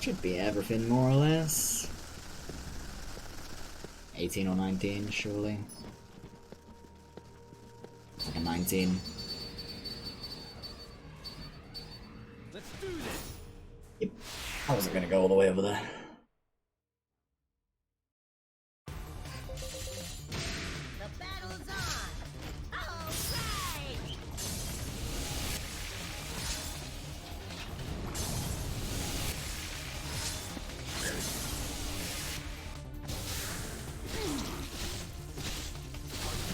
Should be everything more or less. 18 or 19, surely. Like a 19. Let's do this. Yep. I wasn't gonna go all the way over there. The battle's on!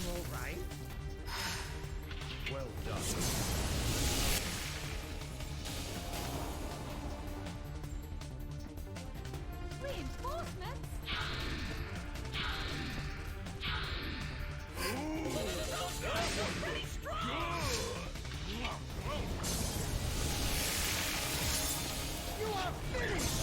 All right! Well done. Reinforcements? You are finished!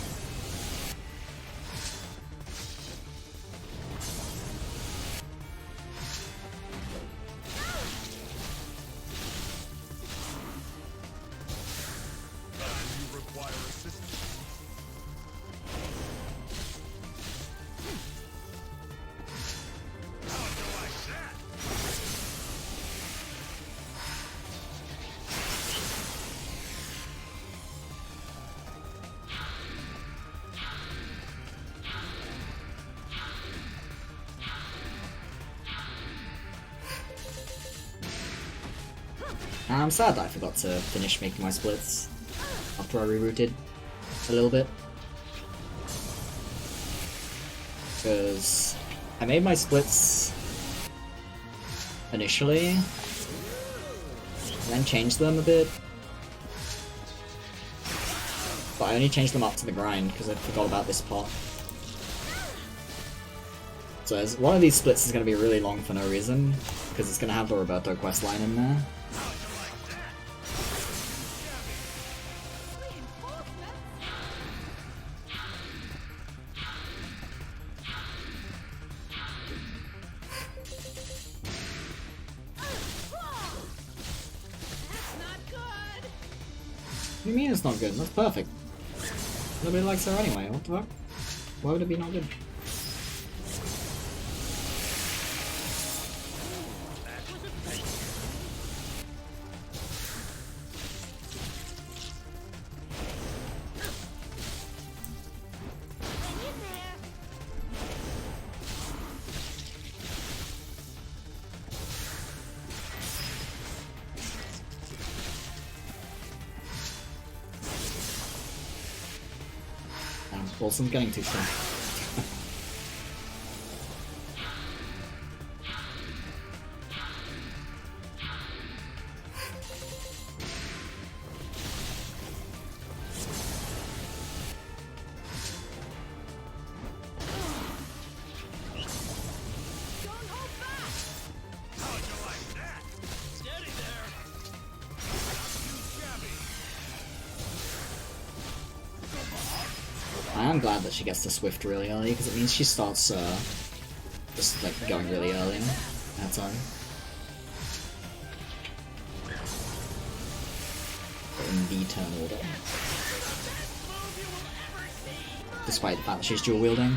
You require assistance. How do I that? I'm sad that I forgot to finish making my splits after I rerouted a little bit. Because I made my splits initially, then changed them a bit. But I only changed them up to the grind because I forgot about this part. So one of these splits is going to be really long for no reason, because it's going to have the Roberto quest line in there. What do you mean it's not good? That's perfect. Nobody likes her anyway, what the fuck? Why would it be not good? Wilson's getting too strong. I am glad that she gets to Swift really early, because it means she starts just like going really early that time. In the turn order. Despite the fact that she's dual wielding.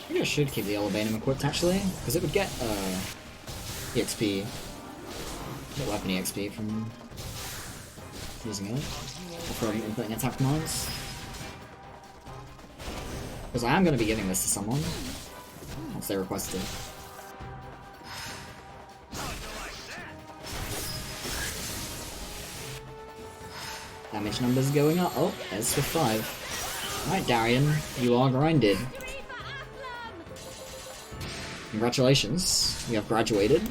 Maybe I should keep the Elevatum equipped actually, because it would get EXP, get weapon EXP from using it, or from inputting attack commands. Because I am going to be giving this to someone, once they request it. Damage numbers going up. Oh, there's Swift 5. Alright, Darian, you are grinded. Congratulations, you have graduated.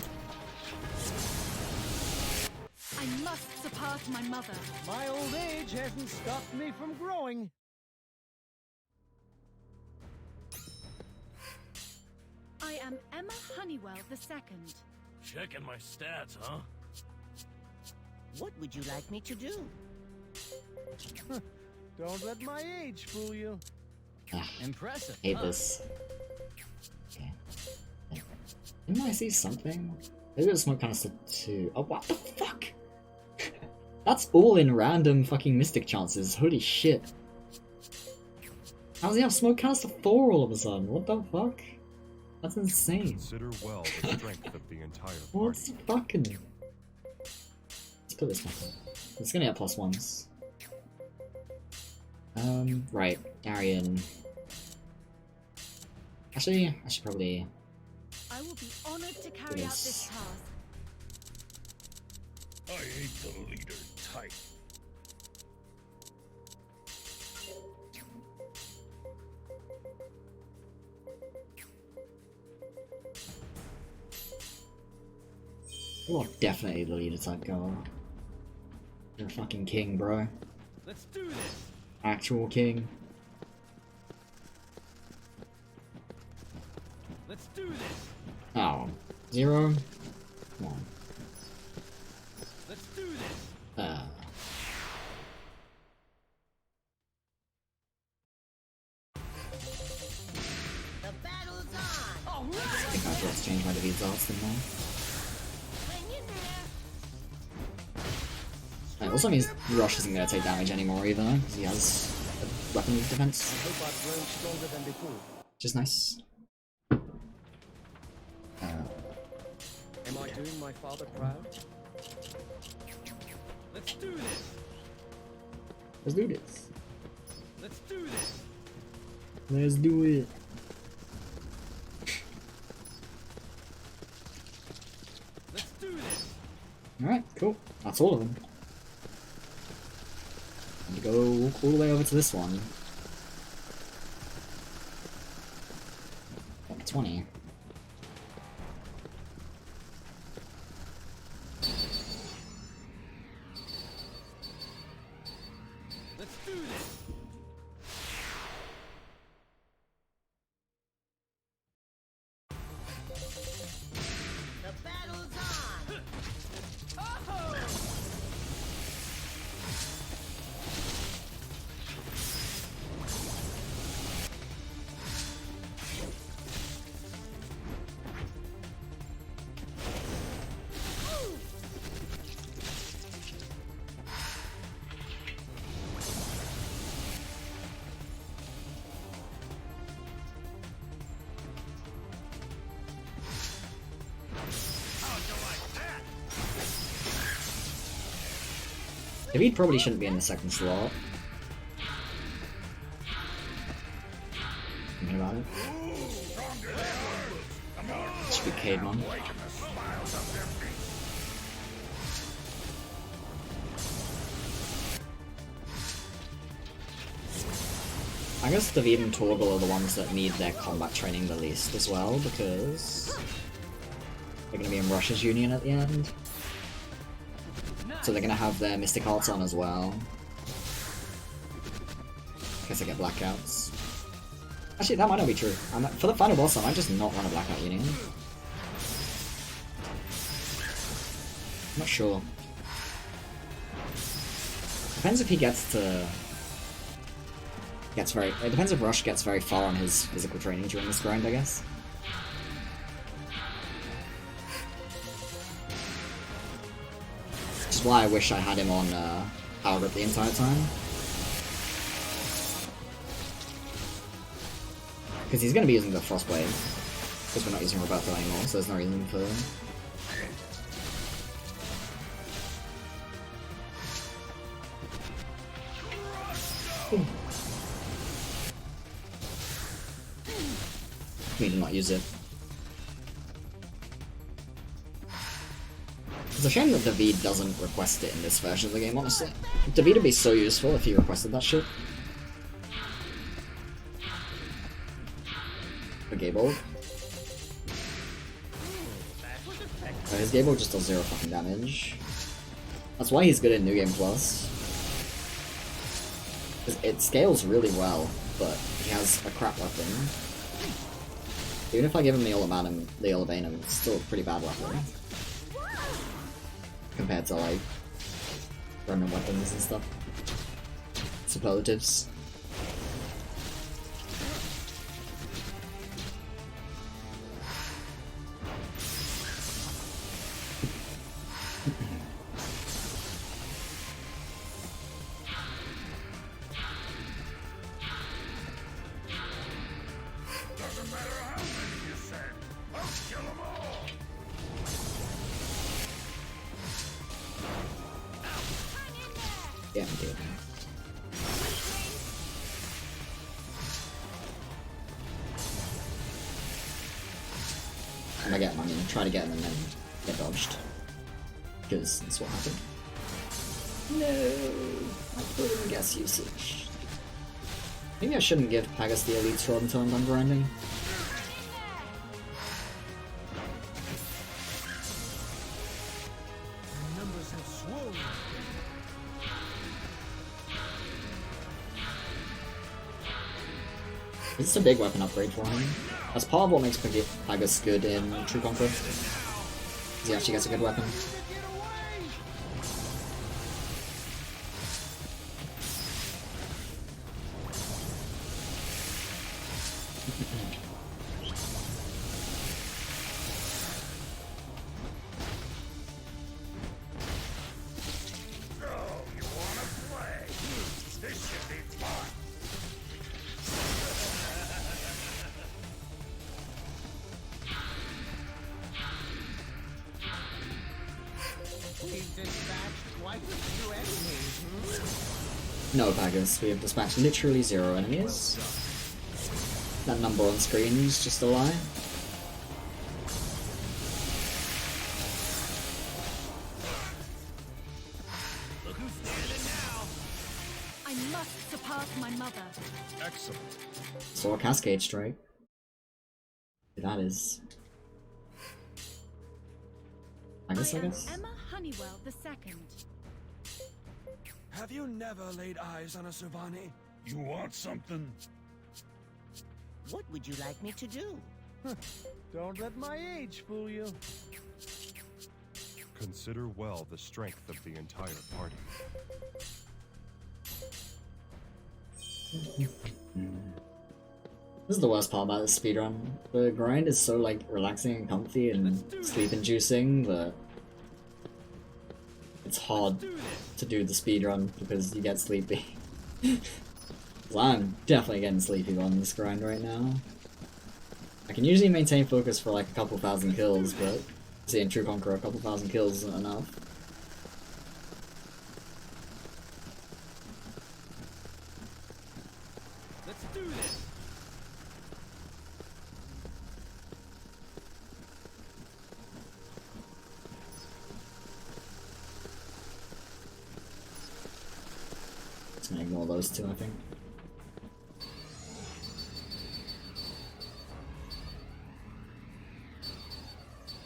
I must surpass my mother. My old age hasn't stopped me from growing. I am Emma Honeywell II. Checking my stats, huh? What would you like me to do? Don't let my age fool you. Impressive. Hate this. Okay. Didn't I see something? Maybe it was smoke canister 2. Oh, what the fuck? That's all in random fucking mystic chances. Holy shit. How does he have smoke canister 4 all of a sudden? What the fuck? That's insane. Consider well the strength of the entire What's party. fucking... Let's put this back on. It's gonna get +1s. Right. Darian. Actually, I should probably... I will be honored to carry out this task. I hate the leader type. You are definitely the leader type girl. You're a fucking king, bro. Let's do this. Actual king. Let's do this. Oh. 0. Come on. Let's do this. The battle's on. All I right. think I forgot to change my defeat arts, didn't I? Hang in there. It also means Rush isn't going to take damage anymore either, because he has a weapon defense, I hope I've grown stronger than before. which is nice. Am I doing my father proud? Let's do this. Let's do this. Let's do this. Let's do it. Let's do this. Alright, cool. That's all of them. And to go all the way over to this one. 20. Let's do this. The battle's on. Oh! David probably shouldn't be in the second slot. Thinking about it. Should be Cademan. I guess David and Torgal are the ones that need their combat training the least as well, because they're going to be in Russia's Union at the end. So they're going to have their Mystic Hearts on as well. I guess I get Blackouts. Actually, that might not be true. For the final boss, I might just not run a Blackout Union. I'm not sure. Depends if he gets to... It depends if Rush gets very far on his physical training during this grind, I guess. Which is why I wish I had him on Power Grip the entire time. Because he's going to be using the Frostblade. Because we're not using Roberto anymore, so there's no reason for... Ooh. Me to not use it. It's a shame that David doesn't request it in this version of the game, honestly. David would be so useful if he requested that shit. A Gable. His Gable just does 0 fucking damage. That's why he's good in New Game Plus. It scales really well, but he has a crap weapon. Even if I give him the Olabanum, it's still a pretty bad weapon. Compared to, like, Remnant weapons and stuff. Superlatives. Yeah, I'm doing that. And I get him, I mean, try to get him and then get dodged. Because that's what happened. No! I put in gas usage. Maybe I shouldn't give Pagus the Elite Sword until I'm done grinding. This is a big weapon upgrade for him. That's part of what makes Pagus good in True Conqueror. He actually gets a good weapon. No, Pagus, we have dispatched literally 0 enemies. That number on screen is just a lie. Look who's standing now. I must surpass my mother. Excellent. So a Cascade Strike. That is... I guess. Emma Honeywell II. Have you never laid eyes on a Subani? You want something? What would you like me to do? Don't let my age fool you. Consider well the strength of the entire party. This is the worst part about this speedrun. The grind is so, like, relaxing and comfy and sleep-inducing that it's hard to do the speedrun because you get sleepy. So I'm definitely getting sleepy on this grind right now. I can usually maintain focus for like a couple thousand kills, but see in True Conqueror a couple thousand kills isn't enough. Let's do this. Just gonna ignore those two, I think.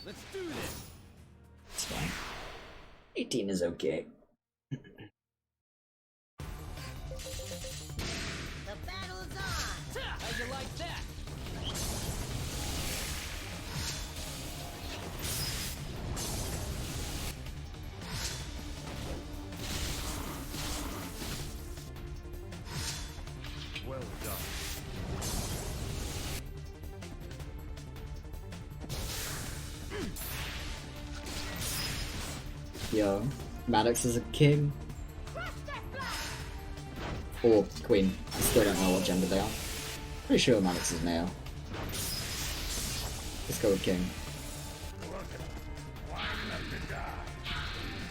Let's do this. It's fine. 18 is okay. The battle's on! How'd you like that? Well done. Yo, Maddox is a king. Or queen. I still don't know what gender they are. Pretty sure Maddox is male. Let's go with king.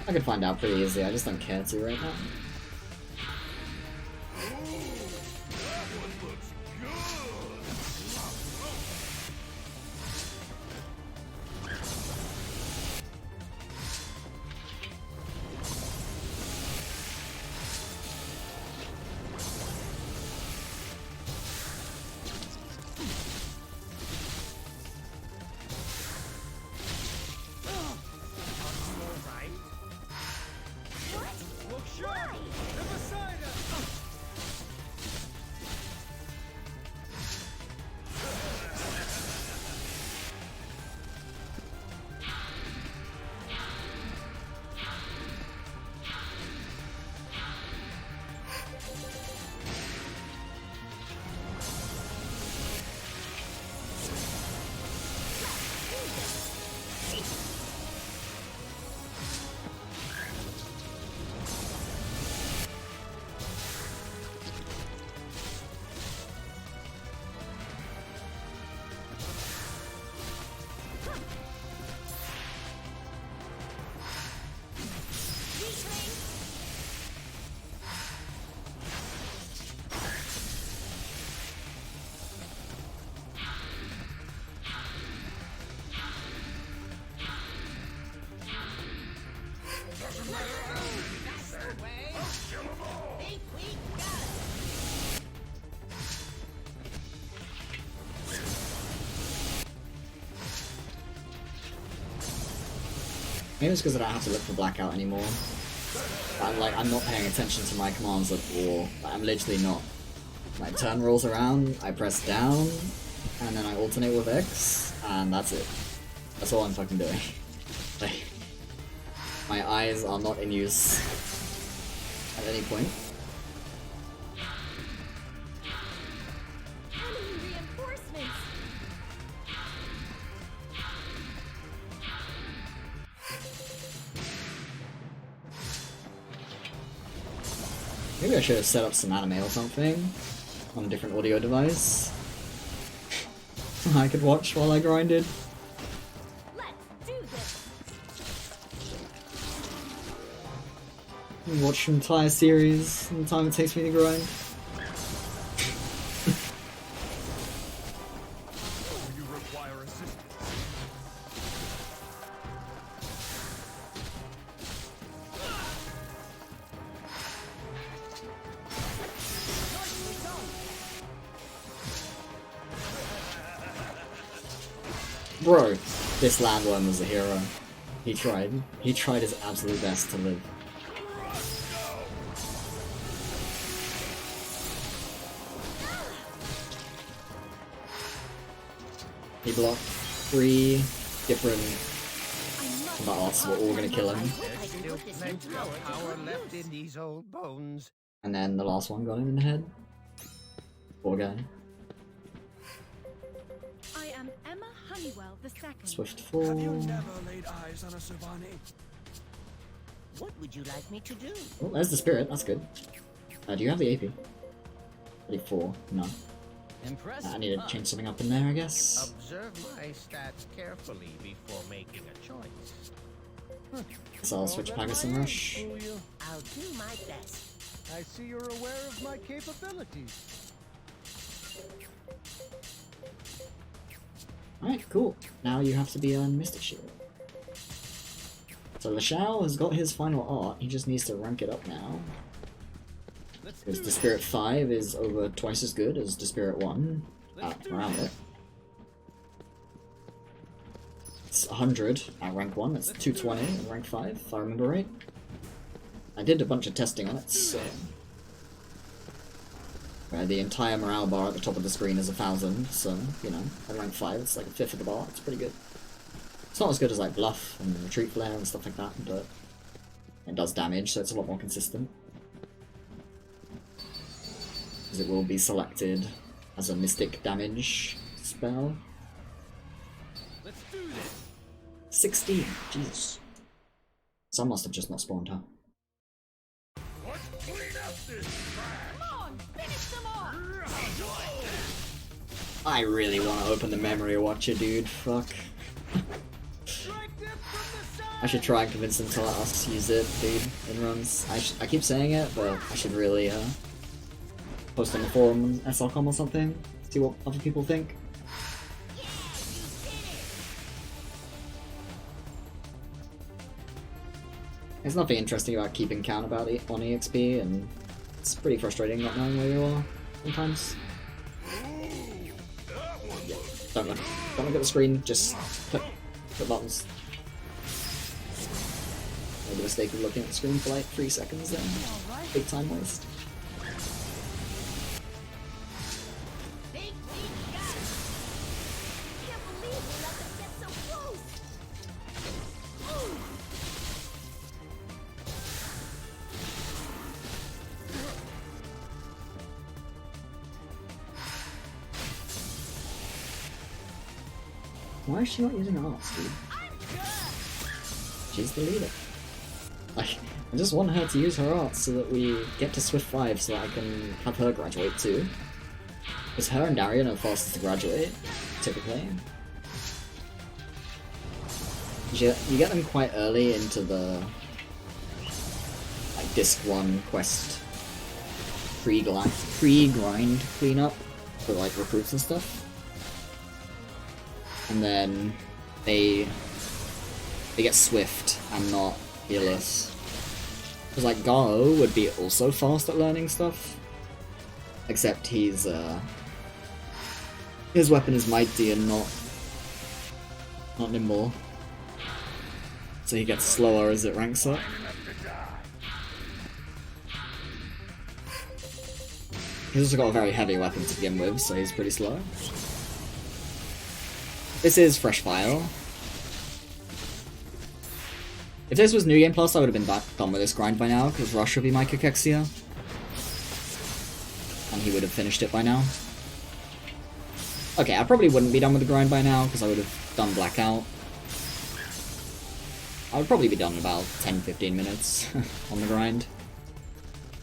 I could find out pretty easily, I just don't care to right now. Look sharp! They're beside us! Think we got it! Maybe it's because I don't have to look for blackout anymore. I'm not paying attention to my commands at all. I'm literally not. My turn rolls around, I press down, and then I alternate with X, and that's it. That's all I'm fucking doing. Like, my eyes are not in use at any point. Enemy reinforcements! Maybe I should have set up some anime or something on a different audio device. I could watch while I grinded. Let's do this! Watch an entire series in the time it takes me to grind. You require assistance. Bro, this landworm was a hero. He tried. He tried his absolute best to live. He blocked 3 different bots. We're all gonna kill him. There's still plenty of power left in these old bones. And then the last one got him in the head. Poor guy. I am Emma Honeywell the second. Swift Have 4. you never laid eyes on a Subani? What would you like me to do? Oh, there's the spirit. That's good. Do you have the AP? 34. No. Impressive. I need to change something up in there, I guess. Observe my stats carefully before making a choice. So I'll switch Pagus and Rush. Fool you. I'll do my best. I see you're aware of my capabilities. Alright, cool. Now you have to be on Mystic Shield. So Lashao has got his final art, he just needs to rank it up now. Because the Spirit 5 is over twice as good as the Spirit 1 around it. It's 100 at rank 1, it's 220 at rank 5, if I remember right. I did a bunch of testing on it, so... Where the entire morale bar at the top of the screen is 1000, so, you know, at rank 5 it's like a fifth of the bar, it's pretty good. It's not as good as like Bluff and Retreat Flare and stuff like that, but it does damage, so it's a lot more consistent. Because it will be selected as a Mystic damage spell. Let's do this. 16, Jesus. Some must have just not spawned, huh? Let's clean up this trash. Come on, finish them off. I really want to open the Memory Watcher, dude. Fuck. Strike them from the side. I should try and convince them to let us use it, dude, in runs. I keep saying it, but I should really post on the forum on SLCom or something. See what other people think. There's nothing interesting about keeping count about it on EXP, and it's pretty frustrating not knowing where you are sometimes. Yeah, don't look at the screen, just click buttons. Made the mistake of looking at the screen for like 3 seconds then. Big time waste. Big got it. Can't believe we let them get so close. Ooh. Why is she not using arts, dude? She's the leader. Like, I just want her to use her arts so that we get to Swift 5 so that I can have her graduate too. Because her and Darian are the fastest to graduate, typically. You get them quite early into the like Disc 1 quest pre-grind cleanup for like recruits and stuff. And then they get swift and not fearless. Because like Garo would be also fast at learning stuff, except he's his weapon is mighty and not nimble, so he gets slower as it ranks up. He's also got a very heavy weapon to begin with, so he's pretty slow. This is Fresh File. If this was New Game Plus, I would have been done with this grind by now, because Rush would be my Cachexia. And he would have finished it by now. Okay, I probably wouldn't be done with the grind by now, because I would have done Blackout. I would probably be done in about 10-15 minutes on the grind.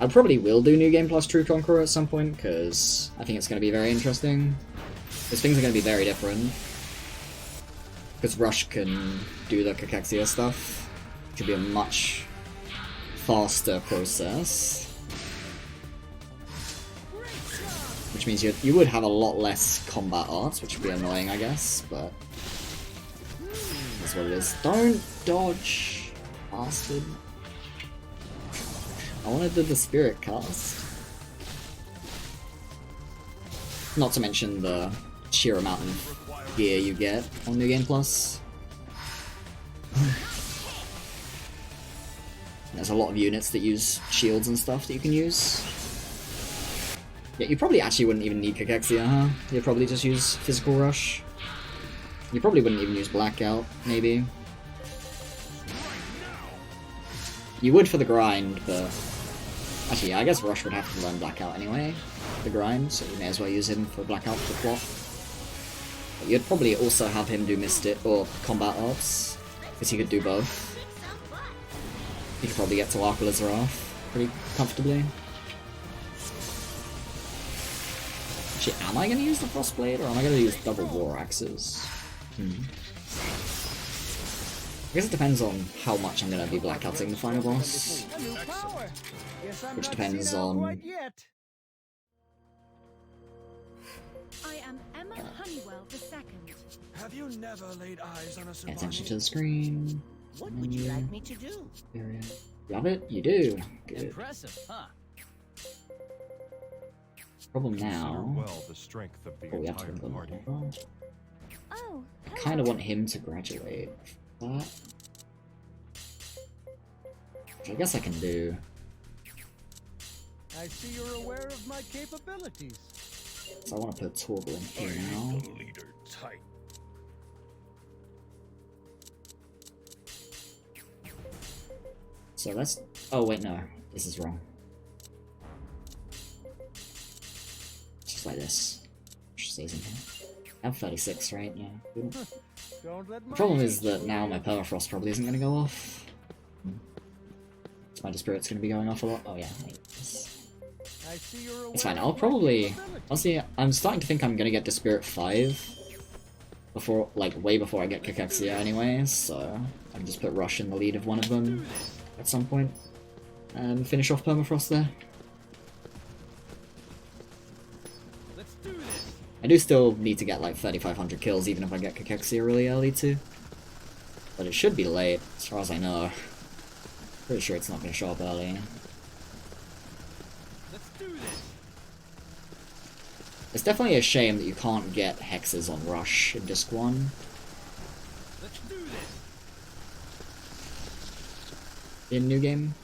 I probably will do New Game Plus True Conqueror at some point, because I think it's going to be very interesting. Because things are going to be very different. Because Rush can do the Cachexia stuff, which would be a much faster process. Which means you would have a lot less combat arts, which would be annoying, I guess, but that's what it is. Don't dodge, bastard. I want to do the Spirit cast. Not to mention the sheer amount of gear you get on New Game Plus. There's a lot of units that use shields and stuff that you can use. Yeah, you probably actually wouldn't even need Cachexia, huh? You'd probably just use Physical Rush. You probably wouldn't even use Blackout, maybe. You would for the grind, but... Actually, yeah, I guess Rush would have to learn Blackout anyway, the grind, so you may as well use him for Blackout for plot. But you'd probably also have him do Mystic or Combat Arts, because he could do both. He could probably get to Arcalizarath pretty comfortably. Actually, am I going to use the Frostblade, or am I going to use double War Axes? I guess it depends on how much I'm going to be blackouting the final boss. Which depends on I am Emma Honeywell II. Have you never laid eyes on a Pay attention to Subani? the screen. What would you like me to do? Area. You have it? You do. Good. Impressive, huh? Problem Consider now. well the strength of the Oh, we have to entire go party. Oh, I kind of want him to graduate. That. Which I guess I can do. I see you're aware of my capabilities. So I want to put Torgal in here now. leader type. So let's. Oh wait, no, this is wrong. Just like this. Just stays in here. I have 36, right? Yeah. Good. Don't let The my problem is age that fool now you. my permafrost probably isn't going to go off. So my Dispirit's going to be going off a lot. Oh yeah, wait. I see you're aware It's fine. of I'll my probably. capabilities. Honestly, I'm starting to think I'm going to get Dispirit 5. Before, like, way before I get Cachexia anyway, so I can just put Rush in the lead of one of them at some point. And finish off permafrost there. Let's do this. I do still need to get like 3,500 kills even if I get Cachexia really early too. But it should be late, as far as I know. Pretty sure it's not going to show up early. Let's do this. It's definitely a shame that you can't get hexes on Rush in Disc 1. Let's do this. In New Game.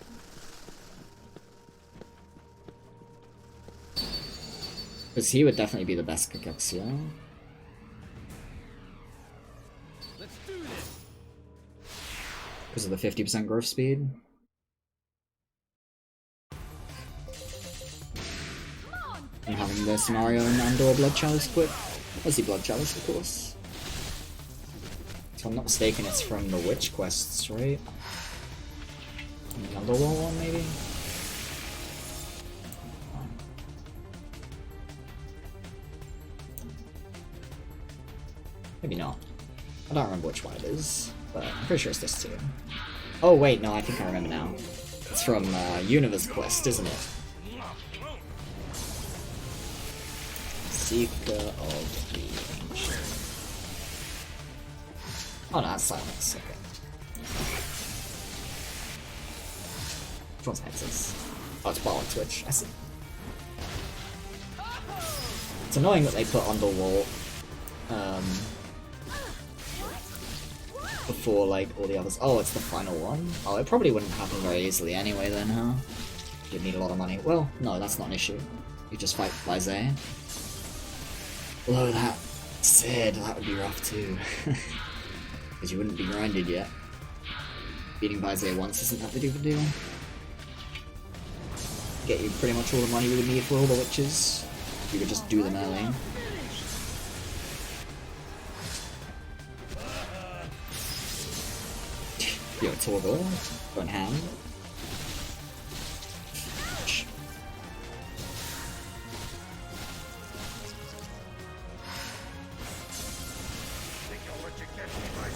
Because he would definitely be the best Cachexia. Let's do this. Because of the 50% growth speed. And having the Scenario and Andor Blood Chalice equipped. Obviously Blood Chalice, of course. If I'm not mistaken, it's from the Witch quests, right? And the Underworld one, maybe? Maybe not. I don't remember which one it is, but I'm pretty sure it's this too. Oh wait, no, I think I remember now. It's from Universe Quest, isn't it? Seeker of the Ancient. Oh no, that's Silence, okay. Which one's Hexes? Oh, it's Bollock Twitch, I see. It's annoying that they put Underwall before like all the others. Oh, it's the final one? Oh, it probably wouldn't happen very easily anyway then, huh? You'd need a lot of money. Well, no, that's not an issue. You just fight Blase. Although that said, that would be rough too. Because you wouldn't be grinded yet. Beating Blase once isn't that big of a deal. Get you pretty much all the money you would need for all the witches. You could just do them early. Yo, Torgal, going ham.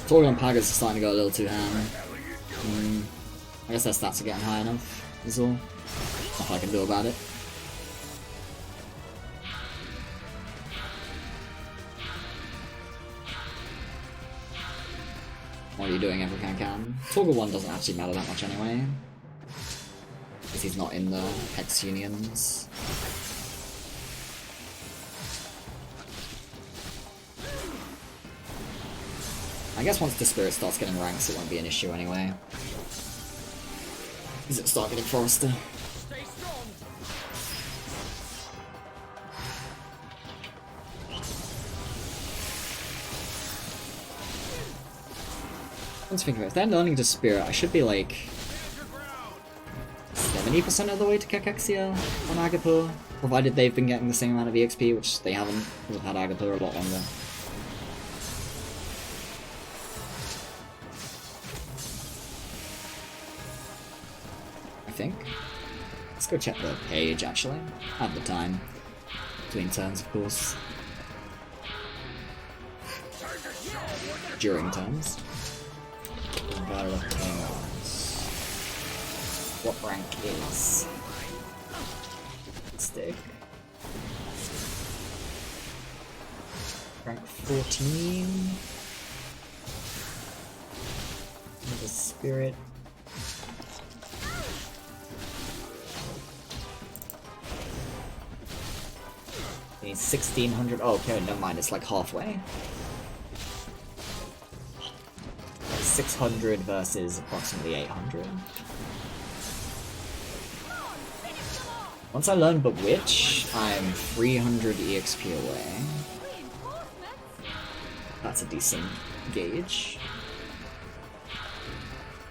Torgal and Pagas are starting to go a little too ham. I guess their stats are getting high enough, is all. Nothing I can do about it. What are you doing? Everything I can. Torgal 1 doesn't actually matter that much anyway. Because he's not in the Hex Unions. I guess once the Spirit starts getting ranks, it won't be an issue anyway. Because it'll start getting Forester. Stay strong. Let's think of it. If they're learning to Spirit, I should be like 70% of the way to Cachexia on Agapur, provided they've been getting the same amount of EXP, which they haven't, because I've had Agapur a lot longer. I think. Let's go check the page, actually. I have the time. Between turns, of course. During turns. Battle of Kings. What rank is Stick? Rank 14. Another spirit. Need 1600. Oh, okay, never mind. It's like halfway. 600 versus approximately 800. Once I learn Bewitch, I'm 300 EXP away. That's a decent gauge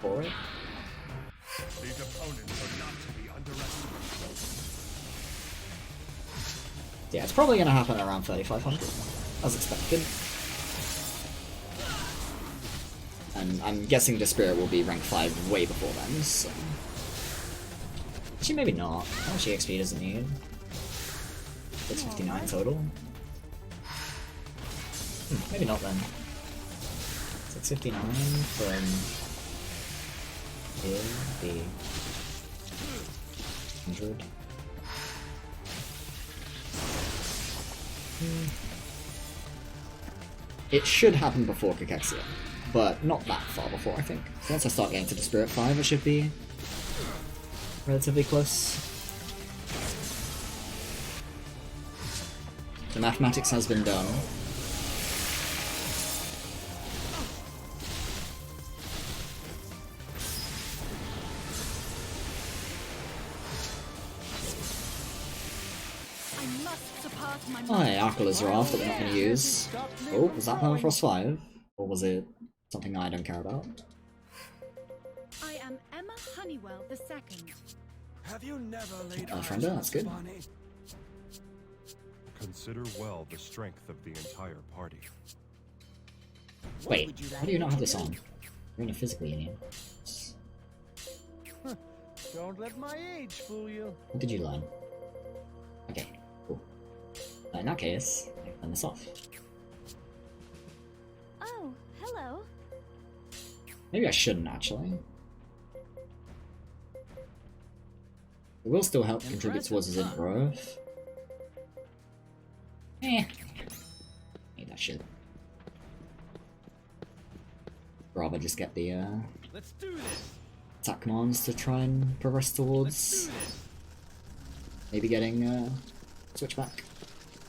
for it. These opponents are not to be underestimated. Yeah, it's probably gonna happen around 3500, as expected. And I'm guessing the spirit will be rank 5 way before then, so... Actually, maybe not. How much EXP does it need? 659 total? Maybe not then. 659 from... here, the... 100. It should happen before Cachexia, but not that far before, I think. So once I start getting to the Spirit 5, it should be relatively close. The mathematics has been done. Oh, hey, Arkula's Raft that we're not going to use. Oh, was that Permafrost 5? Or was it something I don't care about? I am Emma Honeywell the second. Have you never laid Frienda, that's good. Consider well the strength of the entire party. Wait, why do you not have this on? You're in a physical union. Don't let my age fool you. What did you learn? Okay, cool. In that case, I can turn this off. Oh, hello. Maybe I shouldn't, actually. It will still help contribute towards his inner growth. Eh. Need that shit. Rather just get the Let's do this. attack commands to try and progress towards maybe getting switchback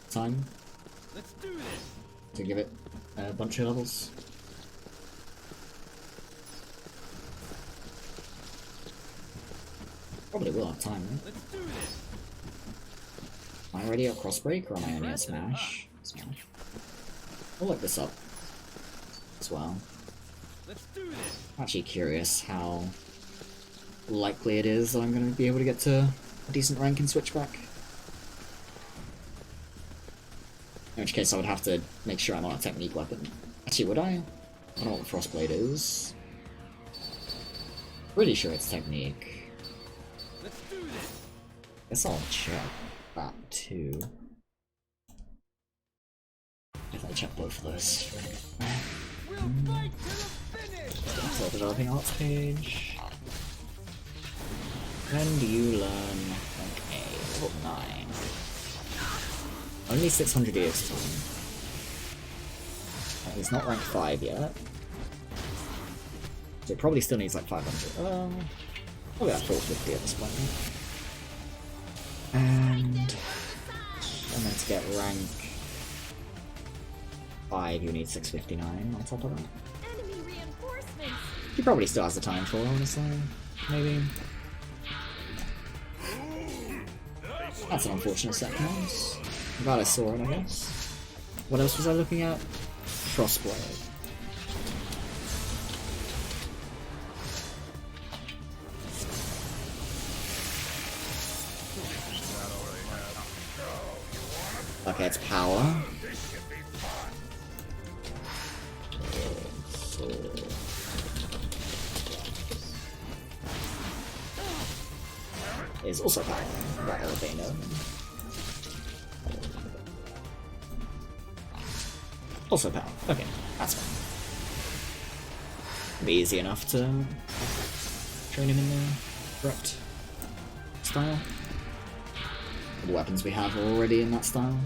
time Let's do this. to give it a bunch of levels. Probably will have time, right? Let's do this. Am I already at Crossbreak or am I only at Smash? Smash. I'll look this up as well. Let's do this. I'm actually curious how likely it is that I'm going to be able to get to a decent rank in Switchback. In which case I would have to make sure I'm on a technique weapon. Actually, would I? I don't know what the Frostblade is. Pretty sure it's technique. Let's do this. Guess I'll check that too. If I check both of those. We'll fight to the finish. So developing arts page. When do you learn rank A? Level 9. Only 600 EXP. He's not rank 5 yet. So it probably still needs like 500. Probably about 450 at this point. And then to get rank 5 you need 659 on top of that. Enemy reinforcements. He probably still has the time for, honestly. Maybe. That's an unfortunate set of commands. I'm glad I saw it, I guess. What else was I looking at? Frostblade. Okay, it's power. Is also power. Right, Elevino. Also power. Okay, that's fine. It'll be easy enough to train him in the correct style. The weapons we have are already in that style.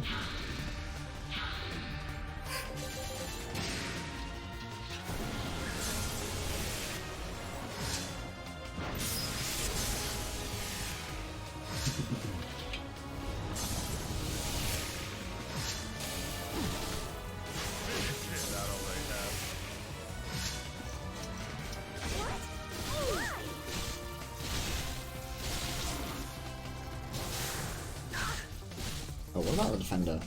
Oh, what about the defender?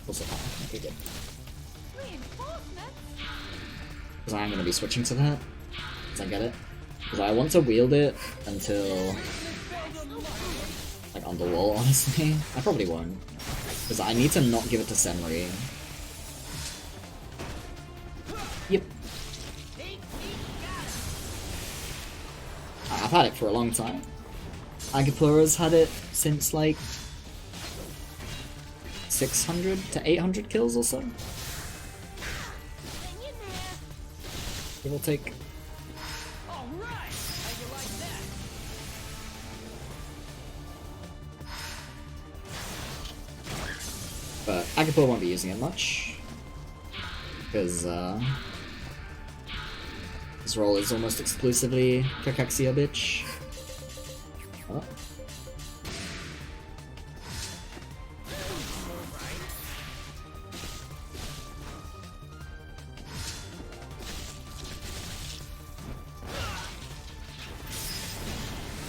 Also, okay, good. Because I am going to be switching to that. Because I get it. Because I want to wield it until... like, on the wall, honestly. I probably won't. Because I need to not give it to Senri. Yep. I've had it for a long time. Agapura's had it since, like... 600 to 800 kills or so. Give or take. But Agapura won't be using it much. Because, his role is almost exclusively Kakexia bitch. Oh.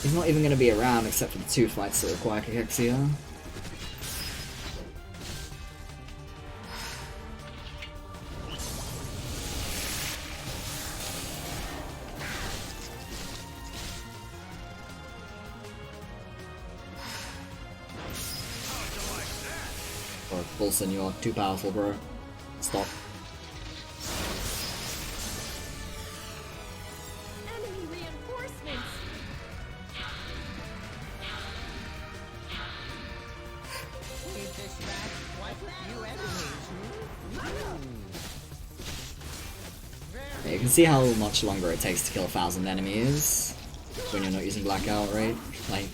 He's not even going to be around except for the 2 fights that require Kakexia. Or Bolson, you're too powerful, bro. Stop. Enemy reinforcements. We dispatched quite a few enemies. Yeah, you can see how much longer it takes to kill 1,000 enemies when you're not using Blackout, right? Like,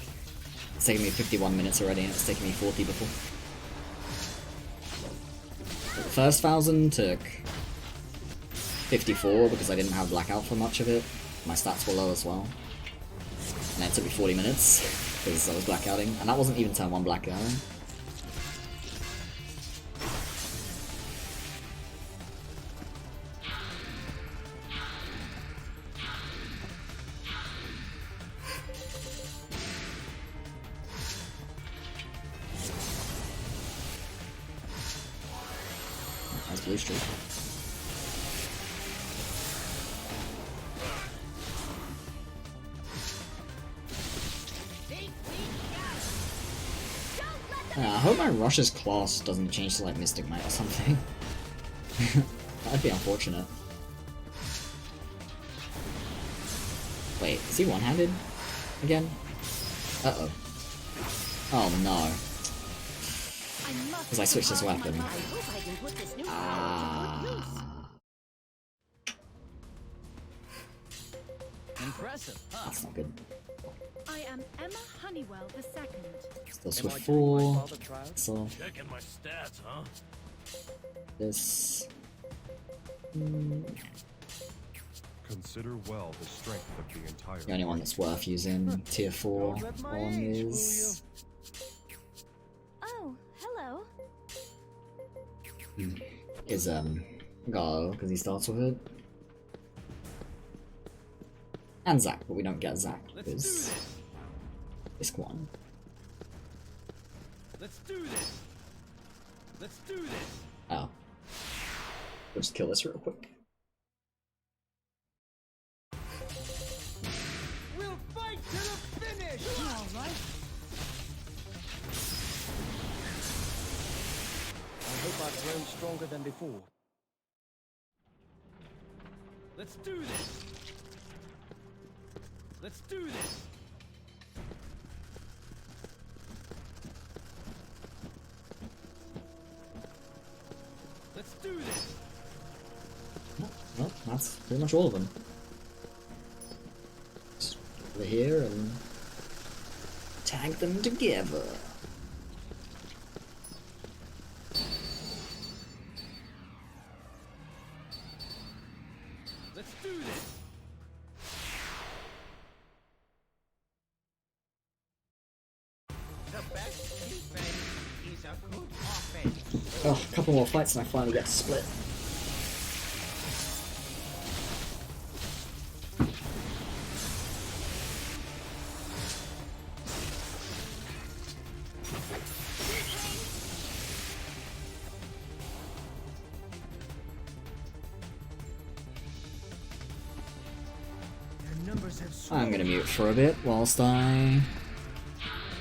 it's taking me 51 minutes already and it's taking me 40 before. The first 1,000 took 54 because I didn't have Blackout for much of it. My stats were low as well. And then it took me 40 minutes because I was Blackouting. And that wasn't even turn 1 Blackouting. That's blue streak. I hope my Rush's class doesn't change to like Mystic Might or something. That'd be unfortunate. Wait, is he one-handed again? Uh-oh. Oh no. Because I switched his weapon. Impressive, huh? That's not good. I am Emma Honeywell II. Still Swift 4. So Checking my stats, huh? this. Consider well the strength of the entire. The only one that's worth using tier 4 on is. Oh, hello. Is Garo, because he starts with it. And Zac, but we don't get Zac because this one. Let's do this. Let's do this. Oh. We'll just kill this real quick. We'll fight to the finish! All right. I hope I've grown stronger than before. Let's do this. Let's do this. Let's do this. Well, that's pretty much all of them. Just over here and tag them together. Let's do this. The best defense is a good offense. Oh, a couple more fights and I finally get to split. numbers have I'm gonna mute for a bit whilst I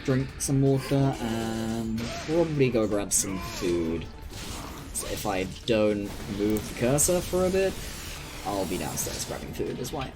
drink some water and probably go grab some food. So if I don't move the cursor for a bit, I'll be downstairs grabbing food as well.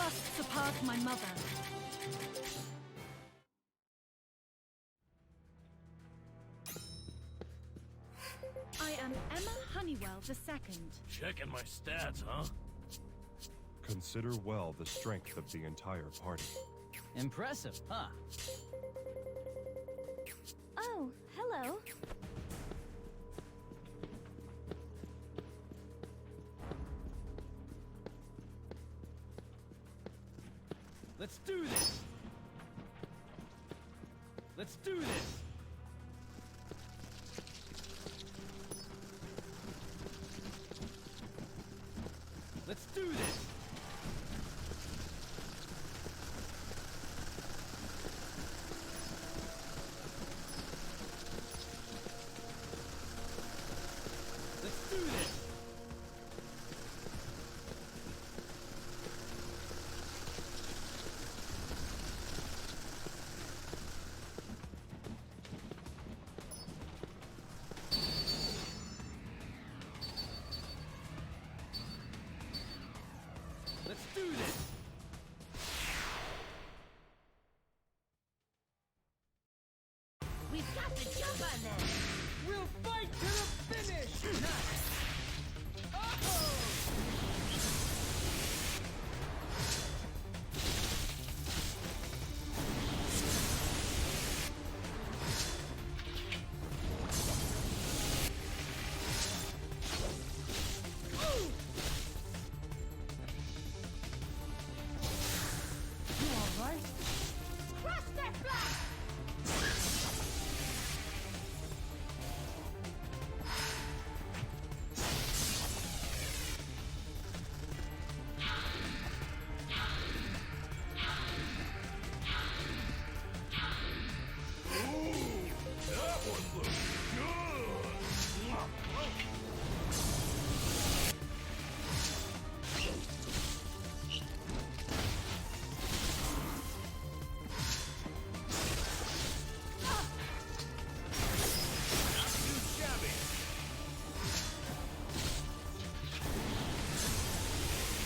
must surpass my mother. I am Emma Honeywell II. Checking my stats, huh? Consider well the strength of the entire party. Impressive, huh? Oh, hello. Let's do this! Let's do this! Let's do this! Let's do this! Let's do this! We've got to jump on them. We'll fight to the finish! Nice! You alright? Crush that flag! That one looks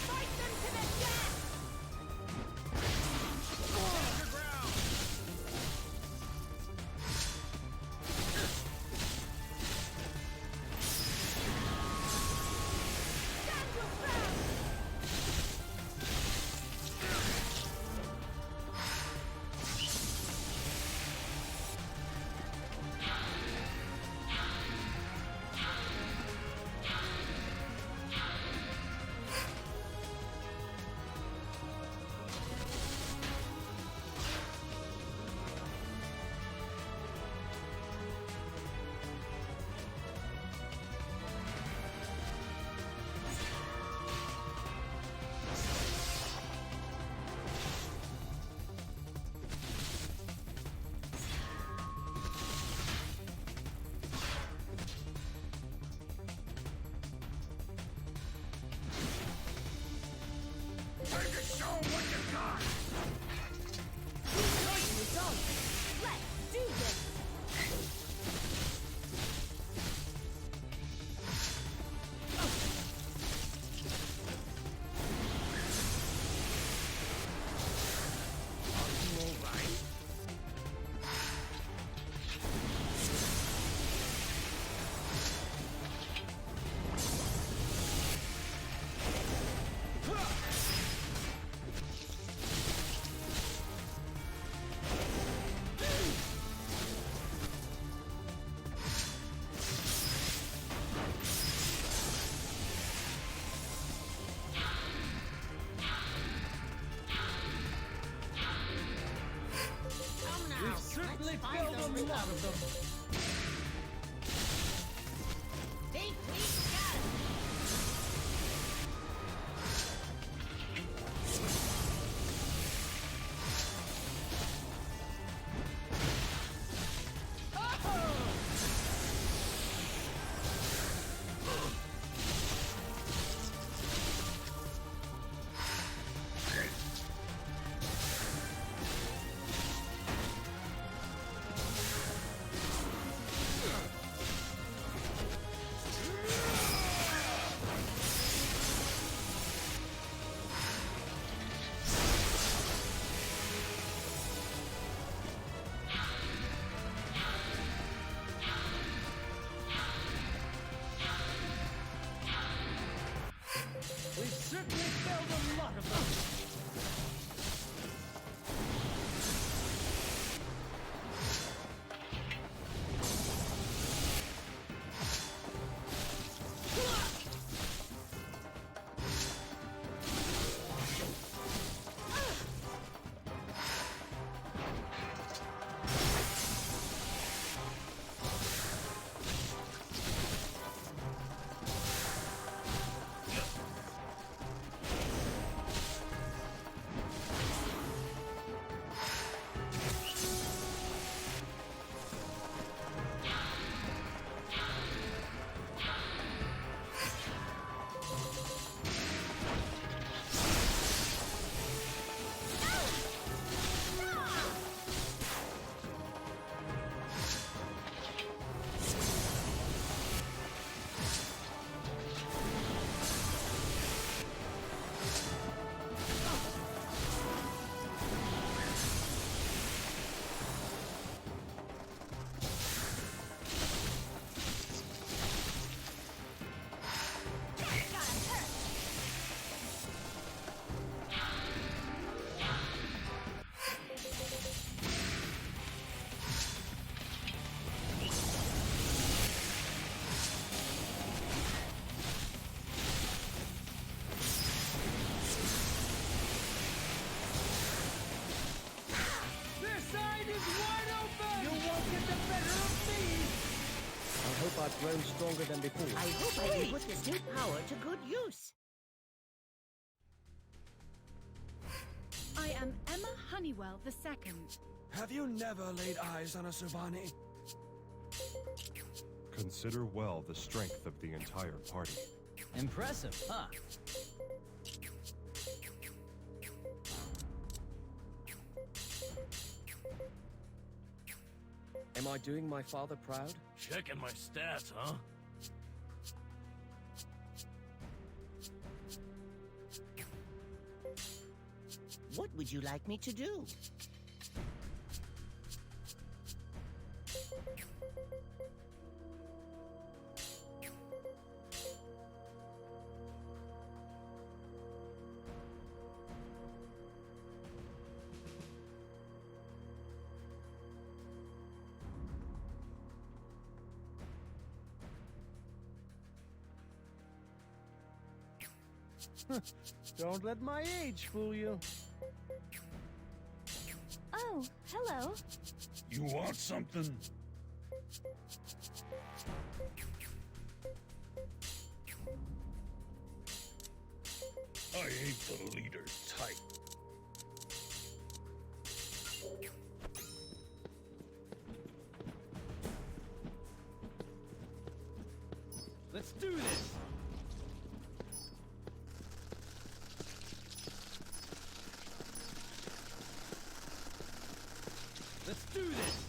Fight them to the death! Stand your ground! Let's do this! Come now, We've certainly let's find filled the a lot of them. Think we got it! certainly felled a lot of them. I hope I've grown stronger than before. I hope I can put this new power to good use. I am Emma Honeywell II. Have you never laid eyes on a Subani? Consider well the strength of the entire party. Impressive, huh? Am I doing my father proud? Checking my stats, huh? What would you like me to do? Don't let my age fool you. Oh, hello. You want something? I ain't the leader type. Let's do this! Let's do this!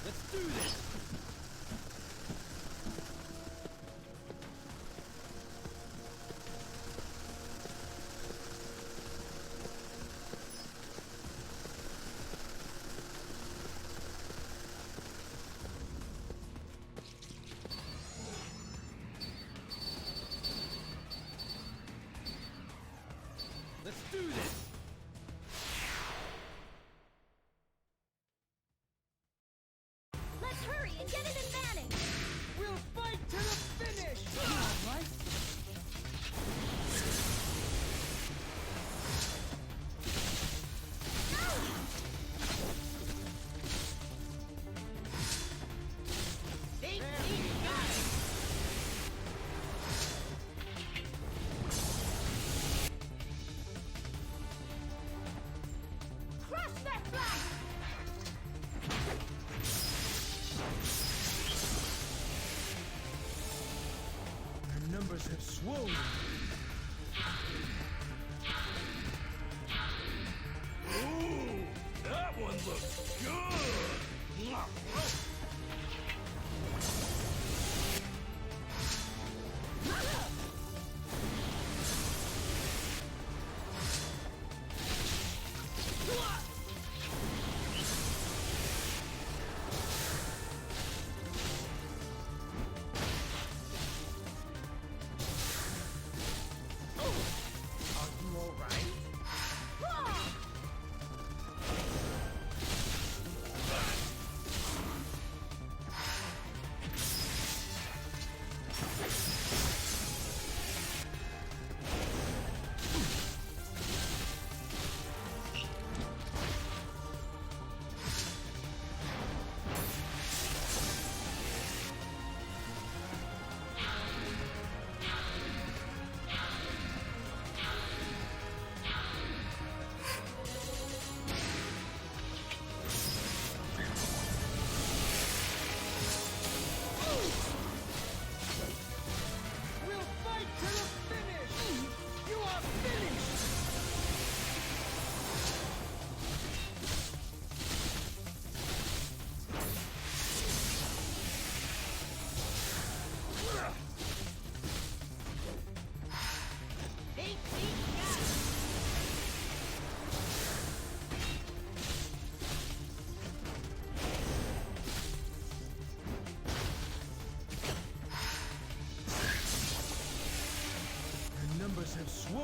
Let's do this! Let's do this! Let's hurry and get an advantage. We'll fight to the finish! What? Crush that flag! Their numbers have swollen. Ooh, that one looks good.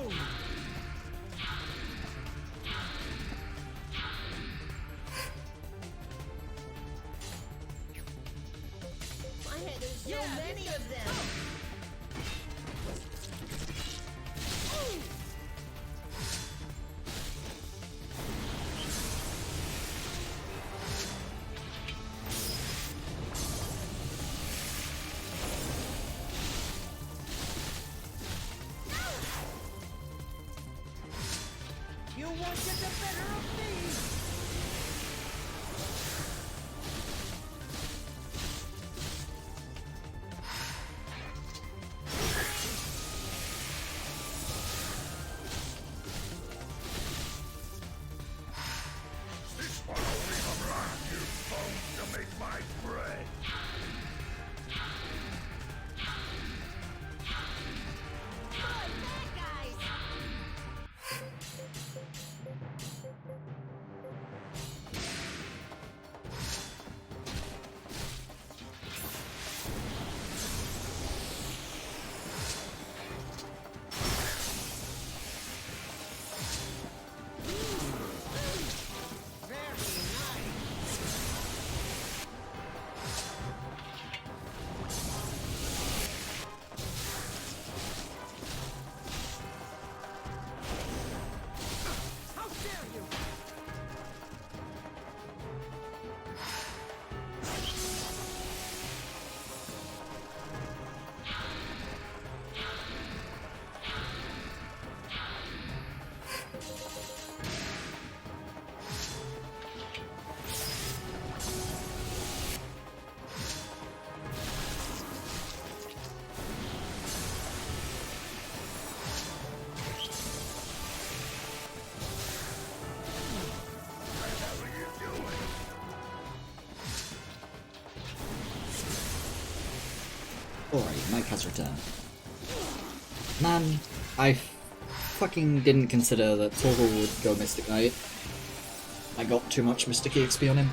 My head, there's so many of them. You won't get the better of me! Alright, Mike has returned. Man, I fucking didn't consider that Torgal would go Mystic Knight. I got too much Mystic XP on him.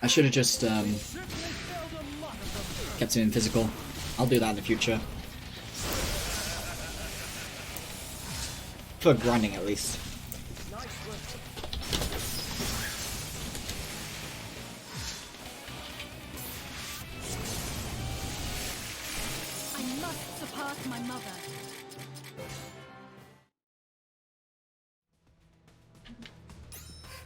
I should have just kept him in physical. I'll do that in the future. For grinding at least. I must surpass my mother.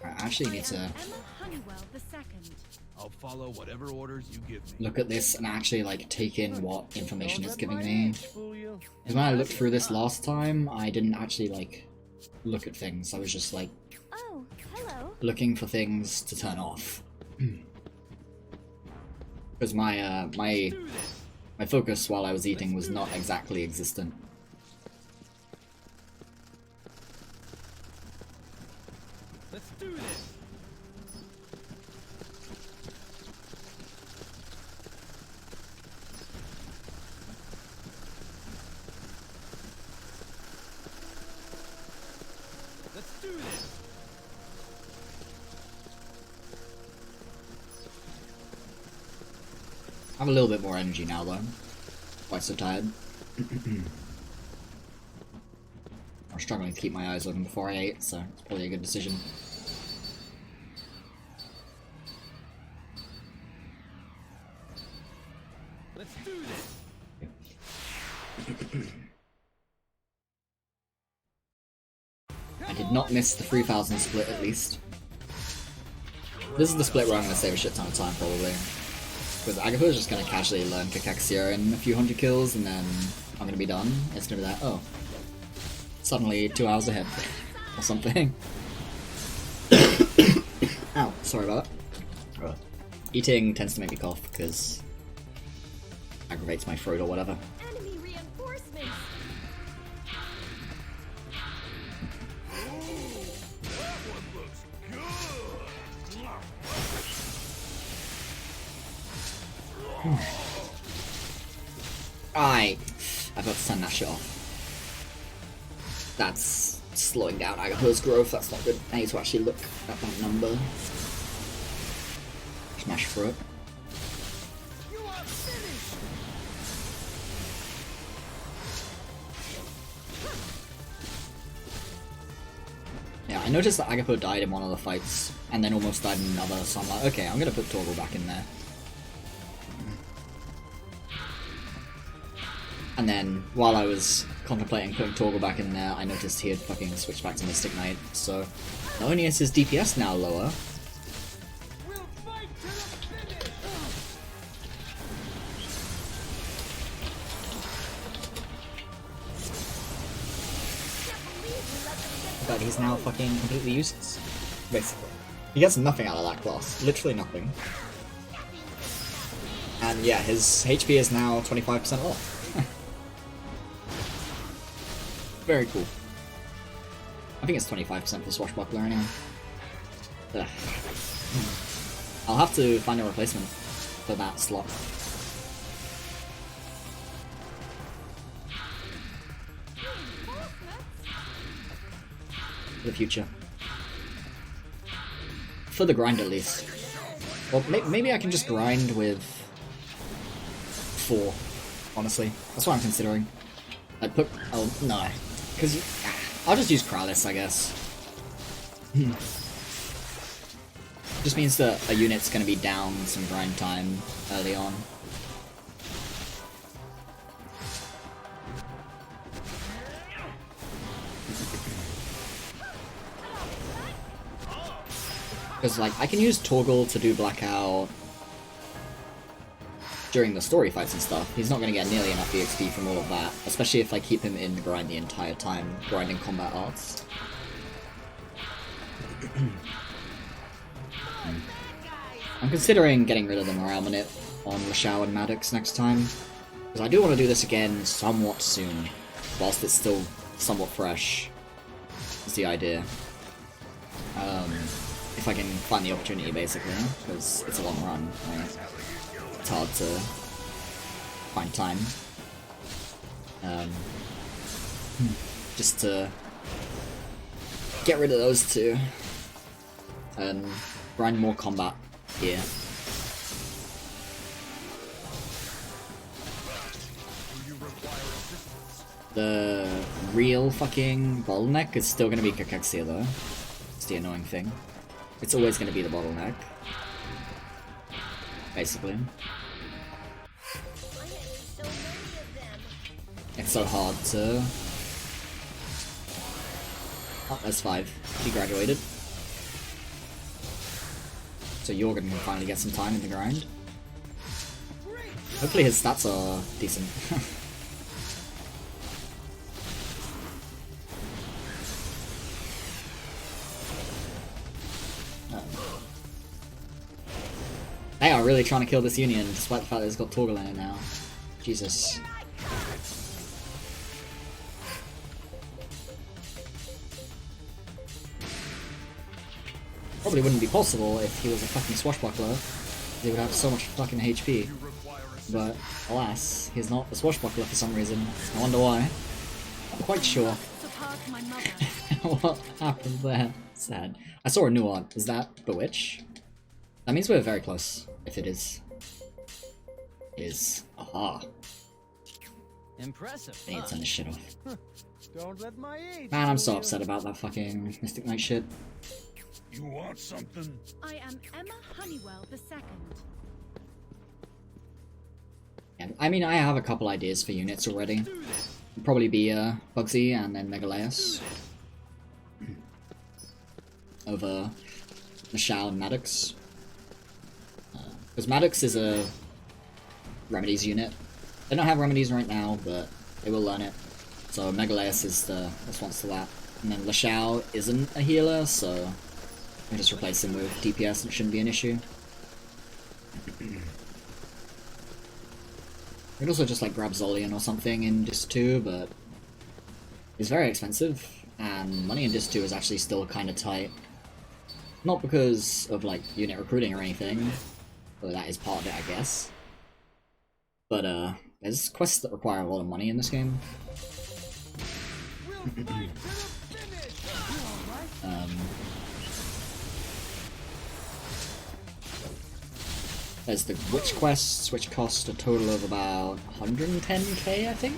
I actually need to Emma Honeywell the second. I'll follow whatever orders you give me. look at this and actually like take in what information it's giving me. Because when I looked through this last time, I didn't actually like look at things. I was just like Oh, hello. looking for things to turn off. Because my focus while I was eating was not exactly existent. Let's do this. Let's do this. I have a little bit more energy now though. Quite so tired. I was struggling to keep my eyes open before I ate, so it's probably a good decision. Let's do this. I did not miss the 3000 split at least. This is the split where I'm going to save a shit ton of time probably. Because Agatha is just going to casually learn Cachexia in a few hundred kills and then I'm going to be done. It's going to be like, oh, suddenly 2 hours ahead or something. Ow, sorry about that. Eating tends to make me cough because it aggravates my throat or whatever. Enemy reinforcements. I got to send that shit off. That's slowing down Agatha's growth, that's not good. I need to actually look at that number. Smash through it. You are finished! I noticed that Agapo died in one of the fights, and then almost died in another, so I'm like, okay, I'm gonna put Torgal back in there. And then, while I was contemplating putting Torgal back in there, I noticed he had fucking switched back to Mystic Knight, so not only is his DPS now lower, but he's now fucking completely useless, basically. He gets nothing out of that class, literally nothing. And yeah, his HP is now 25% off. Very cool. I think it's 25% for Swashbuckler anyway. Ugh. I'll have to find a replacement for that slot. For the future. For the grind at least. Well, maybe I can just grind with 4, honestly. That's what I'm considering. I'd put... oh, no. Because I'll just use Kralis, I guess. Just means that a unit's going to be down some grind time early on. Because, like, I can use Torgal to do Blackout during the story fights and stuff. He's not going to get nearly enough EXP from all of that, especially if I keep him in the grind the entire time, grinding combat arts. I'm considering getting rid of the morale minute on Lashao and Maddox next time, because I do want to do this again somewhat soon, whilst it's still somewhat fresh, is the idea. If I can find the opportunity, basically, because it's a long run, right? It's hard to find time. Just to get rid of those two and grind more combat here. The real fucking bottleneck is still gonna be Cachexia though. It's the annoying thing. It's always gonna be the bottleneck. Basically. It's so hard to... oh, there's 5. He graduated. So Jorgen can finally get some time in the grind. Hopefully his stats are decent. They are really trying to kill this union, despite the fact that it's got Torgal in it now. Jesus. Probably wouldn't be possible if he was a fucking swashbuckler. He would have so much fucking HP. But, alas, he's not a swashbuckler for some reason. I wonder why. Not quite sure. What happened there? Sad. I saw a new art. Is that the witch? That means we're very close, if it is. Aha. Impressive. I need to turn this shit off. Don't let my age Man, I'm so fool you. upset about that fucking Mystic Knight shit. You want something? I am Emma Honeywell II. Yeah, I mean, I have a couple ideas for units already. It'd probably be Bugsy and then Megaleus. Over Michelle and Maddox. Because Maddox is a remedies unit. They don't have remedies right now, but they will learn it. So Megaleus is the response to that. And then Lashao isn't a healer, so I just replace him with DPS and it shouldn't be an issue. I could also just like grab Zolian or something in Disc 2, but it's very expensive, and money in Disc 2 is actually still kind of tight. Not because of like unit recruiting or anything, though that is part of it, I guess. But there's quests that require a lot of money in this game. There's the witch quests, which cost a total of about 110k, I think?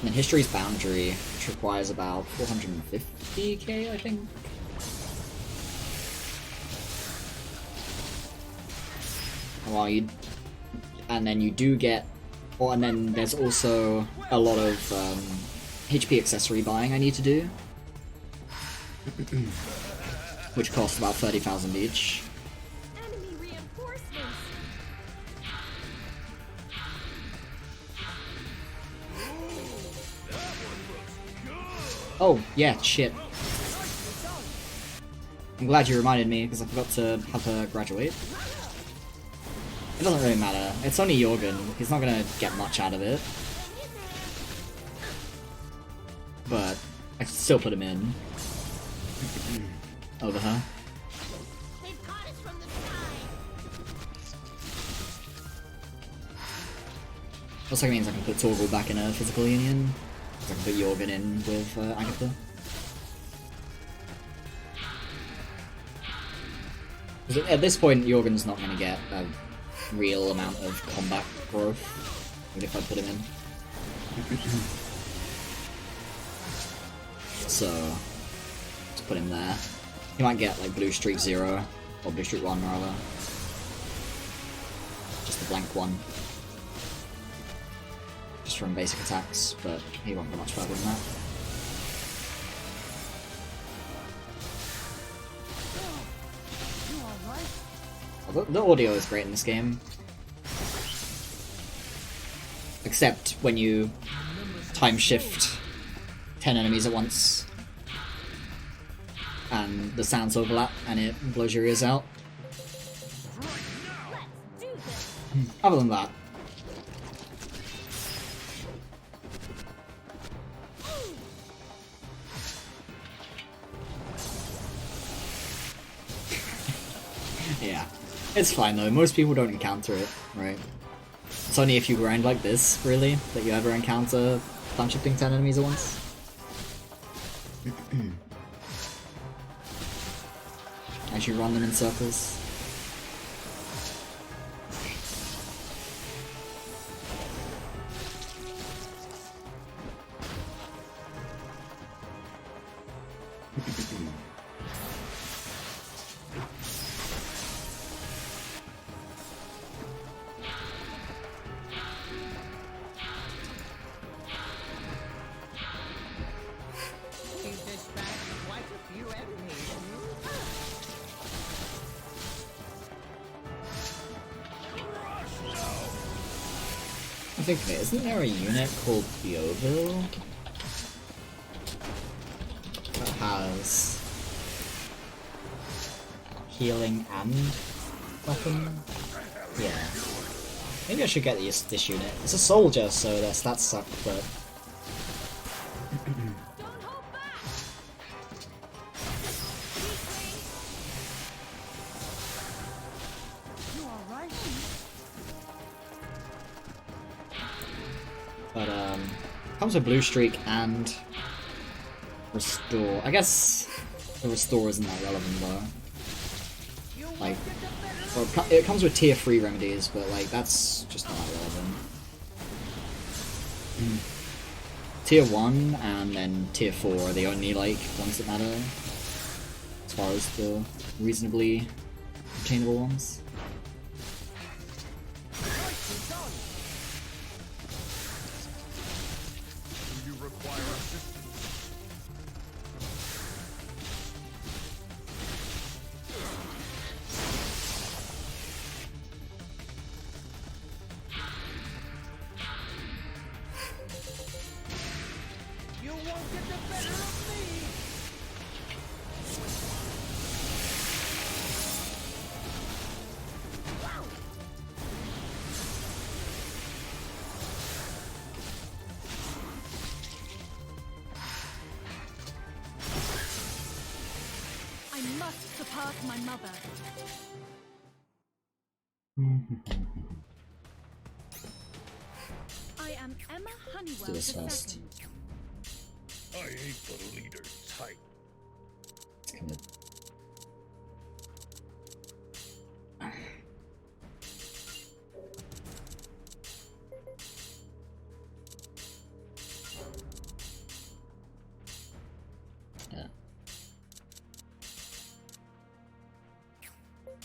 then History's Boundary, which requires about 450k, I think. Well, and then you do get, and then there's also a lot of HP accessory buying I need to do, which costs about 30,000 each. Enemy reinforcements. Oh, yeah, shit. I'm glad you reminded me, because I forgot to have her graduate. It doesn't really matter. It's only Jorgen. He's not gonna get much out of it. But I can still put him in. Over her. They've caught us from the side. Also means I can put Torgal back in a physical union. I can put Jorgen in with Agatha. 'Cause at this point, Jorgen's not going to get a real amount of combat growth, even if I put him in. So, let's put him there. He might get like Blue Streak 0, or Blue Streak 1 rather. Just the blank one. Just from basic attacks, but he won't go much further than that. The audio is great in this game. Except when you time shift 10 enemies at once and the sounds overlap and it blows your ears out. Other than that, yeah. It's fine though, most people don't encounter it, right? It's only if you grind like this, really, that you ever encounter time shifting 10 enemies at once. As you run them in circles. I think, isn't there a unit called Bioville that has healing and weapon? Yeah. Maybe I should get this unit. It's a soldier, so their stats suck, but... But, comes with Blue Streak and Restore. I guess the Restore isn't that relevant, though. Like, well, it comes with tier 3 remedies, but, like, that's just not that relevant. Tier 1 and then tier 4 are the only, like, ones that matter. As far as the reasonably obtainable ones. Surpass my mother. I am Emma Honeywell Let's do II. this first. I hate the leader type.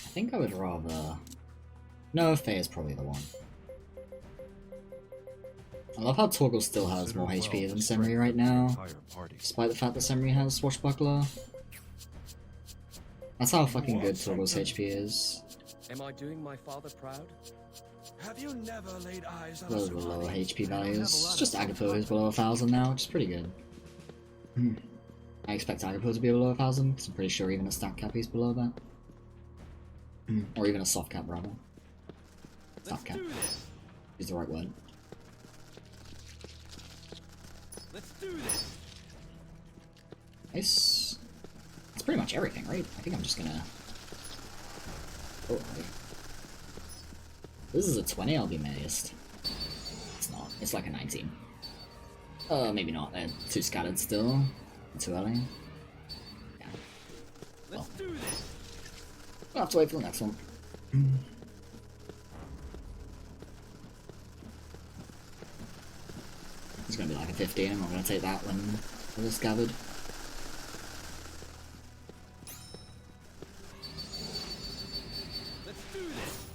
I think I would rather... No, Faye is probably the one. I love how Torgal still has more HP than Semri right now, despite the fact that Semri has Swashbuckler. That's how fucking good Torgal's HP is. Am I doing my father proud? Have you never laid eyes on a Relatively lower Subani? HP values. It's just Agapo who's below 1,000 now, which is pretty good. I expect Agapo to be below 1,000, because I'm pretty sure even a stat cap he's below that. Or even a soft cap, rather. Soft cap is the right word. Let's do this. Nice. That's pretty much everything, right? I think I'm just gonna... Oh, okay. This is a 20, I'll be amazed. It's not. It's like a 19. Maybe not. They're too scattered still. Too early. Yeah. Well, Let's do this. I'll have to wait for the next one. It's gonna be like a 15, I'm not gonna take that when it's gathered. Let's do this.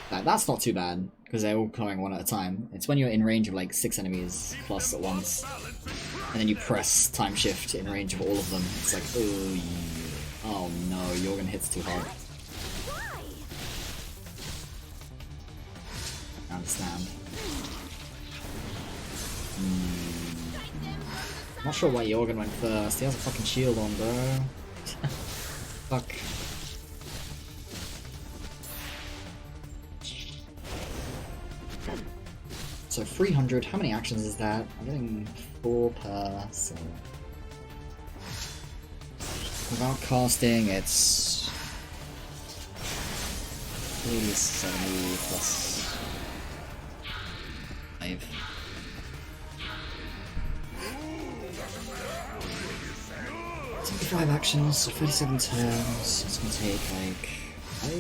That's not too bad, because they're all coming one at a time. It's when you're in range of like 6 enemies plus at once, and then you press time shift in range of all of them. It's like, oh no, Jorgen hits too hard. I understand. Not sure why Jorgen went first. He has a fucking shield on, bro. Fuck. So 300, how many actions is that? I'm getting 4 per, so... Without casting, it's... 70 plus... 5. Five actions, so 37 turns. It's gonna take like 5,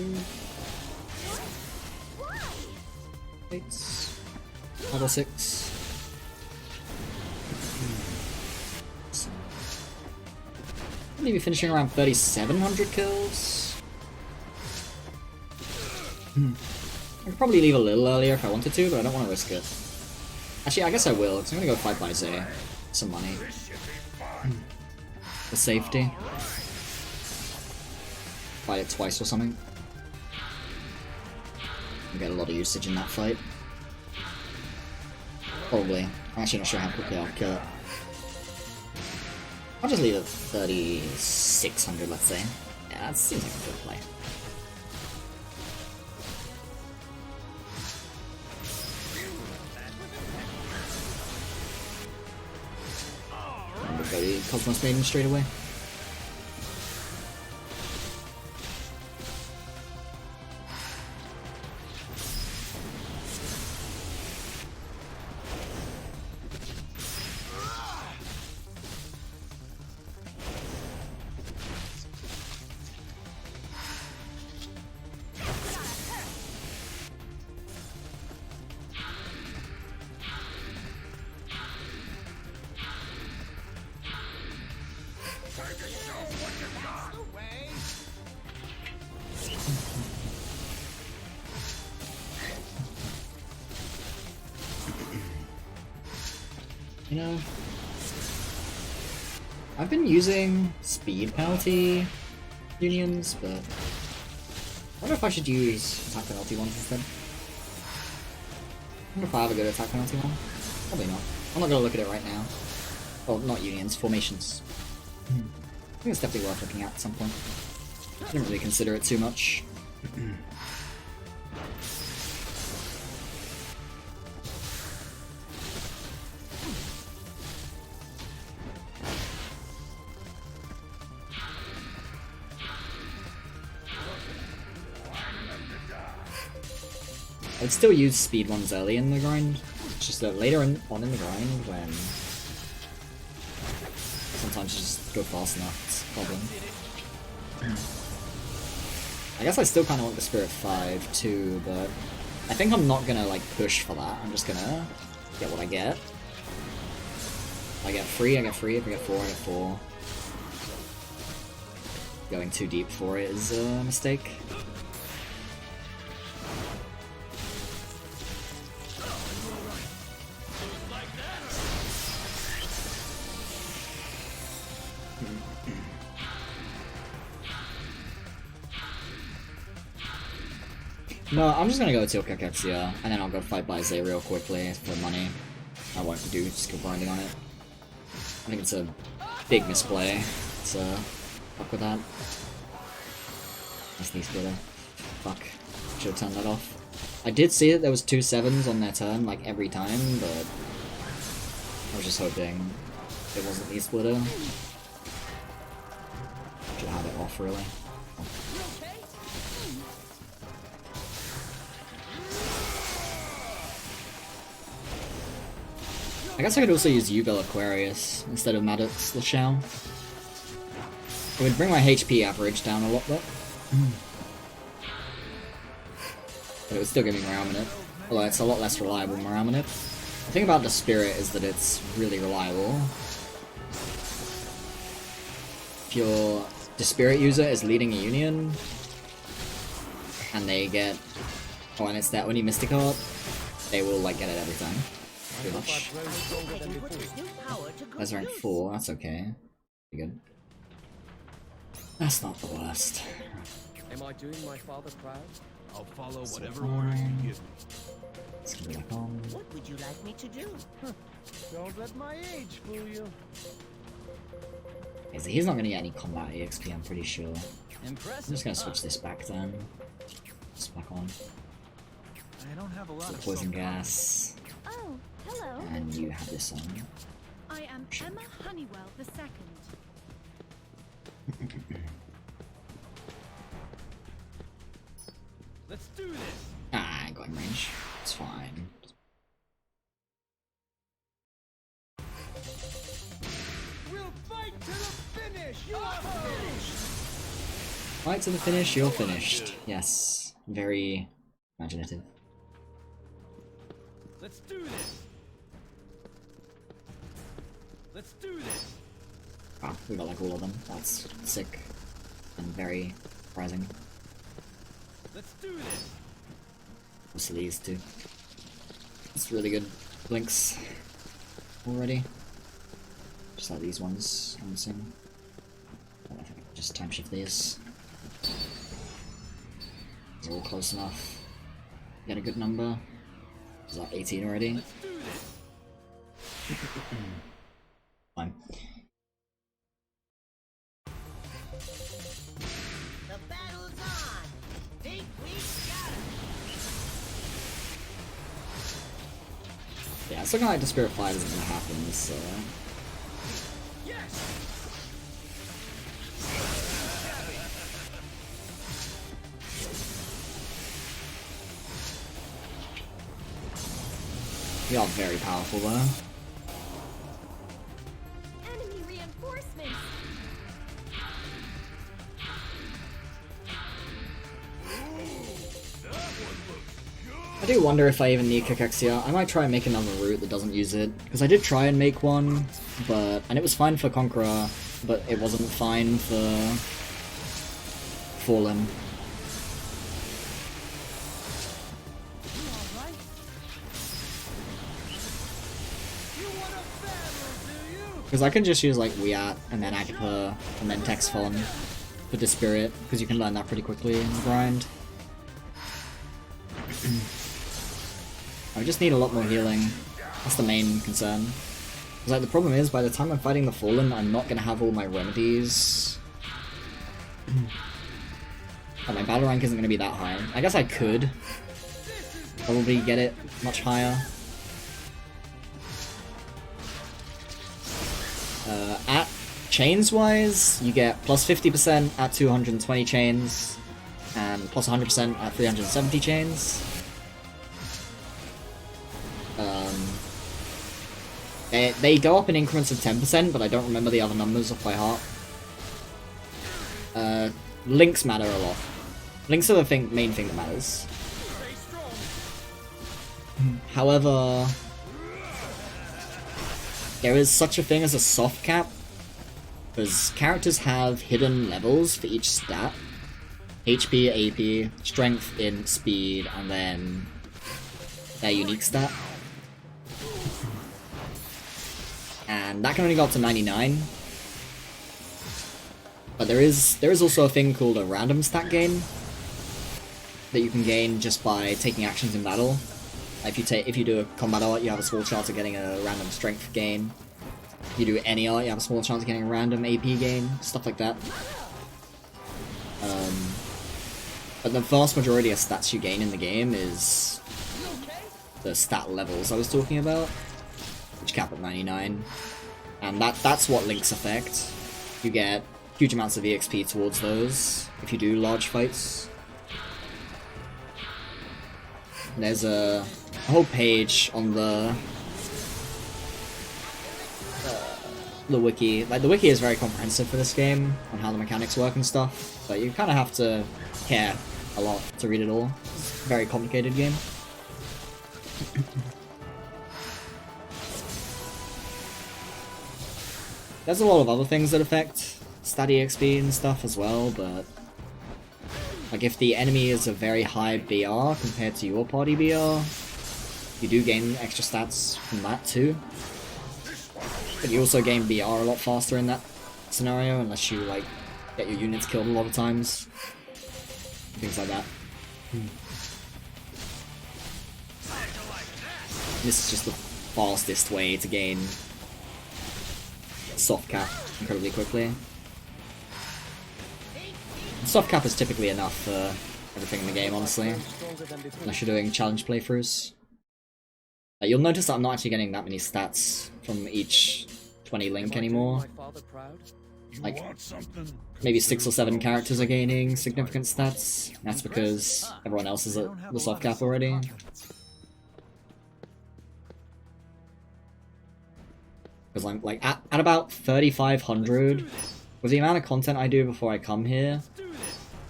8, 5 or 6. Maybe finishing around 3,700 kills. I could probably leave a little earlier if I wanted to, but I don't want to risk it. Actually, I guess I will, because I'm gonna go fight by Zay. Some money. For safety. Fight it twice or something. I'll get a lot of usage in that fight. Probably. I'm actually not sure how quickly I'll kill it. I'll just leave it 3,600, let's say. Yeah, that seems like a good play. We'll go the Cosmos Maiden straight away. You know, I've been using speed penalty unions, but I wonder if I should use attack penalty ones instead. I wonder if I have a good attack penalty one. Probably not. I'm not gonna look at it right now. Well, not unions, formations. I think it's definitely worth looking at some point. I didn't really consider it too much. I'd still use speed ones early in the grind. It's just that later on in the grind, when sometimes you just go fast enough, it's a problem. I guess I still kind of want the Spirit 5 too, but I think I'm not gonna like push for that. I'm just gonna get what I get. If I get 3, I get 3. If I get 4, I get 4. going too deep for it is a mistake. No, I'm just gonna go to Kakexia, and then I'll go fight Baize real quickly for money. I won't do skill grinding on it. I think it's a big misplay, so fuck with that. That's the splitter. Fuck. Should've turned that off. I did see that there was 2 7s on their turn, like, every time, but I was just hoping it wasn't the splitter. Should have it off, really. I guess I could also use Yubel Aquarius instead of Maddox Lashao. It would bring my HP average down a lot though. But it would still give me Remnant. Although it's a lot less reliable than Remnant. The thing about the Spirit is that it's really reliable. If your Spirit user is leading a Union, and they get... Oh, and it's that when you Mystic Heart, they will like get it every time. Pretty much. That's rank 4, that's okay. Pretty good. That's not the worst. Am I doing my father proud? I'll follow So whatever fine. orders you give me. Let's get back on. What would you like me to do? Don't let my age fool you. Okay, so he's not gonna get any combat EXP, I'm pretty sure. I'm Impressive. just gonna switch this back then. Just back on. I don't have a lot The of poison gas. Oh, hello. And you have this on. I am Emma Honeywell II. Let's do this. Ah, I ain't got in range. It's fine. We'll fight to the finish. You are finished. Fight to the finish, you're finished. Yes. Very imaginative. Let's do this. Let's do this. Wow, we got like all of them. That's sick. And very surprising. Let's do this. Mostly these two. It's really good blinks already. Just like these ones, I'm missing. I think I'll just time shift these. They're all close enough. Get a good number. Is that 18 already? Let's do this. Fine. The battle's on. Think we got it. Yeah, it's looking like the Spirit Fight isn't gonna happen, so... Yes. We are very powerful though. Enemy reinforcements. I do wonder if I even need Kakexia. I might try and make another route that doesn't use it. Because I did try and make one, and it was fine for Conqueror, but it wasn't fine for Fallen. Because I can just use like Wiat and then Agapa and then Texfon for the Spirit, because you can learn that pretty quickly in the grind. I just need a lot more healing. That's the main concern. Because like the problem is, by the time I'm fighting the Fallen, I'm not gonna have all my remedies. And my battle rank isn't gonna be that high. I guess I could probably get it much higher. At chains wise, you get plus 50% at 220 chains, and plus 100% at 370 chains. They go up in increments of 10%, but I don't remember the other numbers off by heart. Links matter a lot. Links are the main thing that matters. However, there is such a thing as a soft cap, Because characters have hidden levels for each stat. HP, AP, strength, int, speed, and then their unique stat. And that can only go up to 99. But there is also a thing called a random stat gain that you can gain just by taking actions in battle. If you do a combat art, you have a small chance of getting a random strength gain. If you do any art, you have a small chance of getting a random AP gain, stuff like that. But the vast majority of stats you gain in the game is the stat levels I was talking about, which cap at 99. And that's what links affect. You get huge amounts of EXP towards those if you do large fights. There's a whole page on the wiki. Like, the wiki is very comprehensive for this game on how the mechanics work and stuff, but you kind of have to care a lot to read it all. It's a very complicated game. There's a lot of other things that affect stat EXP and stuff as well, but like if the enemy is a very high BR compared to your party BR, you do gain extra stats from that too. But you also gain BR a lot faster in that scenario, unless you like get your units killed a lot of times. Things like that. This is just the fastest way to gain soft cap incredibly quickly. Soft cap is typically enough for everything in the game, honestly, unless you're doing challenge playthroughs. You'll notice that I'm not actually getting that many stats from each 20 link anymore. Like, maybe 6 or 7 characters are gaining significant stats. That's because everyone else is at the soft cap already. Because I'm like at about 3,500, with the amount of content I do before I come here,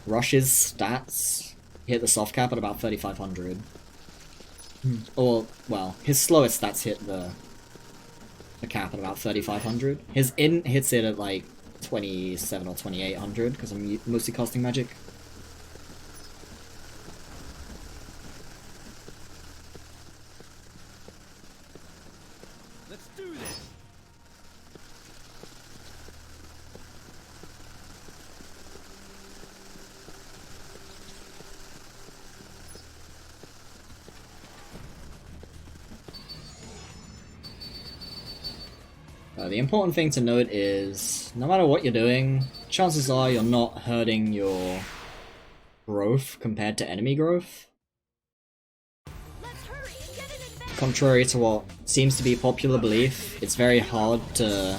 Rush's stats hit the soft cap at about 3,500. Or, well, his slowest stats hit the cap at about 3,500. His int hits it at like 27 or 2,800 because I'm mostly casting magic. Let's do this. The important thing to note is, no matter what you're doing, chances are you're not hurting your growth compared to enemy growth. Contrary to what seems to be popular belief, it's very hard to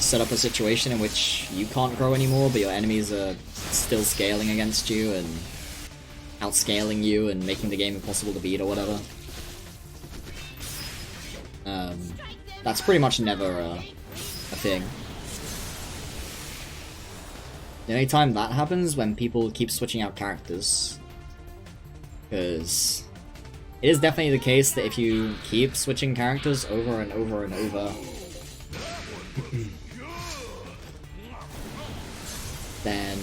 set up a situation in which you can't grow anymore, but your enemies are still scaling against you and outscaling you and making the game impossible to beat or whatever. That's pretty much never a thing. The only time that happens when people keep switching out characters. Because it is definitely the case that if you keep switching characters over and over and over, then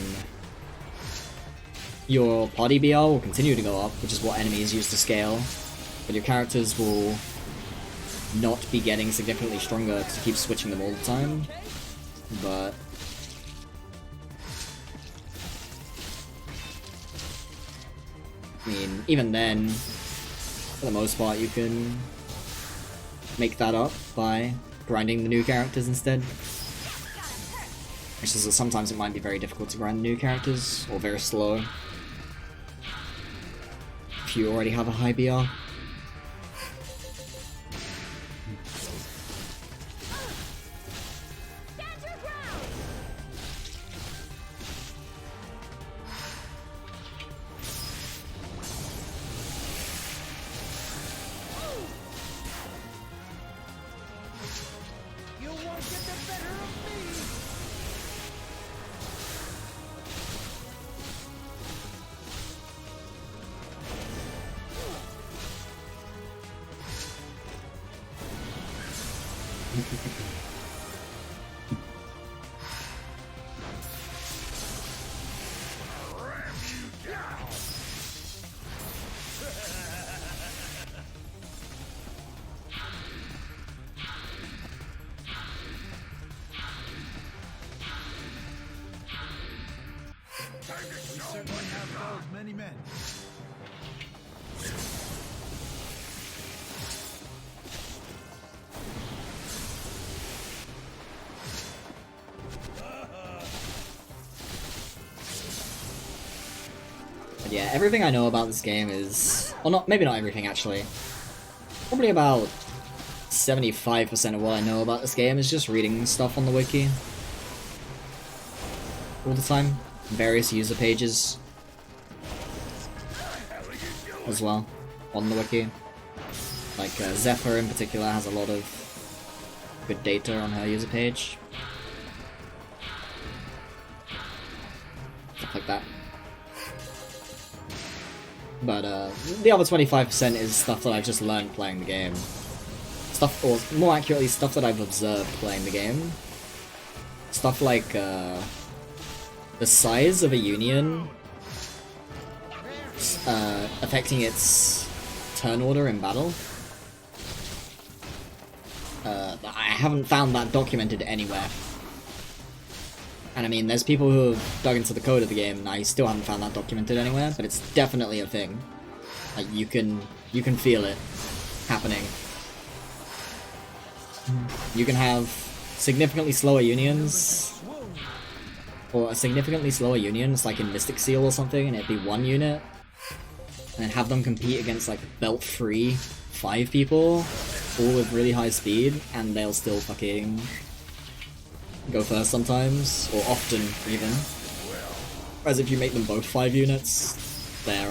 your party BR will continue to go up, which is what enemies use to scale, but your characters will not be getting significantly stronger because you keep switching them all the time. But I mean, even then, for the most part, you can make that up by grinding the new characters instead. Which is that sometimes it might be very difficult to grind the new characters, or very slow if you already have a high BR. We certainly have those many men. But yeah, everything I know about this game is... well, not maybe not everything, actually. Probably about 75% of what I know about this game is just reading stuff on the wiki. All the time. Various user pages. As well. On the wiki. Like, Zephyr in particular has a lot of good data on her user page. Stuff like that. But the other 25% is stuff that I've just learned playing the game. Stuff, or more accurately, stuff that I've observed playing the game. Stuff like the size of a union affecting its turn order in battle. I haven't found that documented anywhere. And I mean, there's people who have dug into the code of the game, and I still haven't found that documented anywhere, but it's definitely a thing. Like, you can feel it happening. You can have significantly slower unions, or a significantly slower union, it's like in Mystic Seal or something, and it'd be one unit, and then have them compete against like belt-free 5 people, all with really high speed, and they'll still fucking go first sometimes, or often even. Whereas if you make them both 5 units, they're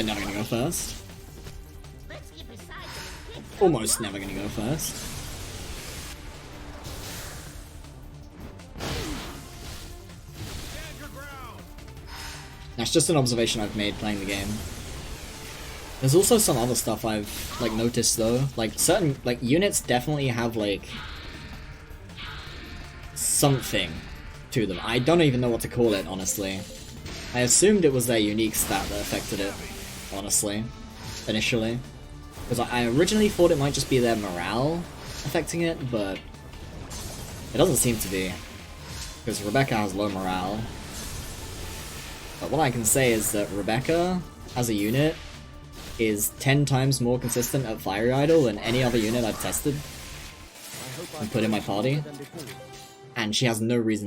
never gonna go first. Almost never gonna go first. That's just an observation I've made playing the game. There's also some other stuff I've like noticed though. Like certain like units definitely have like something to them. I don't even know what to call it, honestly. I assumed it was their unique stat that affected it, honestly, initially. Because I originally thought it might just be their morale affecting it, but it doesn't seem to be. Because Rebecca has low morale. But what I can say is that Rebecca, as a unit, is 10 times more consistent at Fiery Idol than any other unit I've tested and put in my party. And she has no reason